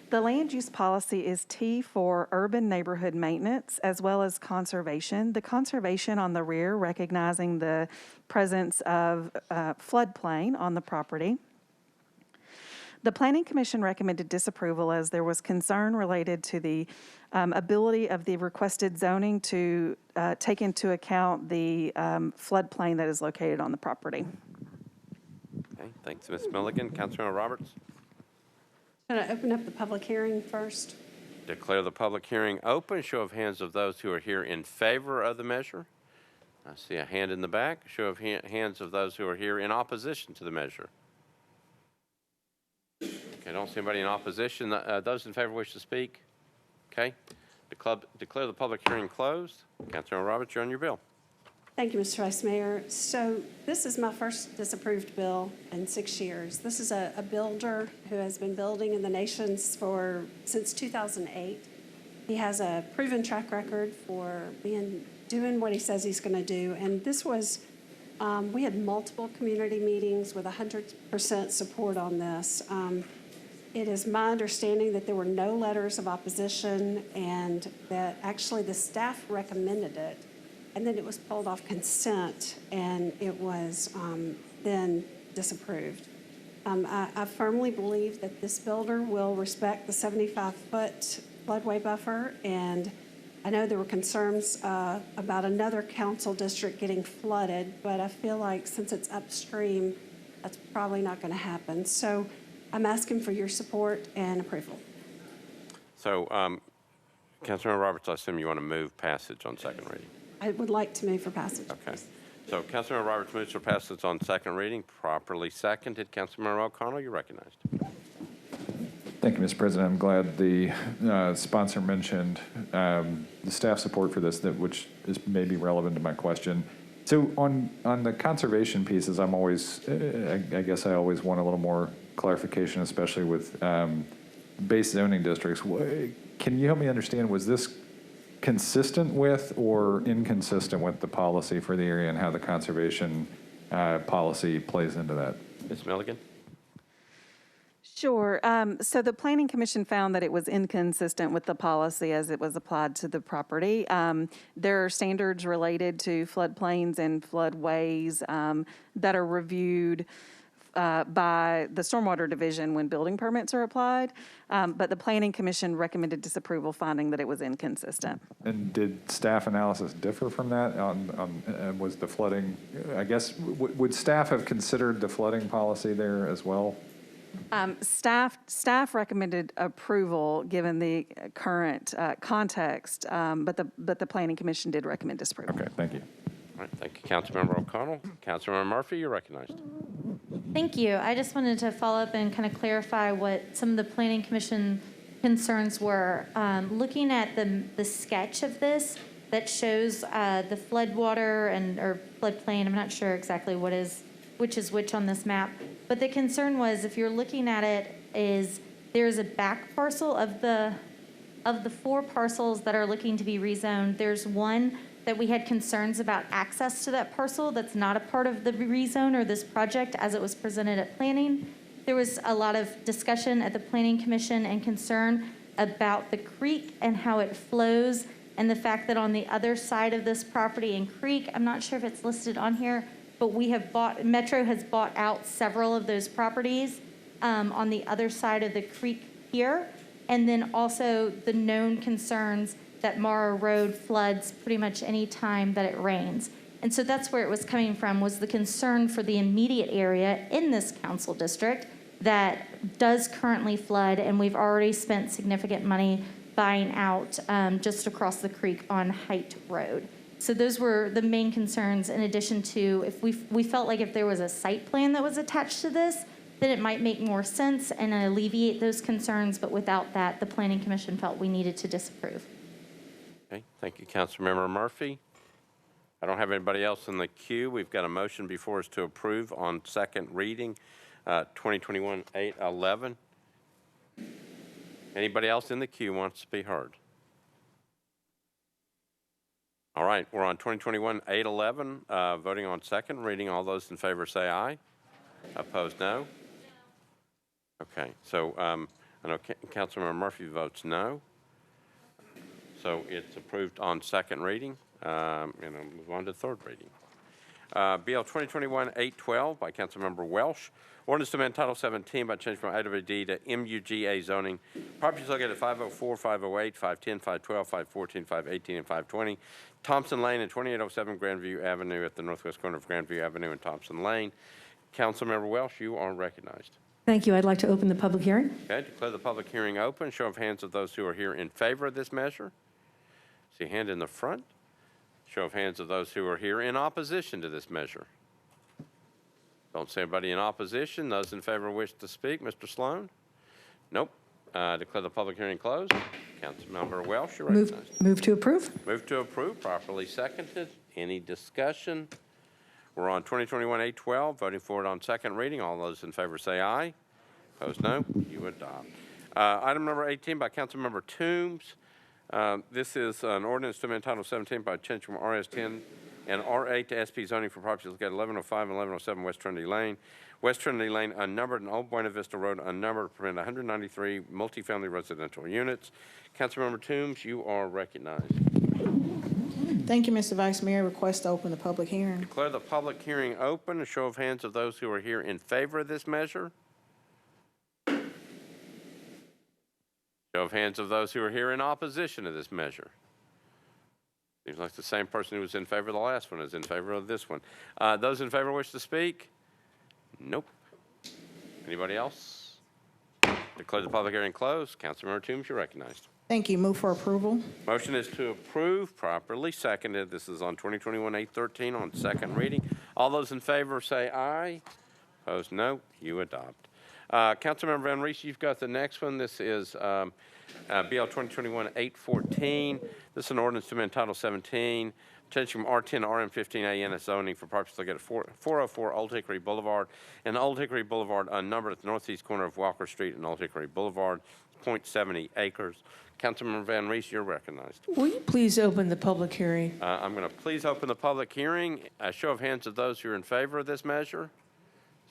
The land use policy is T for urban neighborhood maintenance as well as conservation. The conservation on the rear, recognizing the presence of floodplain on the property. The Planning Commission recommended disapproval as there was concern related to the ability of the requested zoning to take into account the floodplain that is located on the property. Okay, thanks, Ms. Milligan. Councilmember Roberts? Should I open up the public hearing first? Declare the public hearing open. Show of hands of those who are here in favor of the measure. I see a hand in the back. Show of hands of those who are here in opposition to the measure. Okay, I don't see anybody in opposition. Those in favor wish to speak? Okay. Declare the public hearing closed. Councilmember Roberts, you're on your bill. Thank you, Mr. Vice Mayor. So this is my first disapproved bill in 6 years. This is a builder who has been building in the nation since 2008. He has a proven track record for doing what he says he's going to do. And this was, we had multiple community meetings with 100% support on this. It is my understanding that there were no letters of opposition and that actually the staff recommended it. And then it was pulled off consent, and it was then disapproved. I firmly believe that this builder will respect the 75-foot floodway buffer, and I know there were concerns about another council district getting flooded, but I feel like since it's upstream, that's probably not going to happen. So I'm asking for your support and approval. So, Councilmember Roberts, I assume you want to move passage on second reading. I would like to move for passage. Okay. So Councilmember Roberts moves for passage on second reading, properly seconded. Councilmember O'Connell, you're recognized. Thank you, Mr. President. I'm glad the sponsor mentioned the staff support for this, which is maybe relevant to my question. So on the conservation pieces, I'm always, I guess I always want a little more clarification, especially with base zoning districts. Can you help me understand, was this consistent with or inconsistent with the policy for the area and how the conservation policy plays into that? Ms. Milligan? Sure. So the Planning Commission found that it was inconsistent with the policy as it was applied to the property. There are standards related to floodplains and floodways that are reviewed by the Stormwater Division when building permits are applied, but the Planning Commission recommended disapproval, finding that it was inconsistent. And did staff analysis differ from that? Was the flooding, I guess, would staff have considered the flooding policy there as well? Staff recommended approval given the current context, but the Planning Commission did recommend disapproval. Okay, thank you. All right, thank you, Councilmember O'Connell. Councilmember Murphy, you're recognized. Thank you. I just wanted to follow up and kind of clarify what some of the Planning Commission concerns were. Looking at the sketch of this that shows the floodwater or floodplain, I'm not sure exactly which is which on this map, but the concern was, if you're looking at it, is there's a back parcel of the 4 parcels that are looking to be rezoned. There's one that we had concerns about access to that parcel that's not a part of the rezone or this project as it was presented at planning. There was a lot of discussion at the Planning Commission and concern about the creek and how it flows, and the fact that on the other side of this property and creek, I'm not sure if it's listed on here, but Metro has bought out several of those properties on the other side of the creek here. And then also the known concerns that Morrow Road floods pretty much any time that it rains. And so that's where it was coming from, was the concern for the immediate area in this council district that does currently flood, and we've already spent significant money buying out just across the creek on Height Road. So those were the main concerns, in addition to if we felt like if there was a site plan that was attached to this, then it might make more sense and alleviate those concerns, but without that, the Planning Commission felt we needed to disapprove. Okay, thank you, Councilmember Murphy. I don't have anybody else in the queue. We've got a motion before us to approve on second reading, 2021-811. Anybody else in the queue wants to be heard? All right, we're on 2021-811, voting on second reading. All those in favor say aye. Opposed, no. Okay, so I know Councilmember Murphy votes no. So it's approved on second reading. And I'll move on to third reading. BL 2021-812 by Councilmember Welsh. Ordinance to amend Title 17 by changing from IWD to MUGA zoning. Properties located at 504, 508, 510, 512, 514, 518, and 520 Thompson Lane and 2807 Grandview Avenue at the northwest corner of Grandview Avenue and Thompson Lane. Councilmember Welsh, you are recognized. Thank you. I'd like to open the public hearing. Okay, declare the public hearing open. Show of hands of those who are here in favor of this measure. See a hand in the front. Show of hands of those who are here in opposition to this measure. Don't see anybody in opposition. Those in favor wish to speak. Mr. Sloan? Nope. Declare the public hearing closed. Councilmember Welsh, you're recognized. Move to approve. Move to approve, properly seconded. Any discussion? We're on 2021-812, voting for it on second reading. All those in favor say aye. Opposed, no. You adopt. Item number 18 by Councilmember Toombs. This is an ordinance to amend Title 17 by change from RS10 and R8 to SP zoning for properties located at 1105 and 1107 West Trinity Lane. West Trinity Lane unnumbered and Old Buena Vista Road unnumbered, permit 193 multifamily residential units. Councilmember Toombs, you are recognized. Thank you, Mr. Vice Mayor. Request to open the public hearing. Declare the public hearing open. A show of hands of those who are here in favor of this measure. Show of hands of those who are here in opposition to this measure. Seems like the same person who was in favor of the last one is in favor of this one. Those in favor wish to speak? Nope. Anybody else? Declare the public hearing closed. Councilmember Toombs, you're recognized. Thank you. Move for approval. Motion is to approve, properly seconded. This is on 2021-813 on second reading. All those in favor say aye. Opposed, no. You adopt. Councilmember Van Reese, you've got the next one. This is BL 2021-814. This is an ordinance to amend Title 17, change from R10 to RM15A NS zoning for properties located at 404 Old Hickory Boulevard and Old Hickory Boulevard unnumbered at the northeast corner of Walker Street and Old Hickory Boulevard, 0.70 acres. Councilmember Van Reese, you're recognized. Will you please open the public hearing? I'm going to please open the public hearing. A show of hands of those who are in favor of this measure.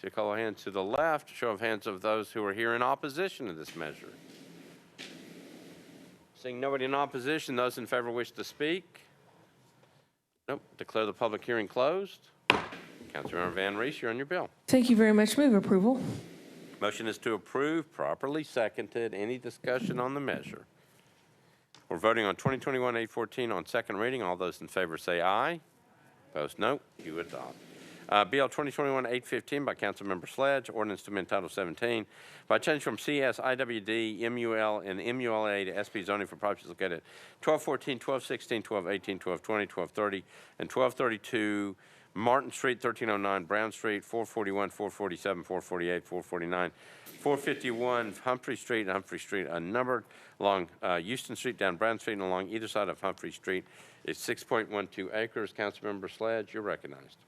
See a couple of hands to the left. Show of hands of those who are here in opposition to this measure. Seeing nobody in opposition, those in favor wish to speak. Nope. Declare the public hearing closed. Councilmember Van Reese, you're on your bill. Thank you very much. Move approval. Motion is to approve, properly seconded. Any discussion on the measure? We're voting on 2021-814 on second reading. All those in favor say aye. Opposed, no. You adopt. BL 2021-815 by Councilmember Sledge, ordinance to amend Title 17 by change from CS, IWD, MUL, and MULA to SP zoning for properties located at 1214, 1216, 1218, 1220, 1230, and 1232 Martin Street, 1309 Brown Street, 441, 447, 448, 449, 451 Humphrey Street, and Humphrey Street unnumbered, along Houston Street, down Brown Street, and along either side of Humphrey Street. It's 6.12 acres. Councilmember Sledge, you're recognized.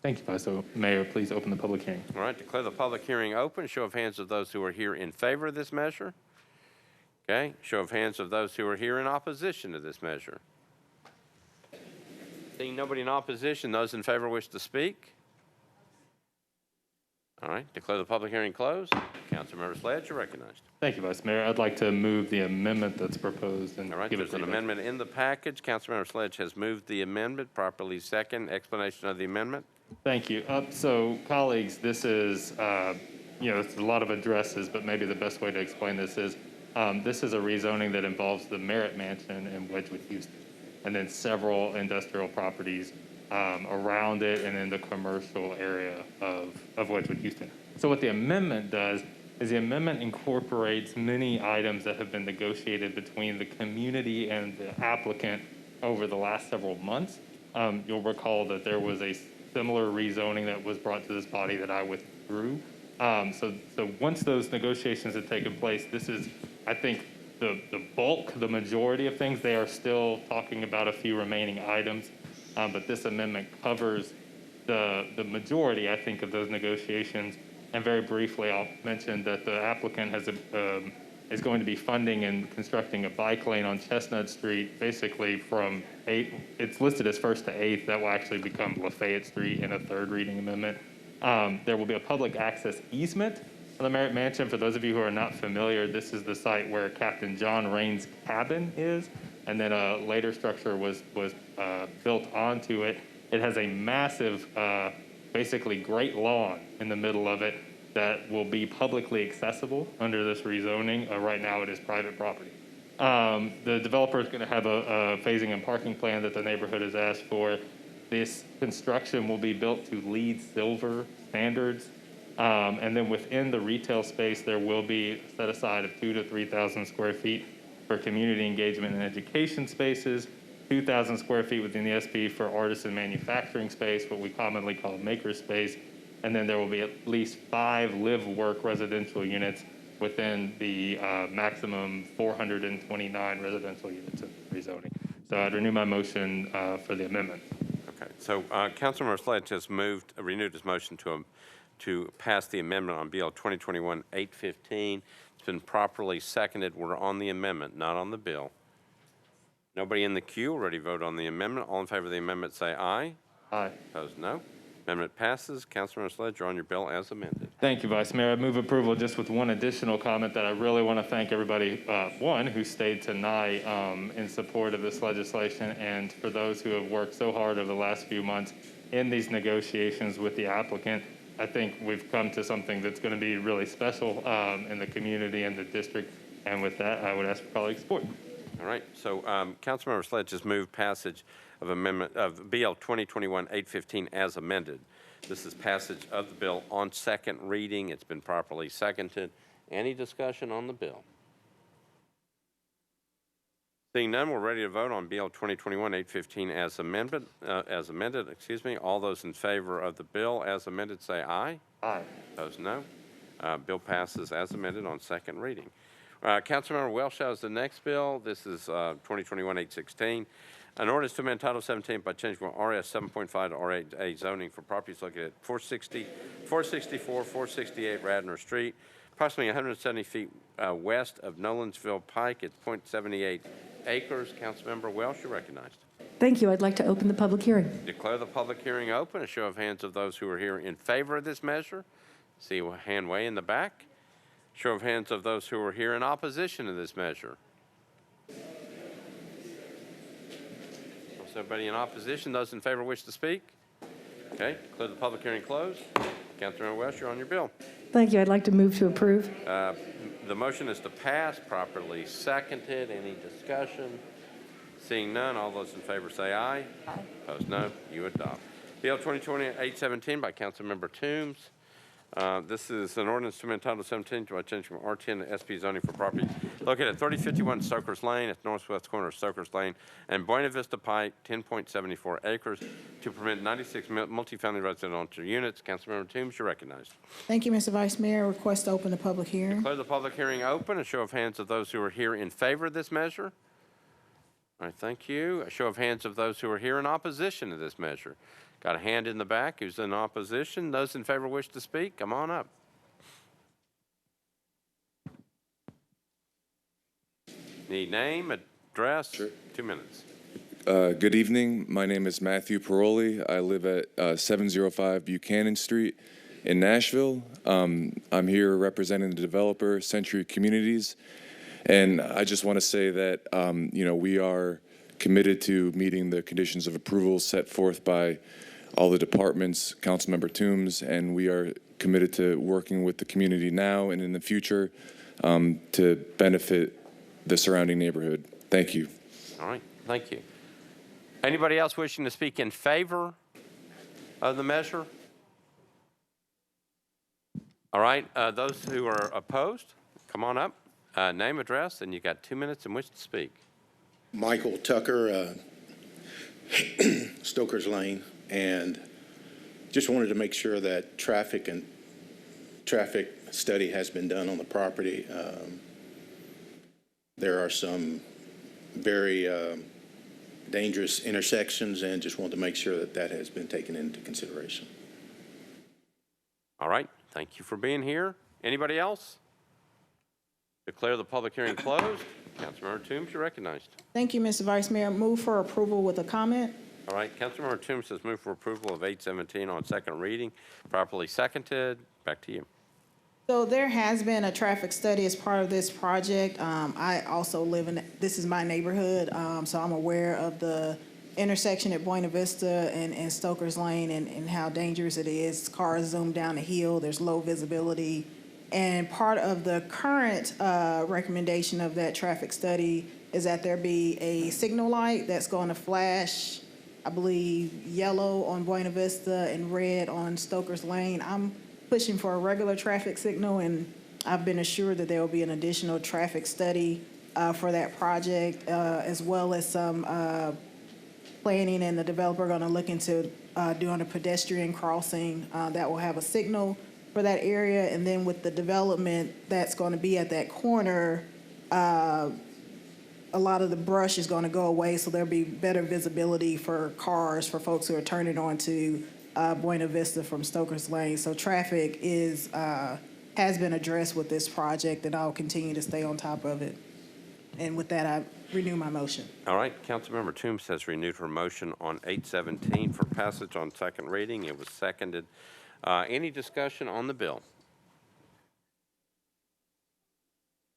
Thank you, Vice Mayor. Please open the public hearing. All right, declare the public hearing open. Show of hands of those who are here in favor of this measure. Okay, show of hands of those who are here in opposition to this measure. Seeing nobody in opposition, those in favor wish to speak. All right, declare the public hearing closed. Councilmember Sledge, you're recognized. Thank you, Vice Mayor. I'd like to move the amendment that's proposed and All right, give it there's to an you. amendment in the package. Councilmember Sledge has moved the amendment, properly second. Explanation of the amendment. Thank you. So, colleagues, this is, it's a lot of addresses, but maybe the best way to explain this is a rezoning that involves the Merritt Mansion in Wedgewood, Houston, and then several industrial properties around it and in the commercial area of Wedgewood, Houston. So what the amendment does is the amendment incorporates many items that have been negotiated between the community and the applicant over the last several months. You'll recall that there was a similar rezoning that was brought to this body that I withdrew. So once those negotiations have taken place, this is, I think, the bulk, the majority of things. They are still talking about a few remaining items, but this amendment covers the majority, I think, of those negotiations. And very briefly, I'll mention that the applicant has is going to be funding and constructing a bike lane on Chestnut Street, basically from 8th, it's listed as 1st to 8th, that will actually become Lafayette Street in a third reading amendment. There will be a public access easement on the Merritt Mansion. For those of you who are not familiar, this is the site where Captain John Rain's cabin is, and then a later structure was built onto it. It has a massive, basically great lawn in the middle of it that will be publicly accessible under this rezoning. Right now it is private property. The developer is going to have a phasing and parking plan that the neighborhood has asked for. This construction will be built to LEED Silver standards. And then within the retail space, there will be set aside of 2,000 to 3,000 square feet for community engagement and education spaces, 2,000 square feet within the SP for artisan manufacturing space, what we commonly call maker space. And then there will be at least 5 live-work residential units within the maximum 429 residential units in rezoning. So I'd renew my motion for the amendment. Okay, so Councilmember Sledge has renewed his motion to pass the amendment on Bill 2021-815. It's been properly seconded. We're on the amendment, not on the bill. Nobody in the queue already vote on the amendment. All in favor of the amendment say aye. Aye. Opposed, no. Amendment passes. Councilmember Sledge, you're on your bill as amended. Thank you, Vice Mayor. I move approval just with one additional comment that I really want to thank everybody, one, who stayed tonight in support of this legislation, and for those who have worked so hard over the last few months in these negotiations with the applicant. I think we've come to something that's going to be really special in the community and the district. And with that, I would ask for colleagues' support. All right. So Councilmember Sledge has moved passage of amendment of BL 2021-815 as amended. This is passage of the bill on second reading. It's been properly seconded. Any discussion on the bill? Seeing none, we're ready to vote on BL 2021-815 as amended. Excuse me. All those in favor of the bill as amended say aye. Aye. Those no. Bill passes as amended on second reading. Councilmember Welsh has the next bill. This is 2021-816. An ordinance to amend Title 17 by changing from RS 7.5 to RA zoning for properties located at 460, 464, 468 Radnor Street, approximately 170 feet west of Nolensville Pike. It's 0.78 acres. Councilmember Welsh, you're recognized. Thank you. I'd like to open the public hearing. Declare the public hearing open. A show of hands of those who are here in favor of this measure. See a hand way in the back. Show of hands of those who are here in opposition to this measure. Everybody in opposition? Those in favor wish to speak? Okay, declare the public hearing closed. Councilmember Welsh, you're on your bill. Thank you. I'd like to move to approve. The motion is to pass, properly seconded. Any discussion? Seeing none, all those in favor say aye. Aye. Opposed, no. You adopt. Bill 2020-817 by Councilmember Toombs. This is an ordinance to amend Title 17 by changing from R10 to SP zoning for property located at 3051 Stokers Lane at northwest corner of Stokers Lane and Buena Vista Pike, 10.74 acres, to permit 96 multifamily residential units. Councilmember Toombs, you're recognized. Thank you, Mr. Vice Mayor. Request to open the public hearing. Declare the public hearing open. A show of hands of those who are here in favor of this measure. All right, thank you. A show of hands of those who are here in opposition to this measure. Got a hand in the back who's in opposition. Those in favor wish to speak. Come on up. Need name, address, sure. 2 minutes. Good evening. My name is Matthew Paroli. I live at 705 Buchanan Street in Nashville. I'm here representing the developer, Century Communities. And I just want to say that, we are committed to meeting the conditions of approval set forth by all the departments, Councilmember Toombs, and we are committed to working with the community now and in the future to benefit the surrounding neighborhood. Thank you. All right, thank you. Anybody else wishing to speak in favor of the measure? All right, those who are opposed, come on up. Name, address, and you got 2 minutes in which to speak. Michael Tucker, Stokers Lane, and just wanted to make sure that traffic study has been done on the property. There are some very dangerous intersections, and just wanted to make sure that that has been taken into consideration. All right, thank you for being here. Anybody else? Declare the public hearing closed. Councilmember Toombs, you're recognized. Thank you, Mr. Vice Mayor. Move for approval with a comment. All right, Councilmember Toombs has moved for approval of 817 on second reading. Properly seconded. Back to you. So there has been a traffic study as part of this project. I also live in, this is my neighborhood, so I'm aware of the intersection at Buena Vista and Stoker's Lane and how dangerous it is. Cars zoom down the hill, there's low visibility. And part of the current recommendation of that traffic study is that there be a signal light that's going to flash, I believe, yellow on Buena Vista and red on Stoker's Lane. I'm pushing for a regular traffic signal, and I've been assured that there will be an additional traffic study for that project, as well as some planning, and the developer going to look into doing a pedestrian crossing that will have a signal for that area. And then with the development that's going to be at that corner, a lot of the brush is going to go away, so there'll be better visibility for cars, for folks who are turning onto Buena Vista from Stoker's Lane. So traffic is has been addressed with this project, and I'll continue to stay on top of it. And with that, I renew my motion. All right, Councilmember Toombs has renewed her motion on 817 for passage on second reading. It was seconded. Any discussion on the bill?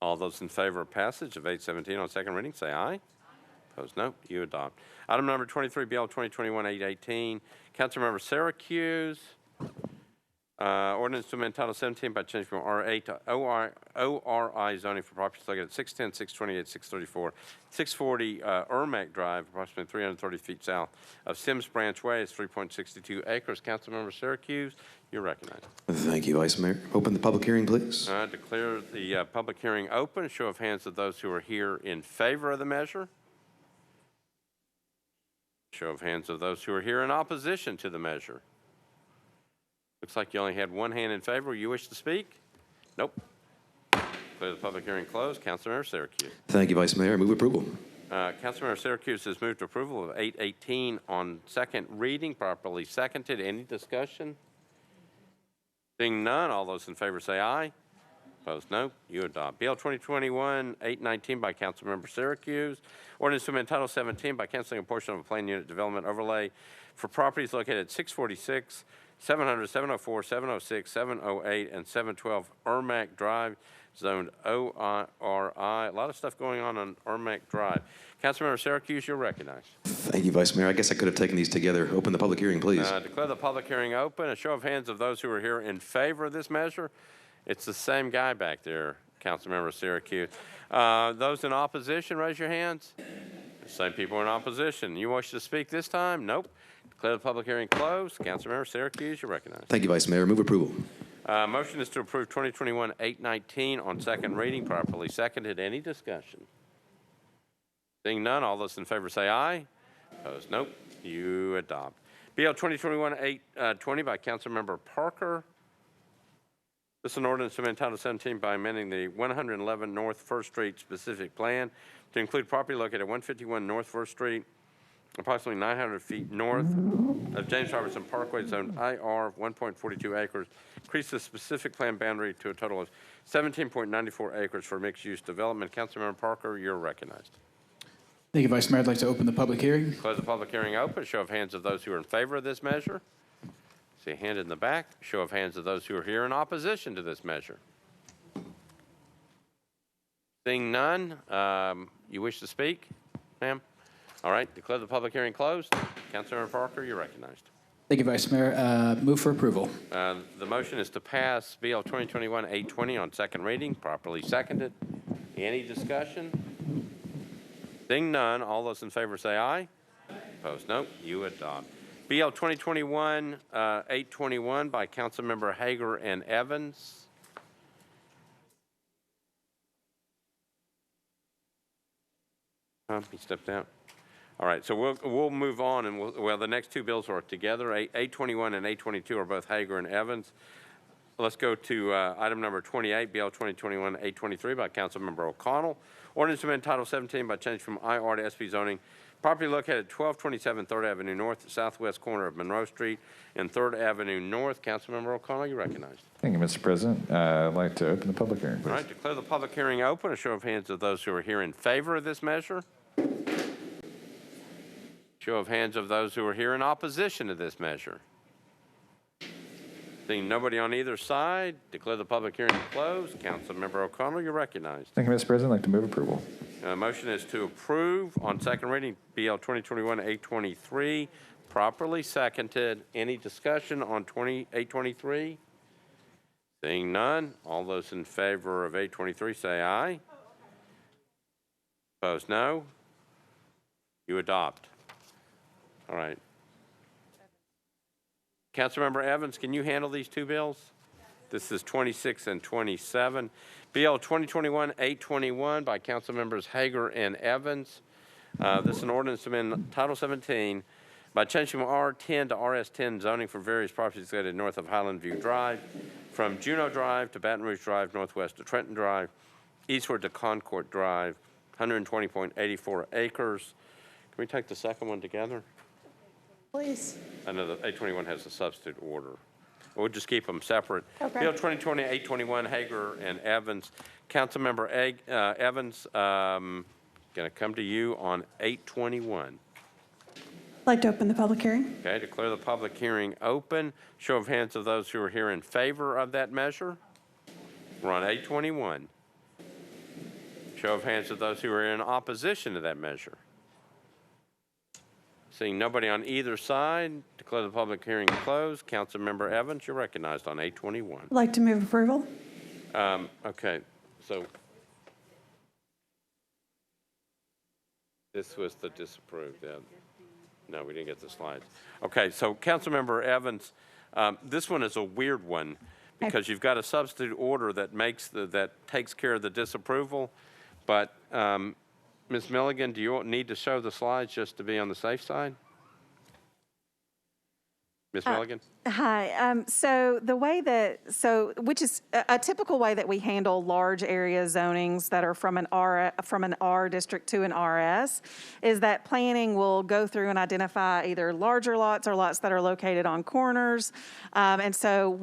All those in favor of passage of 817 on second reading, say aye. Opposed, no. You adopt. Item number 23, BL 2021-818. Councilmember Syracuse. Ordinance to amend Title 17 by changing from RA to ORI zoning for properties located at 610, 628, 634, 640 Ermac Drive, approximately 330 feet south of Sims Branch Way. It's 3.62 acres. Councilmember Syracuse, you're recognized. Thank you, Vice Mayor. Open the public hearing, please. Declare the public hearing open. Show of hands of those who are here in favor of the measure. Show of hands of those who are here in opposition to the measure. Looks like you only had one hand in favor. You wish to speak? Nope. Declare the public hearing closed. Councilmember Syracuse. Thank you, Vice Mayor. Move approval. Councilmember Syracuse has moved approval of 818 on second reading, properly seconded. Any discussion? Seeing none, all those in favor say aye. Opposed, no. You adopt. BL 2021-819 by Councilmember Syracuse. Ordinance to amend Title 17 by canceling a portion of a planned unit development overlay for properties located at 646, 700, 704, 706, 708, and 712 Ermac Drive, zoned ORI. A lot of stuff going on Ermac Drive. Councilmember Syracuse, you're recognized. Thank you, Vice Mayor. I guess I could have taken these together. Open the public hearing, please. Declare the public hearing open. A show of hands of those who are here in favor of this measure. It's the same guy back there, Councilmember Syracuse. Those in opposition, raise your hands. The same people in opposition. You wish to speak this time? Nope. Declare the public hearing closed. Councilmember Syracuse, you're recognized. Thank you, Vice Mayor. Move approval. Motion is to approve 2021-819 on second reading, properly seconded. Any discussion? Seeing none, all those in favor say aye. Opposed, nope. You adopt. BL 2021-820 by Councilmember Parker. This is an ordinance to amend Title 17 by amending the 111 North 1st Street specific plan to include property located at 151 North 1st Street, approximately 900 feet north of James Robertson Parkway, zone IR, 1.42 acres. Increase the specific plan boundary to a total of 17.94 acres for mixed-use development. Councilmember Parker, you're recognized. Thank you, Vice Mayor. I'd like to open the public hearing. Close the public hearing open. Show of hands of those who are in favor of this measure. See a hand in the back. Show of hands of those who are here in opposition to this measure. Seeing none, you wish to speak, ma'am? All right, declare the public hearing closed. Councilmember Parker, you're recognized. Thank you, Vice Mayor. Move for approval. The motion is to pass BL 2021-820 on second reading, properly seconded. Any discussion? Seeing none, all those in favor say aye. Opposed, no. You adopt. BL 2021-821 by Councilmember Hager and Evans. He stepped out. All right, so we'll move on, and the next two bills are together. 821 and 822 are both Hager and Evans. Let's go to item number 28, BL 2021-823 by Councilmember O'Connell. Ordinance to amend Title 17 by change from IR to SP zoning Property located at 1227 3rd Avenue North, southwest corner of Monroe Street and 3rd Avenue North. Councilmember O'Connell, you recognized. Thank you, Mr. President. I'd like to open the public hearing, please. All right, declare the public hearing open. A show of hands of those who are here in favor of this measure. Show of hands of those who are here in opposition to this measure. Seeing nobody on either side, declare the public hearing closed. Councilmember O'Connell, you're recognized. Thank you, Mr. President. I'd like to move approval. Motion is to approve on second reading BL 2021-823, properly seconded. Any discussion on 823? Seeing none, all those in favor of 823 say aye. Opposed, no. You adopt. All right. Councilmember Evans, can you handle these two bills? This is 26 and 27. BL 2021-821 by Councilmembers Hager and Evans. This is an ordinance to amend Title 17 by changing from R10 to RS10 zoning for various properties located north of Highland View Drive, from Juneau Drive to Baton Rouge Drive, northwest to Trenton Drive, eastward to Concord Drive, 120.84 acres. Can we take the second one together? Please. I know that 821 has a substitute order. We'll just keep them separate. Okay. Bill 2020-821, Hager and Evans. Councilmember Evans, going to come to you on 821. I'd like to open the public hearing. Okay, declare the public hearing open. Show of hands of those who are here in favor of that measure. We're on 821. Show of hands of those who are in opposition to that measure. Seeing nobody on either side, declare the public hearing closed. Councilmember Evans, you're recognized on 821. I'd like to move approval. Okay, so this was the disapproved. No, we didn't get the slides. Okay, so Councilmember Evans, this one is a weird one because you've got a substitute order that takes care of the disapproval, but Ms. Milligan, do you need to show the slides just to be on the safe side? Ms. Milligan? Hi. So the way which is a typical way that we handle large area zonings that are from an R district to an RS, is that planning will go through and identify either larger lots or lots that are located on corners. And so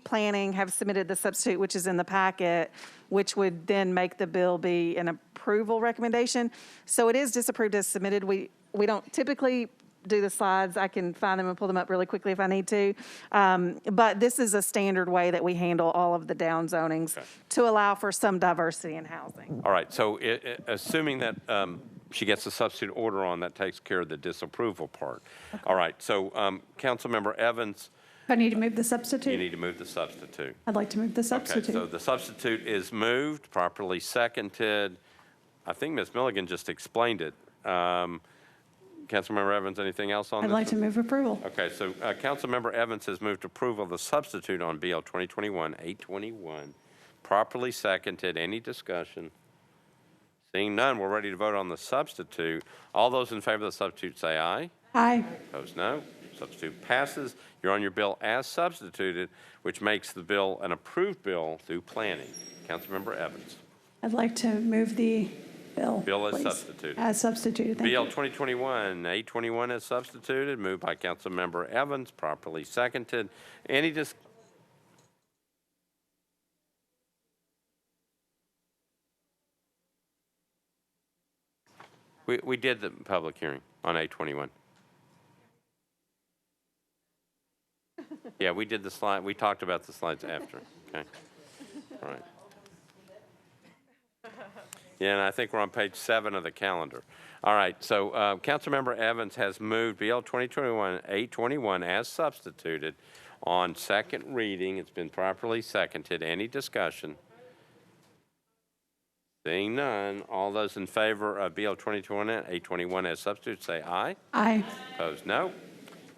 planning have submitted the substitute, which is in the packet, which would then make the bill be an approval recommendation. So it is disapproved as submitted. We don't typically do the slides. I can find them and pull them up really quickly if I need to. But this is a standard way that we handle all of the down zonings to allow for some diversity in housing. All right, so assuming that she gets a substitute order on, that takes care of the disapproval part. Okay. All right, so Councilmember Evans. I need to move the substitute? You need to move the substitute. I'd like to move the substitute. Okay, so the substitute is moved, properly seconded. I think Ms. Milligan just explained it. Councilmember Evans, anything else on this? I'd like to move approval. Okay, so Councilmember Evans has moved approval of the substitute on BL 2021-821. Properly seconded. Any discussion? Seeing none, we're ready to vote on the substitute. All those in favor of the substitute say aye. Aye. Opposed, no. Substitute passes. You're on your bill as substituted, which makes the bill an approved bill through planning. Councilmember Evans. I'd like to move the bill, Bill as please. substituted. As substituted, thank BL you. 2021-821 is substituted, moved by Councilmember Evans, properly seconded. Any We did the public hearing on 821. Yeah, we did the slide. We talked about the slides after. Okay. All right. Yeah, and I think we're on page 7 of the calendar. All right, so Councilmember Evans has moved BL 2021-821 as substituted on second reading. It's been properly seconded. Any discussion? Seeing none, all those in favor of BL 2021-821 as substitute say aye. Aye. Opposed, no.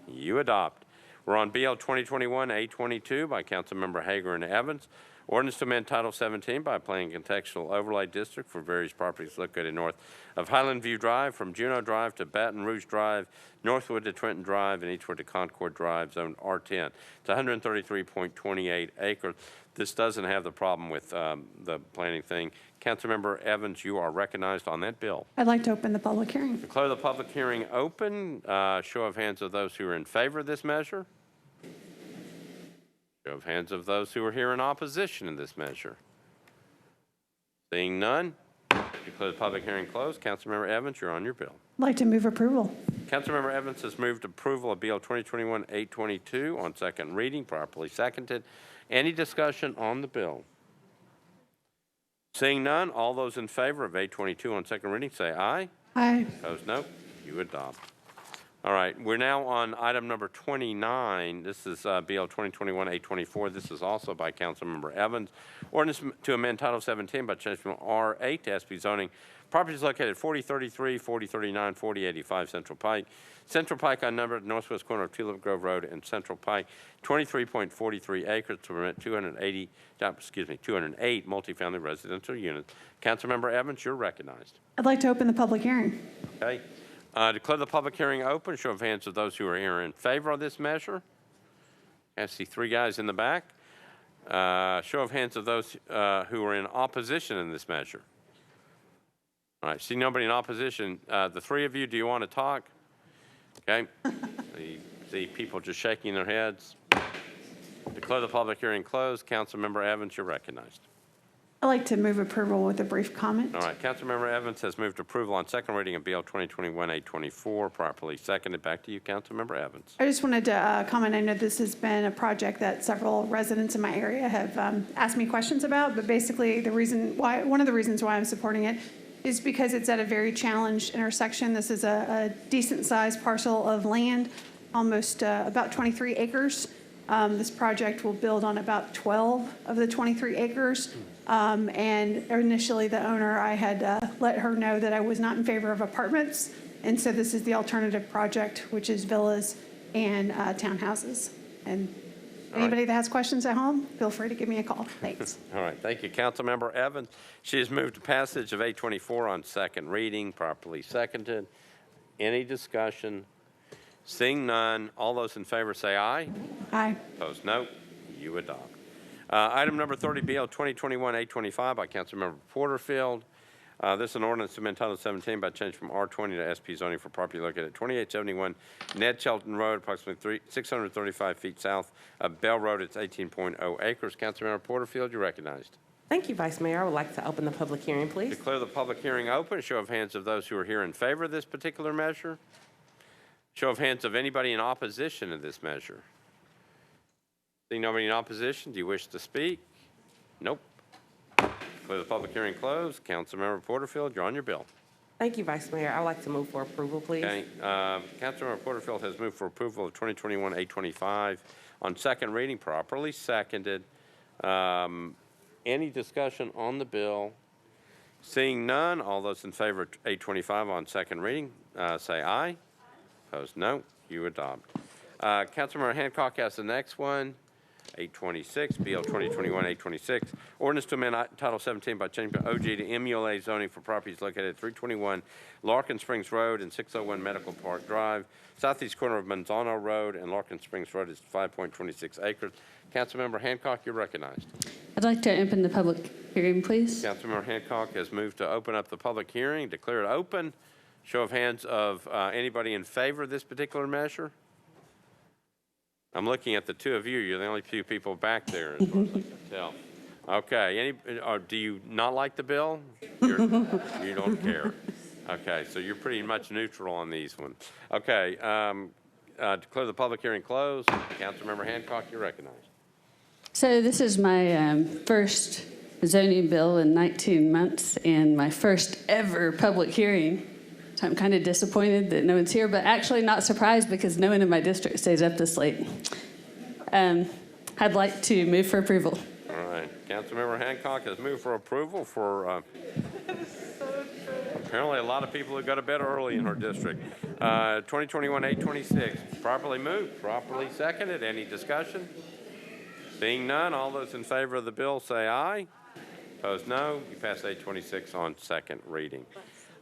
You adopt. We're on BL 2021-822 by Councilmember Hager and Evans. Ordinance to amend Title 17 by applying a contextual overlay district for various properties located north of Highland View Drive, from Juneau Drive to Baton Rouge Drive, Northwood to Trenton Drive, and eastward to Concord Drive, Zone R10. It's 133.28 acres. This doesn't have the problem with the planning thing. Councilmember Evans, you are recognized on that bill. I'd like to open the public hearing. Declare the public hearing open. Show of hands of those who are in favor of this measure. Show of hands of those who are here in opposition to this measure. Seeing none, declare the public hearing closed. Councilmember Evans, you're on your bill. I'd like to move approval. Councilmember Evans has moved approval of Bill 2021-822 on second reading, properly seconded. Any discussion on the bill? Seeing none, all those in favor of 822 on second reading say aye. Aye. Opposed, no. You adopt. All right, we're now on item number 29. This is BL 2021-824. This is also by Councilmember Evans. Ordinance to amend Title 17 by changing from R8 to SP zoning. Properties located at 4033, 4039, 4085 Central Pike. Central Pike unnumbered, northwest corner of Tulip Grove Road and Central Pike, 23.43 acres to permit 208 multifamily residential units. Councilmember Evans, you're recognized. I'd like to open the public hearing. Okay. Declare the public hearing open. Show of hands of those who are here in favor of this measure. I see three guys in the back. Show of hands of those who are in opposition in this measure. All right, see nobody in opposition. The three of you, do you want to talk? Okay. See people just shaking their heads. Declare the public hearing closed. Councilmember Evans, you're recognized. I'd like to move approval with a brief comment. All right, Councilmember Evans has moved approval on second reading of BL 2021-824, properly seconded. Back to you, Councilmember Evans. I just wanted to comment. I know this has been a project that several residents in my area have asked me questions about, but basically one of the reasons why I'm supporting it is because it's at a very challenged intersection. This is a decent-sized parcel of land, almost about 23 acres. This project will build on about 12 of the 23 acres. And initially, the owner, I had let her know that I was not in favor of apartments. And so this is the alternative project, which is villas and townhouses. And anybody that has questions at home, feel free to give me a call. Thanks. All right, thank you, Councilmember Evans. She has moved to passage of 824 on second reading, properly seconded. Any discussion? Seeing none, all those in favor say aye. Aye. Opposed, no. You adopt. Item number 30, BL 2021-825 by Councilmember Porterfield. This is an ordinance to amend Title 17 by change from R20 to SP zoning for property located at 2871 Ned Shelton Road, approximately 635 feet south of Bell Road. It's 18.0 acres. Councilmember Porterfield, you're recognized. Thank you, Vice Mayor. I would like to open the public hearing, please. Declare the public hearing open. Show of hands of those who are here in favor of this particular measure. Show of hands of anybody in opposition to this measure. Seeing nobody in opposition, do you wish to speak? Nope. Declare the public hearing closed. Councilmember Porterfield, you're on your bill. Thank you, Vice Mayor. I would like to move for approval, please. Okay. Councilmember Porterfield has moved for approval of 2021-825 on second reading, properly seconded. Any discussion on the bill? Seeing none, all those in favor of 825 on second reading, say aye. Opposed, no. You adopt. Councilmember Hancock has the next one. 826, BL 2021-826. Ordinance to amend Title 17 by changing OG to MULA zoning for properties located at 321 Larkin Springs Road and 601 Medical Park Drive. Southeast corner of Manzano Road and Larkin Springs Road is 5.26 acres. Councilmember Hancock, you're recognized. I'd like to open the public hearing, please. Councilmember Hancock has moved to open up the public hearing. Declare it open. Show of hands of anybody in favor of this particular measure. I'm looking at the two of you. You're the only two people back there, as far as I can tell. Okay. Do you not like the bill? You don't care. Okay. So you're pretty much neutral on these ones. Okay. Declare the public hearing closed. Councilmember Hancock, you're recognized. So this is my first zoning bill in 19 months and my first ever public hearing. So I'm kind of disappointed that no one's here, but actually not surprised because no one in my district stays up this late. I'd like to move for approval. All right. Councilmember Hancock has moved for approval for apparently a lot of people who go to bed early in her district. 2021-826. Properly moved, properly seconded. Any discussion? Seeing none, all those in favor of the bill say aye. Opposed, no. You pass 826 on second reading.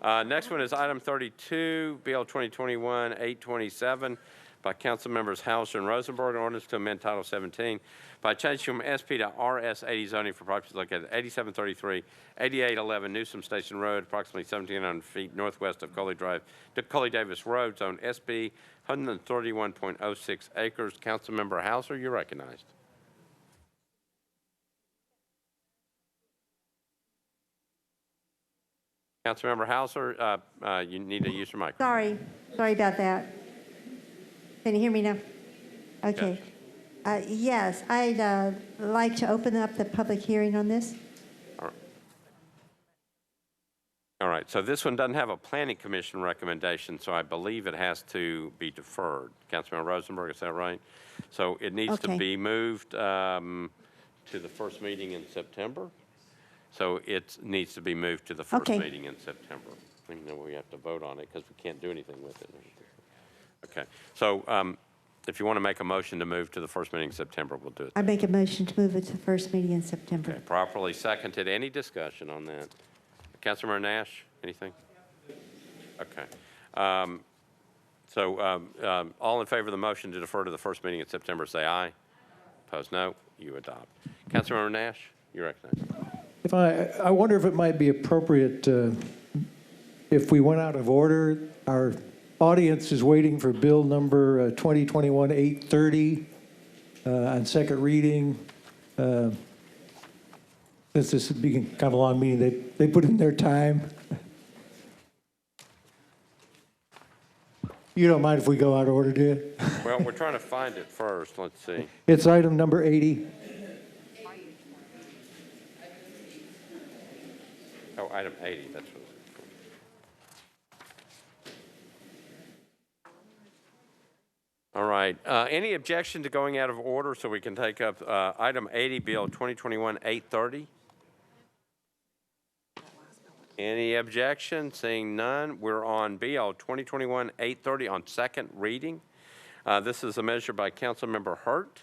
Next one is item 32, Bill 2021-827 by Council Members Hauser and Rosenberg, an ordinance to amend Title 17 by changing from SP to RS80 zoning for properties located at 8733, 8811 Newsom Station Road, approximately 1,700 feet northwest of Coley Drive to Coley Davis Road, Zone SP, 131.06 acres. Councilmember Hauser, you're recognized. Councilmember Hauser, you need to use your microphone. Sorry about that. Can you hear me now? Okay. Yes, I'd like to open up the public hearing on this. All right, so this one doesn't have a planning commission recommendation, so I believe it has to be deferred. Councilmember Rosenberg, is that right? So it needs to be moved to the first meeting in September. So it needs to be moved to the first meeting in September. Even though we have to vote on it because we can't do anything with it. Okay, so if you want to make a motion to move to the first meeting in September, we'll do it. I make a motion to move it to the first meeting in September. Okay, properly seconded. Any discussion on that? Councilmember Nash, anything? Okay. All in favor of the motion to defer to the first meeting in September, say aye. Opposed, no. You adopt. Councilmember Nash, you recognize. If I wonder if it might be appropriate if we went out of order. Our audience is waiting for bill number 2021-830 on second reading. Since this is kind of a long meeting, they put in their time. You don't mind if we go out of order, do you? Well, we're trying to find it first. Let's see. It's item number 80. Oh, item 80, that's what it was. All right. Any objection to going out of order so we can take up item 80, Bill 2021-830? Any objection? Seeing none, we're on Bill 2021-830 on second reading. This is a measure by Councilmember Hurt,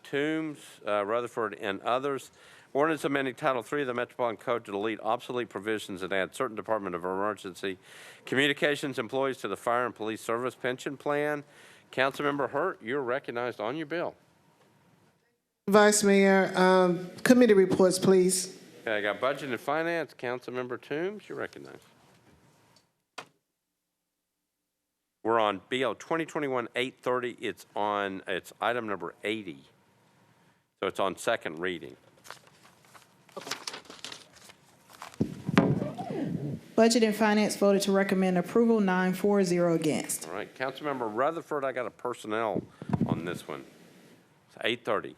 Toombs, Rutherford, and others. Ordinance amending Title III of the Metropolitan Code to delete obsolete provisions and add certain Department of Emergency Communications employees to the Fire and Police Service Pension Plan. Councilmember Hurt, you're recognized on your bill. Vice Mayor, committee reports, please. Okay, I got Budget and Finance. Councilmember Toombs, you're recognized. We're on BL 2021-830. It's item number 80. So it's on second reading. Budget and Finance voted to recommend approval, 9-4-0 against. All right, Councilmember Rutherford, I got a personnel on this one. It's 830.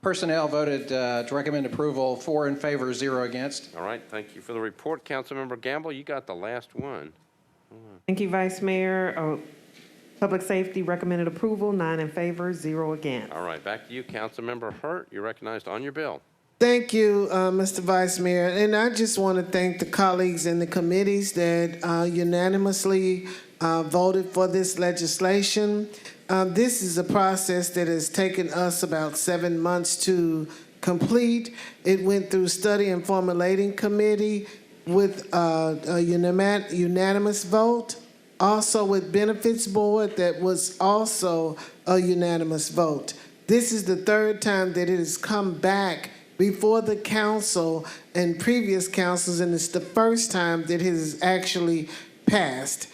Personnel voted to recommend approval, 4 in favor, 0 against. All right, thank you for the report. Councilmember Gamble, you got the last one. Thank you, Vice Mayor. Public Safety recommended approval, 9 in favor, 0 against. All right, back to you, Councilmember Hurt. You're recognized on your bill. Thank you, Mr. Vice Mayor. And I just want to thank the colleagues in the committees that unanimously voted for this legislation. This is a process that has taken us about 7 months to complete. It went through study and formulating committee with a unanimous vote. Also with Benefits Board, that was also a unanimous vote. This is the third time that it has come back before the council and previous councils, and it's the first time that it has actually passed.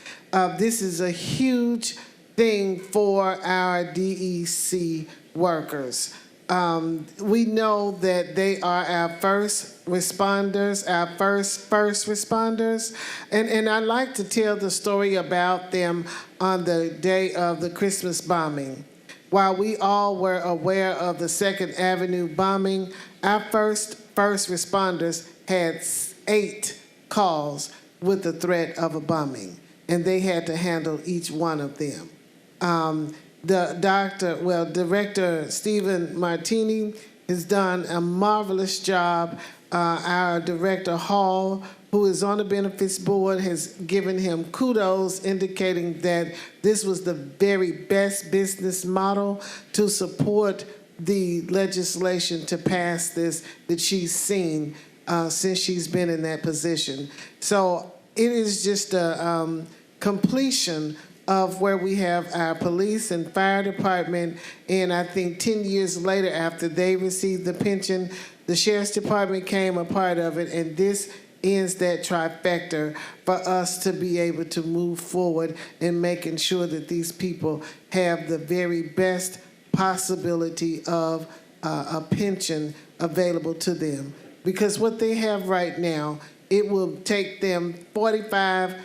This is a huge thing for our DEC workers. We know that they are our first responders, our first responders. And I like to tell the story about them on the day of the Christmas bombing. While we all were aware of the 2nd Avenue bombing, our first responders had 8 calls with the threat of a bombing, and they had to handle each one of them. Director Stephen Martini has done a marvelous job. Our Director Hall, who is on the Benefits Board, has given him kudos, indicating that this was the very best business model to support the legislation to pass this that she's seen since she's been in that position. So it is just a completion of where we have our police and fire department, and I think 10 years later after they received the pension, the sheriff's department came a part of it, and this ends that trifecta for us to be able to move forward in making sure that these people have the very best possibility of a pension available to them. Because what they have right now, it will take them 45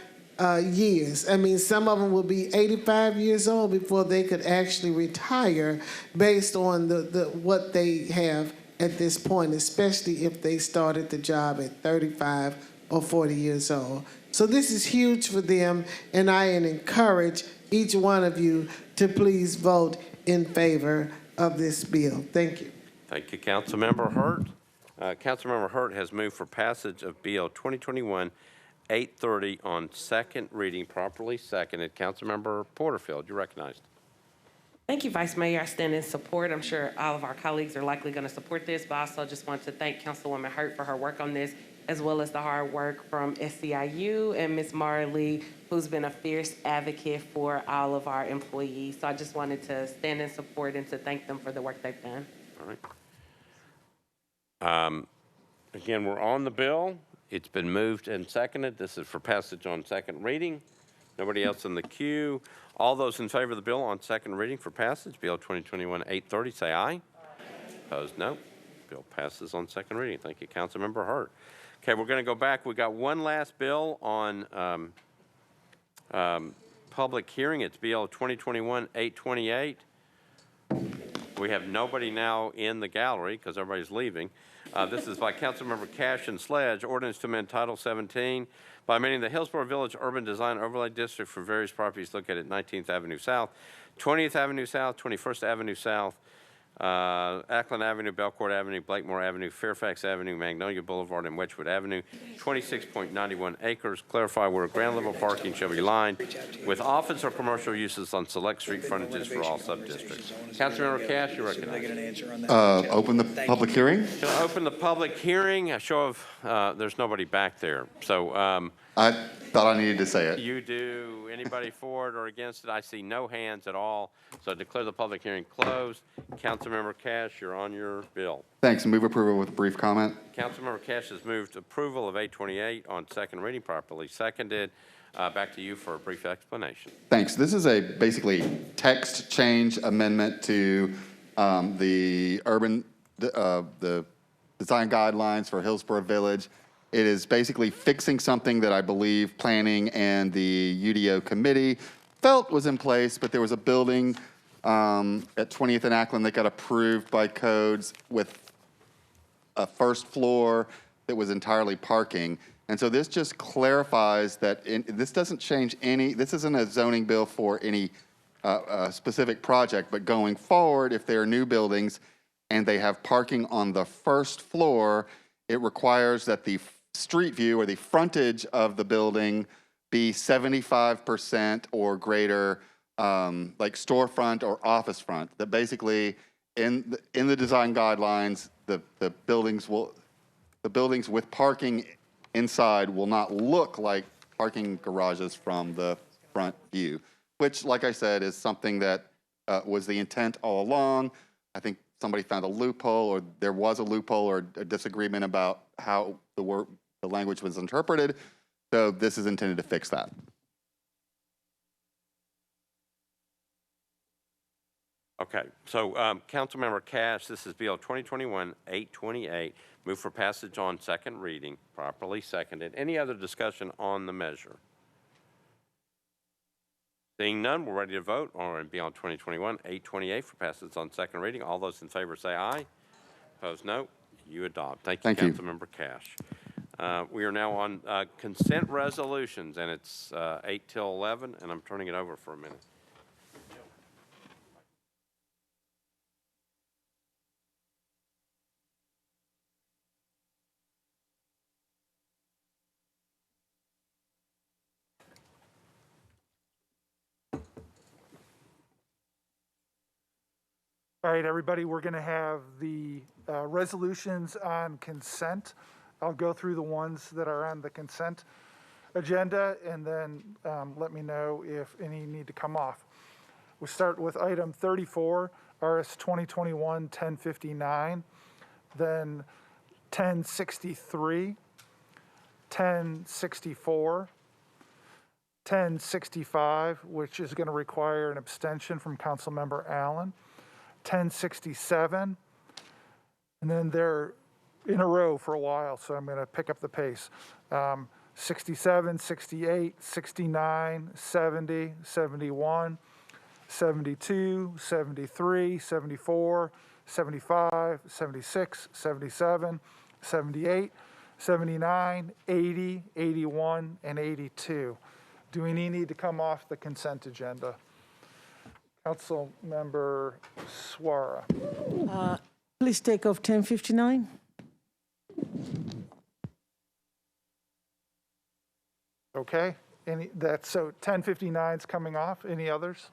years. I mean, some of them will be 85 years old before they could actually retire based on what they have at this point, especially if they started the job at 35 or 40 years old. So this is huge for them, and I encourage each one of you to please vote in favor of this bill. Thank you. Thank you, Councilmember Hurt. Councilmember Hurt has moved for passage of Bill 2021-830 on second reading, properly seconded. Councilmember Porterfield, you're recognized. Thank you, Vice Mayor. I stand in support. I'm sure all of our colleagues are likely going to support this, but I also just want to thank Councilwoman Hurt for her work on this, as well as the hard work from SCIU and Ms. Marley, who's been a fierce advocate for all of our employees. So I just wanted to stand in support and to thank them for the work they've done. All right. Again, we're on the bill. It's been moved and seconded. This is for passage on second reading. Nobody else in the queue. All those in favor of the bill on second reading for passage, Bill 2021-830, say aye. Opposed, no. Bill passes on second reading. Thank you, Councilmember Hurt. Okay, we're going to go back. We got one last bill on public hearing. It's Bill 2021-828. We have nobody now in the gallery because everybody's leaving. This is by Councilmember Cash and Sledge, ordinance to amend Title 17 by amending the Hillsborough Village Urban Design Overlay District for various properties located at 19th Avenue South, 20th Avenue South, 21st Avenue South, Ackland Avenue, Belcourt Avenue, Blakemore Avenue, Fairfax Avenue, Magnolia Boulevard, and Wedgwood Avenue, 26.91 acres. Clarify where ground level parking shall be lined with office or commercial uses on select street frontages for all sub-districts. Councilmember Cash, you recognize. Open the public hearing. Shall open the public hearing. A show of, there's nobody back there. So I thought I needed to say it. you do. Anybody for it or against it? I see no hands at all. So I declare the public hearing closed. Councilmember Cash, you're on your bill. Thanks. Move approval with a brief comment. Councilmember Cash has moved approval of 828 on second reading, properly seconded. Back to you for a brief explanation. Thanks. This is a basically text change amendment to the design guidelines for Hillsborough Village. It is basically fixing something that I believe planning and the UDO committee felt was in place, but there was a building at 20th and Ackland that got approved by codes with a first floor that was entirely parking. And so this just clarifies that this doesn't change any, this isn't a zoning bill for any specific project, but going forward, if there are new buildings and they have parking on the first floor, it requires that the street view or the frontage of the building be 75% or greater, like storefront or office front. That basically, in the design guidelines, the buildings with parking inside will not look like parking garages from the front view, which, like I said, is something that was the intent all along. I think somebody found a loophole, or there was a loophole or a disagreement about how the language was interpreted. So this is intended to fix that. Okay, so Councilmember Cash, this is Bill 2021-828. Move for passage on second reading, properly seconded. Any other discussion on the measure? Seeing none, we're ready to vote on Bill 2021-828 for passage on second reading. All those in favor say aye. Opposed, no. You adopt. Thank you, Councilmember Cash. We are now on consent resolutions, and it's 8 till 11, and I'm turning it over for a minute. All right, everybody, we're going to have the resolutions on consent. I'll go through the ones that are on the consent agenda, and then let me know if any need to come off. We'll start with item 34, RS 2021-1059, then 1063, 1064, 1065, which is going to require an abstention from Councilmember Allen, 1067, and then they're in a row for a while, so I'm going to pick up the pace. 67, 68, 69, 70, 71, 72, 73, 74, 75, 76, 77, 78, 79, 80, 81, and 82. Do we need to come off the consent agenda? Councilmember Suara. Please take off 1059. Okay, so 1059 is coming off. Any others?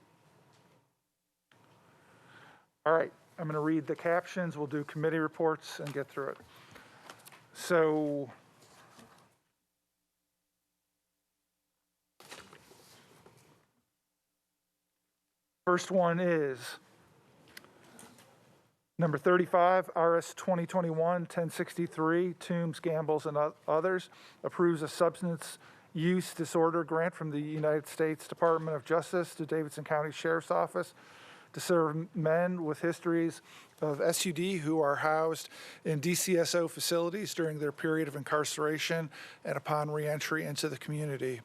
All right, I'm going to read the captions. We'll do committee reports and get through it. So first one is number 35, RS 2021-1063, Toombs, Gambles, and others, approves a substance use disorder grant from the United States Department of Justice to Davidson County Sheriff's Office to serve men with histories of SUD who are housed in DCSO facilities during their period of incarceration and upon reentry into the community.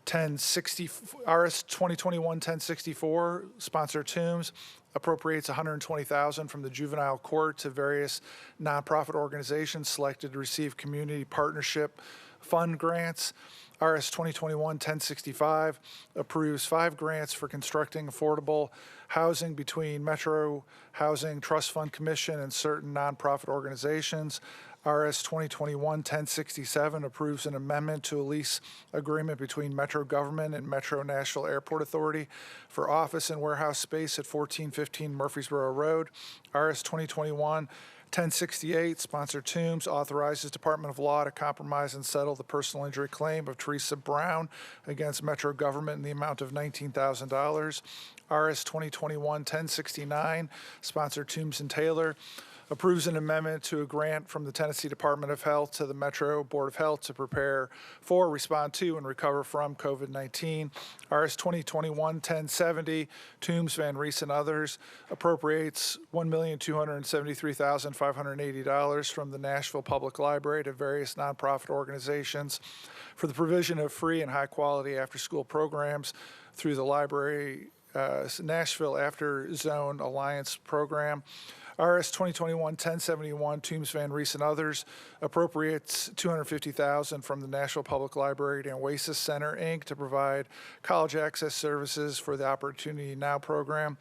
1060, RS 2021-1064, sponsor Toombs, appropriates $120,000 from the juvenile court to various nonprofit organizations selected to receive community partnership fund grants. RS 2021-1065 approves 5 grants for constructing affordable housing between Metro Housing Trust Fund Commission and certain nonprofit organizations. RS 2021-1067 approves an amendment to a lease agreement between Metro Government and Metro Nashville Airport Authority for office and warehouse space at 1415 Murfreesboro Road. RS 2021-1068, sponsor Toombs, authorizes Department of Law to compromise and settle the personal injury claim of Teresa Brown against Metro Government in the amount of $19,000. RS 2021-1069, sponsor Toombs and Taylor, approves an amendment to a grant from the Tennessee Department of Health to the Metro Board of Health to prepare for, respond to, and recover from COVID-19. RS 2021-1070, Toombs, Van Rees, and others, appropriates $1,273,580 from the Nashville Public Library to various nonprofit organizations for the provision of free and high-quality after-school programs through the library Nashville After Zone Alliance program. RS 2021-1071, Toombs, Van Rees, and others, appropriates $250,000 from the Nashville Public Library to Oasis Center, Inc. to provide college access services for the Opportunity Now program.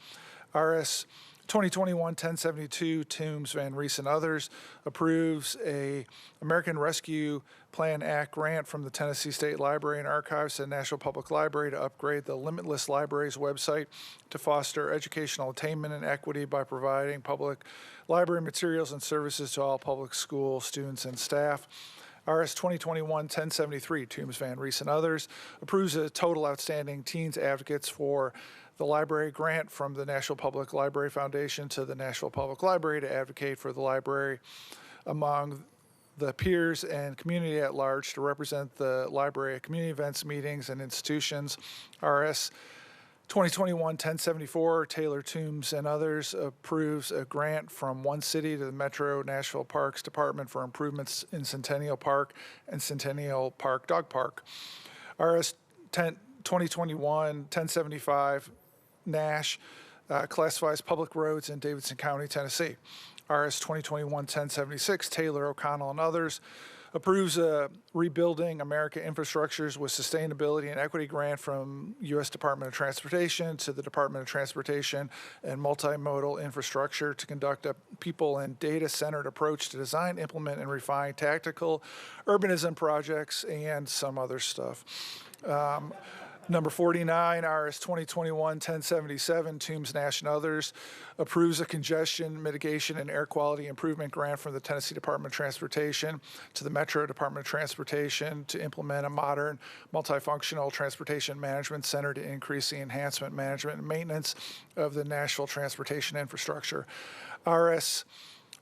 RS 2021-1072, Toombs, Van Rees, and others, approves a American Rescue Plan Act grant from the Tennessee State Library and Archives to the National Public Library to upgrade the Limitless Libraries website to foster educational attainment and equity by providing public library materials and services to all public school students and staff. RS 2021-1073, Toombs, Van Rees, and others, approves a total outstanding Teens Advocates for the Library grant from the National Public Library Foundation to the National Public Library to advocate for the library among the peers and community at large to represent the library at community events, meetings, and institutions. RS 2021-1074, Taylor, Toombs, and others, approves a grant from One City to the Metro Nashville Parks Department for improvements in Centennial Park and Centennial Park Dog Park. RS 2021-1075, Nash, classifies public roads in Davidson County, Tennessee. RS 2021-1076, Taylor, O'Connell, and others, approves a Rebuilding America Infrastructures with Sustainability and Equity grant from U.S. Department of Transportation to the Department of Transportation and Multimodal Infrastructure to conduct a people and data-centered approach to design, implement, and refine tactical urbanism projects and some other stuff. Number 49, RS 2021-1077, Toombs, Nash, and others, approves a congestion mitigation and air quality improvement grant from the Tennessee Department of Transportation to the Metro Department of Transportation to implement a modern multifunctional transportation management center to increase the enhancement, management, and maintenance of the Nashville transportation infrastructure. RS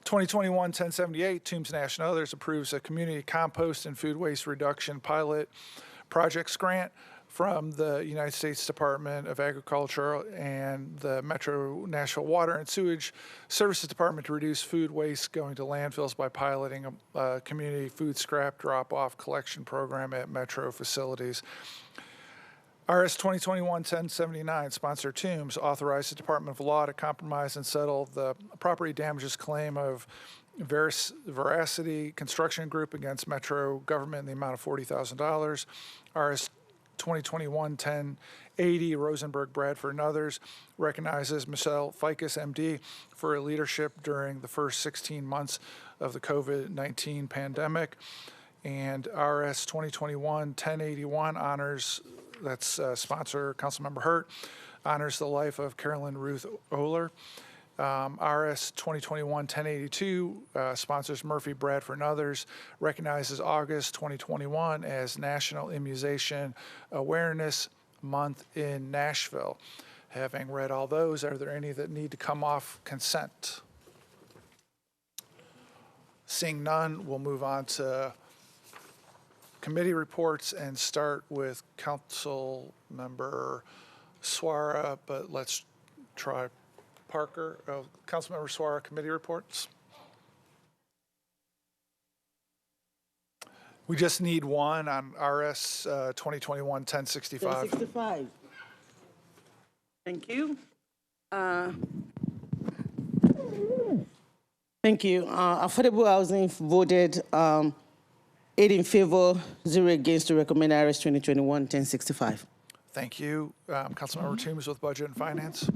2021-1078, Toombs, Nash, and others, approves a community compost and food waste reduction pilot projects grant from the United States Department of Agriculture and the Metro Nashville Water and Sewage Services Department to reduce food waste going to landfills by piloting a community food scrap drop-off collection program at Metro facilities. RS 2021-1079, sponsor Toombs, authorized the Department of Law to compromise and settle the property damages claim of Veracity Construction Group against Metro government in the amount of $40,000. RS 2021-1080, Rosenberg, Bradford, and others, recognizes Michelle Ficus, MD, for her leadership during the first 16 months of the COVID-19 pandemic. And RS 2021-1081 honors, that's sponsor Councilmember Hurt, honors the life of Carolyn Ruth Oler. RS 2021-1082 sponsors Murphy, Bradford, and others, recognizes August 2021 as National Immunization Awareness Month in Nashville. Having read all those, are there any that need to come off consent? Seeing none, we'll move on to committee reports and start with Council Member Suara, but let's try Parker. Councilmember Suara, committee reports. We just need one on RS 2021-1065. 1065. Thank you. Thank you. Affordable housing voted 8 in favor, 0 against to recommend RS 2021-1065. Thank you. Councilmember Toombs with Budget and Finance.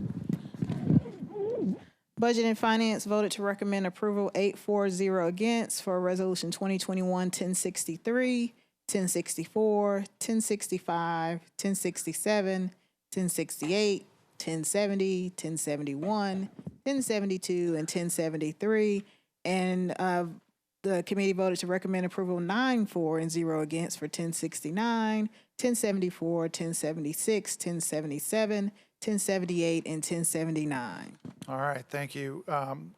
Budget and Finance voted to recommend approval 8-4-0 against for Resolution 2021-1063, 1064, 1065, 1067, 1068, 1070, 1071, 1072, and 1073. And the committee voted to recommend approval 9-4-0 against for 1069, 1074, 1076, 1077, 1078, and 1079. All right, thank you.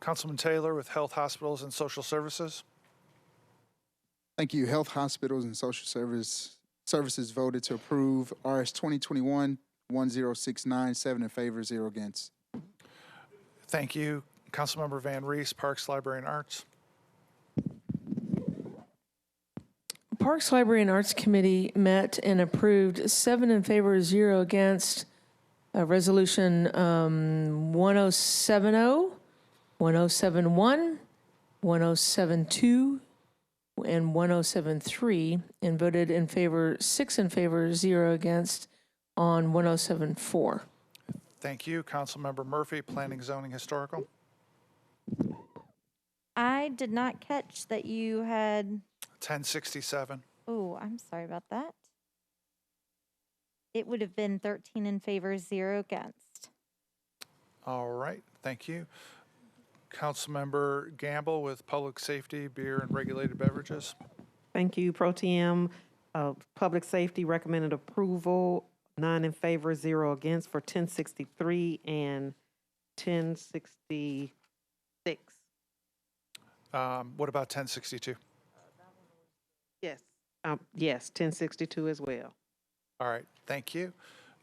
Councilman Taylor with Health, Hospitals, and Social Services. Thank you. Health, Hospitals, and Social Services voted to approve RS 2021-1069, 7 in favor, 0 against. Thank you. Councilmember Van Rees, Parks, Library, and Arts. Parks, Library, and Arts Committee met and approved 7 in favor, 0 against Resolution 1070, 1071, 1072, and 1073, and voted in favor, 6 in favor, 0 against on 1074. Thank you. Councilmember Murphy, Planning, Zoning, Historical. I did not catch that you had. 1067. Oh, I'm sorry about that. It would have been 13 in favor, 0 against. All right, thank you. Councilmember Gamble with Public Safety, Beer, and Regulated Beverages. Thank you, Pro Tem. Public Safety recommended approval, 9 in favor, 0 against for 1063 and 1066. What about 1062? Yes. Yes, 1062 as well. All right, thank you.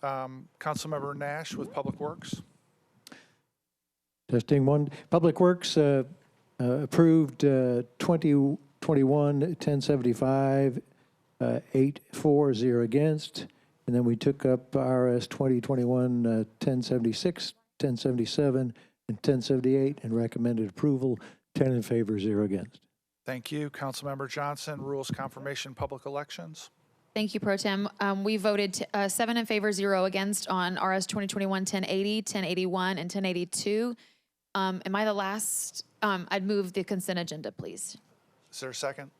Councilmember Nash with Public Works. Testing one. Public Works approved 2021-1075, 8-4-0 against. And then we took up RS 2021-1076, 1077, and 1078 and recommended approval, 10 in favor, 0 against. Thank you. Councilmember Johnson, Rules, Confirmation, Public Elections. Thank you, Pro Tem. We voted 7 in favor, 0 against on RS 2021-1080, 1081, and 1082. Am I the last? I'd move the consent agenda, please. Is there a second?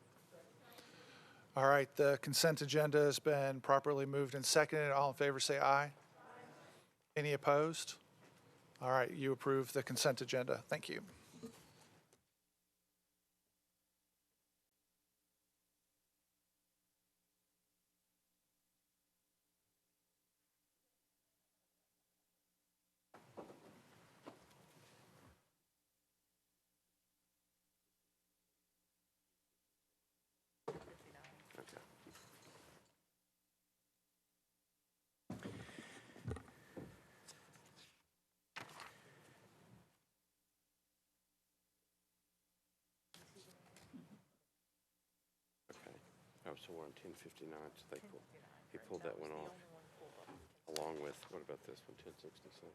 All right, the consent agenda has been properly moved and seconded. All in favor say aye. Any opposed? All right, you approve the consent agenda. Thank you. Oh, so we're on 1059, so he pulled that one off. Along with, what about this one, 1066?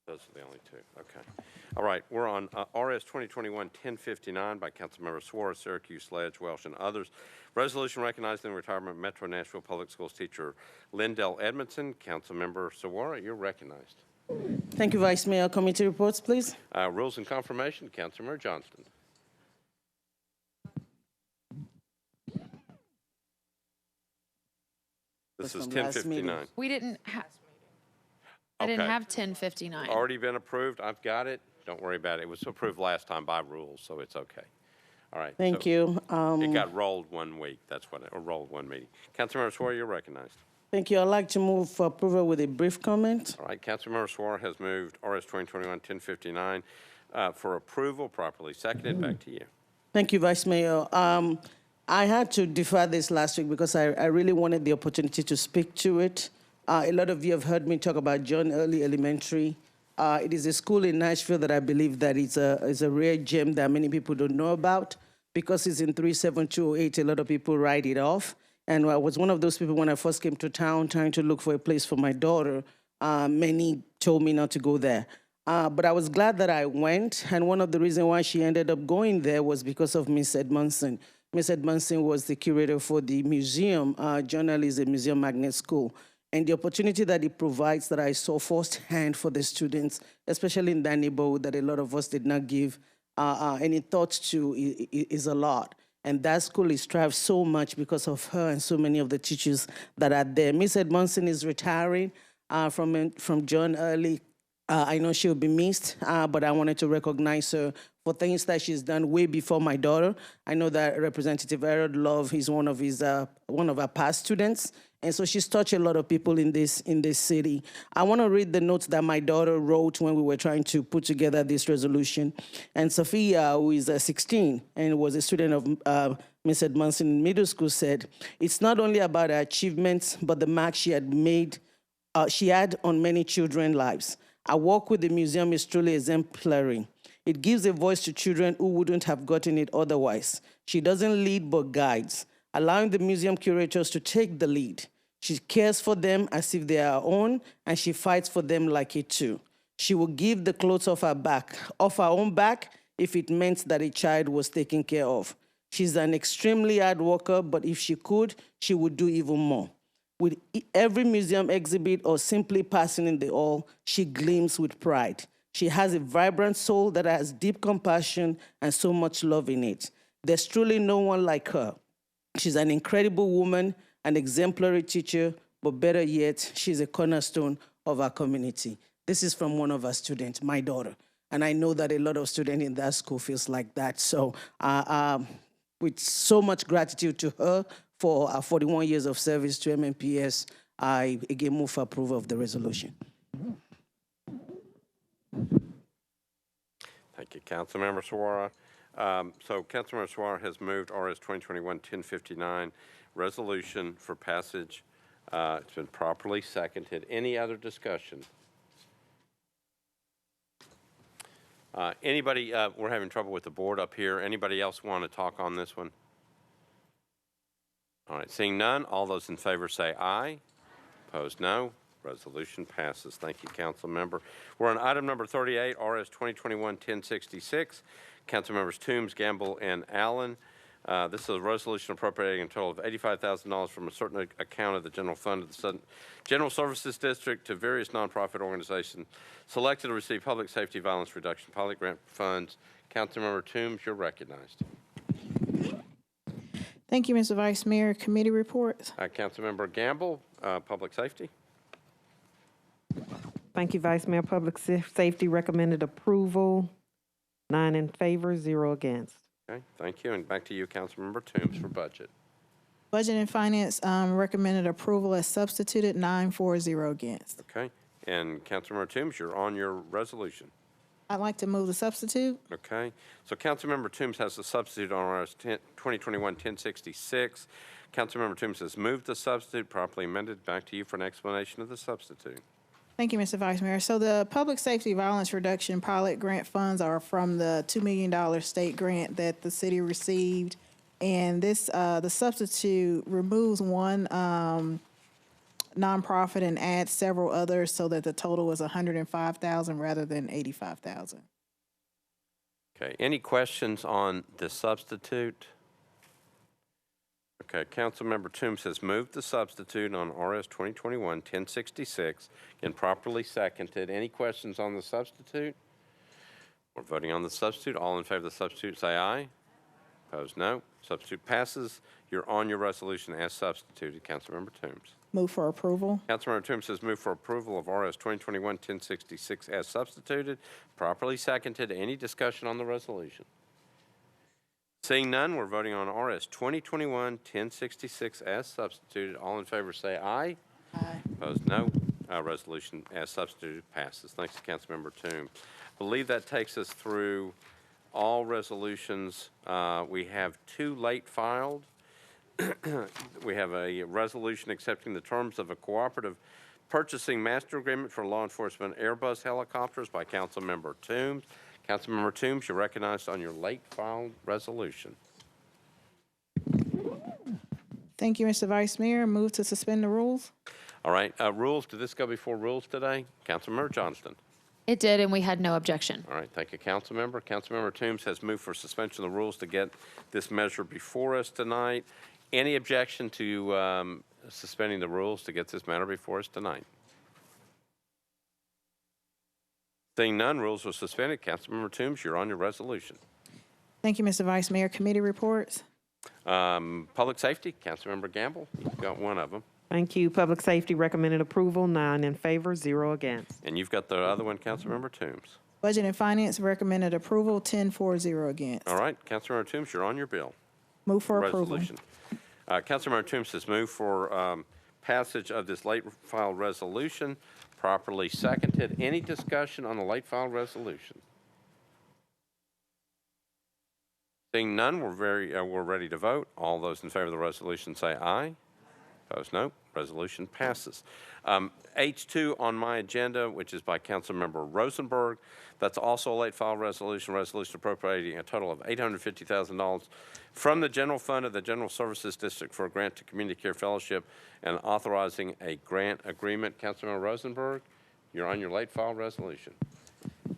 Those are the only two, okay. All right, we're on RS 2021-1059 by Councilmember Suarez, Syracuse, Sledge, Welsh, and others. Resolution recognizing the retirement of Metro Nashville Public Schools teacher Lindell Edmondson. Councilmember Suarez, you're recognized. Thank you, Vice Mayor. Committee reports, please. Rules and confirmation, Councilmember Johnston. This is 1059. We didn't have, I didn't have 1059. Already been approved. I've got it. Don't worry about it. It was approved last time by rules, so it's okay. All right. Thank so you. It got rolled 1 week. That's what it, or rolled 1 meeting. Councilmember Suarez, you're recognized. Thank you. I'd like to move for approval with a brief comment. All right. Councilmember Suarez has moved RS 2021-1059 for approval properly. Seconded. Back to you. Thank you, Vice Mayor. I had to defer this last week because I really wanted the opportunity to speak to it. A lot of you have heard me talk about John Early Elementary. It is a school in Nashville that I believe that is a rare gem that many people don't know about. Because it's in 37208, a lot of people write it off. And I was one of those people when I first came to town trying to look for a place for my daughter. Many told me not to go there. But I was glad that I went. And one of the reasons why she ended up going there was because of Miss Edmondson. Miss Edmondson was the curator for the museum. John Early is a museum magnet school. And the opportunity that it provides that I saw firsthand for the students, especially in that neighborhood that a lot of us did not give any thought to, is a lot. And that school is thrived so much because of her and so many of the teachers that are there. Miss Edmondson is retiring from John Early. I know she'll be missed, but I wanted to recognize her for things that she's done way before my daughter. I know that Representative Harold Love is one of our past students, and so she's touched a lot of people in this city. I want to read the notes that my daughter wrote when we were trying to put together this resolution. And Sophia, who is 16 and was a student of Miss Edmondson in middle school, said, "It's not only about her achievements, but the mark she had made, she had on many children's lives. Our work with the museum is truly exemplary. It gives a voice to children who wouldn't have gotten it otherwise. She doesn't lead but guides, allowing the museum curators to take the lead. She cares for them as if they are her own, and she fights for them like it too. She will give the clothes off her own back, if it meant that a child was taken care of. She's an extremely hard worker, but if she could, she would do even more. With every museum exhibit or simply passing in the hall, she gleams with pride. She has a vibrant soul that has deep compassion and so much love in it. There's truly no one like her. She's an incredible woman, an exemplary teacher, but better yet, she's a cornerstone of our community." This is from one of our students, my daughter. And I know that a lot of students in that school feels like that. So with so much gratitude to her for our 41 years of service to MNPS, I again move for approval of the resolution. Thank you, Councilmember Suarez. So Councilmember Suarez has moved RS 2021-1059 resolution for passage. It's been properly seconded. Any other discussion? Anybody, we're having trouble with the board up here. Anybody else want to talk on this one? All right, seeing none, all those in favor say aye. Opposed, no. Resolution passes. Thank you, Council Member. We're on item number 38, RS 2021-1066. Council Members Toombs, Gamble, and Allen. This is a resolution appropriating a total of $85,000 from a certain account of the general fund of the General Services District to various nonprofit organizations selected to receive public safety violence reduction pilot grant funds. Councilmember Toombs, you're recognized. Thank you, Mr. Vice Mayor. Committee reports. Councilmember Gamble, Public Safety. Thank you, Vice Mayor. Public Safety recommended approval, 9 in favor, 0 against. Okay, thank you. And back to you, Councilmember Toombs, for Budget. Budget and Finance recommended approval as substituted, 9 for, 0 against. Okay, and Councilmember Toombs, you're on your resolution. I'd like to move the substitute. Okay, so Councilmember Toombs has the substitute on RS 2021-1066. Councilmember Toombs has moved the substitute, properly amended. Back to you for an explanation of the substitute. Thank you, Mr. Vice Mayor. So the Public Safety Violence Reduction Pilot Grant funds are from the $2 million state grant that the city received. And this, the substitute removes one nonprofit and adds several others so that the total is $105,000 rather than $85,000. Okay, any questions on the substitute? Okay, Councilmember Toombs has moved the substitute on RS 2021-1066 and properly seconded. Any questions on the substitute? We're voting on the substitute. All in favor of the substitute say aye. Opposed, no. Substitute passes. You're on your resolution as substituted, Councilmember Toombs. Move for approval. Councilmember Toombs has moved for approval of RS 2021-1066 as substituted, properly seconded. Any discussion on the resolution? Seeing none, we're voting on RS 2021-1066 as substituted. All in favor say aye. Aye. Opposed, no. Resolution as substituted passes. Thanks to Councilmember Toombs. I believe that takes us through all resolutions. We have 2 late filed. We have a resolution accepting the terms of a cooperative purchasing master agreement for law enforcement Airbus helicopters by Councilmember Toombs. Councilmember Toombs, you're recognized on your late filed resolution. Thank you, Mr. Vice Mayor. Move to suspend the rules. All right, rules, did this go before rules today? Councilmember Johnston. It did, and we had no objection. All right, thank you, Councilmember. Councilmember Toombs has moved for suspension of the rules to get this measure before us tonight. Any objection to suspending the rules to get this matter before us tonight? Seeing none, rules are suspended. Councilmember Toombs, you're on your resolution. Thank you, Mr. Vice Mayor. Committee reports. Public Safety, Councilmember Gamble, you've got one of them. Thank you. Public Safety recommended approval, 9 in favor, 0 against. And you've got the other one, Councilmember Toombs. Budget and Finance recommended approval, 10 for, 0 against. All right, Councilmember Toombs, you're on your bill. Move for approval. Resolution. Councilmember Toombs has moved for passage of this late filed resolution, properly seconded. Any discussion on the late filed resolution? Seeing none, we're ready to vote. All those in favor of the resolution say aye. Opposed, no. Resolution passes. H2 on my agenda, which is by Councilmember Rosenberg. That's also a late file resolution appropriating a total of $850,000 from the general fund of the General Services District for a grant to Community Care Fellowship and authorizing a grant agreement. Councilmember Rosenberg, you're on your late file resolution.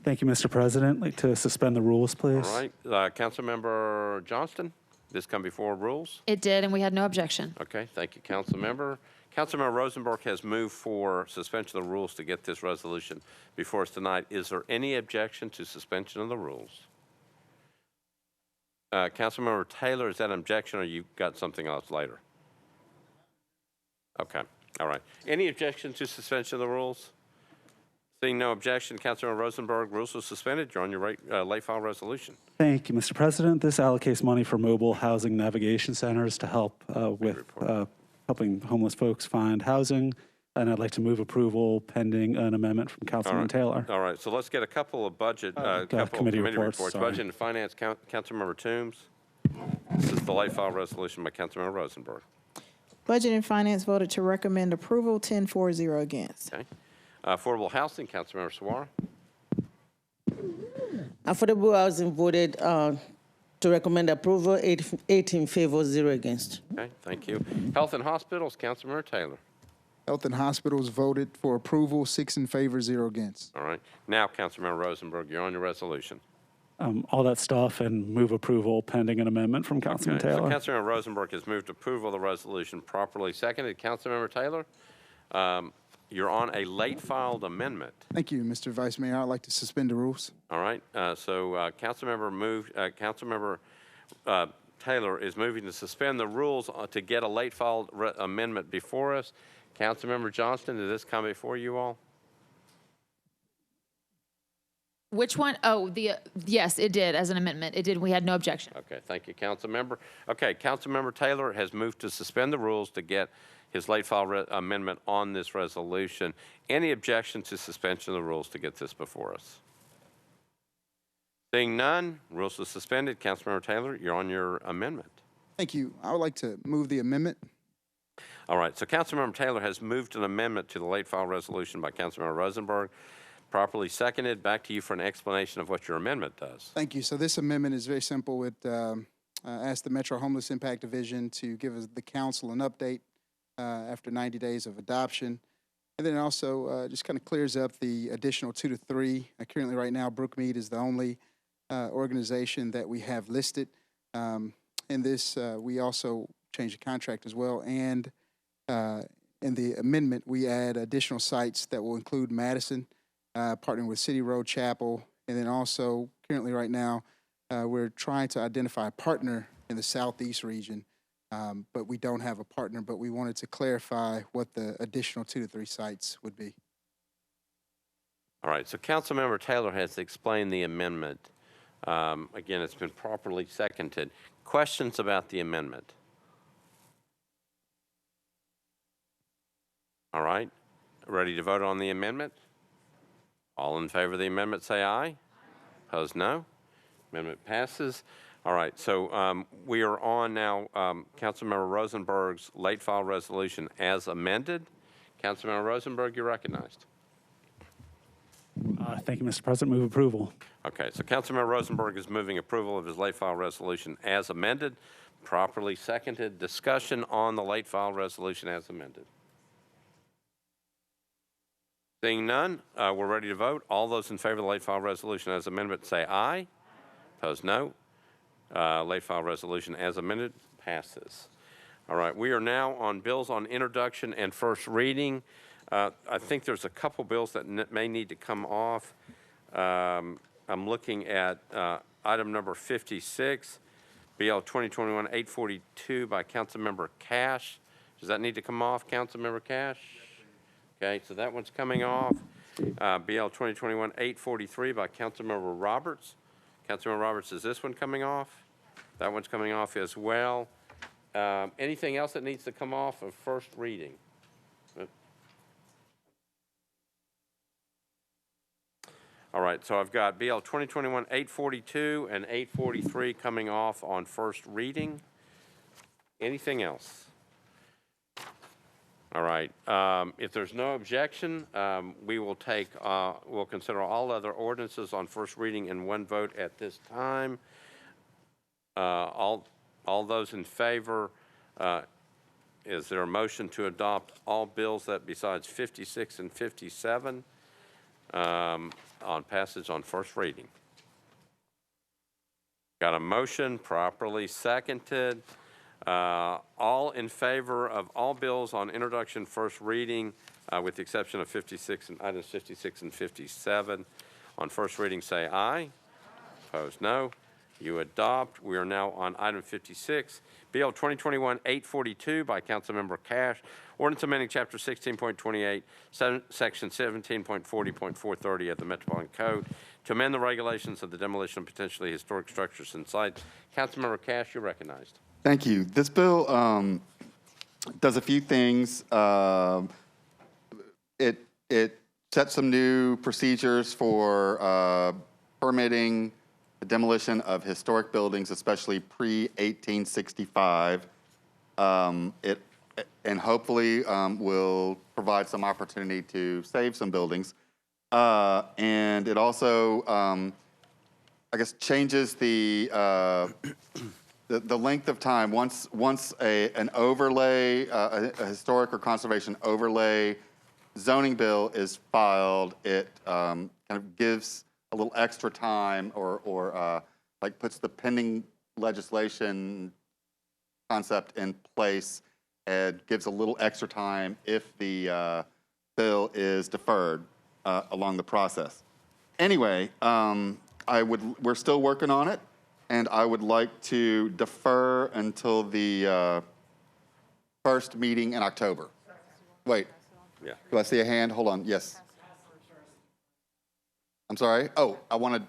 Thank you, Mr. President. I'd like to suspend the rules, please. All right. Councilmember Johnston, this come before rules? It did, and we had no objection. Okay, thank you, Councilmember. Councilmember Rosenberg has moved for suspension of the rules to get this resolution before us tonight. Is there any objection to suspension of the rules? Councilmember Taylor, is that an objection or you got something else later? Okay, all right. Any objection to suspension of the rules? Seeing no objection, Councilmember Rosenberg, rules are suspended. You're on your late file resolution. Thank you, Mr. President. This allocates money for mobile housing navigation centers to help with helping homeless folks find housing. And I'd like to move approval pending an amendment from Councilman Taylor. All right, so let's get a couple of budget, committee reports. Budget and Finance, Councilmember Toombs. This is the late file resolution by Councilmember Rosenberg. Budget and Finance voted to recommend approval, 10 for, 0 against. Okay. Affordable Housing, Councilmember Suara. Affordable Housing voted to recommend approval, 8 in favor, 0 against. Okay, thank you. Health and Hospitals, Councilmember Taylor. Health and Hospitals voted for approval, 6 in favor, 0 against. All right. Now, Councilmember Rosenberg, you're on your resolution. All that stuff and move approval pending an amendment from Councilman Taylor. So Councilmember Rosenberg has moved approval of the resolution, properly seconded. Councilmember Taylor, you're on a late filed amendment. Thank you, Mr. Vice Mayor. I'd like to suspend the rules. All right. So Councilmember Taylor is moving to suspend the rules to get a late filed amendment before us. Councilmember Johnston, did this come before you all? Which one? Oh, yes, it did as an amendment. It did. We had no objection. Okay, thank you, Councilmember. Okay, Councilmember Taylor has moved to suspend the rules to get his late file amendment on this resolution. Any objection to suspension of the rules to get this before us? Seeing none, rules are suspended. Councilmember Taylor, you're on your amendment. Thank you. I would like to move the amendment. All right, so Councilmember Taylor has moved an amendment to the late file resolution by Councilmember Rosenberg. Properly seconded. Back to you for an explanation of what your amendment does. Thank you. So this amendment is very simple. It asks the Metro Homeless Impact Division to give us, the council, an update after 90 days of adoption. And then it also just kind of clears up the additional 2 to 3. Currently, right now, Brookmead is the only organization that we have listed. In this, we also change the contract as well. And in the amendment, we add additional sites that will include Madison, partnering with City Road Chapel. And then also, currently right now, we're trying to identify a partner in the Southeast region. But we don't have a partner, but we wanted to clarify what the additional 2 to 3 sites would be. All right, so Councilmember Taylor has explained the amendment. Again, it's been properly seconded. Questions about the amendment? All right, ready to vote on the amendment? All in favor of the amendment say aye. Opposed, no. Amendment passes. All right, so we are on now Councilmember Rosenberg's late file resolution as amended. Councilmember Rosenberg, you're recognized. Thank you, Mr. President. Move approval. Okay, so Councilmember Rosenberg is moving approval of his late file resolution as amended. Properly seconded. Discussion on the late file resolution as amended. Seeing none, we're ready to vote. All those in favor of the late file resolution as amended say aye. Opposed, no. Late file resolution as amended passes. All right, we are now on bills on introduction and first reading. I think there's a couple bills that may need to come off. I'm looking at item number 56, BL 2021-842 by Councilmember Cash. Does that need to come off, Councilmember Cash? Okay, so that one's coming off. BL 2021-843 by Councilmember Roberts. Councilmember Roberts, is this one coming off? That one's coming off as well. Anything else that needs to come off of first reading? All right, so I've got BL 2021-842 and 843 coming off on first reading. Anything else? All right, if there's no objection, we will take, we'll consider all other ordinances on first reading in one vote at this time. All those in favor, is there a motion to adopt all bills that besides 56 and 57 on passage on first reading? Got a motion properly seconded. All in favor of all bills on introduction first reading with the exception of 56 and items 56 and 57 on first reading say aye. Opposed, no. You adopt. We are now on item 56, BL 2021-842 by Councilmember Cash. Ordinance amending Chapter 16.28, Section 17.40.430 of the Metropolitan Code to amend the regulations of the demolition of potentially historic structures and sites. Councilmember Cash, you're recognized. Thank you. This bill does a few things. It sets some new procedures for permitting the demolition of historic buildings, especially pre-1865. And hopefully will provide some opportunity to save some buildings. And it also, I guess, changes the length of time. Once an overlay, a historic or conservation overlay zoning bill is filed, it kind of gives a little extra time or like puts the pending legislation concept in place and gives a little extra time if the bill is deferred along the process. Anyway, we're still working on it. and I would like to defer until the first meeting in October. Wait, Yeah. do I see a hand? Hold on, yes. I'm sorry? Oh, I want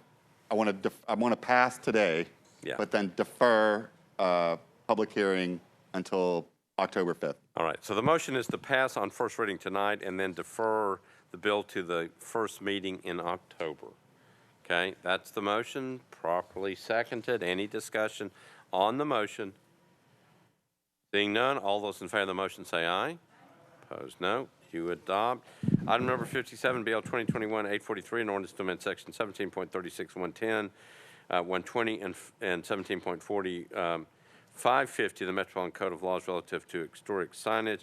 to pass today, Yeah. but then defer public hearing until October 5th. All right, so the motion is to pass on first reading tonight and then defer the bill to the first meeting in October. Okay, that's the motion, properly seconded. Any discussion on the motion? Seeing none, all those in favor of the motion say aye. Opposed, no. You adopt. Item number 57, BL 2021-843, an ordinance to amend section 17.36, 110, 120, and 17.40, 550 of the Metropolitan Code of Laws relative to historic signage.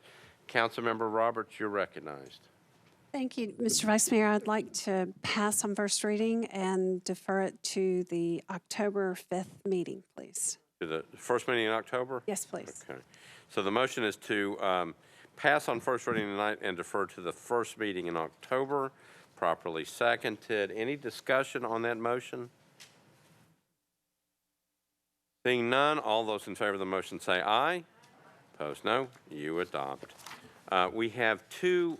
Councilmember Roberts, you're recognized. Thank you, Mr. Vice Mayor. I'd like to pass on first reading and defer it to the October 5th meeting, please. To the first meeting in October? Yes, please. Okay. So the motion is to pass on first reading tonight and defer to the first meeting in October. Properly seconded. Any discussion on that motion? Seeing none, all those in favor of the motion say aye. Opposed, no. You adopt. We have two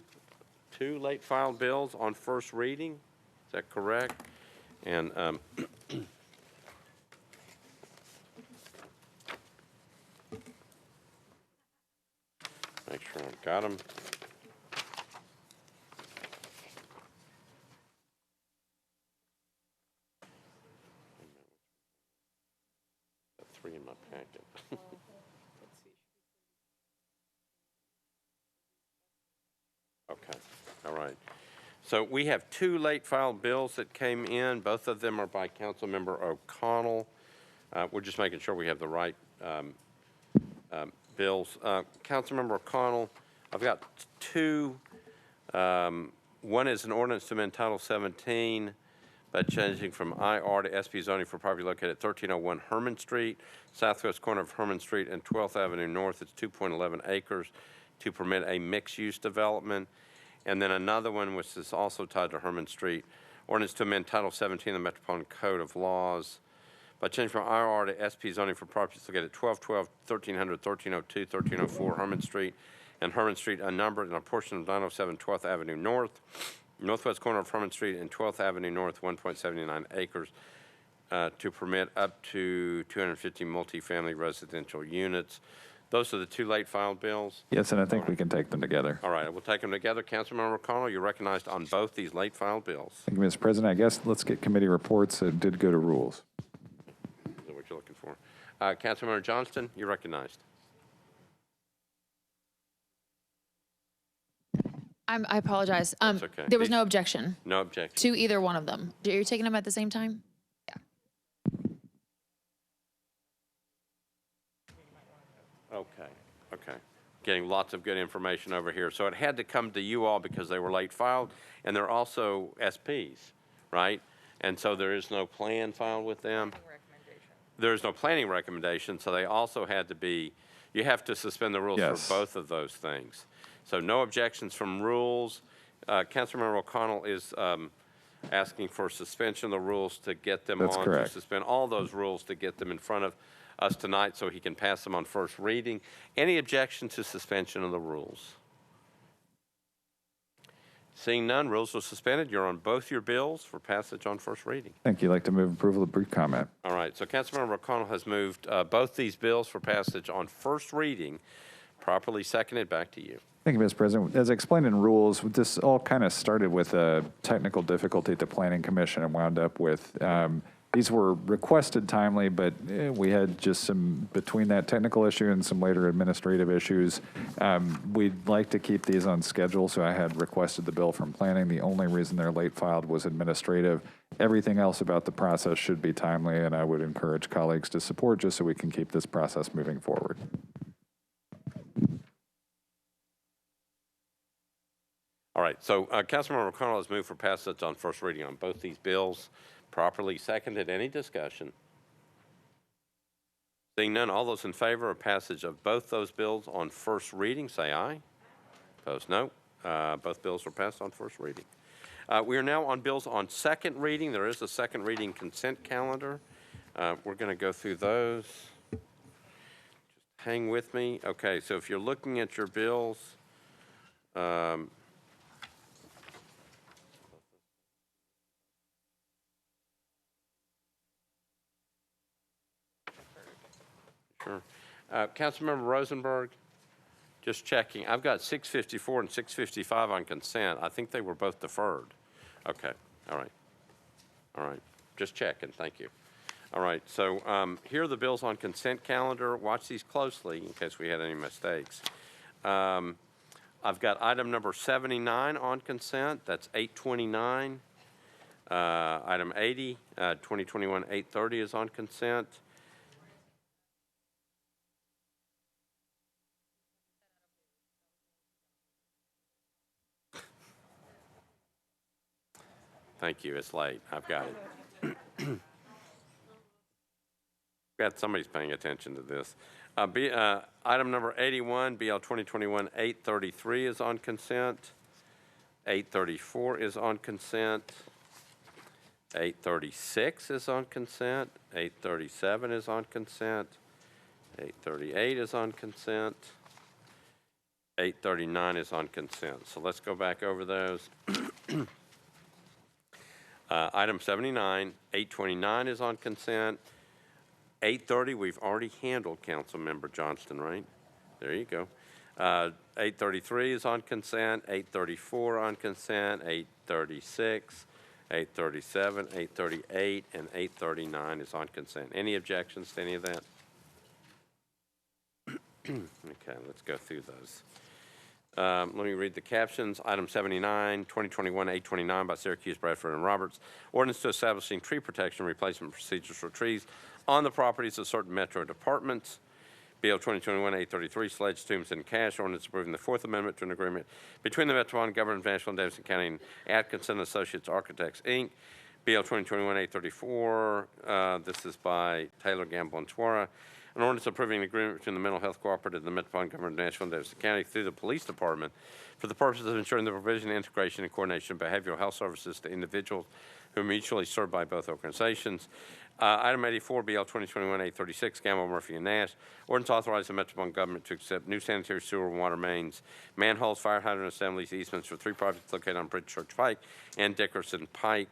late filed bills on first reading. Is that correct? And make sure I've got them. Three in my packet. Okay, all right. So we have two late filed bills that came in. Both of them are by Councilmember O'Connell. We're just making sure we have the right bills. Councilmember O'Connell, I've got two. One is an ordinance to amend Title 17 by changing from IR to SP zoning for property located at 1301 Herman Street, southwest corner of Herman Street and 12th Avenue North. It's 2.11 acres to permit a mixed-use development. And then another one, which is also tied to Herman Street, ordinance to amend Title 17 of the Metropolitan Code of Laws by changing from IR to SP zoning for properties located at 1212, 1300, 1302, 1304 Herman Street, and Herman Street unnumbered, and a portion of 907 12th Avenue North, northwest corner of Herman Street and 12th Avenue North, 1.79 acres, to permit up to 250 multifamily residential units. Those are the two late filed bills. Yes, and I think we can take them together. All right, we'll take them together. Councilmember O'Connell, you're recognized on both these late filed bills. Thank you, Mr. President. I guess let's get committee reports. It did go to rules. Is that what you're looking for? Councilmember Johnston, you're recognized. I apologize. That's okay. There was no objection No objection. to either one of them. Are you taking them at the same time? Okay. Getting lots of good information over here. So it had to come to you all because they were late filed, and they're also SPs, right? And so there is no plan filed with them. There's no planning recommendation, so they also had to be, you have to suspend the rules Yes. for both of those things. So no objections from rules. Councilmember O'Connell is asking for suspension of the rules to get them That's on, correct. to suspend all those rules to get them in front of us tonight so he can pass them on first reading. Any objection to suspension of the rules? Seeing none, rules are suspended. You're on both your bills for passage on first reading. Thank you. I'd like to move approval of brief comment. All right, so Councilmember O'Connell has moved both these bills for passage on first reading. Properly seconded. Back to you. Thank you, Mr. President. As explained in rules, this all kind of started with a technical difficulty at the Planning Commission and wound up with, these were requested timely, but we had just some, between that technical issue and some later administrative issues, we'd like to keep these on schedule, so I had requested the bill from planning. The only reason they're late filed was administrative. Everything else about the process should be timely, and I would encourage colleagues to support just so we can keep this process moving forward. All right, so Councilmember O'Connell has moved for passage on first reading on both these bills. Properly seconded. Any discussion? Seeing none, all those in favor of passage of both those bills on first reading, say aye. Opposed, no. Both bills are passed on first reading. We are now on bills on second reading. There is a second reading consent calendar. We're going to go through those. Just hang with me. Okay, so if you're looking at your bills, sure. Councilmember Rosenberg, just checking. I've got 654 and 655 on consent. I think they were both deferred. Okay, all right. All right, just checking, thank you. All right, so here are the bills on consent calendar. Watch these closely in case we had any mistakes. I've got item number 79 on consent. That's 829. Item 80, 2021-830 is on consent. Thank you, it's late. I've got it. Glad somebody's paying attention to this. Item number 81, BL 2021-833 is on consent. 834 is on consent. 836 is on consent. 837 is on consent. 838 is on consent. 839 is on consent. So let's go back over those. Item 79, 829 is on consent. 830, we've already handled, Councilmember Johnston, right? There you go. 833 is on consent. 834 on consent. 836, 837, 838, and 839 is on consent. Any objections to any of that? Okay, let's go through those. Let me read the captions. Item 79, 2021-829 by Syracuse, Bradford, and Roberts. Ordinance to establishing tree protection replacement procedures for trees on the properties of certain metro departments. BL 2021-833, Sledge, Toombs, and Cash. Ordinance approving the Fourth Amendment to an agreement between the Metropolitan Government of Nashville and Davidson County and Atkinson Associates Architects, Inc. BL 2021-834, this is by Taylor, Gamble, and Suara. An ordinance approving an agreement between the Mental Health Cooperative and the Metropolitan Government of Nashville and Davidson County through the Police Department for the purposes of ensuring the provision, integration, and coordination of behavioral health services to individuals who are mutually served by both organizations. Item 84, BL 2021-836, Gamble, Murphy, and Nash. Ordinance authorizing the Metropolitan Government to accept new sanitary sewer and water mains, manholes, fire hydrant assemblies, easements for 3 projects located on Bridge Church Pike and Dickerson Pike.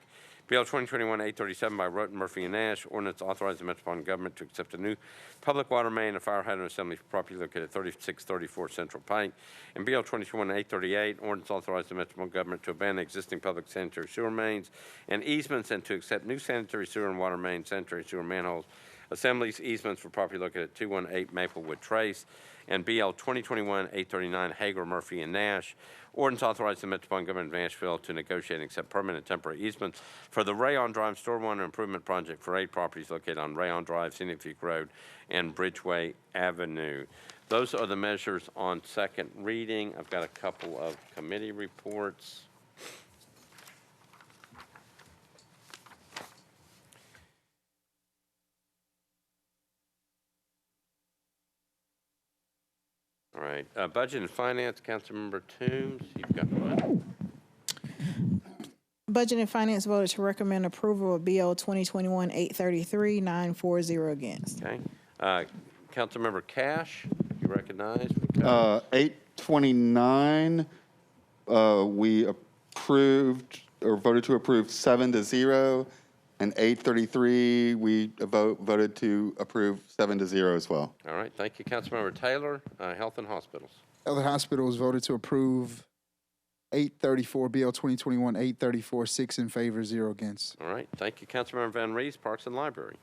BL 2021-837 by Roten, Murphy, and Nash. Ordinance authorizing the Metropolitan Government to accept a new public water main and fire hydrant assembly for property located at 3634 Central Pike. And BL 2021-838, ordinance authorizing the Metropolitan Government to abandon existing public sanitary sewer mains and easements and to accept new sanitary sewer and water mains, sanitary sewer manholes, assemblies, easements for property located at 218 Maplewood Trace. And BL 2021-839, Hager, Murphy, and Nash. Ordinance authorizing the Metropolitan Government of Nashville to negotiate and accept permanent and temporary easements for the Rayon Drive Stormwater Improvement Project for 8 properties located on Rayon Drive, Scenic Peak Road, and Bridgeway Avenue. Those are the measures on second reading. I've got a couple of committee reports. All right, Budget and Finance, Councilmember Toombs, you've got one. Budget and Finance voted to recommend approval of BL 2021-833, 940 against. Okay. Councilmember Cash, you recognize? 829, we approved or voted to approve 7-0, and 833, we voted to approve 7-0 as well. All right, thank you. Councilmember Taylor, Health and Hospitals. Health and Hospitals voted to approve 834, BL 2021, 834, 6 in favor, 0 against. All right, thank you. Councilmember Van Rees, Parks and Library.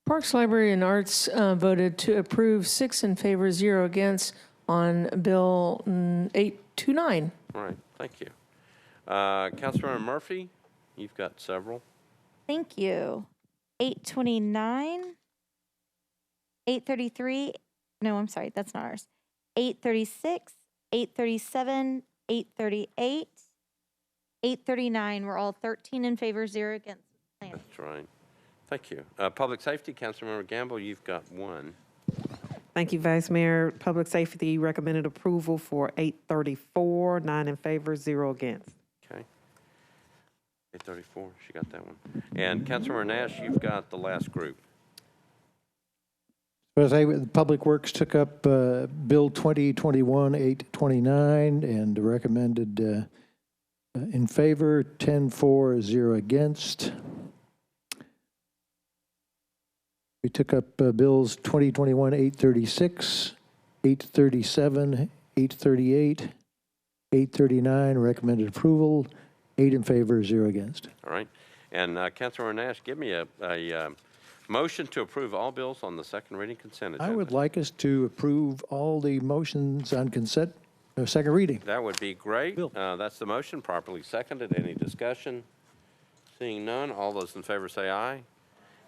Parks, Library, and Arts voted to approve 6 in favor, 0 against on Bill 829. All right, thank you. Councilmember Murphy, you've got several. Thank you. 829, 833, no, I'm sorry, that's not ours. 836, 837, 838, 839 were all 13 in favor, 0 against. That's right. Thank you. Public Safety, Councilmember Gamble, you've got one. Thank you, Vice Mayor. Public Safety recommended approval for 834, 9 in favor, 0 against. Okay. 834, she got that one. And Councilmember Nash, you've got the last group. As Public Works took up Bill 2021-829 and recommended in favor, 10-4, 0 against. We took up Bills 2021-836, 837, 838, 839, recommended approval, 8 in favor, 0 against. All right. And Councilmember Nash, give me a motion to approve all bills on the second reading consent agenda. I would like us to approve all the motions on consent, second reading. That would be great. That's the motion, properly seconded. Any discussion? Seeing none, all those in favor say aye.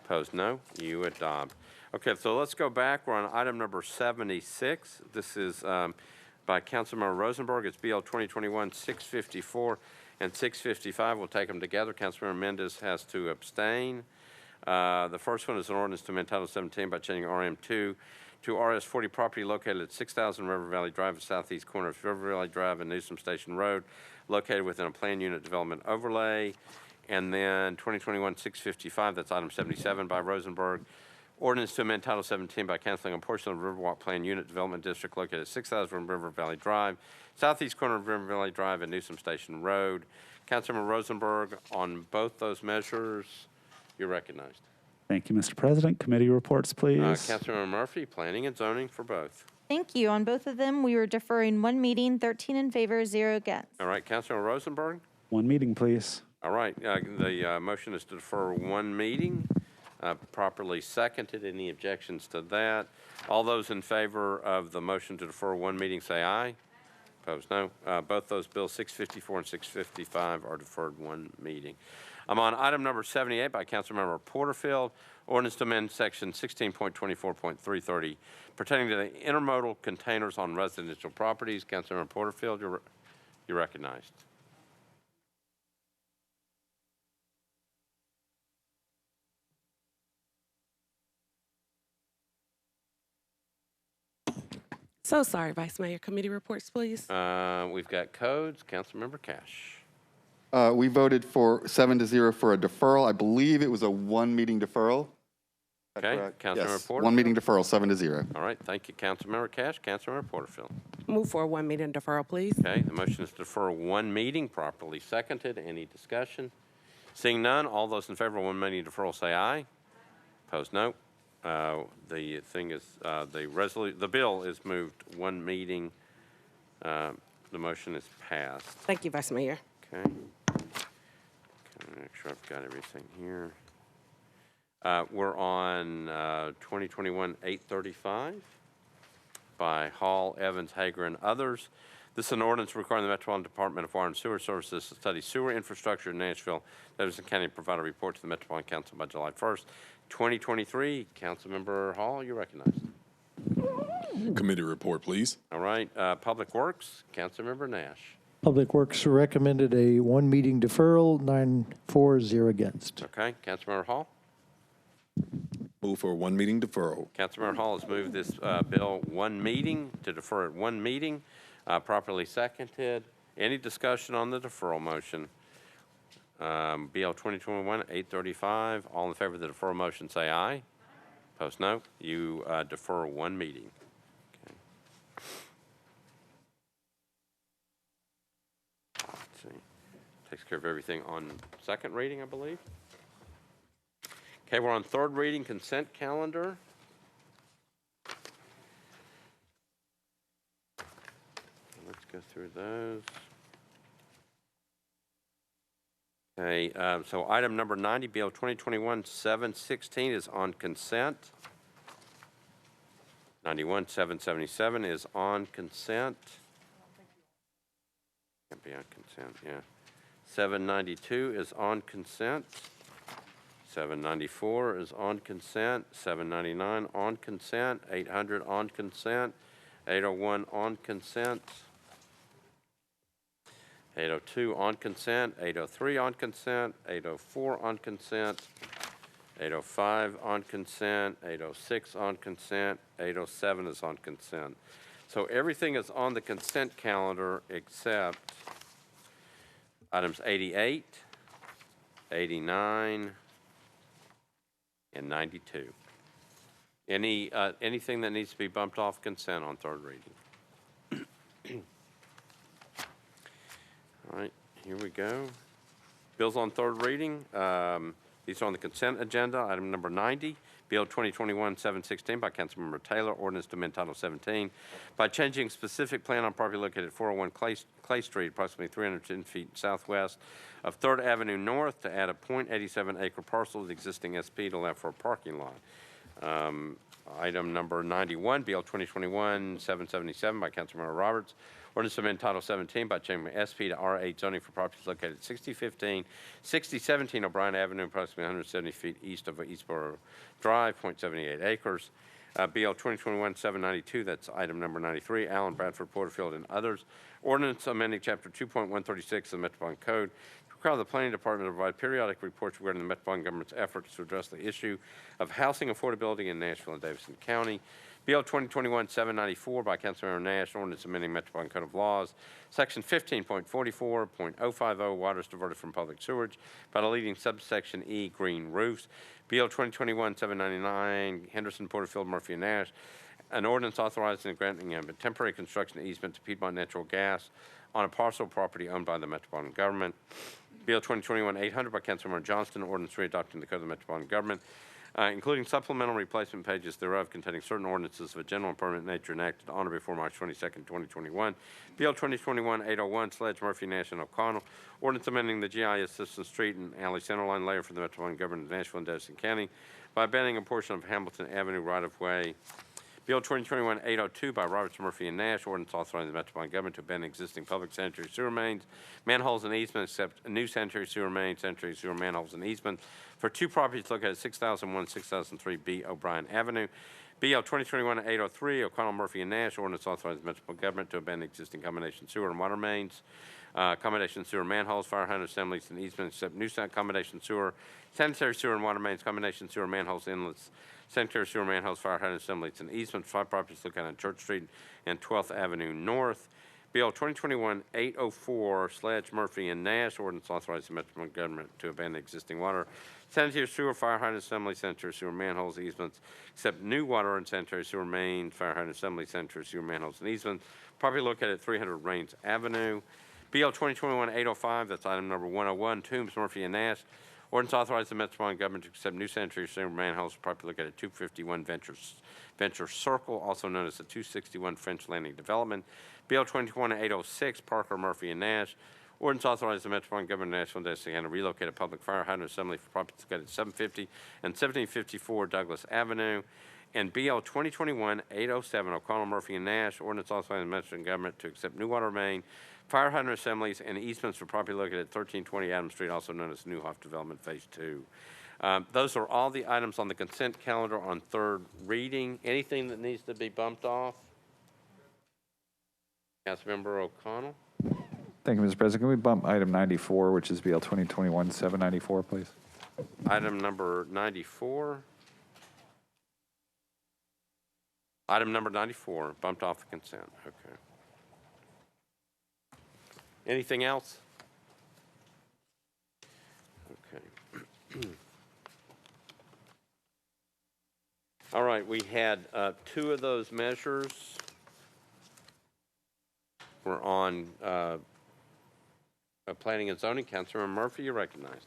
Opposed, no. You adopt. Okay, so let's go back. We're on item number 76. This is by Councilmember Rosenberg. It's BL 2021-654 and 655. We'll take them together. Councilmember Mendez has to abstain. The first one is an ordinance to amend Title 17 by changing RM2 to RS40 property located at 6,000 River Valley Drive, the southeast corner of River Valley Drive and Newsom Station Road, located within a planned unit development overlay. And then 2021-655, that's item 77 by Rosenberg. Ordinance to amend Title 17 by canceling a portion of the Riverwalk Plan Unit Development District located at 6,000 River Valley Drive, southeast corner of River Valley Drive and Newsom Station Road. Councilmember Rosenberg, on both those measures, you're recognized. Thank you, Mr. President. Committee reports, please. Councilmember Murphy, Planning and Zoning for both. Thank you. On both of them, we were deferring one meeting, 13 in favor, 0 against. All right, Councilmember Rosenberg. One meeting, please. All right, the motion is to defer one meeting, properly seconded. Any objections to that? All those in favor of the motion to defer one meeting say aye. Opposed, no. Both those bills, 654 and 655, are deferred one meeting. I'm on item number 78 by Councilmember Porterfield, ordinance to amend section 16.24.330 pertaining to the intermodal containers on residential properties. Councilmember Porterfield, you're recognized. So sorry, Vice Mayor. Committee reports, please. We've got codes. Councilmember Cash. We voted for 7-0 for a deferral. I believe it was a one-meeting deferral. Okay, Councilmember Yes, Porterfield. one meeting deferral, 7-0. All right, thank you, Councilmember Cash. Councilmember Porterfield. Move for a one meeting deferral, please. Okay, the motion is to defer one meeting, properly seconded. Any discussion? Seeing none, all those in favor of one meeting deferral say aye. Opposed, no. The thing is, the bill is moved one meeting. The motion is passed. Thank you, Vice Mayor. Okay. Make sure I've got everything here. We're on 2021-835 by Hall, Evans, Hager, and others. This is an ordinance requiring the Metropolitan Department of Water and Sewer Services to study sewer infrastructure in Nashville, Davidson County, and provide a report to the Metropolitan Council by July 1st, 2023. Councilmember Hall, you're recognized. Committee report, please. All right. Public Works, Councilmember Nash. Public Works recommended a one meeting deferral, 9-4, 0 against. Okay. Councilmember Hall. Move for one meeting deferral. Councilmember Hall has moved this bill one meeting to defer it one meeting, properly seconded. Any discussion on the deferral motion? BL 2021-835. All in favor of the deferral motion say aye. Opposed, no. You defer one meeting. Okay. Let's see. Takes care of everything on second reading, I believe. Okay, we're on third reading consent calendar. Let's go through those. Okay, so item number 90, BL 2021-716 is on consent. 91-777 is on consent. Can't be on consent, yeah. 792 is on consent. 794 is on consent. 799 on consent. 800 on consent. 801 on consent. 802 on consent, 803 on consent, 804 on consent, 805 on consent, 806 on consent, 807 is on consent. So everything is on the consent calendar except items 88, 89, and 92. Anything that needs to be bumped off consent on third reading? All right, here we go. Bills on third reading. These are on the consent agenda. Item number 90, Bill 2021-716 by Councilmember Taylor, ordinance to amend Title 17 by changing specific plan on property located at 401 Clay Street, approximately 310 feet southwest of 3rd Avenue North, to add a .87 acre parcel to the existing SP to allow for a parking lot. Item number 91, Bill 2021-777 by Councilmember Roberts, ordinance to amend Title 17 by changing SP to R8 zoning for properties located at 6017 O'Brien Avenue, approximately 170 feet east of Eastboro Drive, .78 acres. BL 2021-792, that's item number 93, Allen, Bradford, Porterfield, and others. Ordinance amending Chapter 2.136 of the Metropolitan Code to require the Planning Department to provide periodic reports regarding the Metropolitan government's efforts to address the issue of housing affordability in Nashville and Davidson County. BL 2021-794 by Councilmember Nash, ordinance amending Metropolitan Code of Laws, Section 15.44.050, waters diverted from public sewage by deleting subsection E, green roofs. BL 2021-799, Henderson, Porterfield, Murphy, and Nash, an ordinance authorizing the granting of a temporary construction easement to Piedmont Natural Gas on a parcel of property owned by the Metropolitan government. BL 2021-800 by Councilmember Johnston, ordinance readopting the Code of the Metropolitan Government, including supplemental replacement pages thereof containing certain ordinances of a general and permanent nature enacted on or before March 22nd, 2021. BL 2021-801, Sledge, Murphy, Nash, and O'Connell, ordinance amending the GIS system street and alley centerline layer for the Metropolitan Government of Nashville and Davidson County by abandoning a portion of Hamilton Avenue right-of-way. Bill 2021-802 by Roberts, Murphy, and Nash, ordinance authorizing the Metropolitan Government to abandon existing public sanitary sewer mains, manholes, and easements, except new sanitary sewer mains, sanitary sewer manholes, and easements for two properties located at 6001, 6003 B O'Brien Avenue. BL 2021-803, O'Connell, Murphy, and Nash, ordinance authorizing the Metropolitan Government to abandon existing combination sewer and water mains, combination sewer manholes, fire hydrant assemblies, and easements, except new combination sewer, sanitary sewer and water mains, combination sewer manholes, inlets, sanitary sewer manholes, fire hydrant assemblies, and easements, 5 properties located on Church Street and 12th Avenue North. BL 2021-804, Sledge, Murphy, and Nash, ordinance authorizing the Metropolitan Government to abandon existing water, sanitary sewer, fire hydrant assemblies, sanitary sewer manholes, easements, except new water and sanitary sewer mains, fire hydrant assemblies, sanitary sewer manholes, and easements, property located at 300 Rains Avenue. BL 2021-805, that's item number 101, Toombs, Murphy, and Nash, ordinance authorizing the Metropolitan Government to accept new sanitary sewer manholes, property located at 251 Venture Circle, also known as the 261 French Landing Development. BL 2021-806, Parker, Murphy, and Nash, ordinance authorizing the Metropolitan Government of Nashville and Davidson County to relocate a public fire hydrant assembly for properties located at 750 and 1754 Douglas Avenue. And BL 2021-807, O'Connell, Murphy, and Nash, ordinance authorizing the Metropolitan Government to accept new water main, fire hydrant assemblies, and easements for property located at 1320 Adams Street, also known as Newhoff Development Phase 2. Those are all the items on the consent calendar on third reading. Anything that needs to be bumped off? Councilmember O'Connell? Thank you, Mr. President. Can we bump item 94, which is BL 2021-794, please? Item number 94. Item number 94, bumped off the consent. Okay. Anything else? Okay. All right, we had 2 of those measures. We're on planning and zoning. Councilmember Murphy, you're recognized.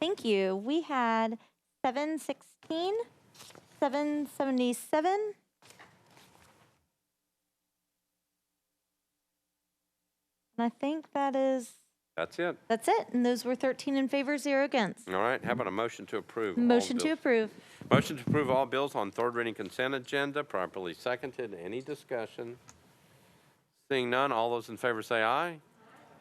Thank you. We had 716, 777, and I think that's it. That's it. And those were 13 in favor, 0 against. All right, how about a motion to approve? Motion to approve. Motion to approve all bills on third reading consent agenda, properly seconded. Any discussion? Seeing none, all those in favor say aye.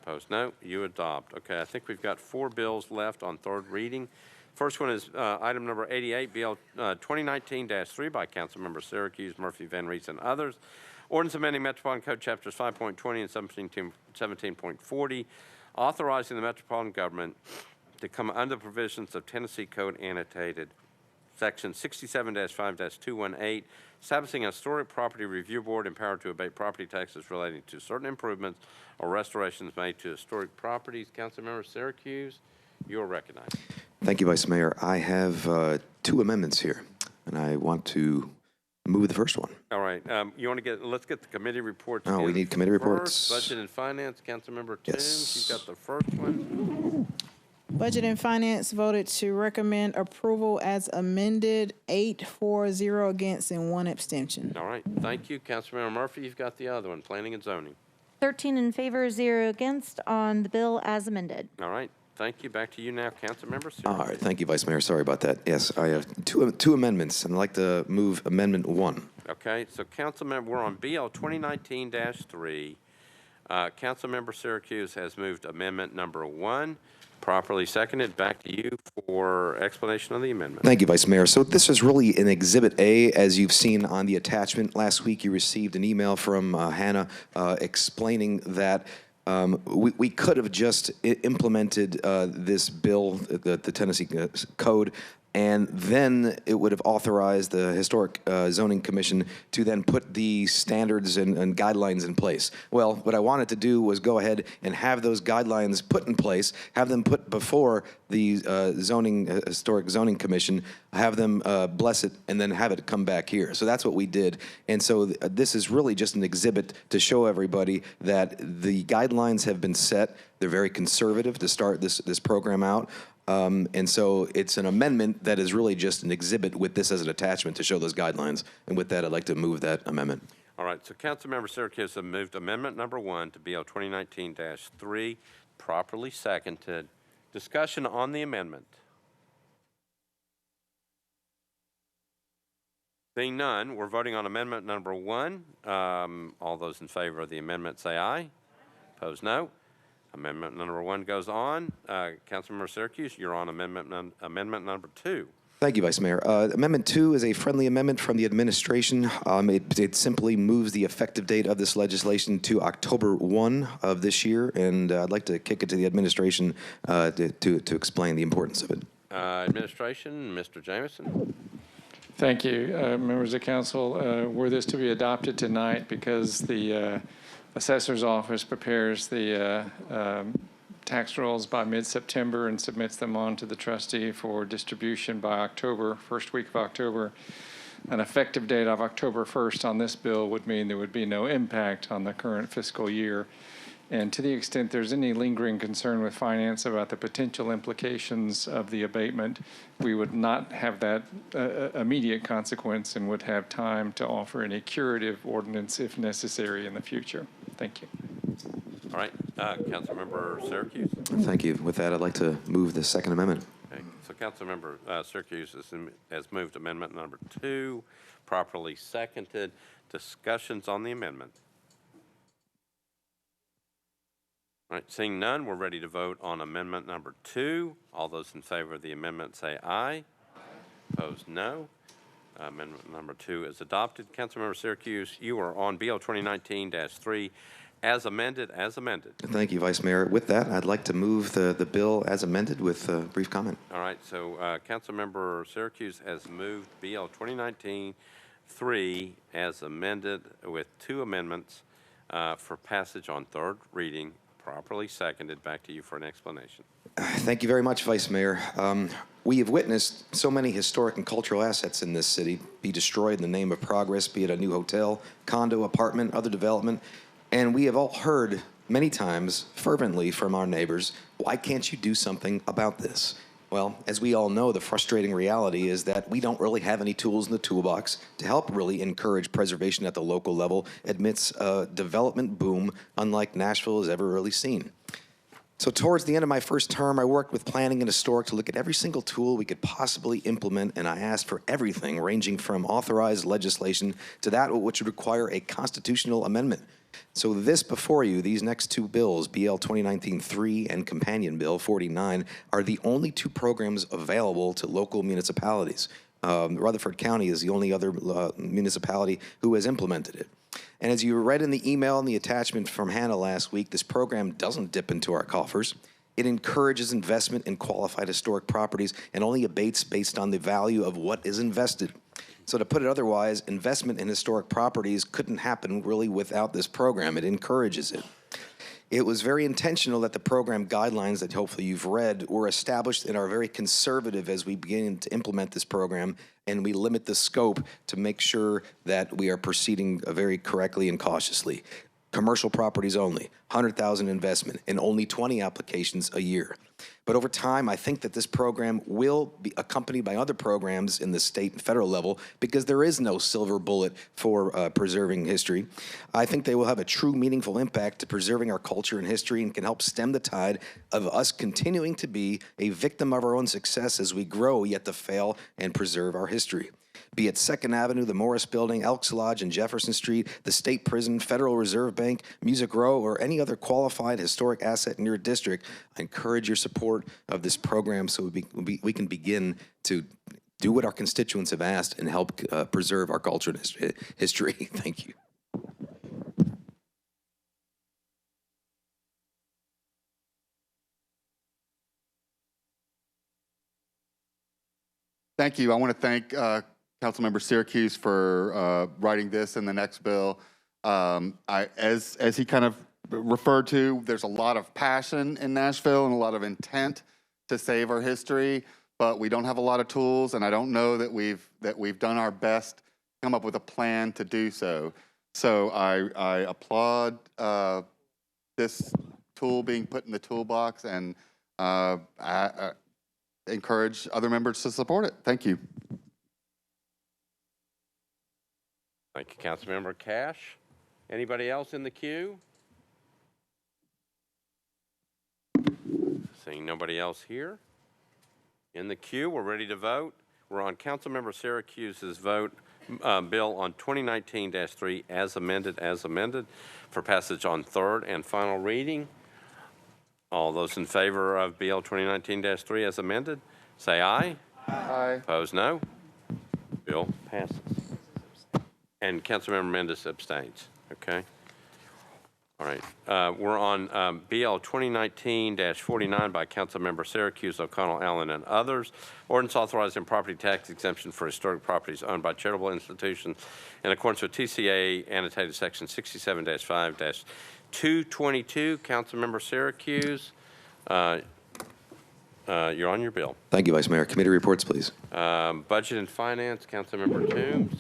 Opposed, no. You adopt. Okay, I think we've got 4 bills left on third reading. First one is item number 88, BL 2019-3 by Councilmember Syracuse, Murphy, Van Reese, and others. Ordinance amending Metropolitan Code Chapters 5.20 and 17.40, authorizing the Metropolitan Government to come under the provisions of Tennessee Code Annotated Section 67-5-218, establishing a historic property review board empowered to abate property taxes relating to certain improvements or restorations made to historic properties. Councilmember Syracuse, you are recognized. Thank you, Vice Mayor. I have two amendments here, and I want to move the first one. All right. You want to let's get the committee reports. Oh, we need committee reports. First, Budget and Finance, Councilmember Toombs, Yes. you've got the first one. Budget and Finance voted to recommend approval as amended, 8-4-0 against and 1 abstention. All right. Thank you. Councilmember Murphy, you've got the other one, Planning and Zoning. 13 in favor, 0 against on the bill as amended. All right. Thank you. Back to you now, Councilmember Syracuse. All right, thank you, Vice Mayor. Sorry about that. Yes, I have two amendments, and I'd like to move Amendment 1. Okay. So, Councilmember, we're on BL 2019-3. Councilmember Syracuse has moved Amendment number 1. Properly seconded. Back to you for explanation of the amendment. Thank you, Vice Mayor. So this is really an Exhibit A, as you've seen on the attachment. Last week, you received an email from Hannah explaining that we could have just implemented this bill, the Tennessee Code, and then it would have authorized the Historic Zoning Commission to then put the standards and guidelines in place. Well, what I wanted to do was go ahead and have those guidelines put in place, have them put before the Historic Zoning Commission, have them bless it, and then have it come back here. So that's what we did. And so this is really just an exhibit to show everybody that the guidelines have been set. They're very conservative to start this program out. And so it's an amendment that is really just an exhibit with this as an attachment to show those guidelines. And with that, I'd like to move that amendment. All right. So Councilmember Syracuse have moved Amendment number 1 to BL 2019-3, properly seconded. Discussion on the amendment. Seeing none, we're voting on Amendment number 1. All those in favor of the amendment say aye. Opposed, no. Amendment number 1 goes on. Councilmember Syracuse, you're on amendment number 2. Thank you, Vice Mayor. Amendment 2 is a friendly amendment from the administration. It simply moves the effective date of this legislation to October 1 of this year, and I'd like to kick it to the administration to explain the importance of it. Administration, Mr. Jameson. Thank you, members of council. Were this to be adopted tonight, because the Assessor's Office prepares the tax rolls by mid-September and submits them on to the trustee for distribution by October, first week of October. An effective date of October 1st on this bill would mean there would be no impact on the current fiscal year. And to the extent there's any lingering concern with finance about the potential implications of the abatement, we would not have that immediate consequence and would have time to offer any curative ordinance if necessary in the future. Thank you. All right. Councilmember Syracuse. Thank you. With that, I'd like to move the second amendment. Okay. So Councilmember Syracuse has moved Amendment number 2, properly seconded. Discussions on the amendment. All right, seeing none, we're ready to vote on Amendment number 2. All those in favor of the amendment say aye. Opposed, no. Amendment number 2 is adopted. Councilmember Syracuse, you are on BL 2019-3 as amended, Thank you, Vice Mayor. With that, I'd like to move the bill as amended with a brief comment. All right, so Councilmember Syracuse has moved BL 2019-3 as amended with 2 amendments for passage on third reading. Properly seconded. Back to you for an explanation. Thank you very much, Vice Mayor. We have witnessed so many historic and cultural assets in this city be destroyed in the name of progress, be it a new hotel, condo, apartment, other development. And we have all heard many times fervently from our neighbors, why can't you do something about this? Well, as we all know, the frustrating reality is that we don't really have any tools in the toolbox to help really encourage preservation at the local level amidst a development boom unlike Nashville has ever really seen. So towards the end of my first term, I worked with planning and historic to look at every single tool we could possibly implement, and I asked for everything ranging from authorized legislation to that which would require a constitutional amendment. So this before you, these next 2 bills, BL 2019-3 and Companion Bill 49, are the only 2 programs available to local municipalities. Rutherford County is the only other municipality who has implemented it. And as you read in the email and the attachment from Hannah last week, this program doesn't dip into our coffers. It encourages investment in qualified historic properties and only abates based on the value of what is invested. So to put it otherwise, investment in historic properties couldn't happen really without this program. It encourages it. It was very intentional that the program guidelines that hopefully you've read were established and are very conservative as we begin to implement this program, and we limit the scope to make sure that we are proceeding very correctly and cautiously. Commercial properties only, 100,000 investment, and only 20 applications a year. But over time, I think that this program will be accompanied by other programs in the state and federal level because there is no silver bullet for preserving history. I think they will have a true meaningful impact to preserving our culture and history and can help stem the tide of us continuing to be a victim of our own success as we grow yet to fail and preserve our history. Be it 2nd Avenue, the Morris Building, Elks Lodge and Jefferson Street, the State Prison, Federal Reserve Bank, Music Row, or any other qualified historic asset in your district, I encourage your support of this program so we can begin to do what our constituents have asked and help preserve our culture and history. Thank you. Thank you. I want to thank Councilmember Syracuse for writing this and the next bill. As he kind of referred to, there's a lot of passion in Nashville and a lot of intent to save our history, but we don't have a lot of tools, and I don't know that we've done our best to come up with a plan to do so. So I applaud this tool being put in the toolbox, and I encourage other members to support it. Thank you. Thank you, Councilmember Cash. Anybody else in the queue? Seeing nobody else here. In the queue, we're ready to vote. We're on Councilmember Syracuse's vote bill on 2019-3 as amended for passage on third and final reading. All those in favor of BL 2019-3 as amended, say aye. Aye. Opposed, no. Bill passes. And Councilmember Mendes abstains. Okay. All right. We're on BL 2019-49 by Councilmember Syracuse, O'Connell, Allen, and others. Ordinance authorizing property tax exemption for historic properties owned by charitable institutions in accordance with TCA annotated section 67-5-222. Councilmember Syracuse, you're on your bill. Thank you, Vice Mayor. Committee reports, please. Budget and Finance, Councilmember Toombs.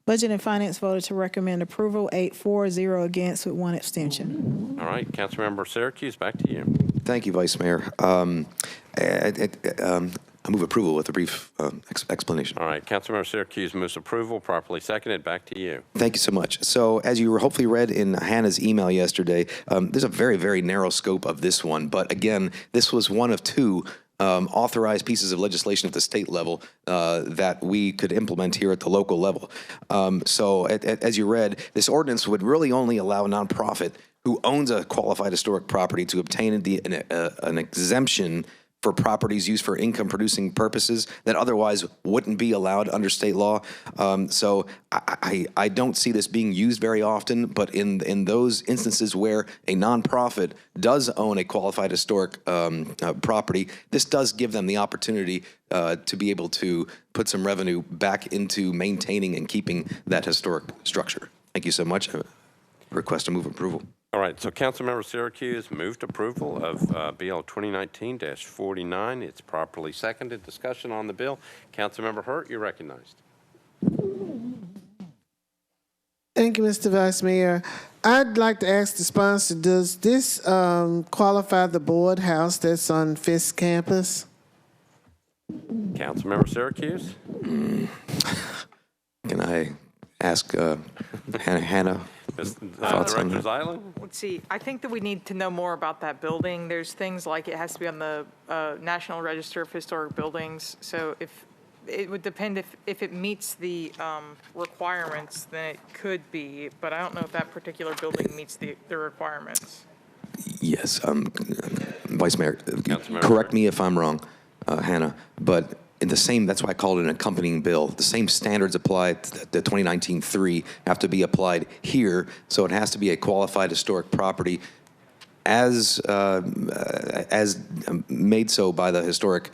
Budget and Finance voted to recommend approval, 8-4-0 against with 1 abstention. All right, Councilmember Syracuse, back to you. Thank you, Vice Mayor. I move approval with a brief explanation. All right, Councilmember Syracuse moves approval, properly seconded. Back to you. Thank you so much. So as you hopefully read in Hannah's email yesterday, there's a very, very narrow scope of this one. But again, this was one of two authorized pieces of legislation at the state level that we could implement here at the local level. So as you read, this ordinance would really only allow a nonprofit who owns a qualified historic property to obtain an exemption for properties used for income-producing purposes that otherwise wouldn't be allowed under state law. So I don't see this being used very often, but in those instances where a nonprofit does own a qualified historic property, this does give them the opportunity to be able to put some revenue back into maintaining and keeping that historic structure. Thank you so much. I request to move approval. All right, so Councilmember Syracuse moved approval of BL 2019-49. It's properly seconded. Discussion on the bill. Councilmember Hurt, you're recognized. Thank you, Mr. Vice Mayor. I'd like to ask the sponsor, does this qualify the board house that's on Fisk campus? Councilmember Syracuse? Can I ask Hannah? Rikers Island? Let's see. I think that we need to know more about that building. There's things like it has to be on the National Register of Historic Buildings. So if it would depend if it meets the requirements, then it could be. But I don't know if that particular building meets the requirements. Yes, Vice Mayor, correct me if I'm wrong, Hannah, but in the same, that's why I call it an accompanying bill. The same standards apply to the 2019-3 have to be applied here, so it has to be a qualified historic property as made so by the Historic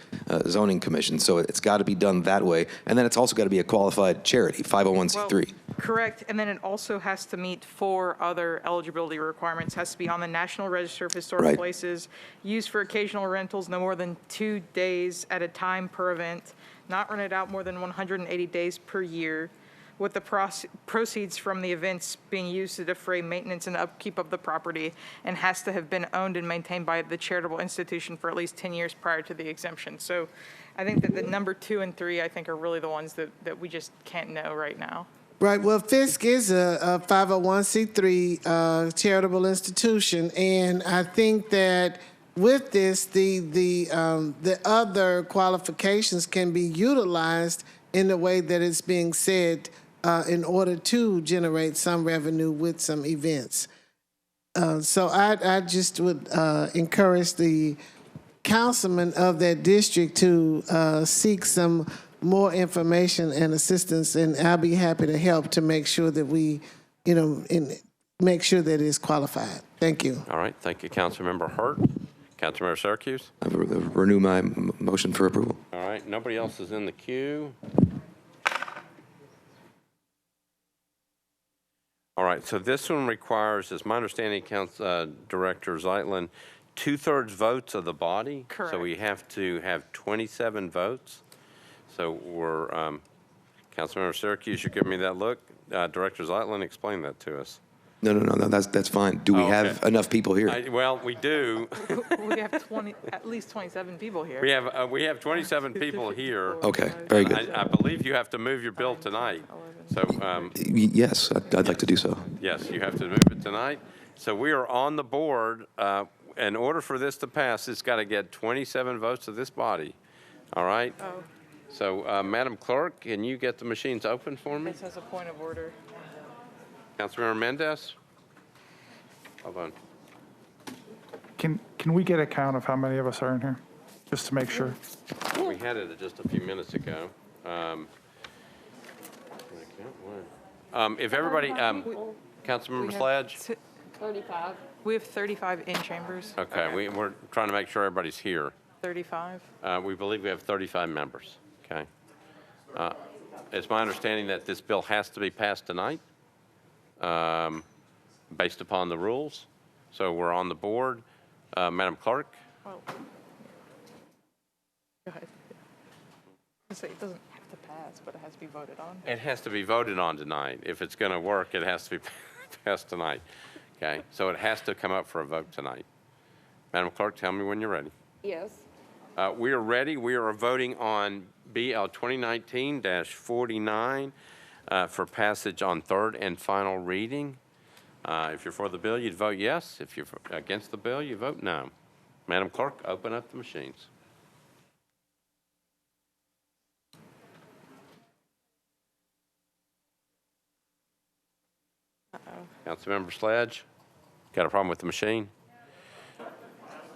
Zoning Commission. So it's got to be done that way. And then it's also got to be a qualified charity, 501c3. Correct, and then it also has to meet 4 other eligibility requirements. Has to be on the National Register of Historic Right. Places, used for occasional rentals no more than 2 days at a time per event, not rented out more than 180 days per year, with the proceeds from the events being used to defray maintenance and upkeep of the property, and has to have been owned and maintained by the charitable institution for at least 10 years prior to the exemption. So I think that the number 2 and 3, I think, are really the ones that we just can't know right now. Right. Well, Fisk is a 501c3 charitable institution, and I think that with this, the other qualifications can be utilized in the way that it's being said in order to generate some revenue with some events. So I just would encourage the councilman of that district to seek some more information and assistance, and I'll be happy to help to make sure that we, make sure that it's qualified. Thank you. All right, thank you, Councilmember Hurt. Councilmember Syracuse? I renew my motion for approval. All right, nobody else is in the queue. All right, so this one requires, as my understanding, Director Zeitlin, 2/3 votes of the body. Correct. So we have to have 27 votes. So we're, Councilmember Syracuse, you're giving me that look. Director Zeitlin, explain that to us. No, that's fine. Do we have enough people here? Well, we do. We have at least 27 people here. We have 27 people here. Okay, very good. I believe you have to move your bill tonight. So, Yes, I'd like to do so. yes, you have to move it tonight. So we are on the board. In order for this to pass, it's got to get 27 votes of this body. All right? Oh. So, Madam Clerk, can you get the machines open for me? This has a point of order. Councilmember Mendez? Hold on. Can we get a count of how many of us are in here, just to make sure? We had it just a few minutes ago. If everybody, Councilmember Sledge? 35. We have 35 in chambers. Okay, we're trying to make sure everybody's here. 35. We believe we have 35 members, okay? It's my understanding that this bill has to be passed tonight, based upon the rules. So we're on the board. Madam Clerk? Well, go ahead. It doesn't have to pass, but it has to be voted on. It has to be voted on tonight. If it's going to work, it has to be passed tonight, okay? So it has to come up for a vote tonight. Madam Clerk, tell me when you're ready. Yes. We are ready. We are voting on BL 2019-49 for passage on third and final reading. If you're for the bill, you'd vote yes. If you're against the bill, you vote no. Madam Clerk, open up the machines. Councilmember Sledge, got a problem with the machine?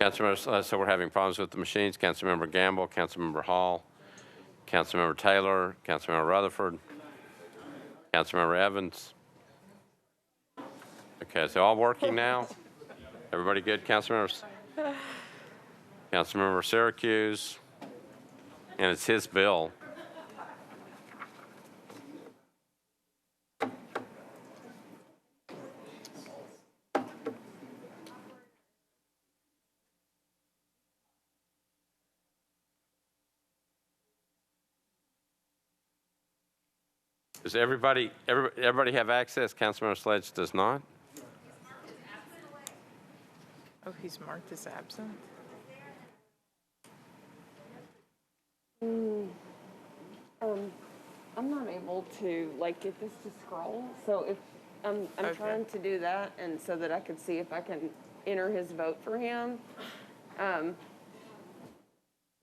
Councilmember, so we're having problems with the machines. Councilmember Gamble, Councilmember Hall, Councilmember Taylor, Councilmember Rutherford, Councilmember Evans. Okay, is it all working now? Everybody good, Councilmembers? Councilmember Syracuse, and it's his bill. Does everybody have access? Councilmember Sledge does not? Oh, he's marked as absent? I'm not able to get this to scroll. So if I'm trying to do that, and so that I can see if I can enter his vote for him,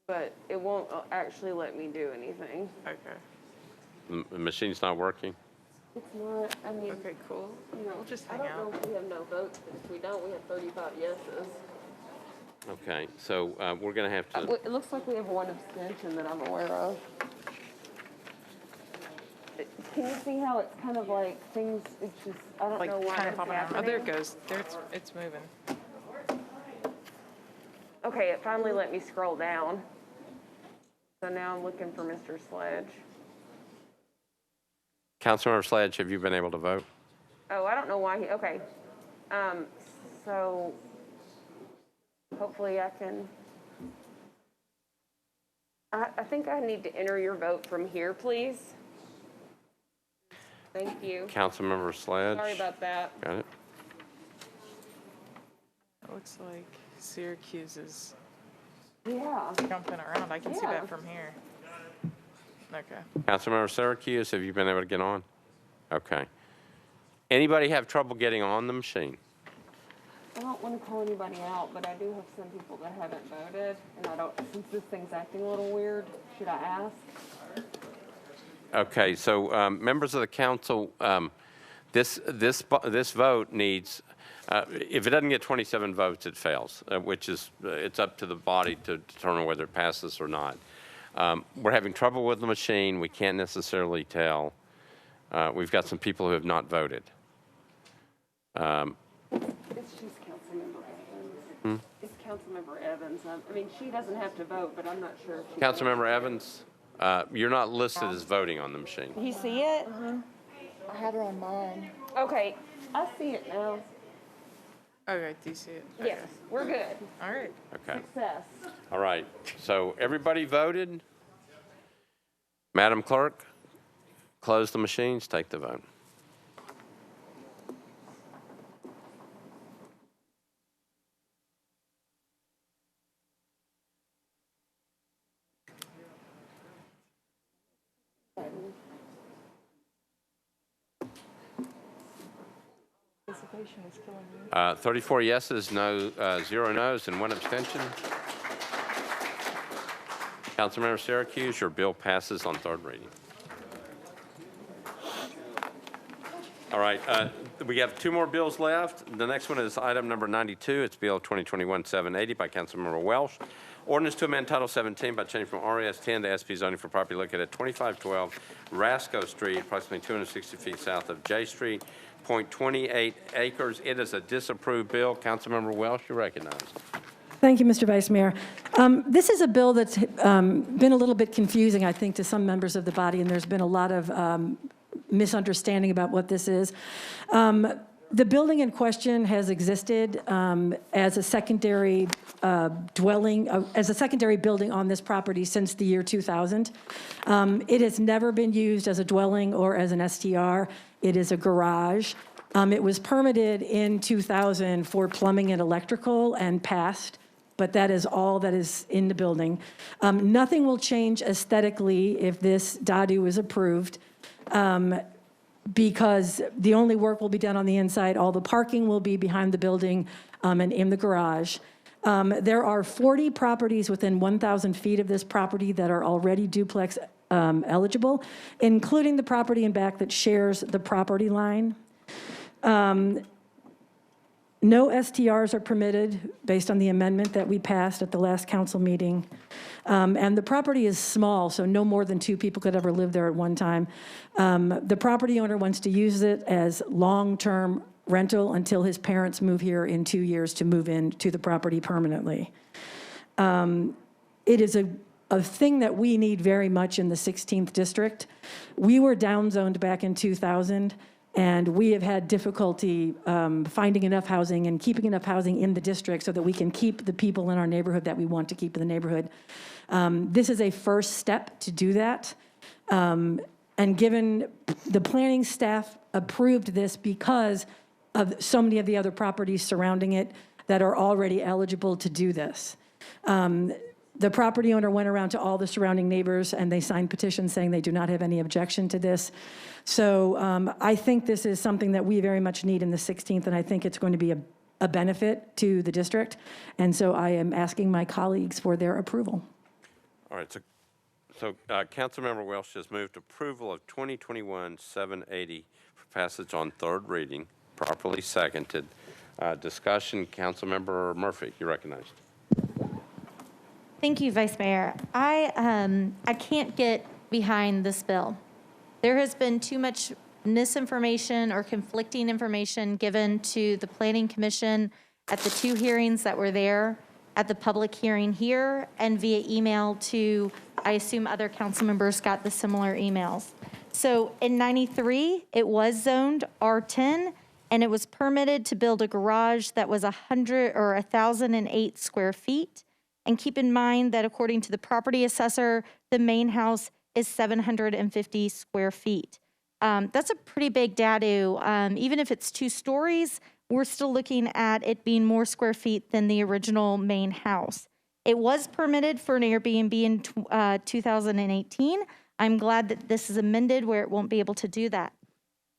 but it won't actually let me do anything. Okay. The machine's not working? It's not. I mean. Okay, cool. We'll just I hang don't know if we have no votes, but if we don't, we have 35 yeses. Okay, so we're going to have to. It looks like we have one abstention that I'm aware of. Can you see how it's kind of things, it's just, I don't know why kind of it's popping out. happening. Oh, there it goes. There it's moving. Okay, it finally let me scroll down. So now I'm looking for Mr. Sledge. Councilmember Sledge, have you been able to vote? Oh, I don't know why okay. So hopefully I can, I think I need to enter your vote from here, please. Thank you. Councilmember Sledge? Sorry about that. Got it. It looks like Syracuse is Yeah. jumping around. I can see Yeah. that from here. Okay. Councilmember Syracuse, have you been able to get on? Okay. Anybody have trouble getting on the machine? I don't want to call anybody out, but I do have some people that haven't voted, and I don't, since this thing's acting a little weird, should I ask? Okay, so members of the council, this vote needs, if it doesn't get 27 votes, it fails, which is, it's up to the body to determine whether it passes or not. We're having trouble with the machine. We can't necessarily tell. We've got some people who have not voted. It's just Councilmember Evans. It's Councilmember Evans. I mean, she doesn't have to vote, but I'm not sure if she. Councilmember Evans, you're not listed as voting on the machine. You see it? I had her on mine. Okay, I see it now. Okay, do you see it? Yes, we're good. All right. Okay. Success. All right. So everybody voted? Madam Clerk, close the machines, take the vote. Anticipation is killing me. 34 yeses, no, 0 noes, and 1 abstention. Councilmember Syracuse, your bill passes on third reading. All right, we have 2 more bills left. The next one is item number 92. It's Bill 2021-780 by Councilmember Welsh. Ordinance to amend Title 17 by changing from RES 10 to SP zoning for property located at 2512 Rasco Street, approximately 260 feet south of J Street, 0.28 acres. It is a disapproved bill. Councilmember Welsh, you're recognized. Thank you, Mr. Vice Mayor. This is a bill that's been a little bit confusing, I think, to some members of the body, and there's been a lot of misunderstanding about what this is. The building in question has existed as a secondary dwelling, as a secondary building on this property since the year 2000. It has never been used as a dwelling or as an STR. It is a garage. It was permitted in 2000 for plumbing and electrical and passed, but that is all that is in the building. Nothing will change aesthetically if this DADU is approved, because the only work will be done on the inside. All the parking will be behind the building and in the garage. There are 40 properties within 1,000 feet of this property that are already duplex eligible, including the property in back that shares the property line. No STRs are permitted based on the amendment that we passed at the last council meeting. And the property is small, so no more than 2 people could ever live there at one time. The property owner wants to use it as long-term rental until his parents move here in 2 years to move into the property permanently. It is a thing that we need very much in the 16th district. We were downzoned back in 2000. And we have had difficulty finding enough housing and keeping enough housing in the district so that we can keep the people in our neighborhood that we want to keep in the neighborhood. This is a first step to do that. And given the planning staff approved this because of so many of the other properties surrounding it that are already eligible to do this. The property owner went around to all the surrounding neighbors and they signed petitions saying they do not have any objection to this. So I think this is something that we very much need in the 16th, and I think it's going to be a benefit to the district. And so I am asking my colleagues for their approval. All right, so Councilmember Welsh has moved approval of 2021-780 for passage on third reading, properly seconded. Discussion, Councilmember Murphy, you're recognized. Thank you, Vice Mayor. I can't get behind this bill. There has been too much misinformation or conflicting information given to the Planning Commission at the 2 hearings that were there. at the public hearing here and via email to, I assume other council members got the similar emails. So in 93, it was zoned R10, and it was permitted to build a garage that was 1,008 square feet. And keep in mind that according to the property assessor, the main house is 750 square feet. That's a pretty big dadu. Even if it's 2 stories, we're still looking at it being more square feet than the original main house. It was permitted for an Airbnb in 2018. I'm glad that this is amended where it won't be able to do that.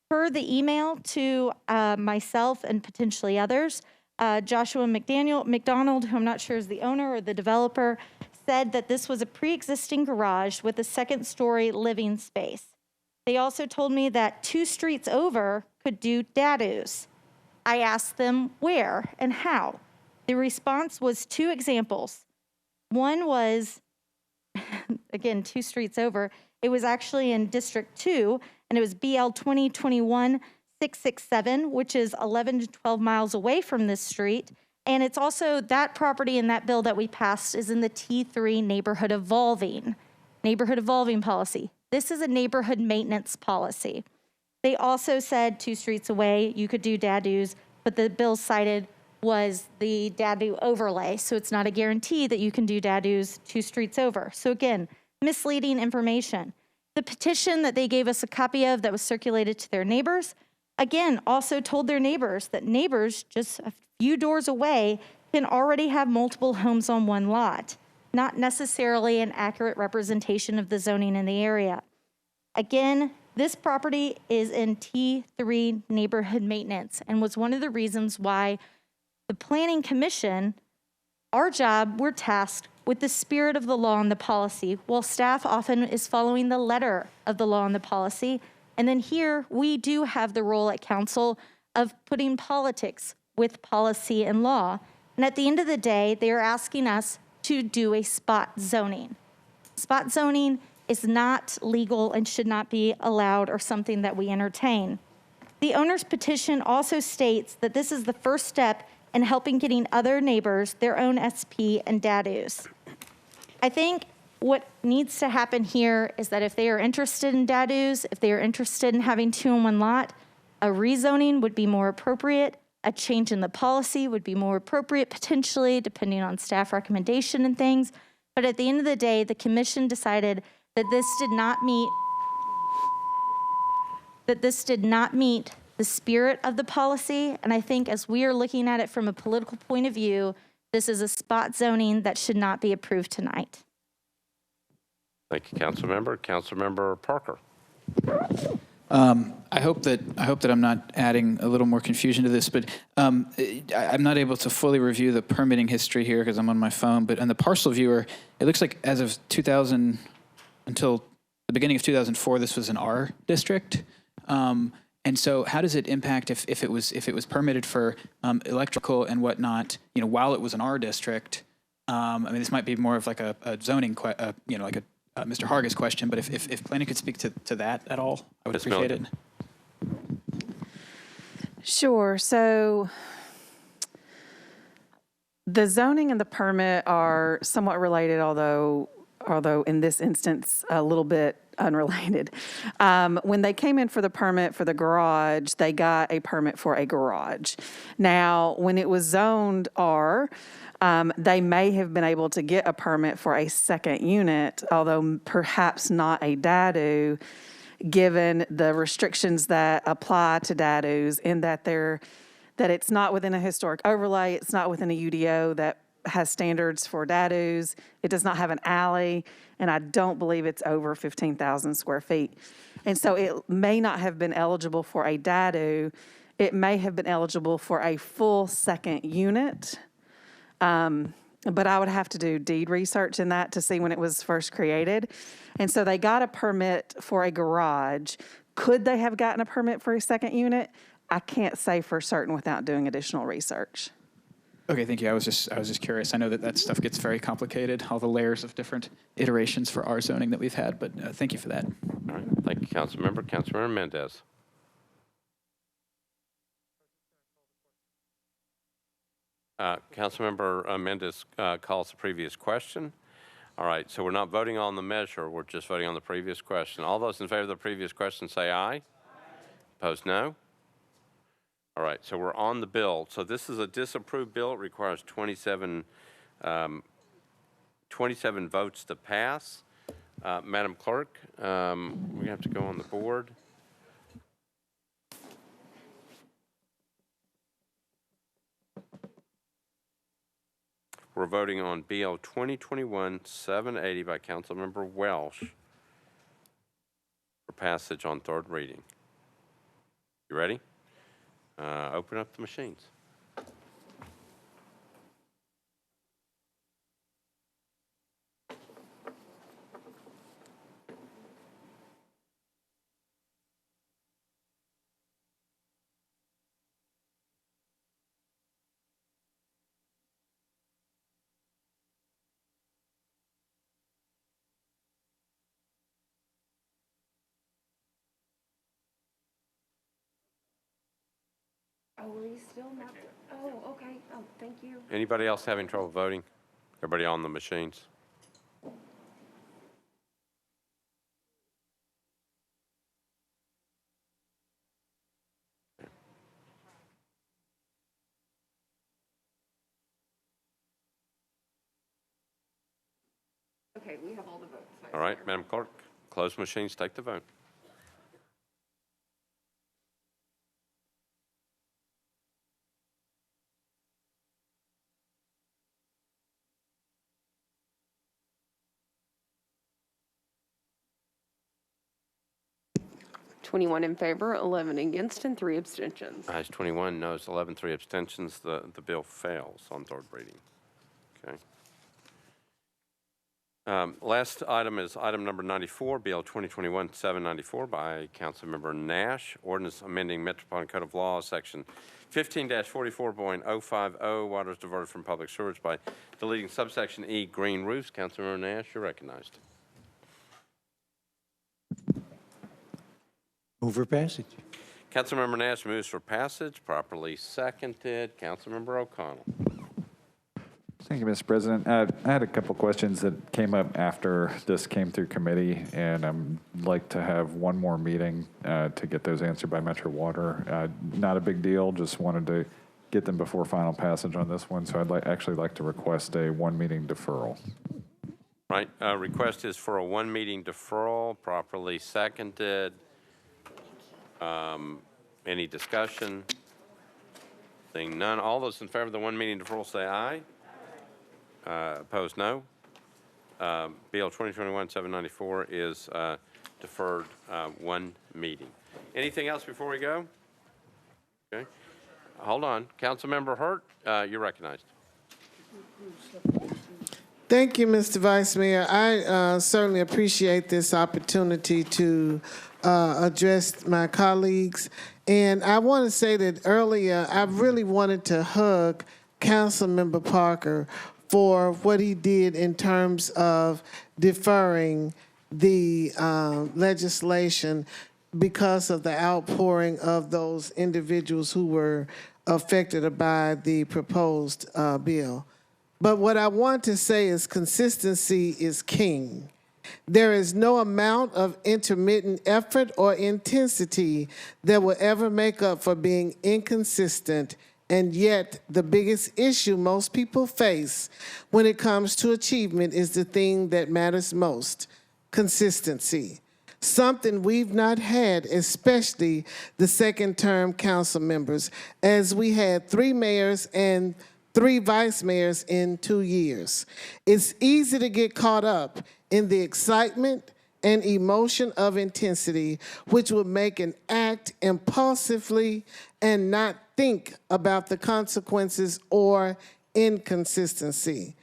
Per the email to myself and potentially others, Joshua McDonald, who I'm not sure is the owner or the developer, said that this was a pre-existing garage with a 2nd-story living space. They also told me that 2 streets over could do dadus. I asked them where and how. The response was 2 examples. One was, again, 2 streets over. It was actually in District 2, and it was BL 2021-667, which is 11 to 12 miles away from this street. And it's also, that property and that bill that we passed is in the T3 neighborhood evolving policy. This is a neighborhood maintenance policy. They also said 2 streets away, you could do dadus, but the bill cited was the dadu overlay. So it's not a guarantee that you can do dadus 2 streets over. So again, misleading information. The petition that they gave us a copy of that was circulated to their neighbors, again, also told their neighbors that neighbors just a few doors away can already have multiple homes on one lot, not necessarily an accurate representation of the zoning in the area. Again, this property is in T3 neighborhood maintenance and was one of the reasons why the Planning Commission, our job, we're tasked with the spirit of the law and the policy, while staff often is following the letter of the law and the policy. And then here, we do have the role at council of putting politics with policy and law. And at the end of the day, they are asking us to do a spot zoning. Spot zoning is not legal and should not be allowed or something that we entertain. The owner's petition also states that this is the first step in helping getting other neighbors their own SP and dadus. I think what needs to happen here is that if they are interested in dadus, if they are interested in having 2 on 1 lot, a rezoning would be more appropriate. A change in the policy would be more appropriate potentially, depending on staff recommendation and things. But at the end of the day, the commission decided that this did not meet the spirit of the policy. And I think as we are looking at it from a political point of view, this is a spot zoning that should not be approved tonight. Thank you, Councilmember. Councilmember Parker. I hope that I'm not adding a little more confusion to this, but I'm not able to fully review the permitting history here because I'm on my phone. But on the parcel viewer, it looks like as of 2000 until the beginning of 2004, this was an R district. And so, how does it impact if it was permitted for electrical and whatnot? While it was an R district. This might be more of like a zoning, like a Mr. Hargis question, but if planning could speak to that at all, I would appreciate it. Sure. So the zoning and the permit are somewhat related, although in this instance a little bit unrelated. When they came in for the permit for the garage, they got a permit for a garage. Now, when it was zoned R, they may have been able to get a permit for a second unit, although perhaps not a dadu, given the restrictions that apply to dadus in that it's not within a historic overlay, it's not within a UDO that has standards for dadus, it does not have an alley, and I don't believe it's over 15,000 square feet. And so it may not have been eligible for a dadu, it may have been eligible for a full second unit. But I would have to do deed research in that to see when it was first created. And so they got a permit for a garage. Could they have gotten a permit for a second unit? I can't say for certain without doing additional research. Okay, thank you. I was just curious. I know that stuff gets very complicated, all the layers of different iterations for our zoning that we've had, but thank you for that. All right, thank you, Councilmember. Councilmember Mendez. Councilmember Mendez calls the previous question. All right, so we're not voting on the measure, we're just voting on the previous question. All those in favor of the previous question say aye. Opposed, no. All right, so we're on the bill. So this is a disapproved bill. It requires 27 votes to pass. Madam Clerk, we have to go on the board. We're voting on BL 2021-780 by Councilmember Welsh for passage on third reading. You ready? Open up the machines. Oh, were you still not? Oh, okay. Oh, thank you. Anybody else having trouble voting? Everybody on the machines? Okay, we have all the votes. All right, Madam Clerk, close machines, take the vote. Twenty-one in favor, 11 against, and 3 abstentions. Ayes 21, noes 11, 3 abstentions. The bill fails on third reading. Okay. Last item is item number 94, BL 2021-794 by Councilmember Nash. Ordinance amending Metropolitan Code of Law, Section 15-44.050, waters diverted from public sewage by deleting subsection E, green roofs. Councilmember Nash, you're recognized. Move for passage. Councilmember Nash moves for passage, properly seconded. Councilmember O'Connell. Thank you, Mr. President. I had a couple questions that came up after this came through committee, and I'd like to have one more meeting to get those answered by Metro Water. Not a big deal, just wanted to get them before final passage on this one, so I'd actually like to request a one-meeting deferral. Right, request is for a one-meeting deferral, properly seconded. Any discussion? Seeing none, all those in favor of the one-meeting deferral say aye. Opposed, no. BL 2021-794 is deferred one meeting. Anything else before we go? Okay. Hold on. Councilmember Hurt, you're recognized. Thank you, Mr. Vice Mayor. I certainly appreciate this opportunity to address my colleagues. And I want to say that earlier, I really wanted to hug Councilmember Parker for what he did in terms of deferring the legislation because of the outpouring of those individuals who were affected by the proposed bill. But what I want to say is consistency is king. There is no amount of intermittent effort or intensity that will ever make up for being inconsistent. And yet, the biggest issue most people face when it comes to achievement is the thing that matters most, consistency. Something we've not had, especially the second-term council members, as we had 3 mayors and 3 vice mayors in 2 years. It's easy to get caught up in the excitement and emotion of intensity, which would make an act impulsively and not think about the consequences or inconsistency.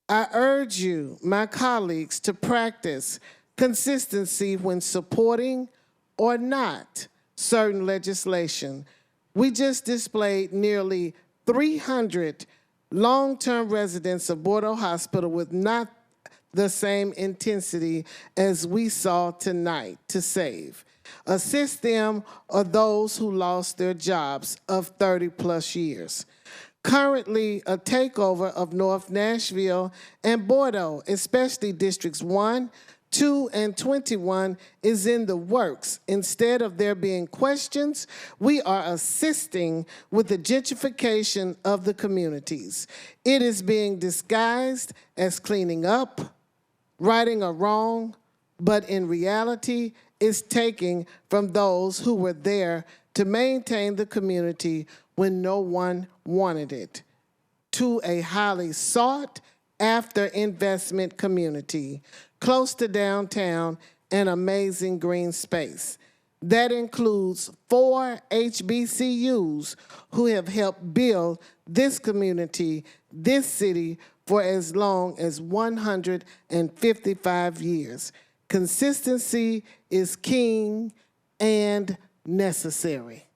I urge you, my colleagues, to practice consistency when supporting or not certain legislation. We just displayed nearly 300 long-term residents of Bordeaux Hospital with not the same intensity as we saw tonight to save. Assist them or those who lost their jobs of 30-plus years. Currently, a takeover of North Nashville and Bordeaux, especially Districts 1, 2, and 21, is in the works. Instead of there being questions, we are assisting with the gentrification of the communities. It is being disguised as cleaning up, righting a wrong, but in reality, it's taking from those who were there to maintain the community when no one wanted it, to a highly sought after investment community close to downtown and amazing green space. That includes 4 HBCUs who have helped build this community, this city, for as long as 155 years. Consistency is king and necessary.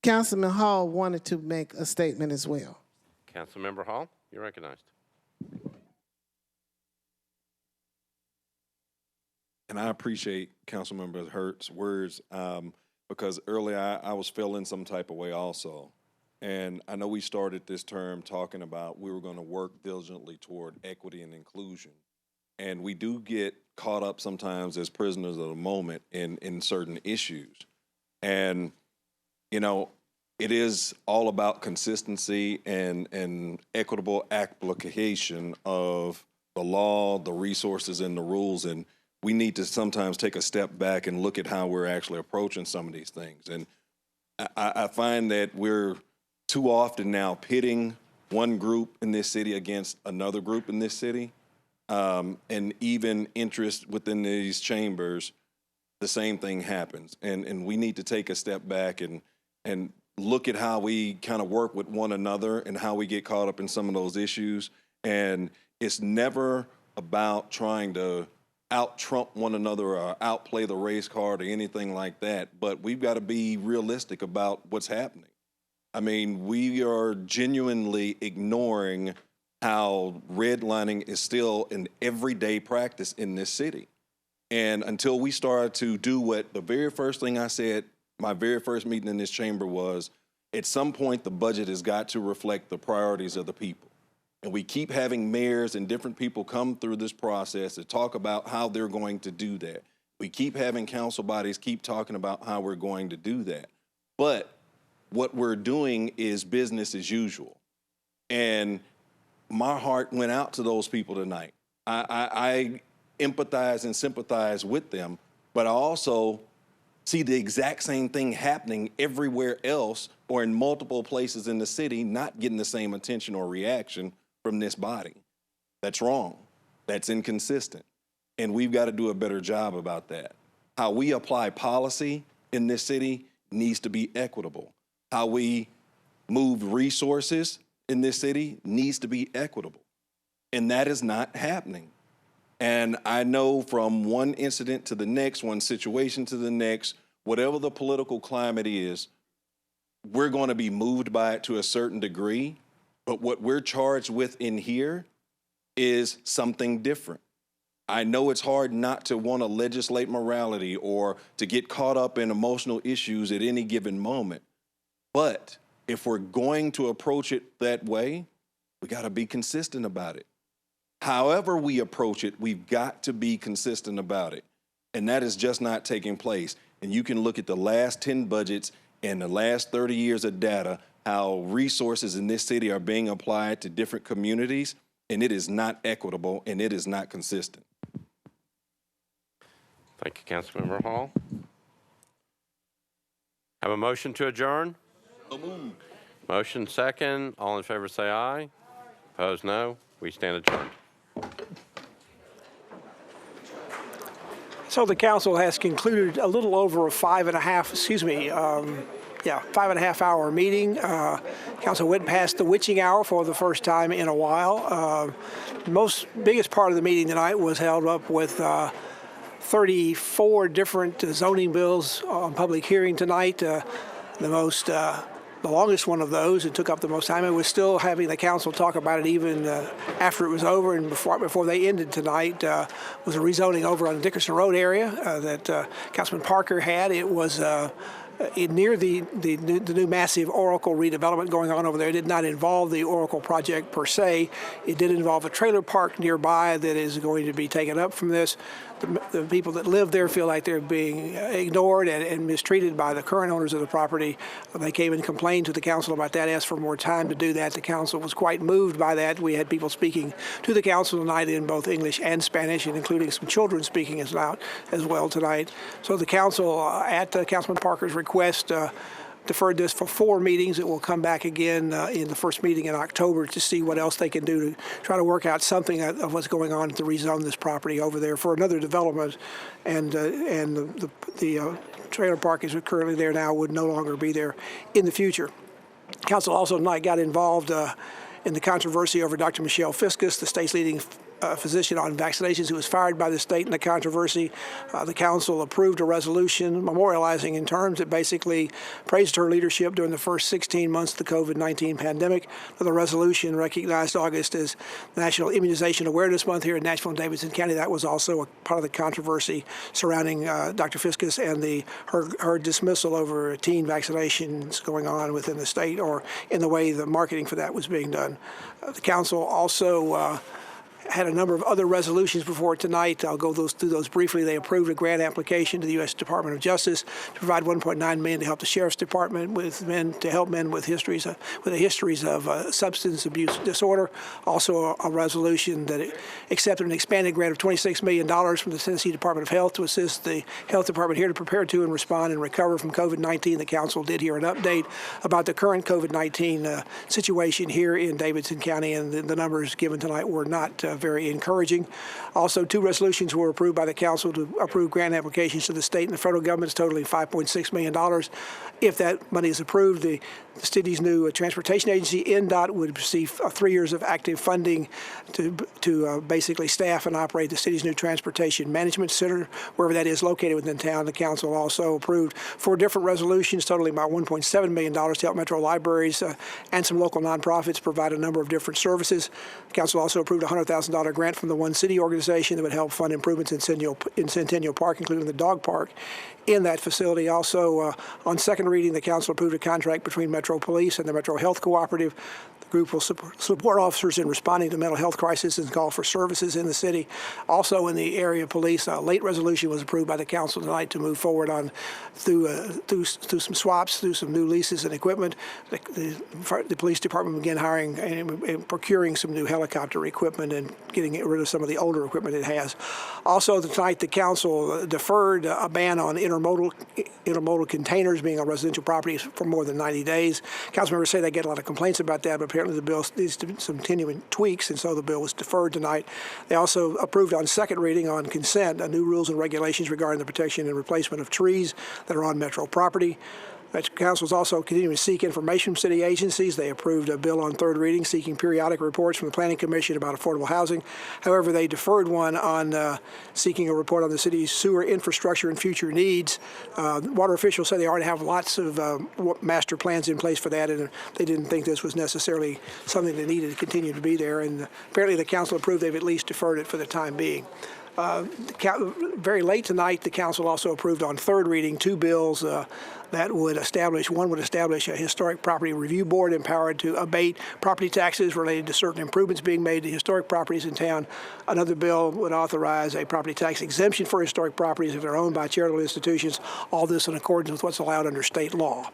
Councilman Hall wanted to make a statement as well. Councilmember Hall, you're recognized. And I appreciate Councilmember Hurt's words because earlier I was feeling some type of way also. And I know we started this term talking about we were going to work diligently toward equity and inclusion. And we do get caught up sometimes as prisoners of the moment in certain issues. And, you know, it is all about consistency and equitable application of the law, the resources, and the rules. And we need to sometimes take a step back and look at how we're actually approaching some of these things. And I find that we're too often now pitting one group in this city against another group in this city. And even interest within these chambers, the same thing happens. And we need to take a step back and look at how we kind of work with one another and how we get caught up in some of those issues. And it's never about trying to out-trump one another or outplay the race card or anything like that. But we've got to be realistic about what's happening. I mean, we are genuinely ignoring how redlining is still an everyday practice in this city. And until we start to do what the very first thing I said, my very first meeting in this chamber was, at some point the budget has got to reflect the priorities of the people. And we keep having mayors and different people come through this process to talk about how they're going to do that. We keep having council bodies keep talking about how we're going to do that. But what we're doing is business as usual. And my heart went out to those people tonight. I empathize and sympathize with them, but I also see the exact same thing happening everywhere else or in multiple places in the city, not getting the same attention or reaction from this body. That's wrong. That's inconsistent. And we've got to do a better job about that. How we apply policy in this city needs to be equitable. How we move resources in this city needs to be equitable. And that is not happening. And I know from one incident to the next, one situation to the next, whatever the political climate is, we're going to be moved by it to a certain degree. But what we're charged with in here is something different. I know it's hard not to want to legislate morality or to get caught up in emotional issues at any given moment. But if we're going to approach it that way, we got to be consistent about it. However we approach it, we've got to be consistent about it. And that is just not taking place. And you can look at the last 10 budgets and the last 30 years of data, how resources in this city are being applied to different communities, and it is not equitable and it is not consistent. Thank you, Councilmember Hall. Have a motion to adjourn? Motion second. All in favor say aye. Opposed, no. We stand adjourned. So the council has concluded a little over a 5.5 hour meeting. Council went past the witching hour for the first time in a while. Biggest part of the meeting tonight was held up with 34 different zoning bills on public hearing tonight. The longest one of those, it took up the most time. It was still having the council talk about it even after it was over and before they ended tonight was a rezoning over on the Dickerson Road area that Councilman Parker had. It was near the new massive Oracle redevelopment going on over there. It did not involve the Oracle project per se. It did involve a trailer park nearby that is going to be taken up from this. The people that live there feel like they're being ignored and mistreated by the current owners of the property. They came and complained to the council about that, asked for more time to do that. The council was quite moved by that. We had people speaking to the council tonight in both English and Spanish, and including some children speaking as well tonight. So the council, at Councilman Parker's request, deferred this for 4 meetings. It will come back again in the first meeting in October to see what else they can do to try to work out something of what's going on to rezone this property over there for another development. And the trailer park is currently there now would no longer be there in the future. Council also tonight got involved in the controversy over Dr. Michelle Fiscus, the state's leading physician on vaccinations who was fired by the state in the controversy. The council approved a resolution memorializing in terms that basically praised her leadership during the first 16 months of the COVID-19 pandemic. The resolution recognized August as National Immunization Awareness Month here in Nashville and Davidson County. That was also a part of the controversy surrounding Dr. Fiscus and her dismissal over teen vaccinations going on within the state, or in the way the marketing for that was being done. The council also had a number of other resolutions before tonight. I'll go through those briefly. They approved a grant application to the U.S. Department of Justice to provide $1.9 million to help the Sheriff's Department with men with histories of substance abuse disorder. Also, a resolution that accepted an expanded grant of $26 million from the Tennessee Department of Health to assist the Health Department here to prepare to and respond and recover from COVID-19. The council did hear an update about the current COVID-19 situation here in Davidson County, and the numbers given tonight were not very encouraging. Also, 2 resolutions were approved by the council to approve grant applications to the state and the federal governments totaling $5.6 million. If that money is approved, the city's new transportation agency, NDOT, would receive 3 years of active funding to basically staff and operate the city's new transportation management center, wherever that is located within town. The council also approved 4 different resolutions totaling about $1.7 million to help metro libraries and some local nonprofits provide a number of different services. The council also approved a $100,000 grant from the One City organization that would help fund improvements in Centennial Park, including the dog park in that facility. Also, on second reading, the council approved a contract between Metro Police and the Metro Health Cooperative. The group will support officers in responding to mental health crises and call for services in the city. Also, in the area of police, a late resolution was approved by the council tonight to move forward on through some swaps, through some new leases and equipment. The police department began hiring and procuring some new helicopter equipment and getting rid of some of the older equipment it has. Also, tonight the council deferred a ban on intermodal containers being on residential properties for more than 90 days. Council members say they get a lot of complaints about that, but apparently the bill needs some continuing tweaks, and so the bill was deferred tonight. They also approved on second reading on consent new rules and regulations regarding the protection and replacement of trees that are on metro property. The council is also continuing to seek information from city agencies. They approved a bill on third reading seeking periodic reports from the Planning Commission about affordable housing. However, they deferred one on seeking a report on the city's sewer infrastructure and future needs. Water officials say they already have lots of master plans in place for that, and they didn't think this was necessarily something that needed to continue to be there. And apparently the council approved they've at least deferred it for the time being. Very late tonight, the council also approved on third reading 2 bills that would establish, one would establish a historic property review board empowered to abate property taxes related to certain improvements being made to historic properties in town. Another bill would authorize a property tax exemption for historic properties if they're owned by charitable institutions, all this in accordance with what's allowed under state law.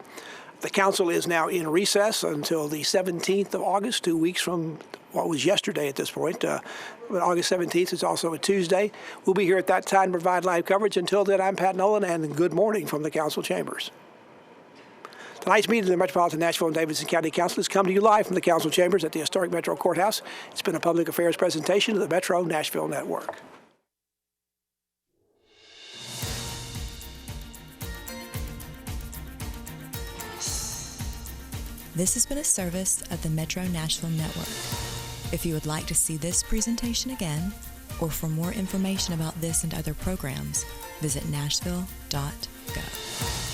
The council is now in recess until the 17th of August, 2 weeks from what was yesterday at this point. But August 17th is also a Tuesday. We'll be here at that time to provide live coverage. Until then, I'm Pat Nolan, and good morning from the council chambers. Tonight's meeting of the Metropolitan Nashville and Davidson County Council has come to you live from the council chambers at the historic Metro Courthouse. It's been a public affairs presentation of the Metro Nashville Network. This has been a service of the Metro Nashville Network. If you would like to see this presentation again, or for more information about this and other programs, visit nashville.gov.